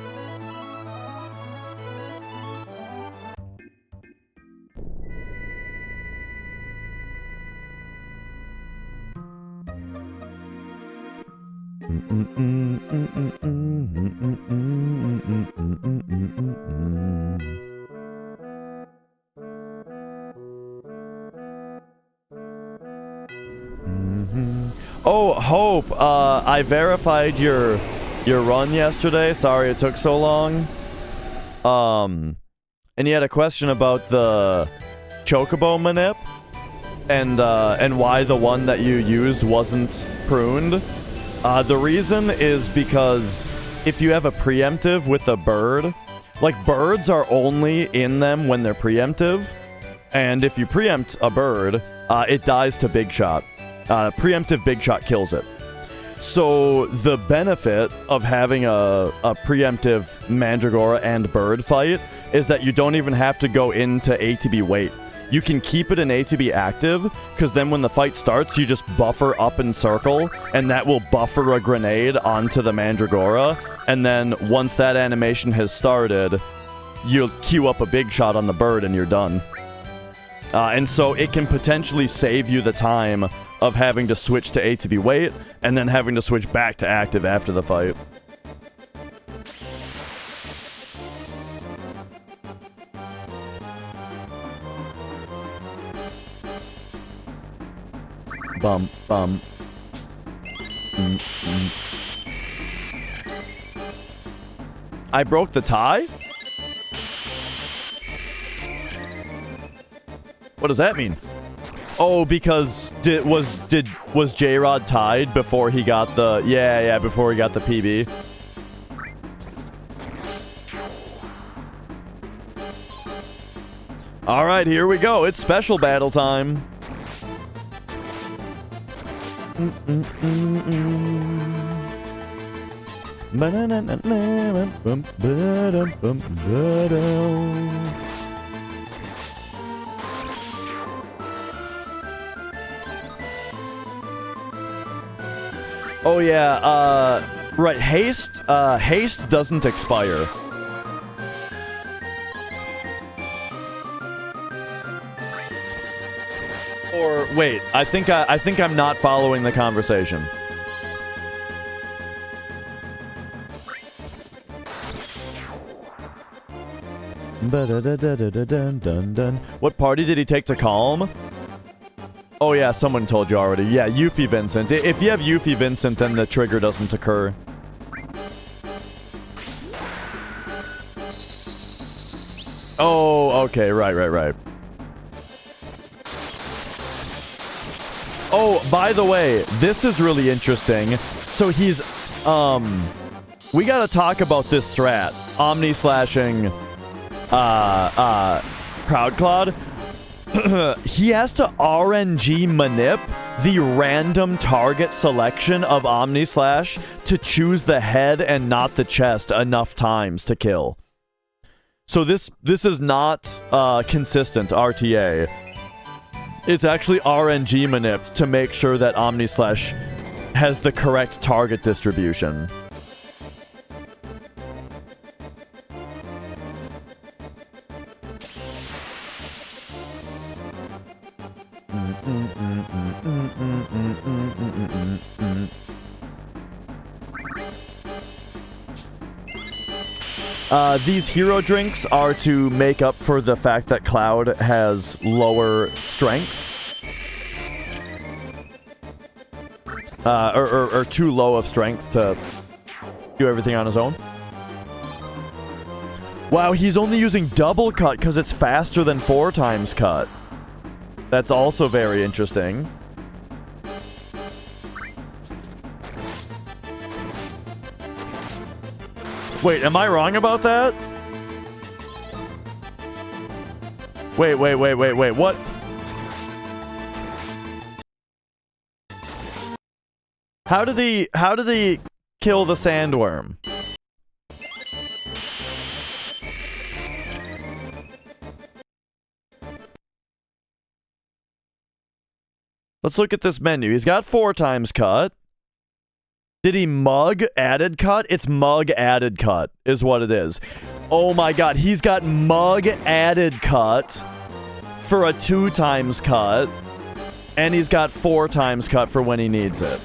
Oh, Hope, I verified your run yesterday. Sorry it took so long. And you had a question about the Chocobo manip and why the one that you used wasn't pruned. The reason is because if you have a preemptive with a bird, like birds are only in them when they're preemptive, and if you preempt a bird, it dies to big shot. Preemptive big shot kills it. So the benefit of having a preemptive Mandragora and bird fight is that you don't even have to go into ATB wait. You can keep it in ATB active, because then when the fight starts, you just buffer up and circle, and that will buffer a grenade onto the Mandragora, and then once that animation has started, you'll queue up a big shot on the bird and you're done. And so it can potentially save you the time of having to switch to ATB wait, and then having to switch back to active after the fight. Bum, bum. I broke the tie? What does that mean? Oh, because was J-Rod tied before he got the before he got the PB? All right, here we go. It's special battle time. Oh yeah, right, haste doesn't expire. Or wait, I think I'm not following the conversation. What party did he take to calm? Oh yeah, someone told you already. Yeah, Yuffie Vincent. If you have Yuffie Vincent, then the trigger doesn't occur. Oh, okay, right. Oh, by the way, this is really interesting. So he's, we gotta talk about this strat. Omni-slashing, Proudclad. He has to RNG manip the random target selection of Omni-Slash to choose the head and not the chest enough times to kill. So this is not consistent RTA. It's actually RNG manip to make sure that Omni-Slash has the correct target distribution. These hero drinks are to make up for the fact that Cloud has lower strength. Or too low of strength to do everything on his own. Wow, he's only using double cut because it's faster than 4 times cut. That's also very interesting. Wait, am I wrong about that? Wait, what? How did he kill the sandworm? Let's look at this menu. He's got 4 times cut. Did he mug added cut? It's mug added cut is what it is. Oh my god, he's got mug added cut for a 2 times cut. And he's got 4 times cut for when he needs it.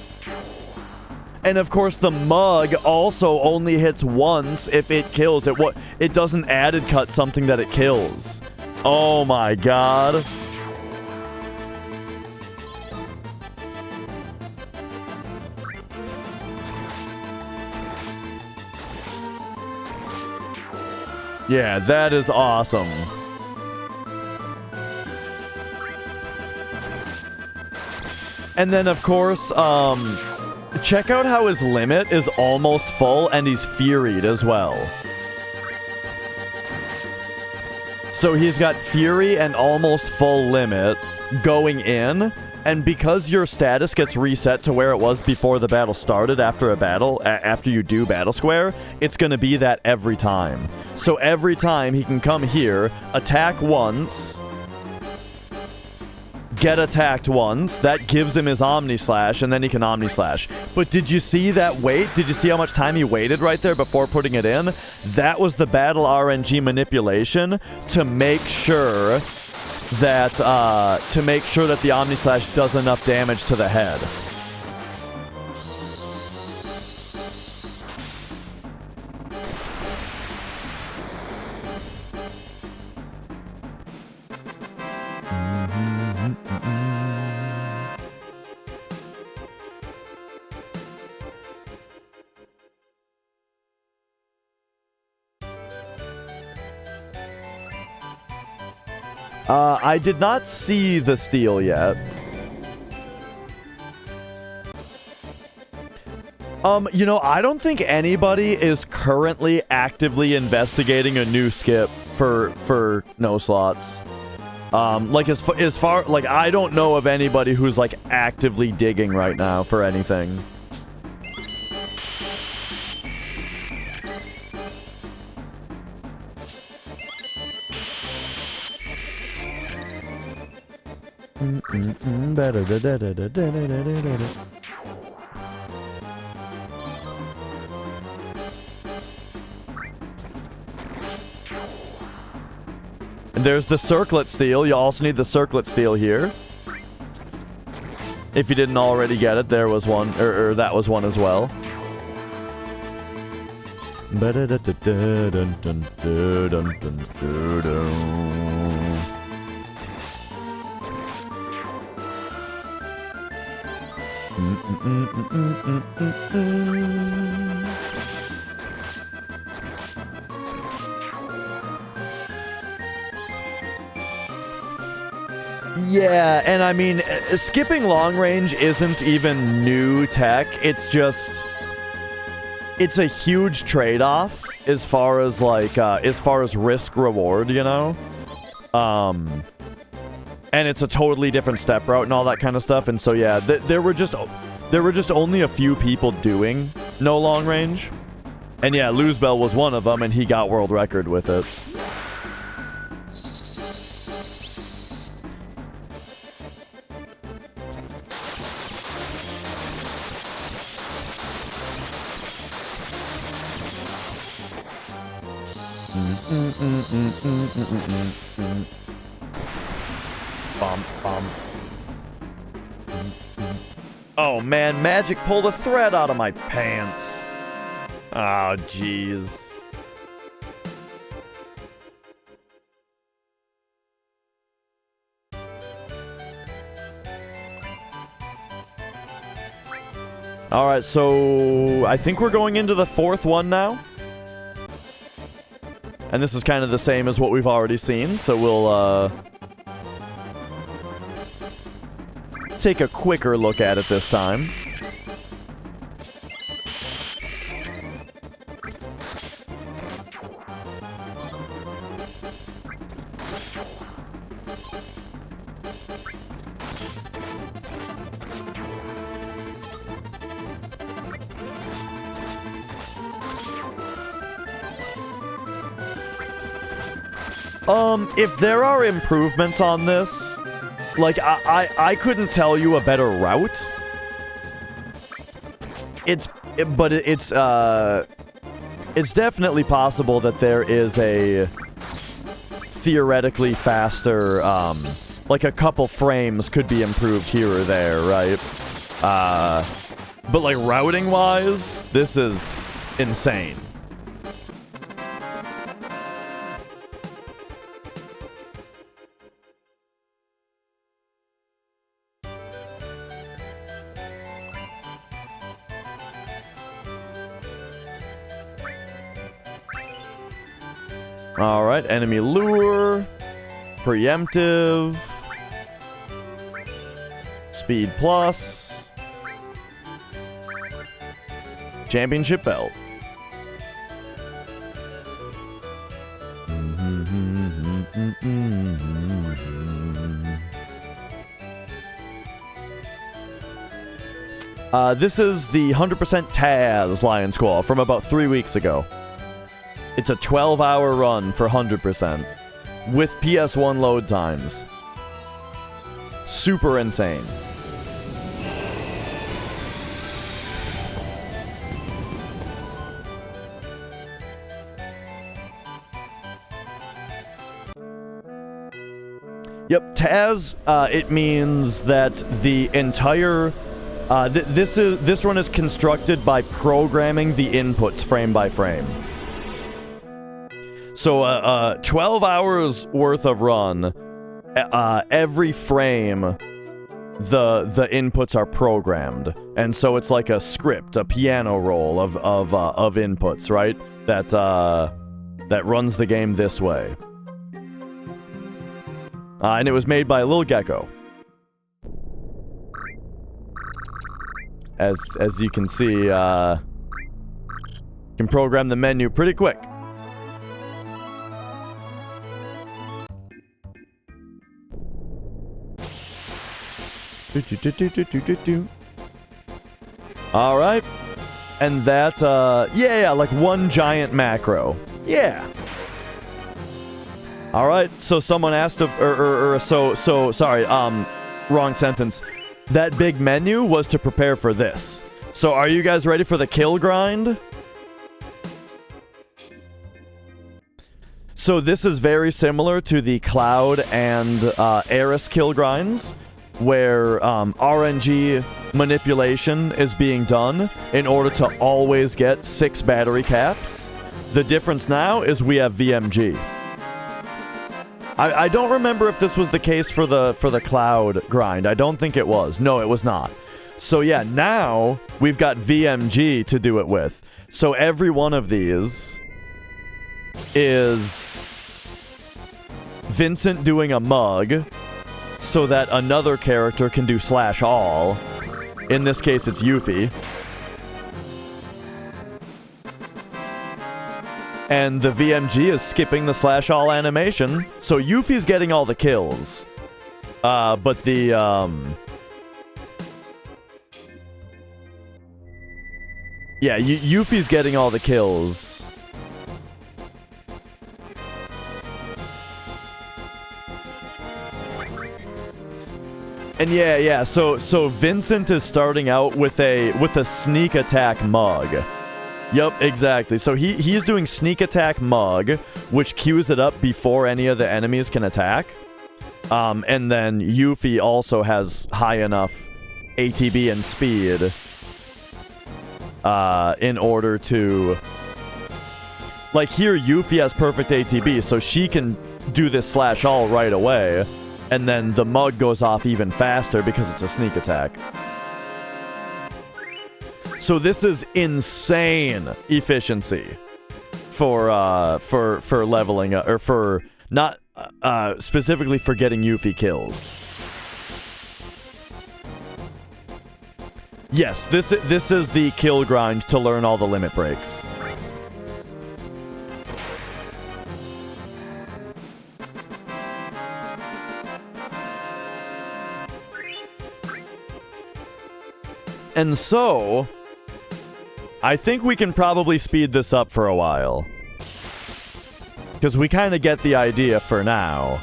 And of course the mug also only hits once if it kills it. It doesn't added cut something that it kills. Oh my god. Yeah, that is awesome. And then, of course, check out how his limit is almost full and he's Furied as well. So he's got Fury and almost full limit going in. And because your status gets reset to where it was before the battle started after a battle, after you do Battle Square, it's going to be that every time. So every time he can come here, attack once, get attacked once, that gives him his Omni Slash, and then he can Omni Slash. But did you see that wait? Did you see how much time he waited right there before putting it in? That was the battle RNG manipulation to make sure that the Omni Slash does enough damage to the head. I did not see the steal yet. You know, I don't think anybody is currently actively investigating a new skip for no slots. Like as far like I don't know of anybody who's like actively digging right now for anything. And there's the circlet steal. You also need the circlet steal here. If you didn't already get it, there was one, or that was one as well. Yeah, and I mean, skipping long range isn't even new tech. It's just, it's a huge trade-off as far as like, as far as risk reward, you know? And it's a totally different step route and all that kind of stuff. And so yeah, there were just only a few people doing no long range. And yeah, Luzbel was one of them, and he got world record with it. Oh man, Magic pulled a thread out of my pants. Oh, jeez. Alright, so I think we're going into the 4th one now. And this is kind of the same as what we've already seen, so we'll take a quicker look at it this time. If there are improvements on this, Like, I couldn't tell you a better route. It's definitely possible that there is a theoretically faster, like a couple frames could be improved here or there, right? But like routing-wise, this is insane. Alright, enemy lure, preemptive, speed plus, championship belt. This is the 100% TAS Lion Squall from about 3 weeks ago. It's a 12-hour run for 100% with PS1 load times. Super insane. Yep, TAS, it means that the entire... this run is constructed by programming the inputs frame by frame. So, 12 hours worth of run, every frame, the inputs are programmed. And so it's like a script, a piano roll of inputs, right? That runs the game this way. And it was made by LilGecko. As you can see, can program the menu pretty quick. Alright. And that, yeah, like one giant macro. Yeah. Alright, so someone asked, sorry, wrong sentence. That big menu was to prepare for this. So are you guys ready for the kill grind? So this is very similar to the Cloud and Eris kill grinds, where RNG manipulation is being done in order to always get 6 battery caps. The difference now is we have VMG. I don't remember if this was the case for the Cloud grind. I don't think it was. No, it was not. So yeah, now we've got VMG to do it with. So every one of these is Vincent doing a mug so that another character can do slash all. In this case, it's Yuffie. And the VMG is skipping the slash all animation, so Yuffie's getting all the kills. But the, yeah, Yuffie's getting all the kills. And yeah, so Vincent is starting out with a sneak attack mug. Yep, exactly. So he's doing sneak attack mug, which queues it up before any of the enemies can attack. And then Yuffie also has high enough ATB and speed in order to... Like here, Yuffie has perfect ATB, so she can do this slash all right away. And then the mug goes off even faster because it's a sneak attack. So this is insane efficiency for leveling up, or for not specifically for getting Yuffie kills. Yes, this is the kill grind to learn all the limit breaks. And so, I think we can probably speed this up for a while. Because we kind of get the idea for now.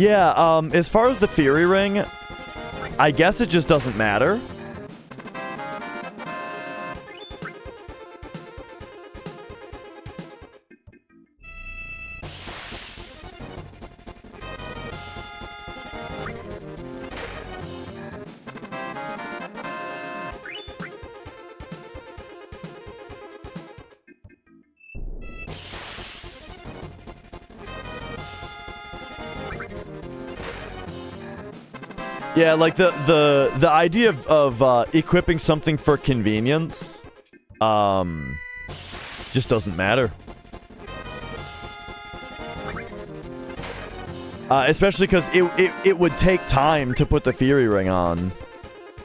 Yeah, as far as the Fury Ring, I guess it just doesn't matter. Yeah, like the idea of equipping something for convenience, just doesn't matter. Especially because it would take time to put the Fury Ring on,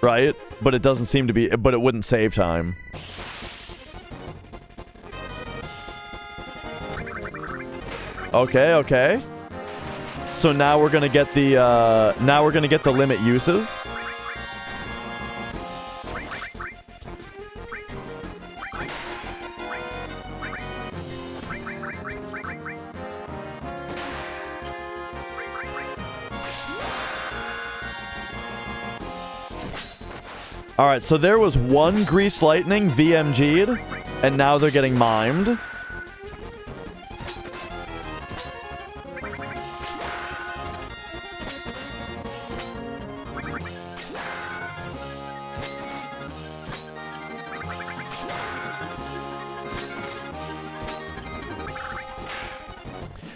right? But it doesn't seem to be, but it wouldn't save time. Okay, okay. So now we're gonna get the limit uses. All right, so there was one Grease Lightning VMG'd, and now they're getting mimed.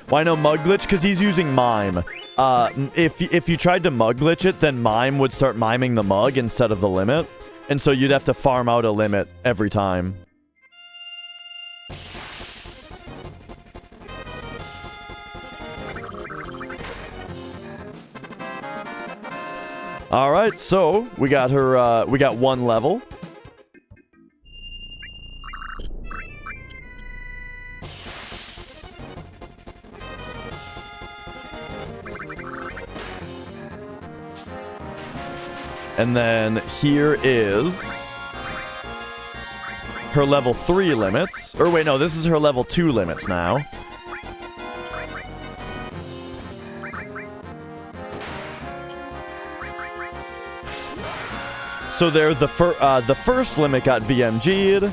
Why no mug glitch? Because he's using mime. If you tried to mug glitch it, then mime would start miming the mug instead of the limit. And so you'd have to farm out a limit every time. Alright, so we got her, we got one level. And then here is her level 3 limits. Or wait, no, this is her level 2 limits now. So there, the first limit got VMG'd.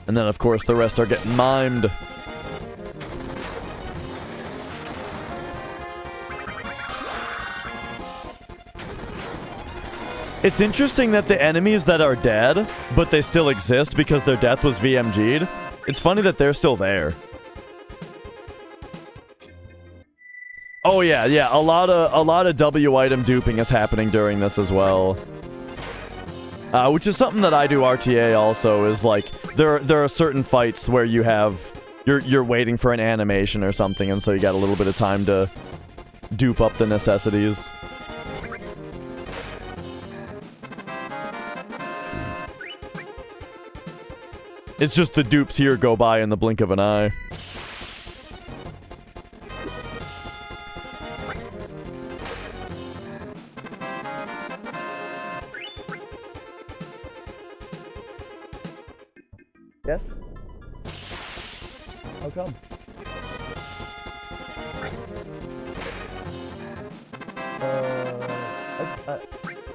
And then, of course, the rest are getting mimed. It's interesting that the enemies that are dead, but they still exist because their death was VMG'd. It's funny that they're still there. Oh yeah, yeah, a lot of W item duping is happening during this as well. Which is something that I do RTA also, is like there are certain fights where you have you're waiting for an animation or something, and so you got a little bit of time to dupe up the necessities. It's just the dupes here go by in the blink of an eye. Yes? How come?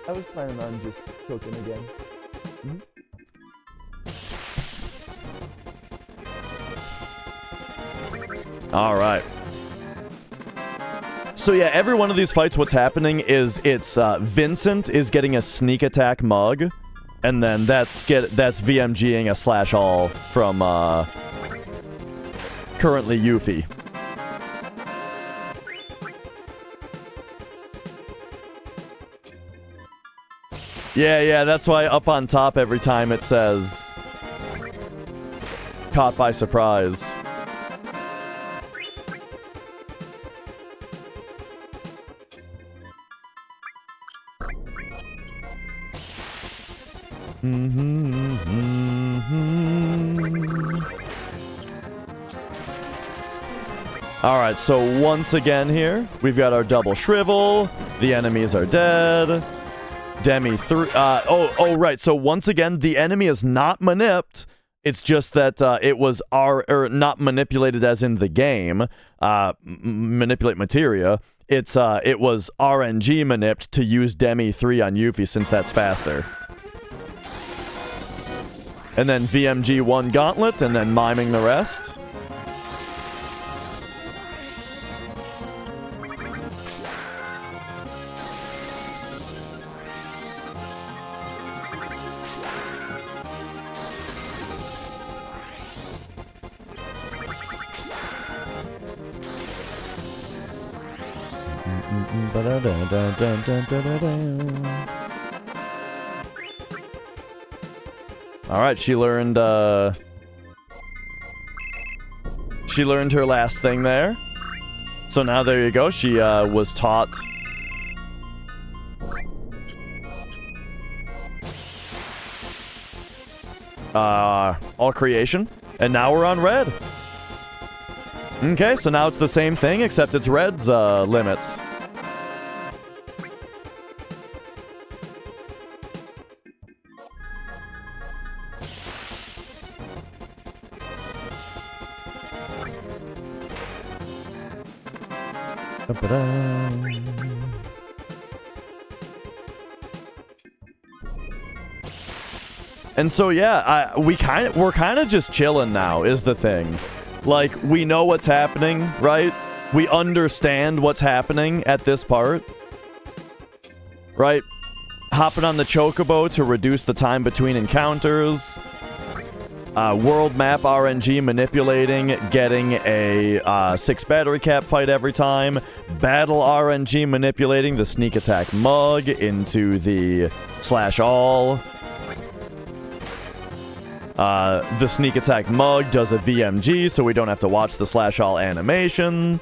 I was planning on just cooking again. Mm-hmm. All right. So yeah, every one of these fights, what's happening is it's Vincent is getting a sneak attack mug, and then that's VMGing a slash all from currently Yuffie. Yeah, that's why up on top every time it says caught by surprise. Alright, so once again here, we've got our double shrivel. The enemies are dead. Demi 3. Right. So once again, the enemy is not manipped. It's just that it was not manipulated as in the game. Manipulate materia. It was RNG manipped to use Demi 3 on Yuffie since that's faster. And then VMG 1 gauntlet, and then miming the rest. Alright, she learned her last thing there. So now there you go, she was taught all creation, and now we're on red. Okay, so now it's the same thing, except it's red's limits. And so yeah, we're kind of just chilling now is the thing. Like, we know what's happening, right? We understand what's happening at this part. Right? Hopping on the chocobo to reduce the time between encounters. World map RNG manipulating, getting a 6 battery cap fight every time. Battle RNG manipulating the sneak attack mug into the /all. The sneak attack mug does a VMG, so we don't have to watch the /all animation.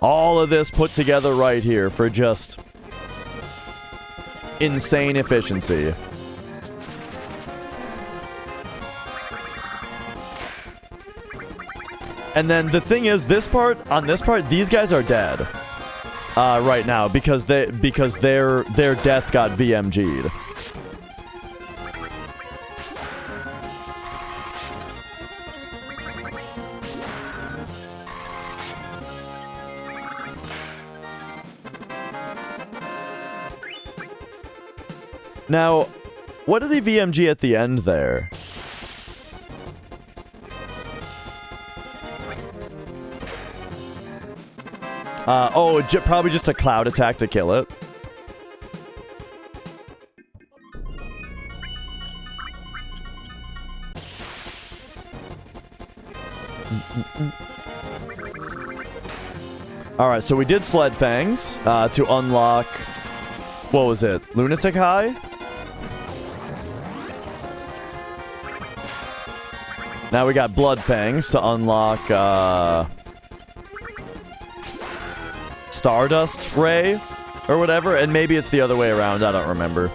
All of this put together right here for just insane efficiency. And then the thing is, on this part, these guys are dead right now because their death got VMG'd. Now, what did he VMG at the end there? Probably just a cloud attack to kill it. Alright, so we did Sled Fangs to unlock... What was it? Lunatic High? Now we got Blood Fangs to unlock... Stardust Ray or whatever, and maybe it's the other way around, I don't remember.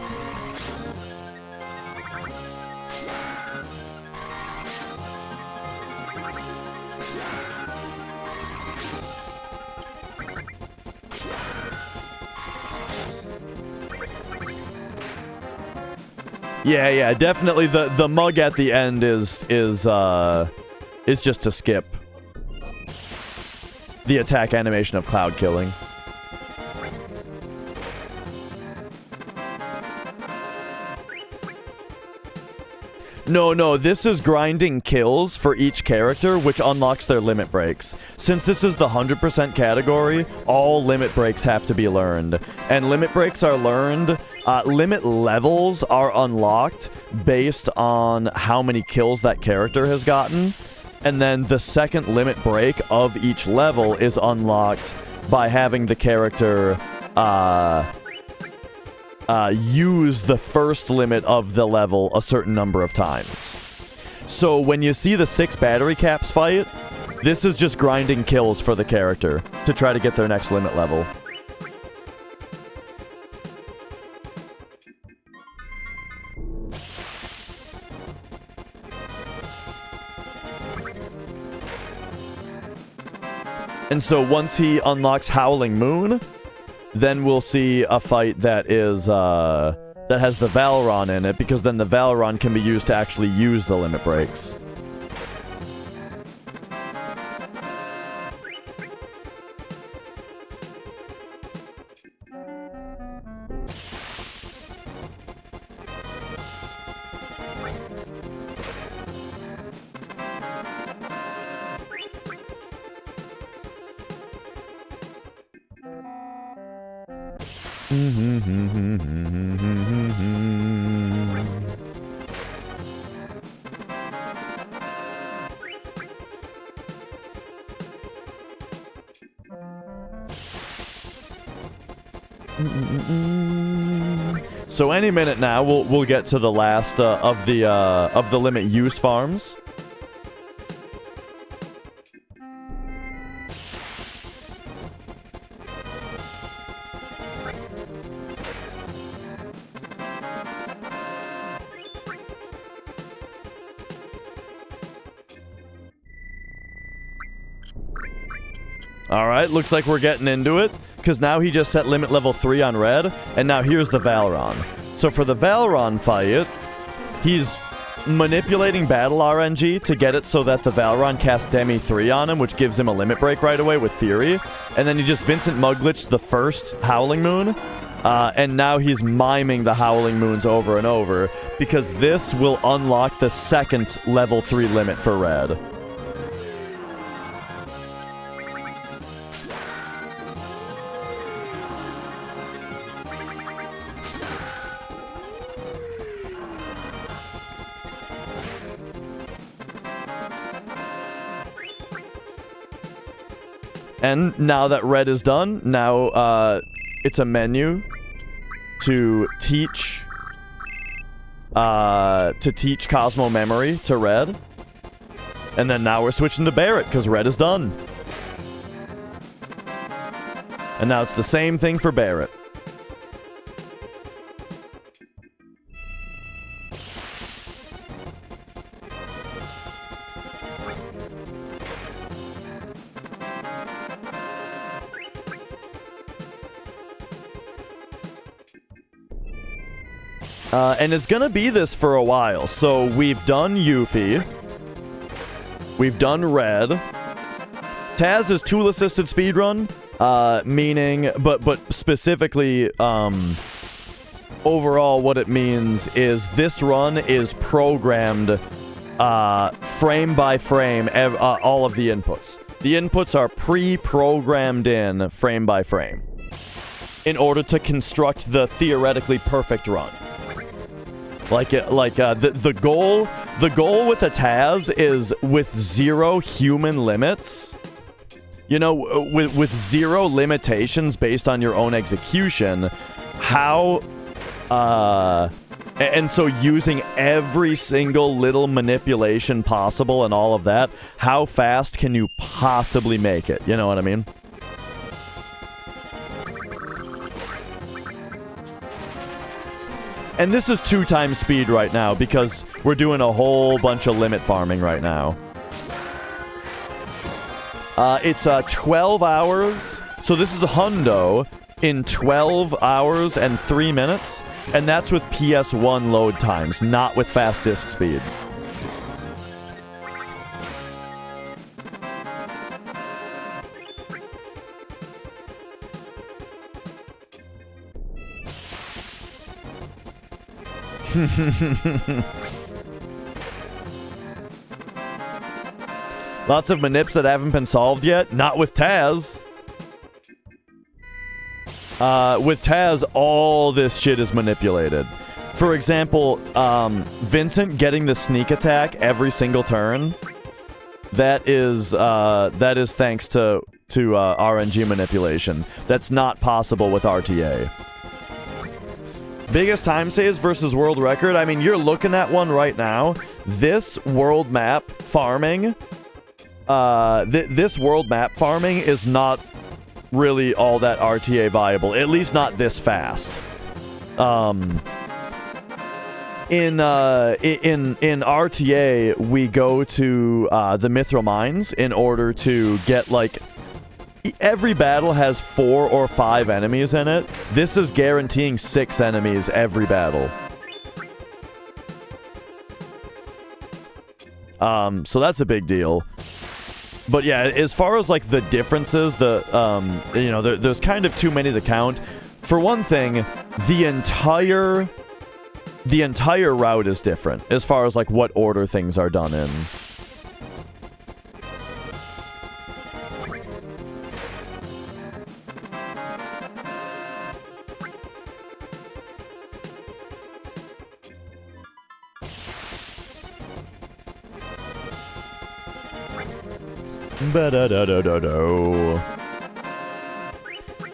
Yeah, definitely the mug at the end is just to skip the attack animation of cloud killing. No, this is grinding kills for each character, which unlocks their limit breaks. Since this is the 100% category, all limit breaks have to be learned. And limit breaks are learned, limit levels are unlocked based on how many kills that character has gotten. And then the second limit break of each level is unlocked by having the character use the first limit of the level a certain number of times. So when you see the 6 battery caps fight, this is just grinding kills for the character to try to get their next limit level. And so once he unlocks Howling Moon, then we'll see a fight that is, that has the Valeron in it, because then the Valeron can be used to actually use the limit breaks. So any minute now, we'll get to the last of the limit use farms. Alright, looks like we're getting into it, because now he just set limit level 3 on red, and now here's the Valeron. So for the Valeron fight, he's manipulating battle RNG to get it so that the Valeron casts Demi 3 on him, which gives him a limit break right away with Fury, and then he just Vincent Mugglitched the first Howling Moon, and now he's miming the Howling Moons over and over, because this will unlock the second level 3 limit for red. And now that red is done, now it's a menu to teach Cosmo Memory to red. And then now we're switching to Barret because red is done. And now it's the same thing for Barret. And it's gonna be this for a while. So we've done Yuffie. We've done Red. TAS is tool-assisted speedrun, meaning, but specifically, overall what it means is this run is programmed frame by frame, all of the inputs. The inputs are pre-programmed in frame by frame in order to construct the theoretically perfect run. The goal with a TAS is with 0 human limits, you know, with 0 limitations based on your own execution, how, and so using every single little manipulation possible and all of that, how fast can you possibly make it? You know what I mean? And this is 2 times speed right now because we're doing a whole bunch of limit farming right now. It's 12 hours. So this is a hundo in 12 hours and 3 minutes. And that's with PS1 load times, not with fast disk speed. Lots of manips that haven't been solved yet. Not with TAS. With TAS, all this shit is manipulated. For example, Vincent getting the sneak attack every single turn. That is thanks to RNG manipulation. That's not possible with RTA. Biggest time saves versus world record. I mean, you're looking at one right now. This world map farming, this world map farming is not really all that RTA viable. At least not this fast. In RTA, we go to the Mithril Mines in order to get like every battle has 4 or 5 enemies in it. This is guaranteeing 6 enemies every battle. So that's a big deal. But yeah, as far as like the differences, there's kind of too many to count. For one thing, the entire route is different as far as like what order things are done in. Ba-da-da-da-da-do.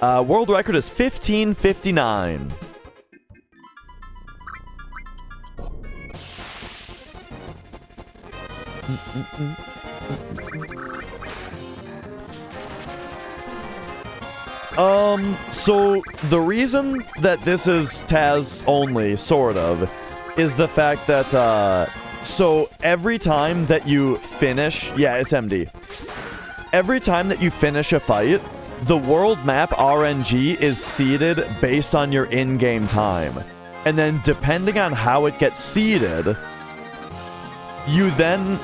World record is 1559. So the reason that this is TAS only, sort of, is the fact that, so every time that you finish, yeah, it's MD. Every time that you finish a fight, the world map RNG is seeded based on your in-game time. And then depending on how it gets seeded, you then,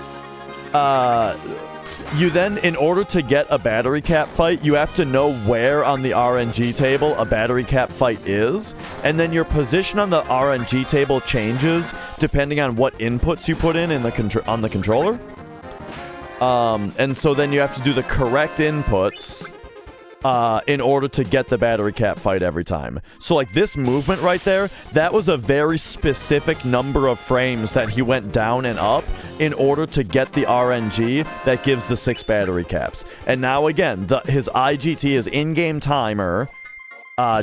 in order to get a battery cap fight, you have to know where on the RNG table a battery cap fight is, and then your position on the RNG table changes depending on what inputs you put in the on the controller. And so then you have to do the correct inputs in order to get the battery cap fight every time. So like this movement right there, that was a very specific number of frames that he went down and up in order to get the RNG that gives the 6 battery caps. And now again, his IGT, his in-game timer,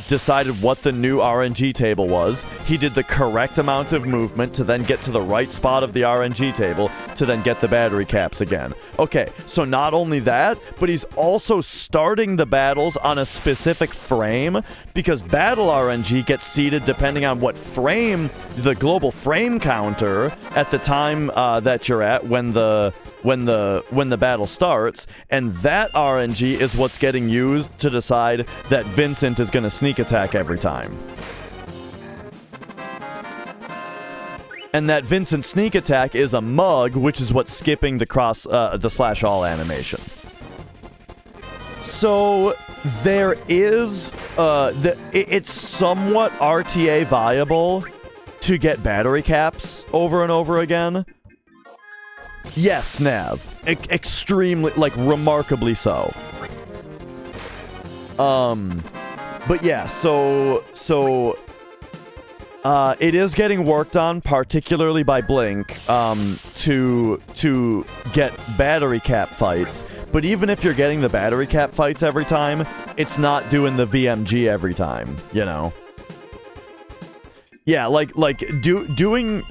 decided what the new RNG table was. He did the correct amount of movement to then get to the right spot of the RNG table to then get the battery caps again. Okay, so not only that, but he's also starting the battles on a specific frame, because battle RNG gets seeded depending on what frame, the global frame counter at the time that you're at when the battle starts, and that RNG is what's getting used to decide that Vincent is going to sneak attack every time. And that Vincent sneak attack is a mug, which is what's skipping the slash all animation. So there is it's somewhat RTA viable to get battery caps over and over again. Yes, Nav. Extremely, like, remarkably so. But yeah, so it is getting worked on, particularly by Blink, to get battery cap fights. But even if you're getting the battery cap fights every time, it's not doing the VMG every time, you know? Yeah, getting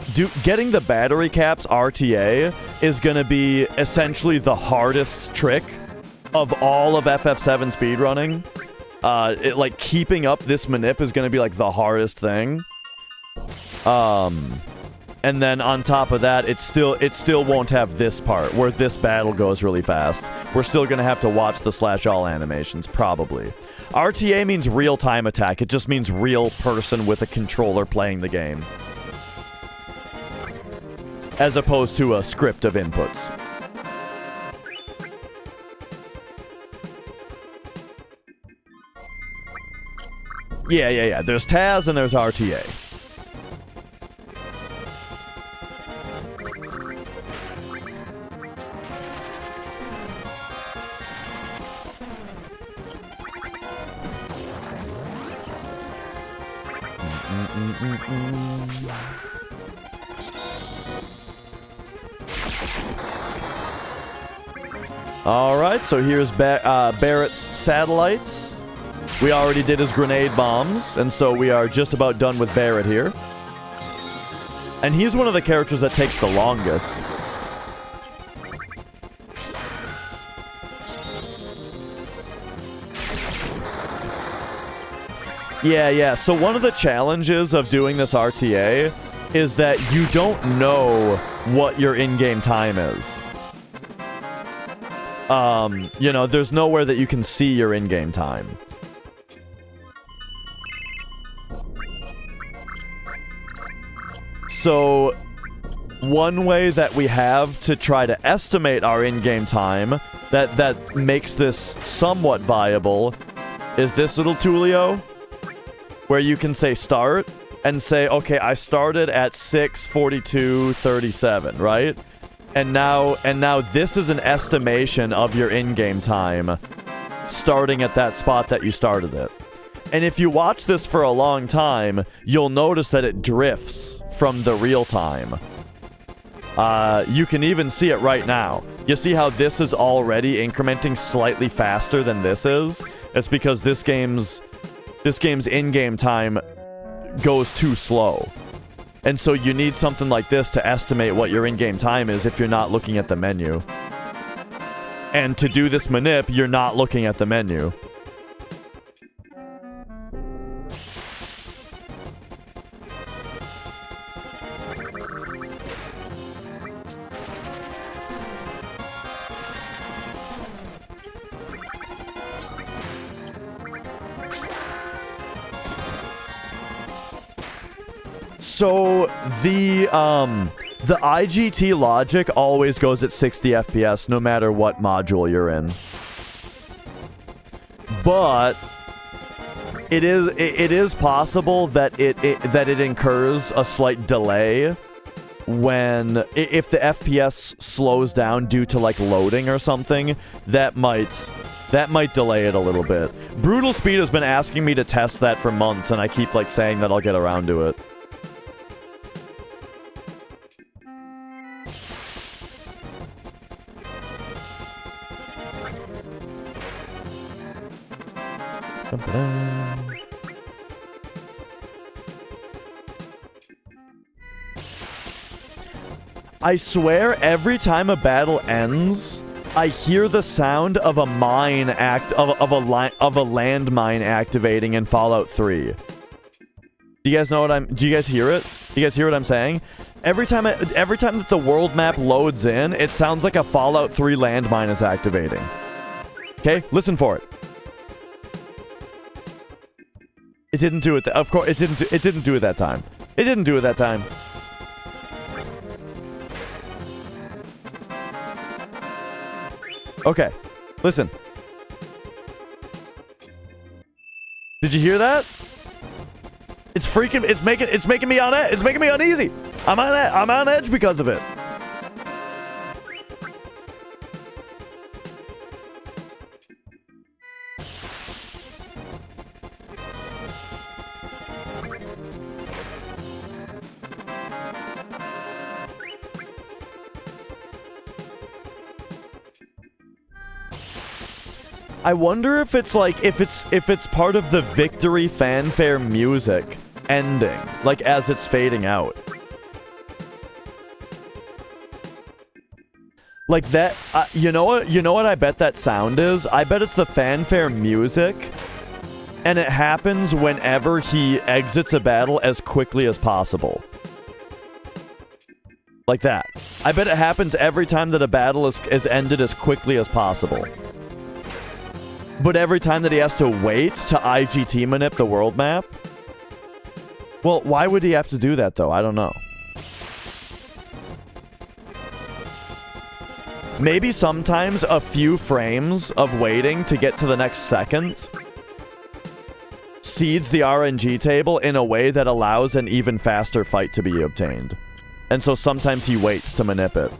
the battery caps RTA is gonna be essentially the hardest trick of all of FF7 speedrunning. Like, keeping up this manip is gonna be, like, the hardest thing. And then on top of that, it still won't have this part, where this battle goes really fast. We're still gonna have to watch the slash all animations, probably. RTA means real-time attack. It just means real person with a controller playing the game, as opposed to a script of inputs. Yeah. There's TAS and there's RTA. Alright, so here's Barrett's satellites. We already did his grenade bombs, and so we are just about done with Barrett here. And he's one of the characters that takes the longest. Yeah, so one of the challenges of doing this RTA is that you don't know what your in-game time is. You know, there's nowhere that you can see your in-game time. So, one way that we have to try to estimate our in-game time that makes this somewhat viable is this little toolio, where you can say start and say, okay, I started at 6:42:37, right? And now this is an estimation of your in-game time starting at that spot that you started it. And if you watch this for a long time, you'll notice that it drifts from the real time. You can even see it right now. You see how this is already incrementing slightly faster than this is? It's because this game's in-game time goes too slow. And so you need something like this to estimate what your in-game time is if you're not looking at the menu. And to do this manip, you're not looking at the menu. So the IGT logic always goes at 60 FPS no matter what module you're in. But it is possible that it incurs a slight delay when if the FPS slows down due to like loading or something, that might delay it a little bit. Brutal Speed has been asking me to test that for months, and I keep like saying that I'll get around to it. I swear every time a battle ends, I hear the sound of a mine of a landmine activating in Fallout 3. Do you guys hear it? Do you guys hear what I'm saying? Every time that the world map loads in, it sounds like a Fallout 3 landmine is activating. Okay, listen for it. It didn't do it. Of course, it didn't do it that time. It didn't do it that time. Okay, listen. Did you hear that? It's freaking. It's making me on edge. It's making me uneasy. I'm on edge because of it. I wonder if it's like if it's part of the victory fanfare music ending, like as it's fading out. Like that, you know what I bet that sound is? I bet it's the fanfare music, and it happens whenever he exits a battle as quickly as possible. Like that. I bet it happens every time that a battle is ended as quickly as possible. But every time that he has to wait to IGT manip the world map? Well, why would he have to do that, though? I don't know. Maybe sometimes a few frames of waiting to get to the next second seeds the RNG table in a way that allows an even faster fight to be obtained. And so sometimes he waits to manip it.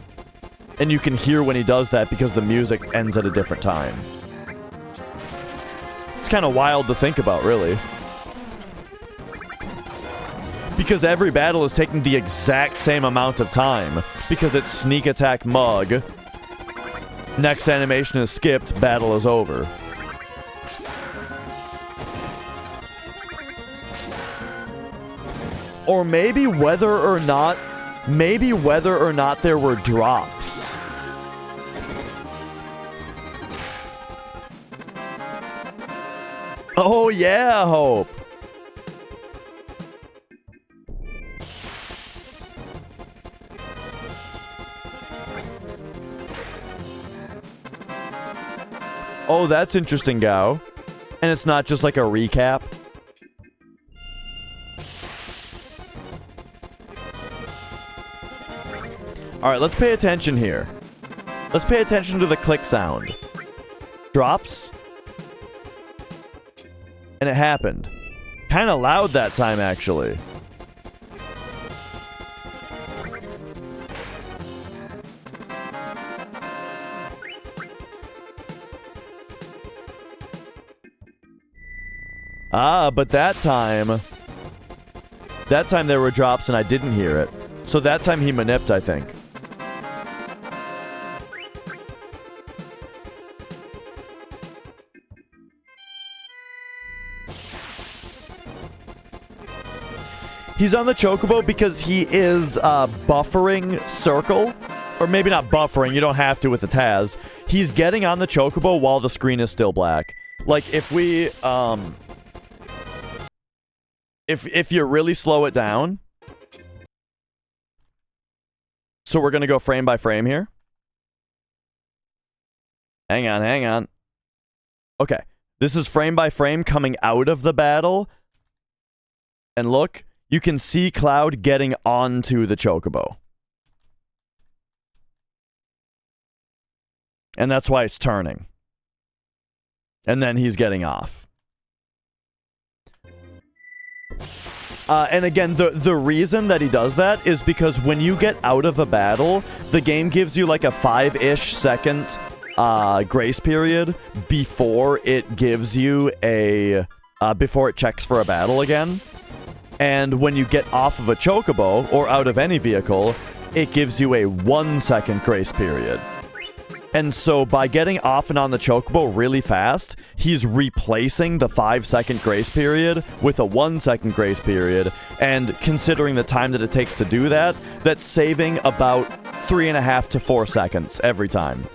And you can hear when he does that because the music ends at a different time. It's kind of wild to think about, really. Because every battle is taking the exact same amount of time. Because it's sneak attack mug. Next animation is skipped, battle is over. Or maybe whether or not there were drops. Oh yeah, Hope. Oh, that's interesting, Gao. And it's not just like a recap. Alright, let's pay attention here. Let's pay attention to the click sound. Drops. And it happened. Kind of loud that time, actually. Ah, but that time there were drops and I didn't hear it. So that time he manipped, I think. He's on the chocobo because he is buffering circle. Or maybe not buffering, you don't have to with the TAS. He's getting on the chocobo while the screen is still black. Like, if we, if you really slow it down. So we're gonna go frame by frame here. Hang on, hang on. Okay, this is frame by frame coming out of the battle. And look, you can see Cloud getting onto the chocobo. And that's why it's turning. And then he's getting off. And again, the reason that he does that is because when you get out of a battle, the game gives you like a 5-ish second grace period before it gives you a... before it checks for a battle again. And when you get off of a chocobo, or out of any vehicle, it gives you a 1-second grace period. And so by getting off and on the chocobo really fast, he's replacing the 5-second grace period with a 1-second grace period. And considering the time that it takes to do that, that's saving about 3.5 to 4 seconds every time.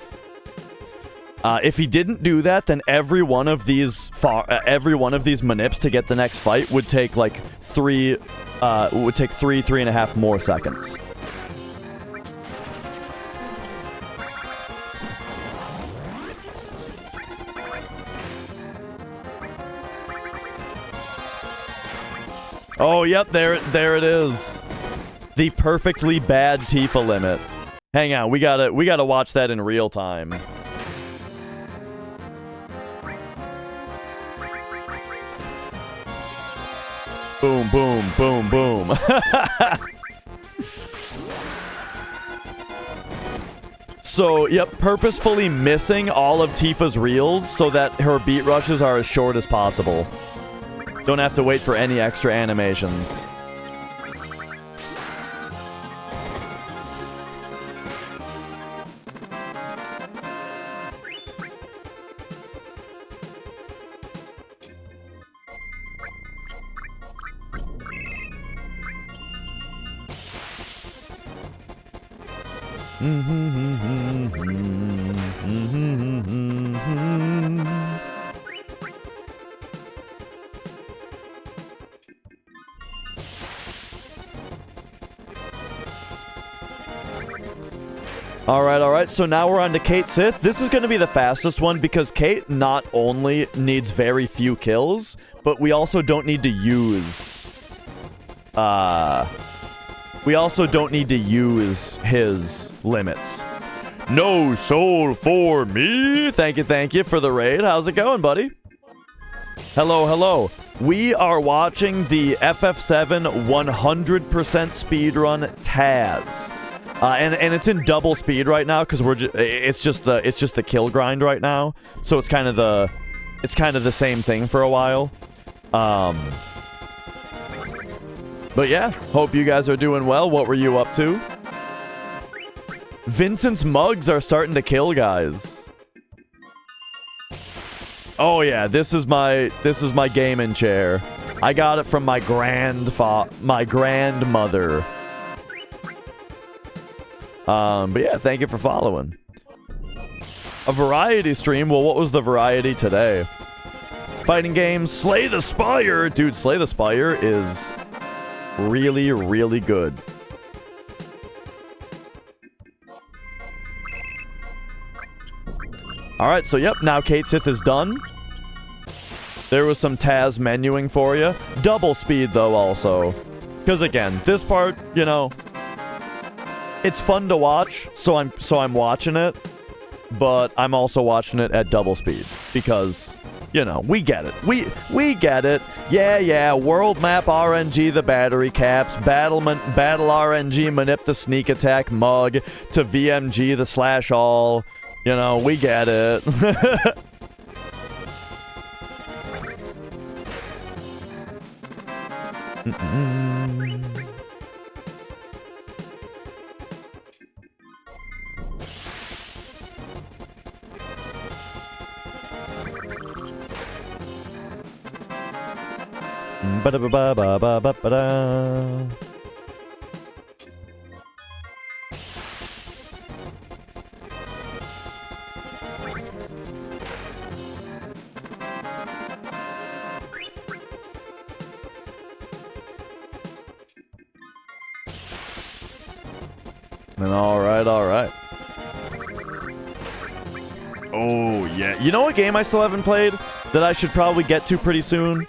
If he didn't do that, then every one of these manips to get the next fight would take like 3.5 more seconds. Oh, yep, there it is. The perfectly bad Tifa limit. Hang on, we gotta watch that in real time. Boom, boom, boom, boom. So, yep, purposefully missing all of Tifa's reels so that her beat rushes are as short as possible. Don't have to wait for any extra animations. Alright, so now we're on to Kate Sith. This is going to be the fastest one because Kate not only needs very few kills, but we also don't need to use... we also don't need to use his limits. No soul for me! Thank you for the raid. How's it going, buddy? Hello, hello. We are watching the FF7 100% speedrun TAS. And it's in double speed right now because it's just the kill grind right now. So it's kind of the same thing for a while. But yeah, hope you guys are doing well. What were you up to? Vincent's mugs are starting to kill, guys. Oh yeah, this is my gaming chair. I got it from my grandmother. But yeah, thank you for following. A variety stream? Well, what was the variety today? Fighting games, Slay the Spire! Dude, Slay the Spire is really, really good. Alright, so yep, now Kate Sith is done. There was some TAS menuing for you. Double speed, though, also. Because, again, this part, you know, it's fun to watch, so I'm watching it. But I'm also watching it at double speed. Because, you know, we get it. We get it. Yeah, world map RNG the battery caps, battle RNG manip the sneak attack mug, to VMG the slash all. You know, we get it. Ba-da-ba-ba-ba-ba-ba-da. And all right. Oh, yeah. You know what game I still haven't played that I should probably get to pretty soon?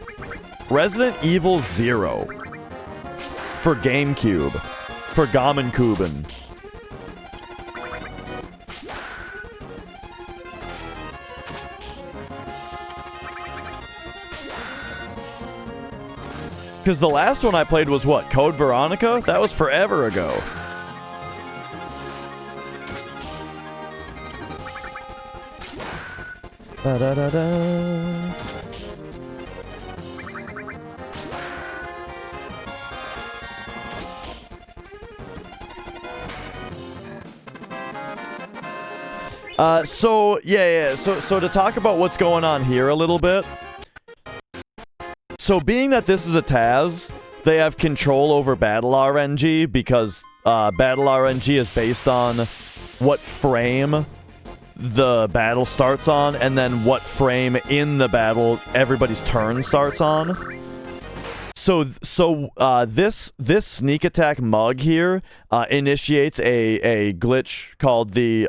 Resident Evil 0. For GameCube. For GameCube. Because the last one I played was what? Code Veronica? That was forever ago. Da-da-da-da. So to talk about what's going on here a little bit. So being that this is a TAS, they have control over battle RNG because battle RNG is based on what frame the battle starts on, and then what frame in the battle everybody's turn starts on. So this sneak attack mug here initiates a glitch called the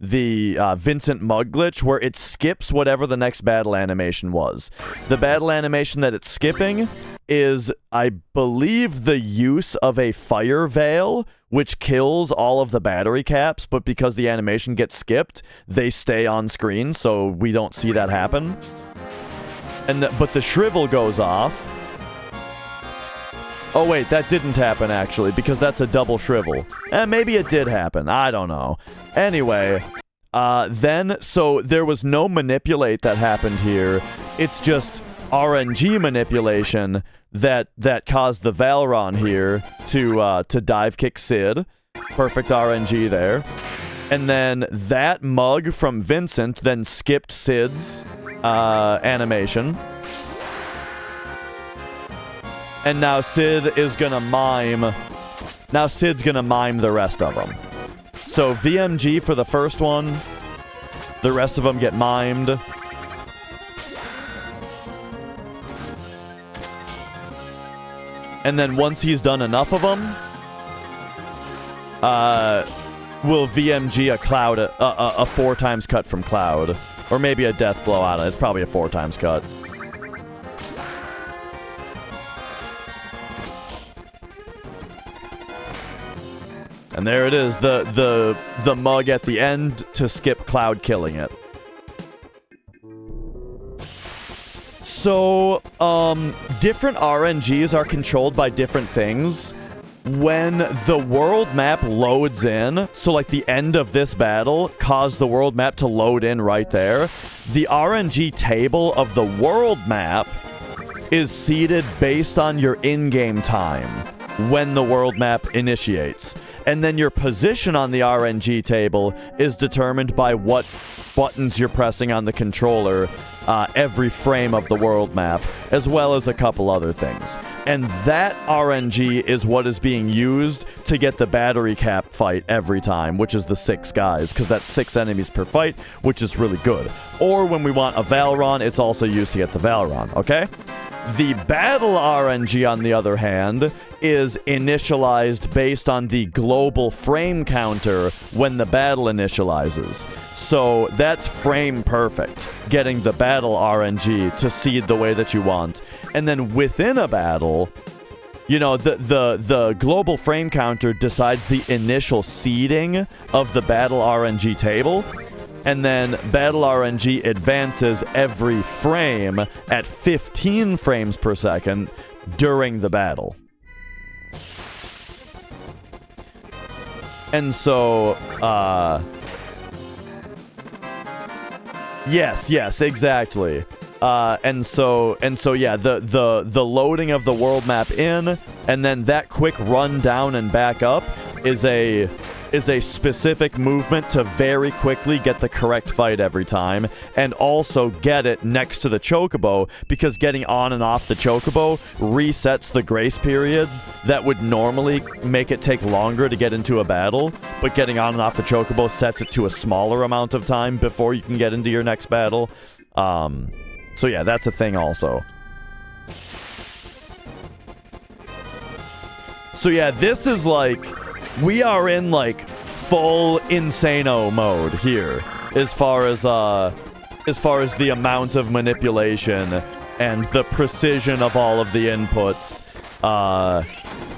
Vincent mug glitch, where it skips whatever the next battle animation was. The battle animation that it's skipping is, I believe, the use of a fire veil, which kills all of the battery caps, but because the animation gets skipped, they stay on screen, so we don't see that happen. But the shrivel goes off. Oh wait, that didn't happen actually, because that's a double shrivel. Maybe it did happen, I don't know. Anyway, so there was no manipulate that happened here. It's just RNG manipulation that caused the Valron here to dive kick Sid. Perfect RNG there. And then that mug from Vincent then skipped Sid's animation. And now Sid is gonna mime. Now Sid's gonna mime the rest of them. So VMG for the first one. The rest of them get mimed. And then once he's done enough of them, will VMG a Cloud, a 4 times cut from Cloud. Or maybe a death blow out of it. It's probably a 4 times cut. And there it is, the mug at the end to skip Cloud killing it. So, different RNGs are controlled by different things. When the world map loads in, so like the end of this battle caused the world map to load in right there, the RNG table of the world map is seeded based on your in-game time when the world map initiates. And then your position on the RNG table is determined by what buttons you're pressing on the controller every frame of the world map, as well as a couple other things. And that RNG is what is being used to get the battery cap fight every time, which is the 6 guys, because that's 6 enemies per fight, which is really good. Or when we want a Valron, it's also used to get the Valron, okay? The battle RNG, on the other hand, is initialized based on the global frame counter when the battle initializes. So that's frame perfect, getting the battle RNG to seed the way that you want. And then within a battle, you know, the global frame counter decides the initial seeding of the battle RNG table. And then battle RNG advances every frame at 15 frames per second during the battle. And so, yes, exactly. And so, yeah, the loading of the world map in, and then that quick run down and back up is a specific movement to very quickly get the correct fight every time, and also get it next to the chocobo, because getting on and off the chocobo resets the grace period that would normally make it take longer to get into a battle, but getting on and off the chocobo sets it to a smaller amount of time before you can get into your next battle. So yeah, that's a thing also. So yeah, this is like, we are in like full Insano mode here, as far as the amount of manipulation and the precision of all of the inputs,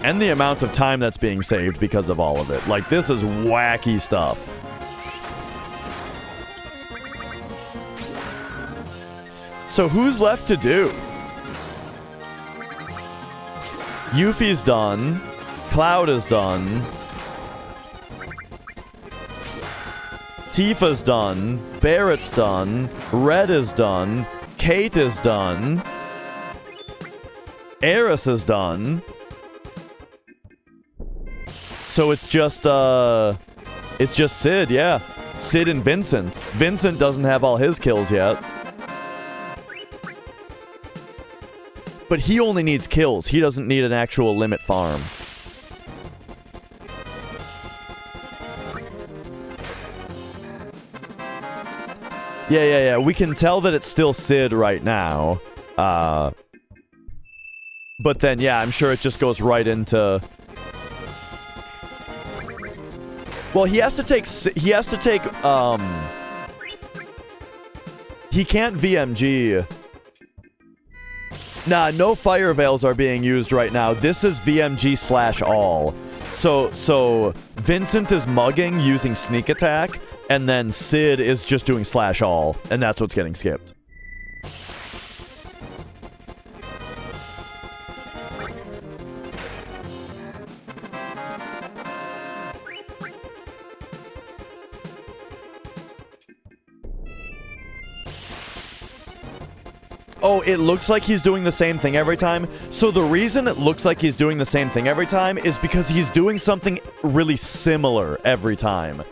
and the amount of time that's being saved because of all of it. Like, this is wacky stuff. So who's left to do? Yuffie's done. Cloud is done. Tifa's done. Barrett's done. Red is done. Kate is done. Eris is done. So it's just Sid, yeah. Sid and Vincent. Vincent doesn't have all his kills yet. But he only needs kills. He doesn't need an actual limit farm. Yeah. We can tell that it's still Sid right now. But then, yeah, I'm sure it just goes right into... Well, he has to take... He can't VMG... Nah, no fire veils are being used right now. This is VMG/all. So Vincent is mugging using sneak attack, and then Sid is just doing /all, and that's what's getting skipped. Oh, it looks like he's doing the same thing every time. So the reason it looks like he's doing the same thing every time is because he's doing something really similar every time.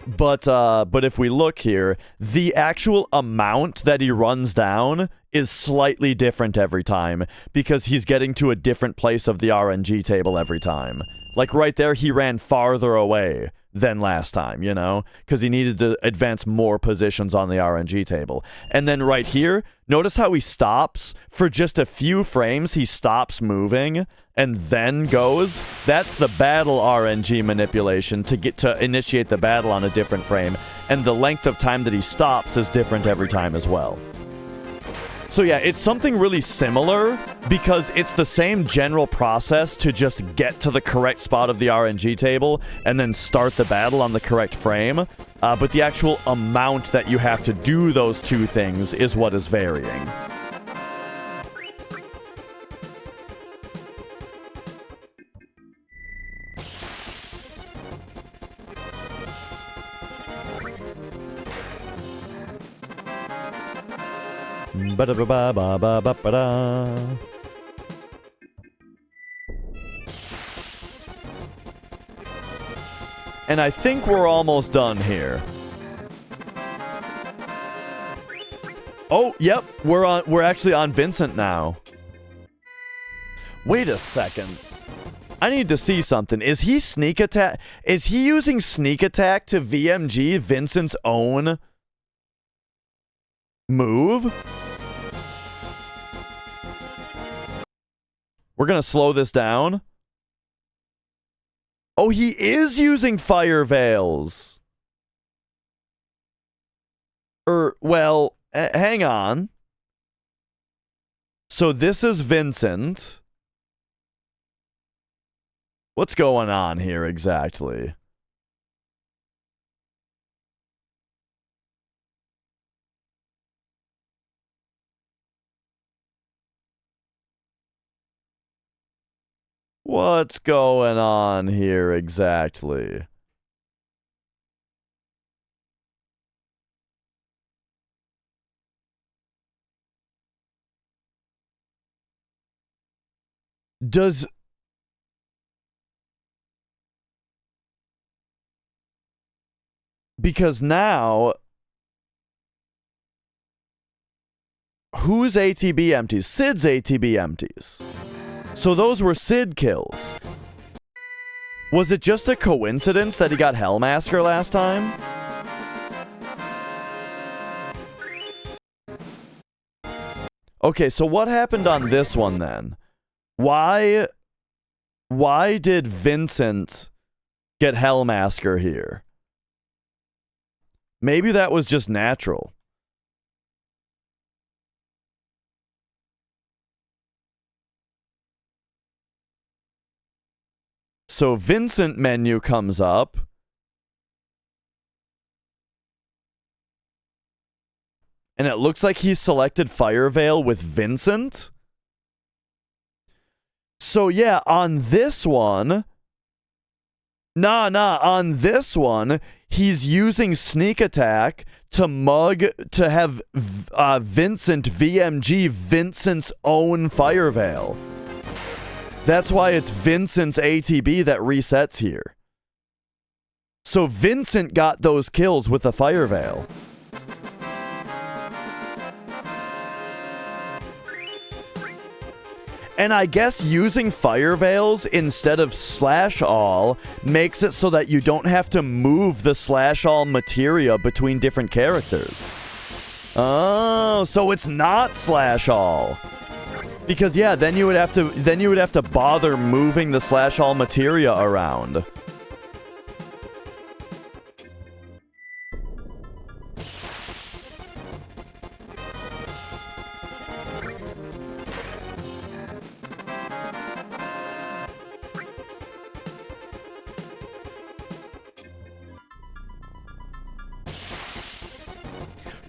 But if we look here, the actual amount that he runs down is slightly different every time, because he's getting to a different place of the RNG table every time. Like right there, he ran farther away than last time, you know? Because he needed to advance more positions on the RNG table. And then right here, notice how he stops? For just a few frames, he stops moving and then goes. That's the battle RNG manipulation to get to initiate the battle on a different frame. And the length of time that he stops is different every time as well. So yeah, it's something really similar, because it's the same general process to just get to the correct spot of the RNG table and then start the battle on the correct frame. But the actual amount that you have to do those two things is what is varying. Ba-da-ba-ba-ba-ba-ba-da. And I think we're almost done here. Oh, yep, we're actually on Vincent now. Wait a second. I need to see something. Is he sneak attack? Is he using sneak attack to VMG Vincent's own move? We're going to slow this down. Oh, he is using fire veils. Well, hang on. So this is Vincent. What's going on here exactly? What's going on here exactly? Because now, whose ATB empties? Sid's ATB empties. So those were Sid kills. Was it just a coincidence that he got Hellmasker last time? Okay, so what happened on this one then? Why did Vincent get Hellmasker here? Maybe that was just natural. So Vincent menu comes up. And it looks like he selected Fire Veil with Vincent. So yeah, on this one... on this one, he's using Sneak Attack to have Vincent VMG Vincent's own Fire Veil. That's why it's Vincent's ATB that resets here. So Vincent got those kills with the Fire Veil. And I guess using Fire Veils instead of Slash All makes it so that you don't have to move the Slash All materia between different characters. Oh, so it's not Slash All. Because yeah, then you would have to bother moving the Slash All materia around.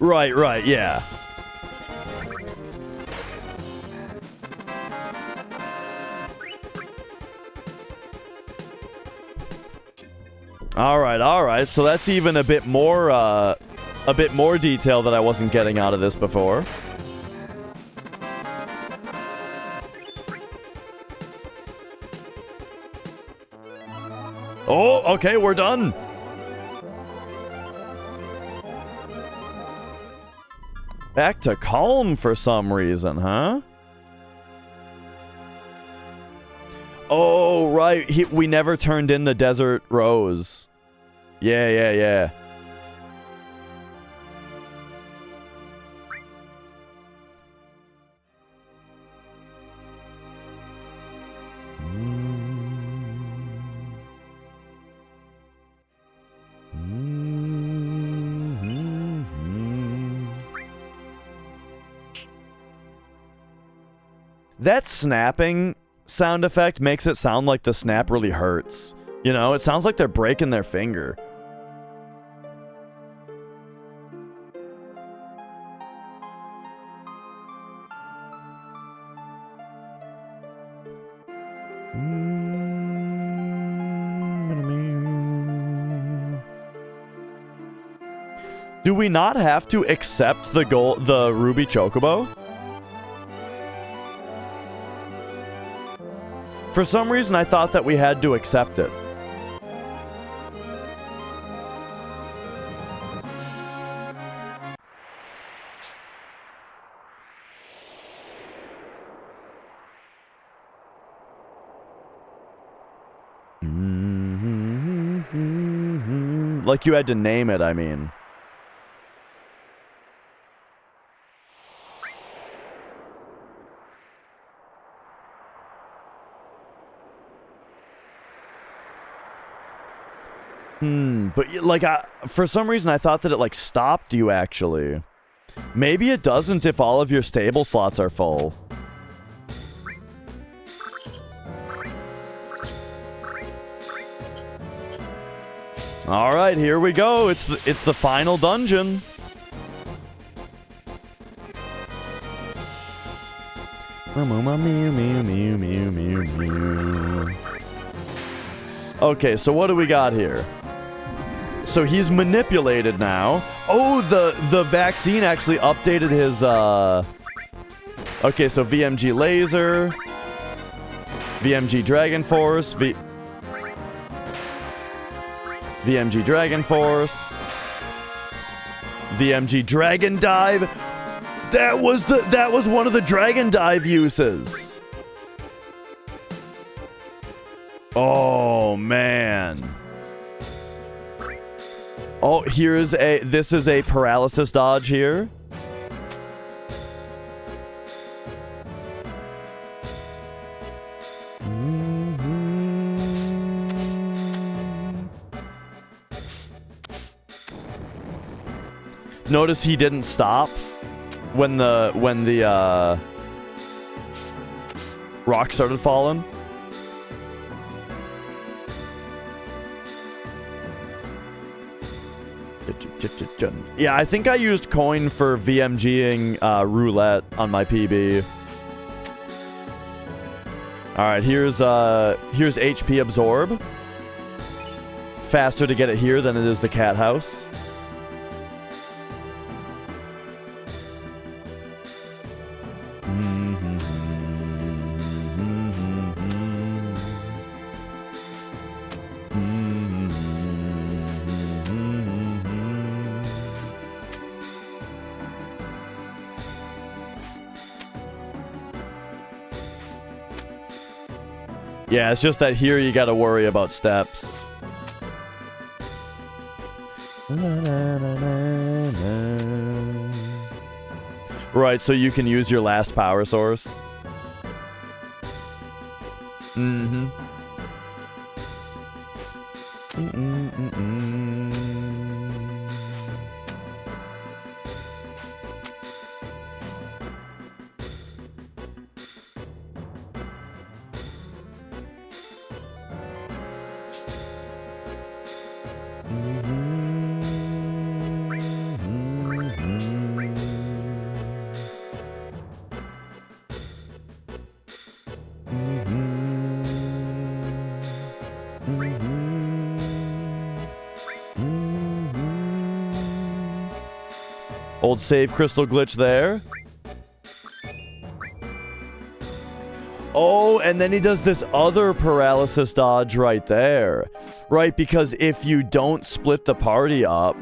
Right, yeah. All right. So that's even a bit more detail that I wasn't getting out of this before. Oh, okay, we're done. Back to calm for some reason, huh? Oh, right. We never turned in the Desert Rose. Yeah. That snapping sound effect makes it sound like the snap really hurts. You know, it sounds like they're breaking their finger. Do we not have to accept the Ruby Chocobo? For some reason, I thought that we had to accept it. Like you had to name it, I mean. But like, for some reason I thought that it like stopped you actually. Maybe it doesn't if all of your stable slots are full. All right, here we go. It's the final dungeon. Okay, so what do we got here? So he's manipulated now. Oh, the vaccine actually updated his Okay, so VMG laser, VMG Dragon Force, VMG Dragon Force, VMG Dragon Dive. That was one of the Dragon Dive uses. Oh man. Oh, this is a paralysis dodge here. Notice he didn't stop when the rock started falling. Yeah, I think I used coin for VMGing roulette on my PB. All right, here's HP absorb. Faster to get it here than it is the cat house. Yeah, it's just that here you gotta worry about steps. Right, so you can use your last power source. Mm-hmm. Old save crystal glitch there. Oh, and then he does this other paralysis dodge right there. Right, because if you don't split the party up,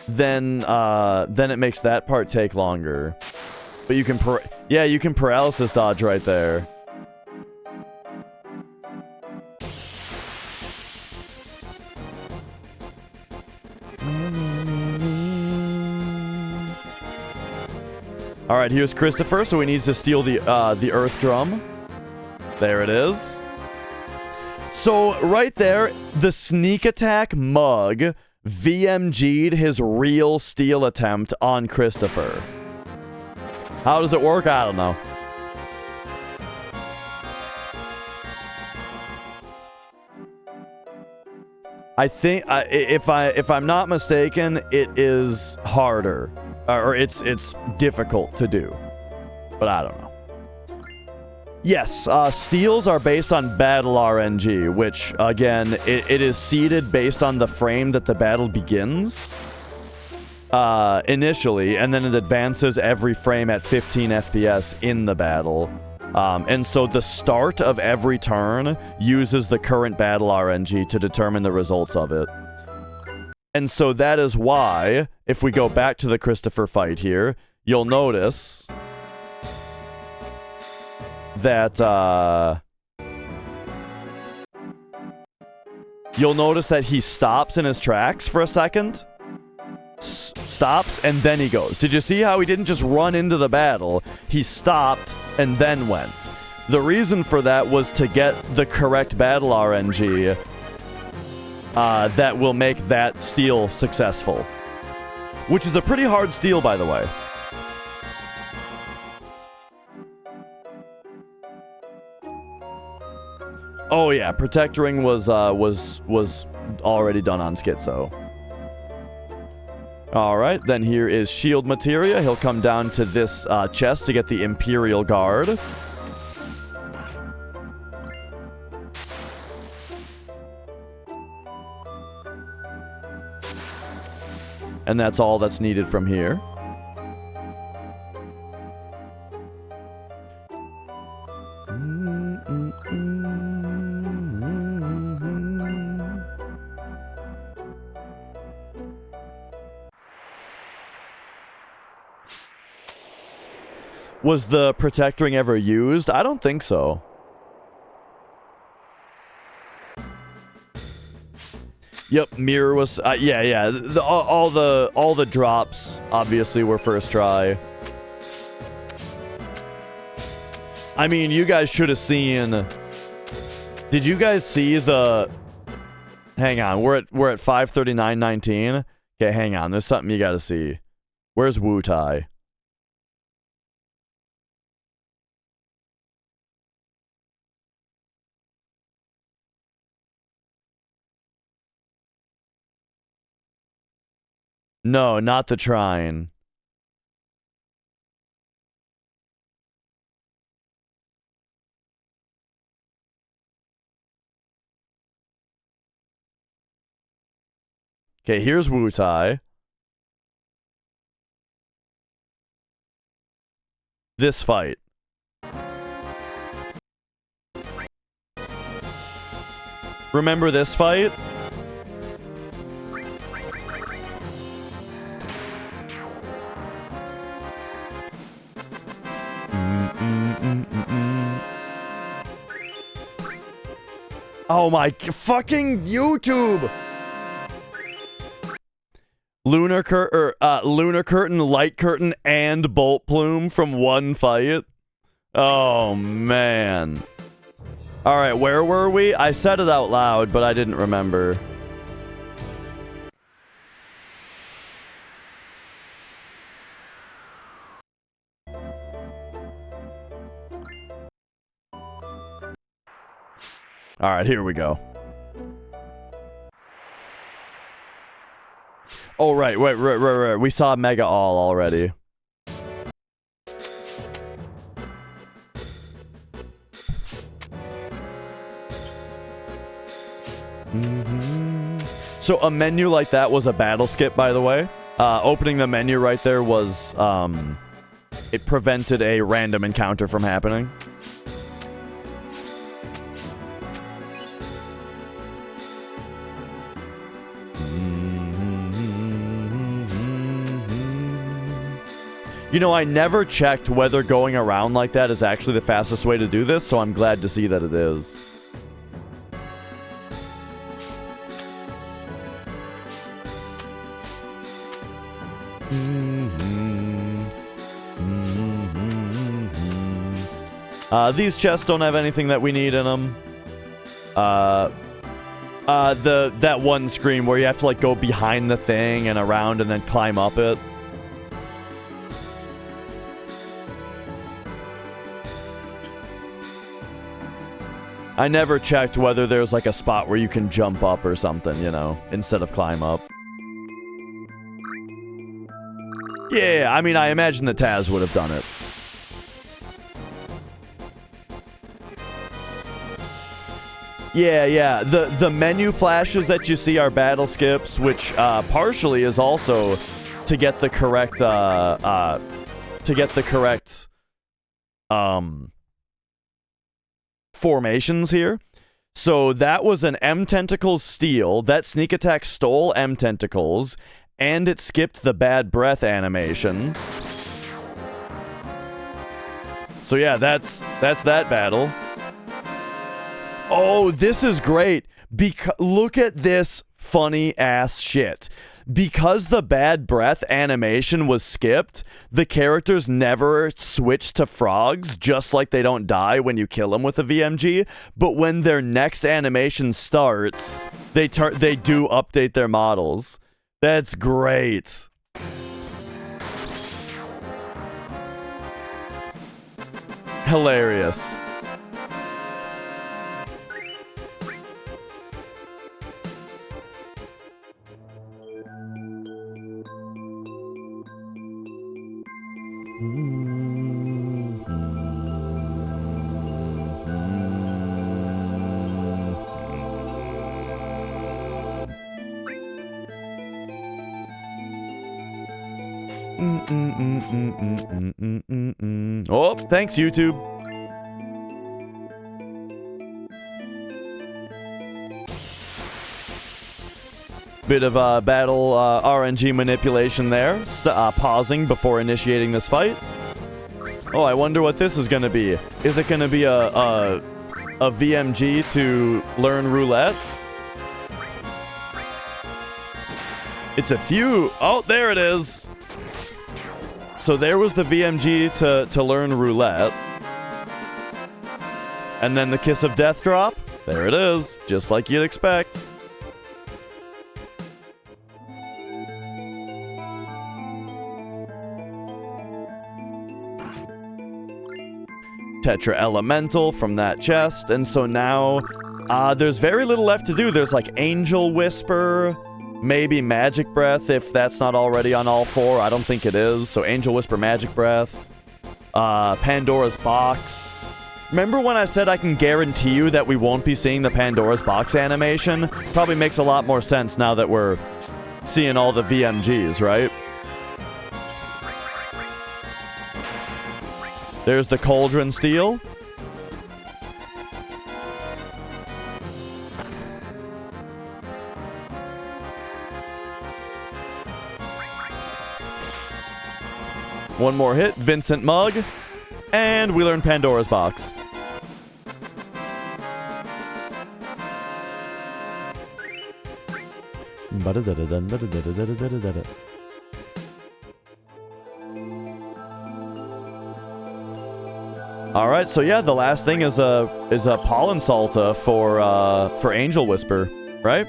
then it makes that part take longer. But you can you can paralysis dodge right there. All right, here's Christopher, so he needs to steal the Earth Drum. There it is. So, right there, the sneak attack mug VMG'd his real steal attempt on Christopher. How does it work? I don't know. I think, if I'm not mistaken, it is harder. Or it's difficult to do. But I don't know. Yes, steals are based on battle RNG, which, again, it is seeded based on the frame that the battle begins. Initially, and then it advances every frame at 15 FPS in the battle. And so the start of every turn uses the current battle RNG to determine the results of it. And so that is why, if we go back to the Christopher fight here, you'll notice that, he stops in his tracks for a second. Stops, and then he goes. Did you see how he didn't just run into the battle? He stopped and then went. The reason for that was to get the correct battle RNG that will make that steal successful. Which is a pretty hard steal, by the way. Oh yeah, Protect Ring was already done on Schizo. Alright, then here is Shield Materia. He'll come down to this chest to get the Imperial Guard. And that's all that's needed from here. Was the Protect Ring ever used? I don't think so. Yep, Mirror was... yeah. All the drops, obviously, were first try. I mean, you guys should have seen... Did you guys see the... Hang on, we're at 539.19. Okay, hang on, there's something you gotta see. Where's Wu Tai? No, not the Trine. Okay, here's Wu Tai. This fight. Remember this fight? Oh my fucking YouTube! Lunar Curtain, Light Curtain, and Bolt Plume from one fight? Oh, man. Alright, where were we? I said it out loud, but I didn't remember. Alright, here we go. Oh, right. We saw Mega All already. So a menu like that was a battle skip, by the way. Opening the menu right there was, it prevented a random encounter from happening. You know, I never checked whether going around like that is actually the fastest way to do this, so I'm glad to see that it is. These chests don't have anything that we need in them. That one screen where you have to, like, go behind the thing and around and then climb up it. I never checked whether there's like a spot where you can jump up or something, you know, instead of climb up. Yeah, I mean, I imagine the TAS would have done it. Yeah. The menu flashes that you see are battle skips, which partially is also to get the correct formations here. So that was an M Tentacles steal. That sneak attack stole M Tentacles, and it skipped the bad breath animation. So yeah, that's that battle. Oh, this is great. Look at this funny ass shit. because the bad breath animation was skipped, the characters never switch to frogs, just like they don't die when you kill them with a VMG. But when their next animation starts, they do update their models. That's great. Hilarious. Oh, thanks, YouTube. Bit of battle RNG manipulation there. Pausing before initiating this fight. Oh, I wonder what this is going to be. Is it going to be a VMG to learn roulette? It's a few. Oh, there it is. So there was the VMG to learn roulette. And then the Kiss of Death drop. There it is. Just like you'd expect. Tetra Elemental from that chest. And so now there's very little left to do. There's like Angel Whisper. Maybe Magic Breath, if that's not already on all four. I don't think it is. So Angel Whisper, Magic Breath. Pandora's Box. Remember when I said I can guarantee you that we won't be seeing the Pandora's Box animation? Probably makes a lot more sense now that we're seeing all the VMGs, right? There's the Cauldron Steel. One more hit, Vincent Mug, and we learn Pandora's Box. All right, so yeah, the last thing is a Pollen Salta for Angel Whisper, right?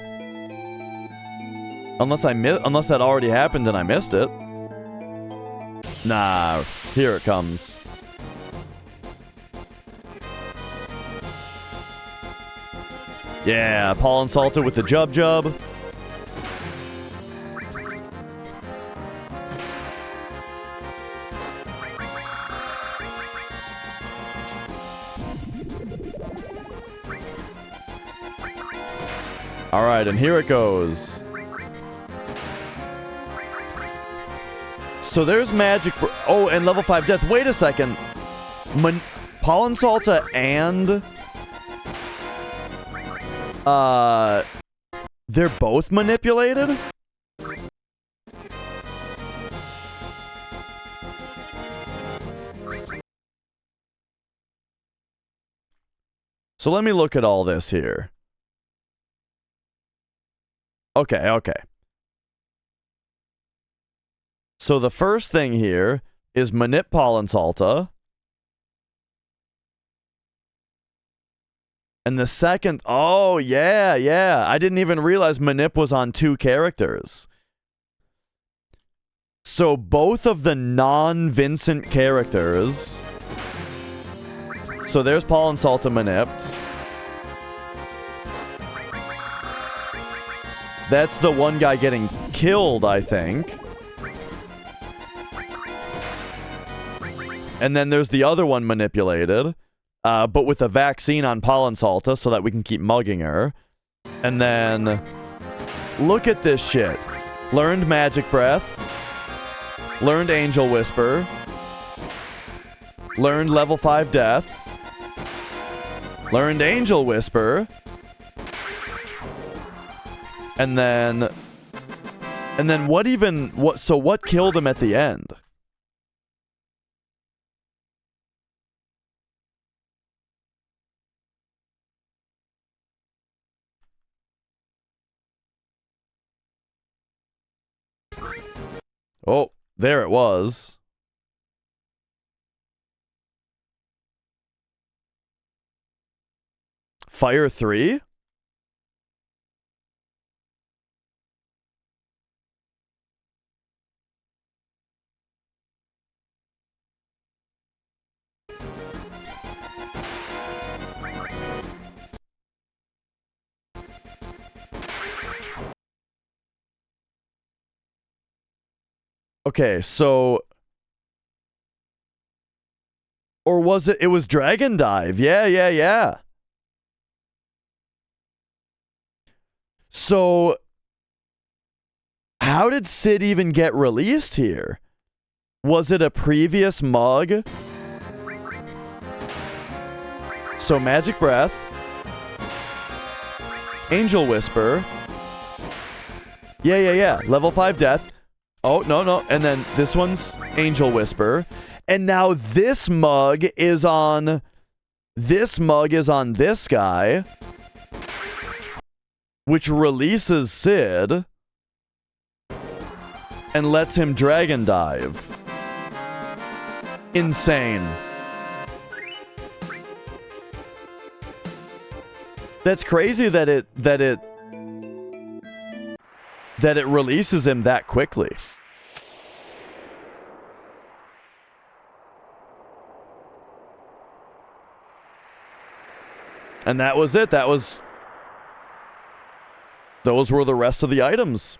Unless that already happened and I missed it. Nah, here it comes. Yeah, Pollen Salta with the Jub Jub. Alright, and here it goes. So there's Magic... Oh, and level 5 Death. Wait a second. Pollen Salta and... They're both manipulated? So let me look at all this here. Okay. So the first thing here is Manip Pollen Salta. And the second... Oh, yeah. I didn't even realize Manip was on 2 characters. So both of the non-Vincent characters... So there's Pollen Salta Manipped. That's the one guy getting killed, I think. And then there's the other one manipulated, but with a vaccine on Pollen Salta so that we can keep mugging her. And then, look at this shit. Learned Magic Breath. Learned Angel Whisper. Learned Level 5 Death. Learned Angel Whisper. And then what killed him at the end? Oh, there it was. Fire 3? Okay, so... Or was it... It was Dragon Dive. Yeah. So... How did Sid even get released here? Was it a previous mug? So Magic Breath. Angel Whisper. Yeah. Level 5 Death. Oh, no. And then this one's Angel Whisper. And now this mug is on... This mug is on this guy. Which releases Sid. And lets him Dragon Dive. Insane. That's crazy that it releases him that quickly. And that was it. Those were the rest of the items.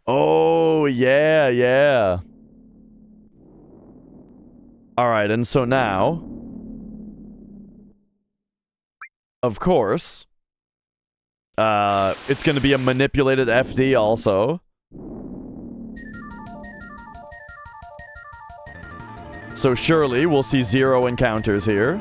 Oh, yeah. Alright, and so now... Of course... it's gonna be a manipulated FD also. So surely we'll see 0 encounters here.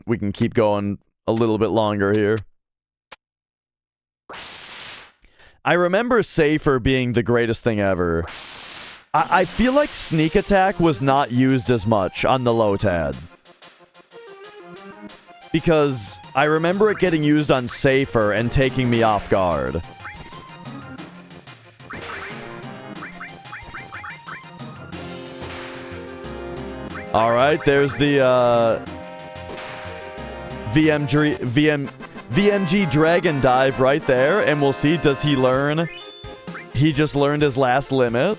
We can keep going a little bit longer here. I remember Safer being the greatest thing ever. I feel like Sneak Attack was not used as much on the Lotad. Because I remember it getting used on Safer and taking me off guard. Alright, there's the, VMG Dragon Dive right there, and we'll see, does he learn? He just learned his last limit.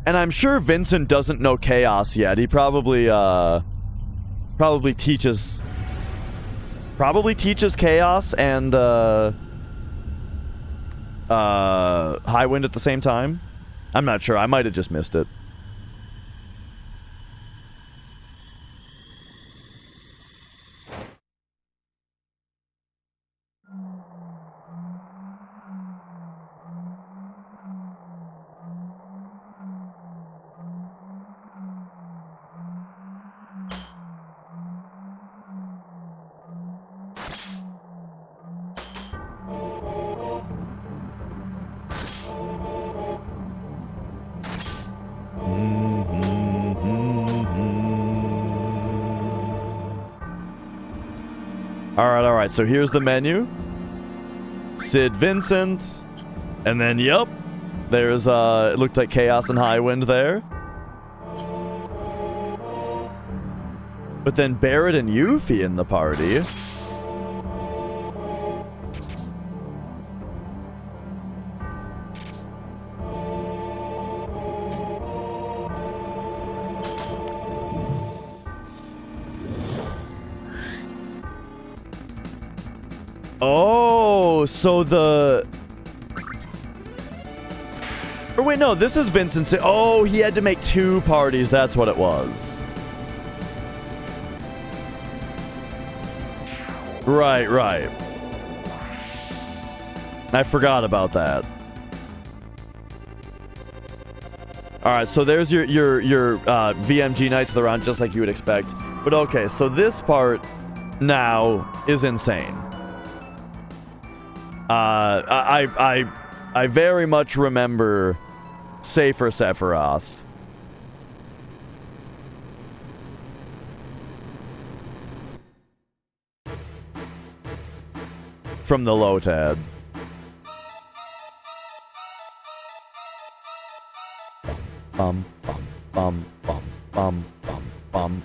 And I'm sure Vincent doesn't know Chaos yet. He probably teaches Chaos and, High Wind at the same time. I'm not sure. I might have just missed it. Alright, so here's the menu. Sid Vincent. And then, yep. There's, it looked like Chaos and High Wind there. But then Barrett and Yuffie in the party. Oh, so the... Or wait, no, this is Vincent. Oh, he had to make 2 parties. That's what it was. Right, right. I forgot about that. All right, so there's your VMG Knights of the Round, just like you would expect. But okay, so this part now is insane. I very much remember Safer Sephiroth. From the Lotad. Bum, bum, bum, bum, bum, bum, bum.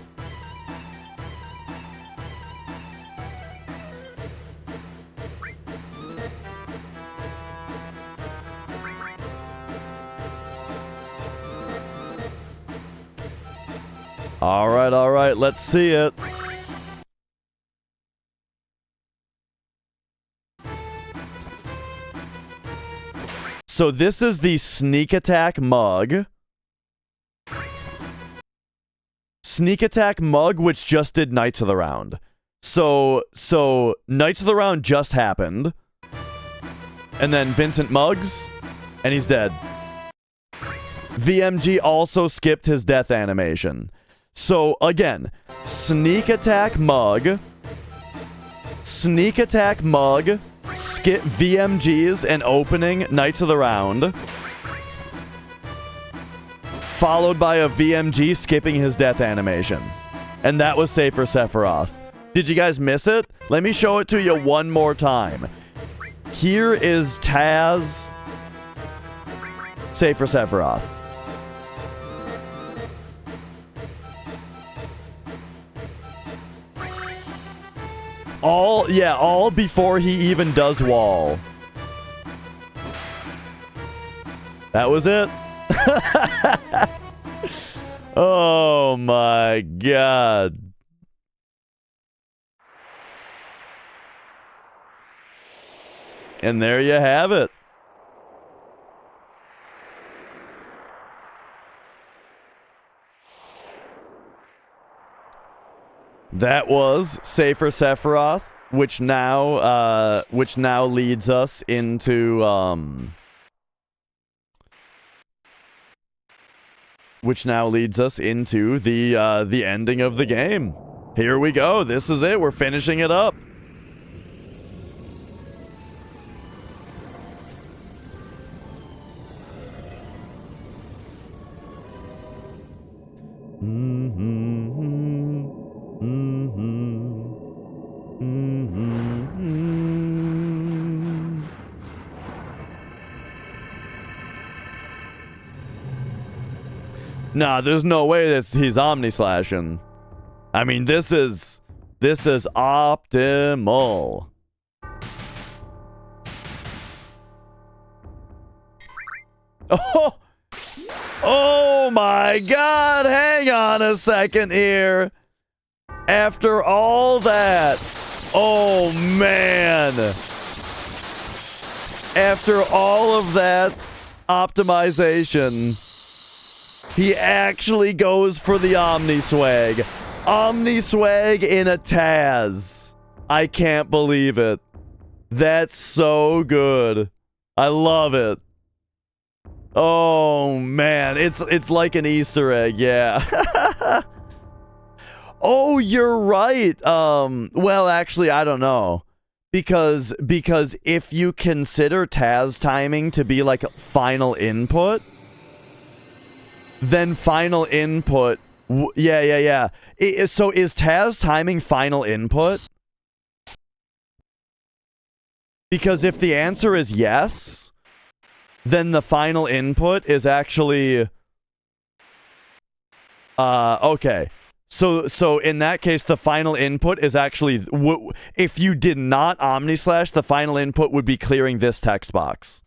All right, let's see it. So this is the sneak attack mug. Sneak attack mug, which just did Knights of the Round. So Knights of the Round just happened. And then Vincent mugs, and he's dead. VMG also skipped his death animation. So again, sneak attack mug, skip VMGs and opening Knights of the Round, followed by a VMG skipping his death animation. And that was Safer Sephiroth. Did you guys miss it? Let me show it to you one more time. Here is TAS Safer Sephiroth. All before he even does wall. That was it. Oh my god. And there you have it. That was Safer Sephiroth, which now leads us into the ending of the game. Here we go. This is it. We're finishing it up. Nah, there's no way that he's omni-slashing. I mean, this is optimal. Oh! Oh my god, hang on a second here. After all that, oh man. After all of that optimization, he actually goes for the Omni-Swag. Omni-Swag in a TAS. I can't believe it. That's so good. I love it. Oh man, it's like an Easter egg, yeah. Oh, you're right. Well, actually, I don't know. Because if you consider TAS timing to be like final input, then final input, yeah. So is TAS timing final input? Because if the answer is yes, then the final input is actually okay. So in that case, the final input is actually if you did not omni-slash, the final input would be clearing this text box.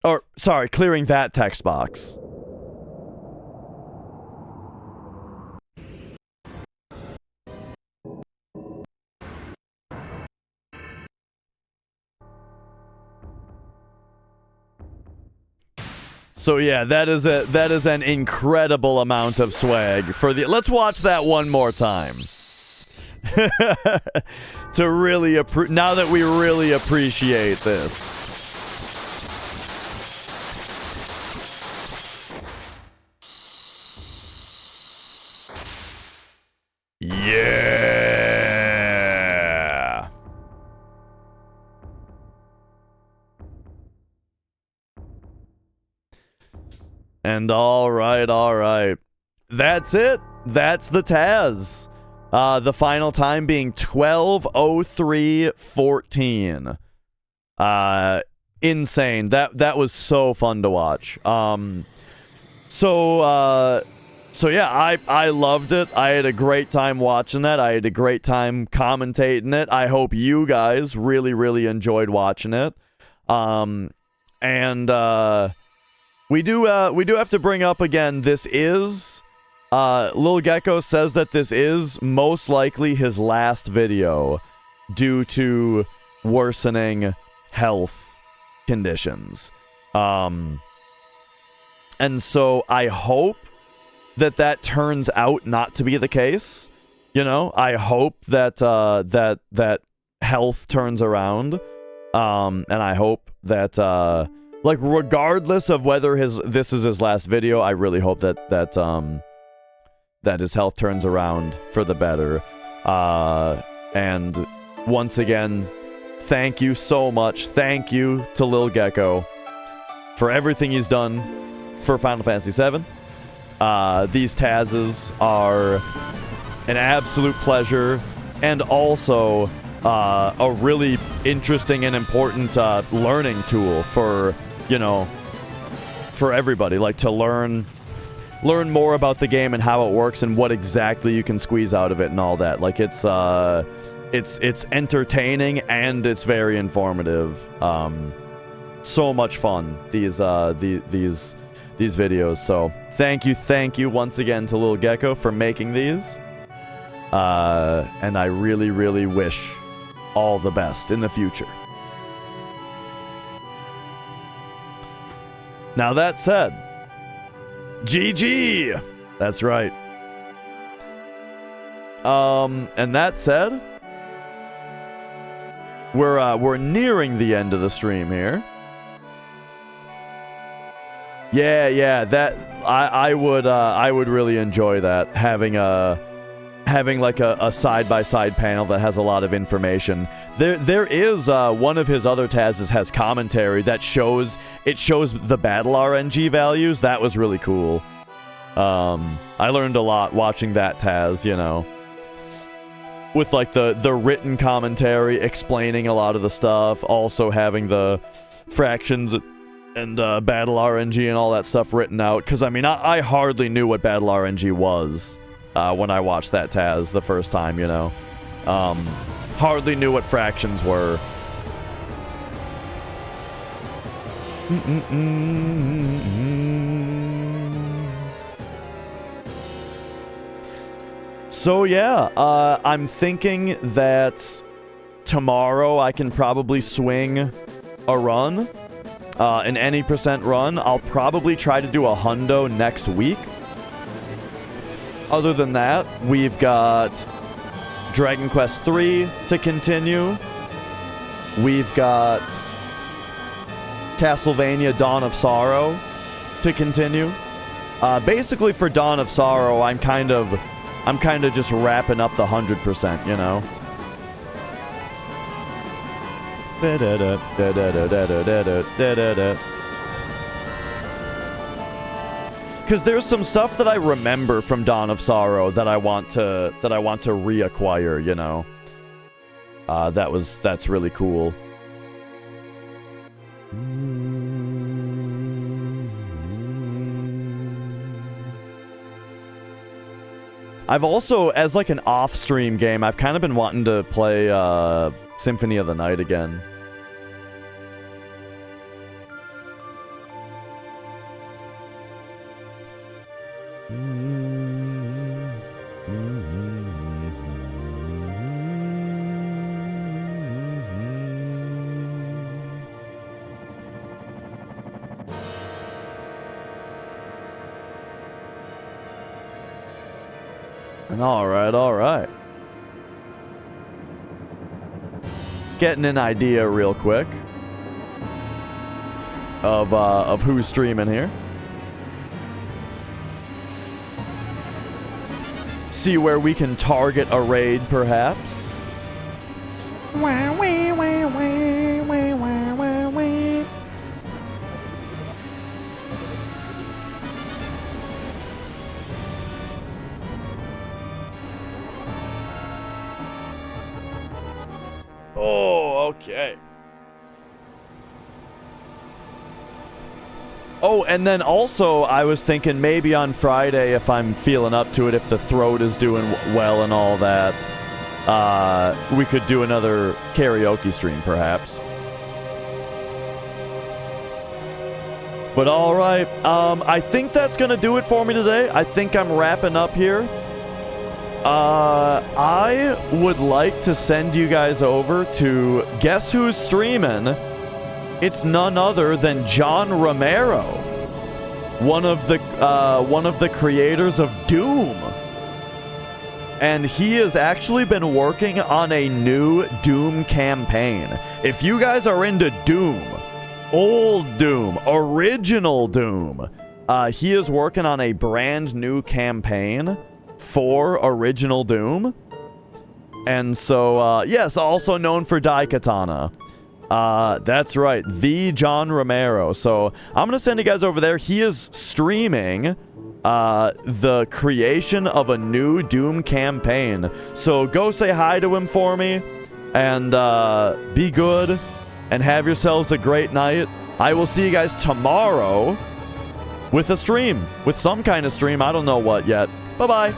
Or sorry, clearing that text box. So yeah, that is an incredible amount of swag for the. Let's watch that one more time. To really now that we really appreciate this. Yeah. And all right. That's it. That's the TAS. The final time being 12:03:14. Insane. That was so fun to watch. So yeah, I loved it. I had a great time watching that. I had a great time commentating it. I hope you guys really enjoyed watching it. We do have to bring up again, this is LilGecko says that this is most likely his last video due to worsening health conditions. And so I hope that turns out not to be the case. You know, I hope that that health turns around. And I hope that like regardless of whether this is his last video, I really hope that his health turns around for the better. And once again, thank you so much. Thank you to LilGecko for everything he's done for Final Fantasy VII. These TASs are an absolute pleasure, and also a really interesting and important learning tool for, you know, for everybody. Like, to learn more about the game and how it works and what exactly you can squeeze out of it and all that. Like, it's entertaining and it's very informative. So much fun, these videos. So thank you once again to LilGecko for making these. And I really wish all the best in the future. Now that said, GG! That's right. And that said, we're nearing the end of the stream here. Yeah, that I would really enjoy that, having like a side-by-side panel that has a lot of information. There is one of his other TASs has commentary that shows the battle RNG values. That was really cool. I learned a lot watching that TAS, you know, with like the written commentary explaining a lot of the stuff, also having the fractions and battle RNG and all that stuff written out. Because I mean, I hardly knew what battle RNG was when I watched that TAS the first time, you know. Hardly knew what fractions were. So yeah, I'm thinking that tomorrow I can probably swing a run, an any % run. I'll probably try to do a hundo next week. Other than that, we've got Dragon Quest III to continue. We've got Castlevania Dawn of Sorrow to continue. Basically for Dawn of Sorrow, I'm kind of just wrapping up the 100%, you know. Because there's some stuff that I remember from Dawn of Sorrow that I want to reacquire, you know. That's really cool. I've also, as like an off-stream game, I've kind of been wanting to play Symphony of the Night again. All right, all right. Getting an idea real quick of who's streaming here. See where we can target a raid, perhaps. Oh, okay. Oh, and then also I was thinking maybe on Friday, if I'm feeling up to it, if the throat is doing well and all that, we could do another karaoke stream, perhaps. But all right, I think that's going to do it for me today. I think I'm wrapping up here. I would like to send you guys over to guess who's streaming. It's none other than John Romero, one of the creators of Doom. And he has actually been working on a new Doom campaign. If you guys are into Doom, old Doom, original Doom, he is working on a brand new campaign for original Doom. And so, yes, also known for Daikatana. That's right, the John Romero. So I'm gonna send you guys over there. He is streaming the creation of a new Doom campaign. So go say hi to him for me, and be good, and have yourselves a great night. I will see you guys tomorrow with a stream, with some kind of stream. I don't know what yet. Bye-bye.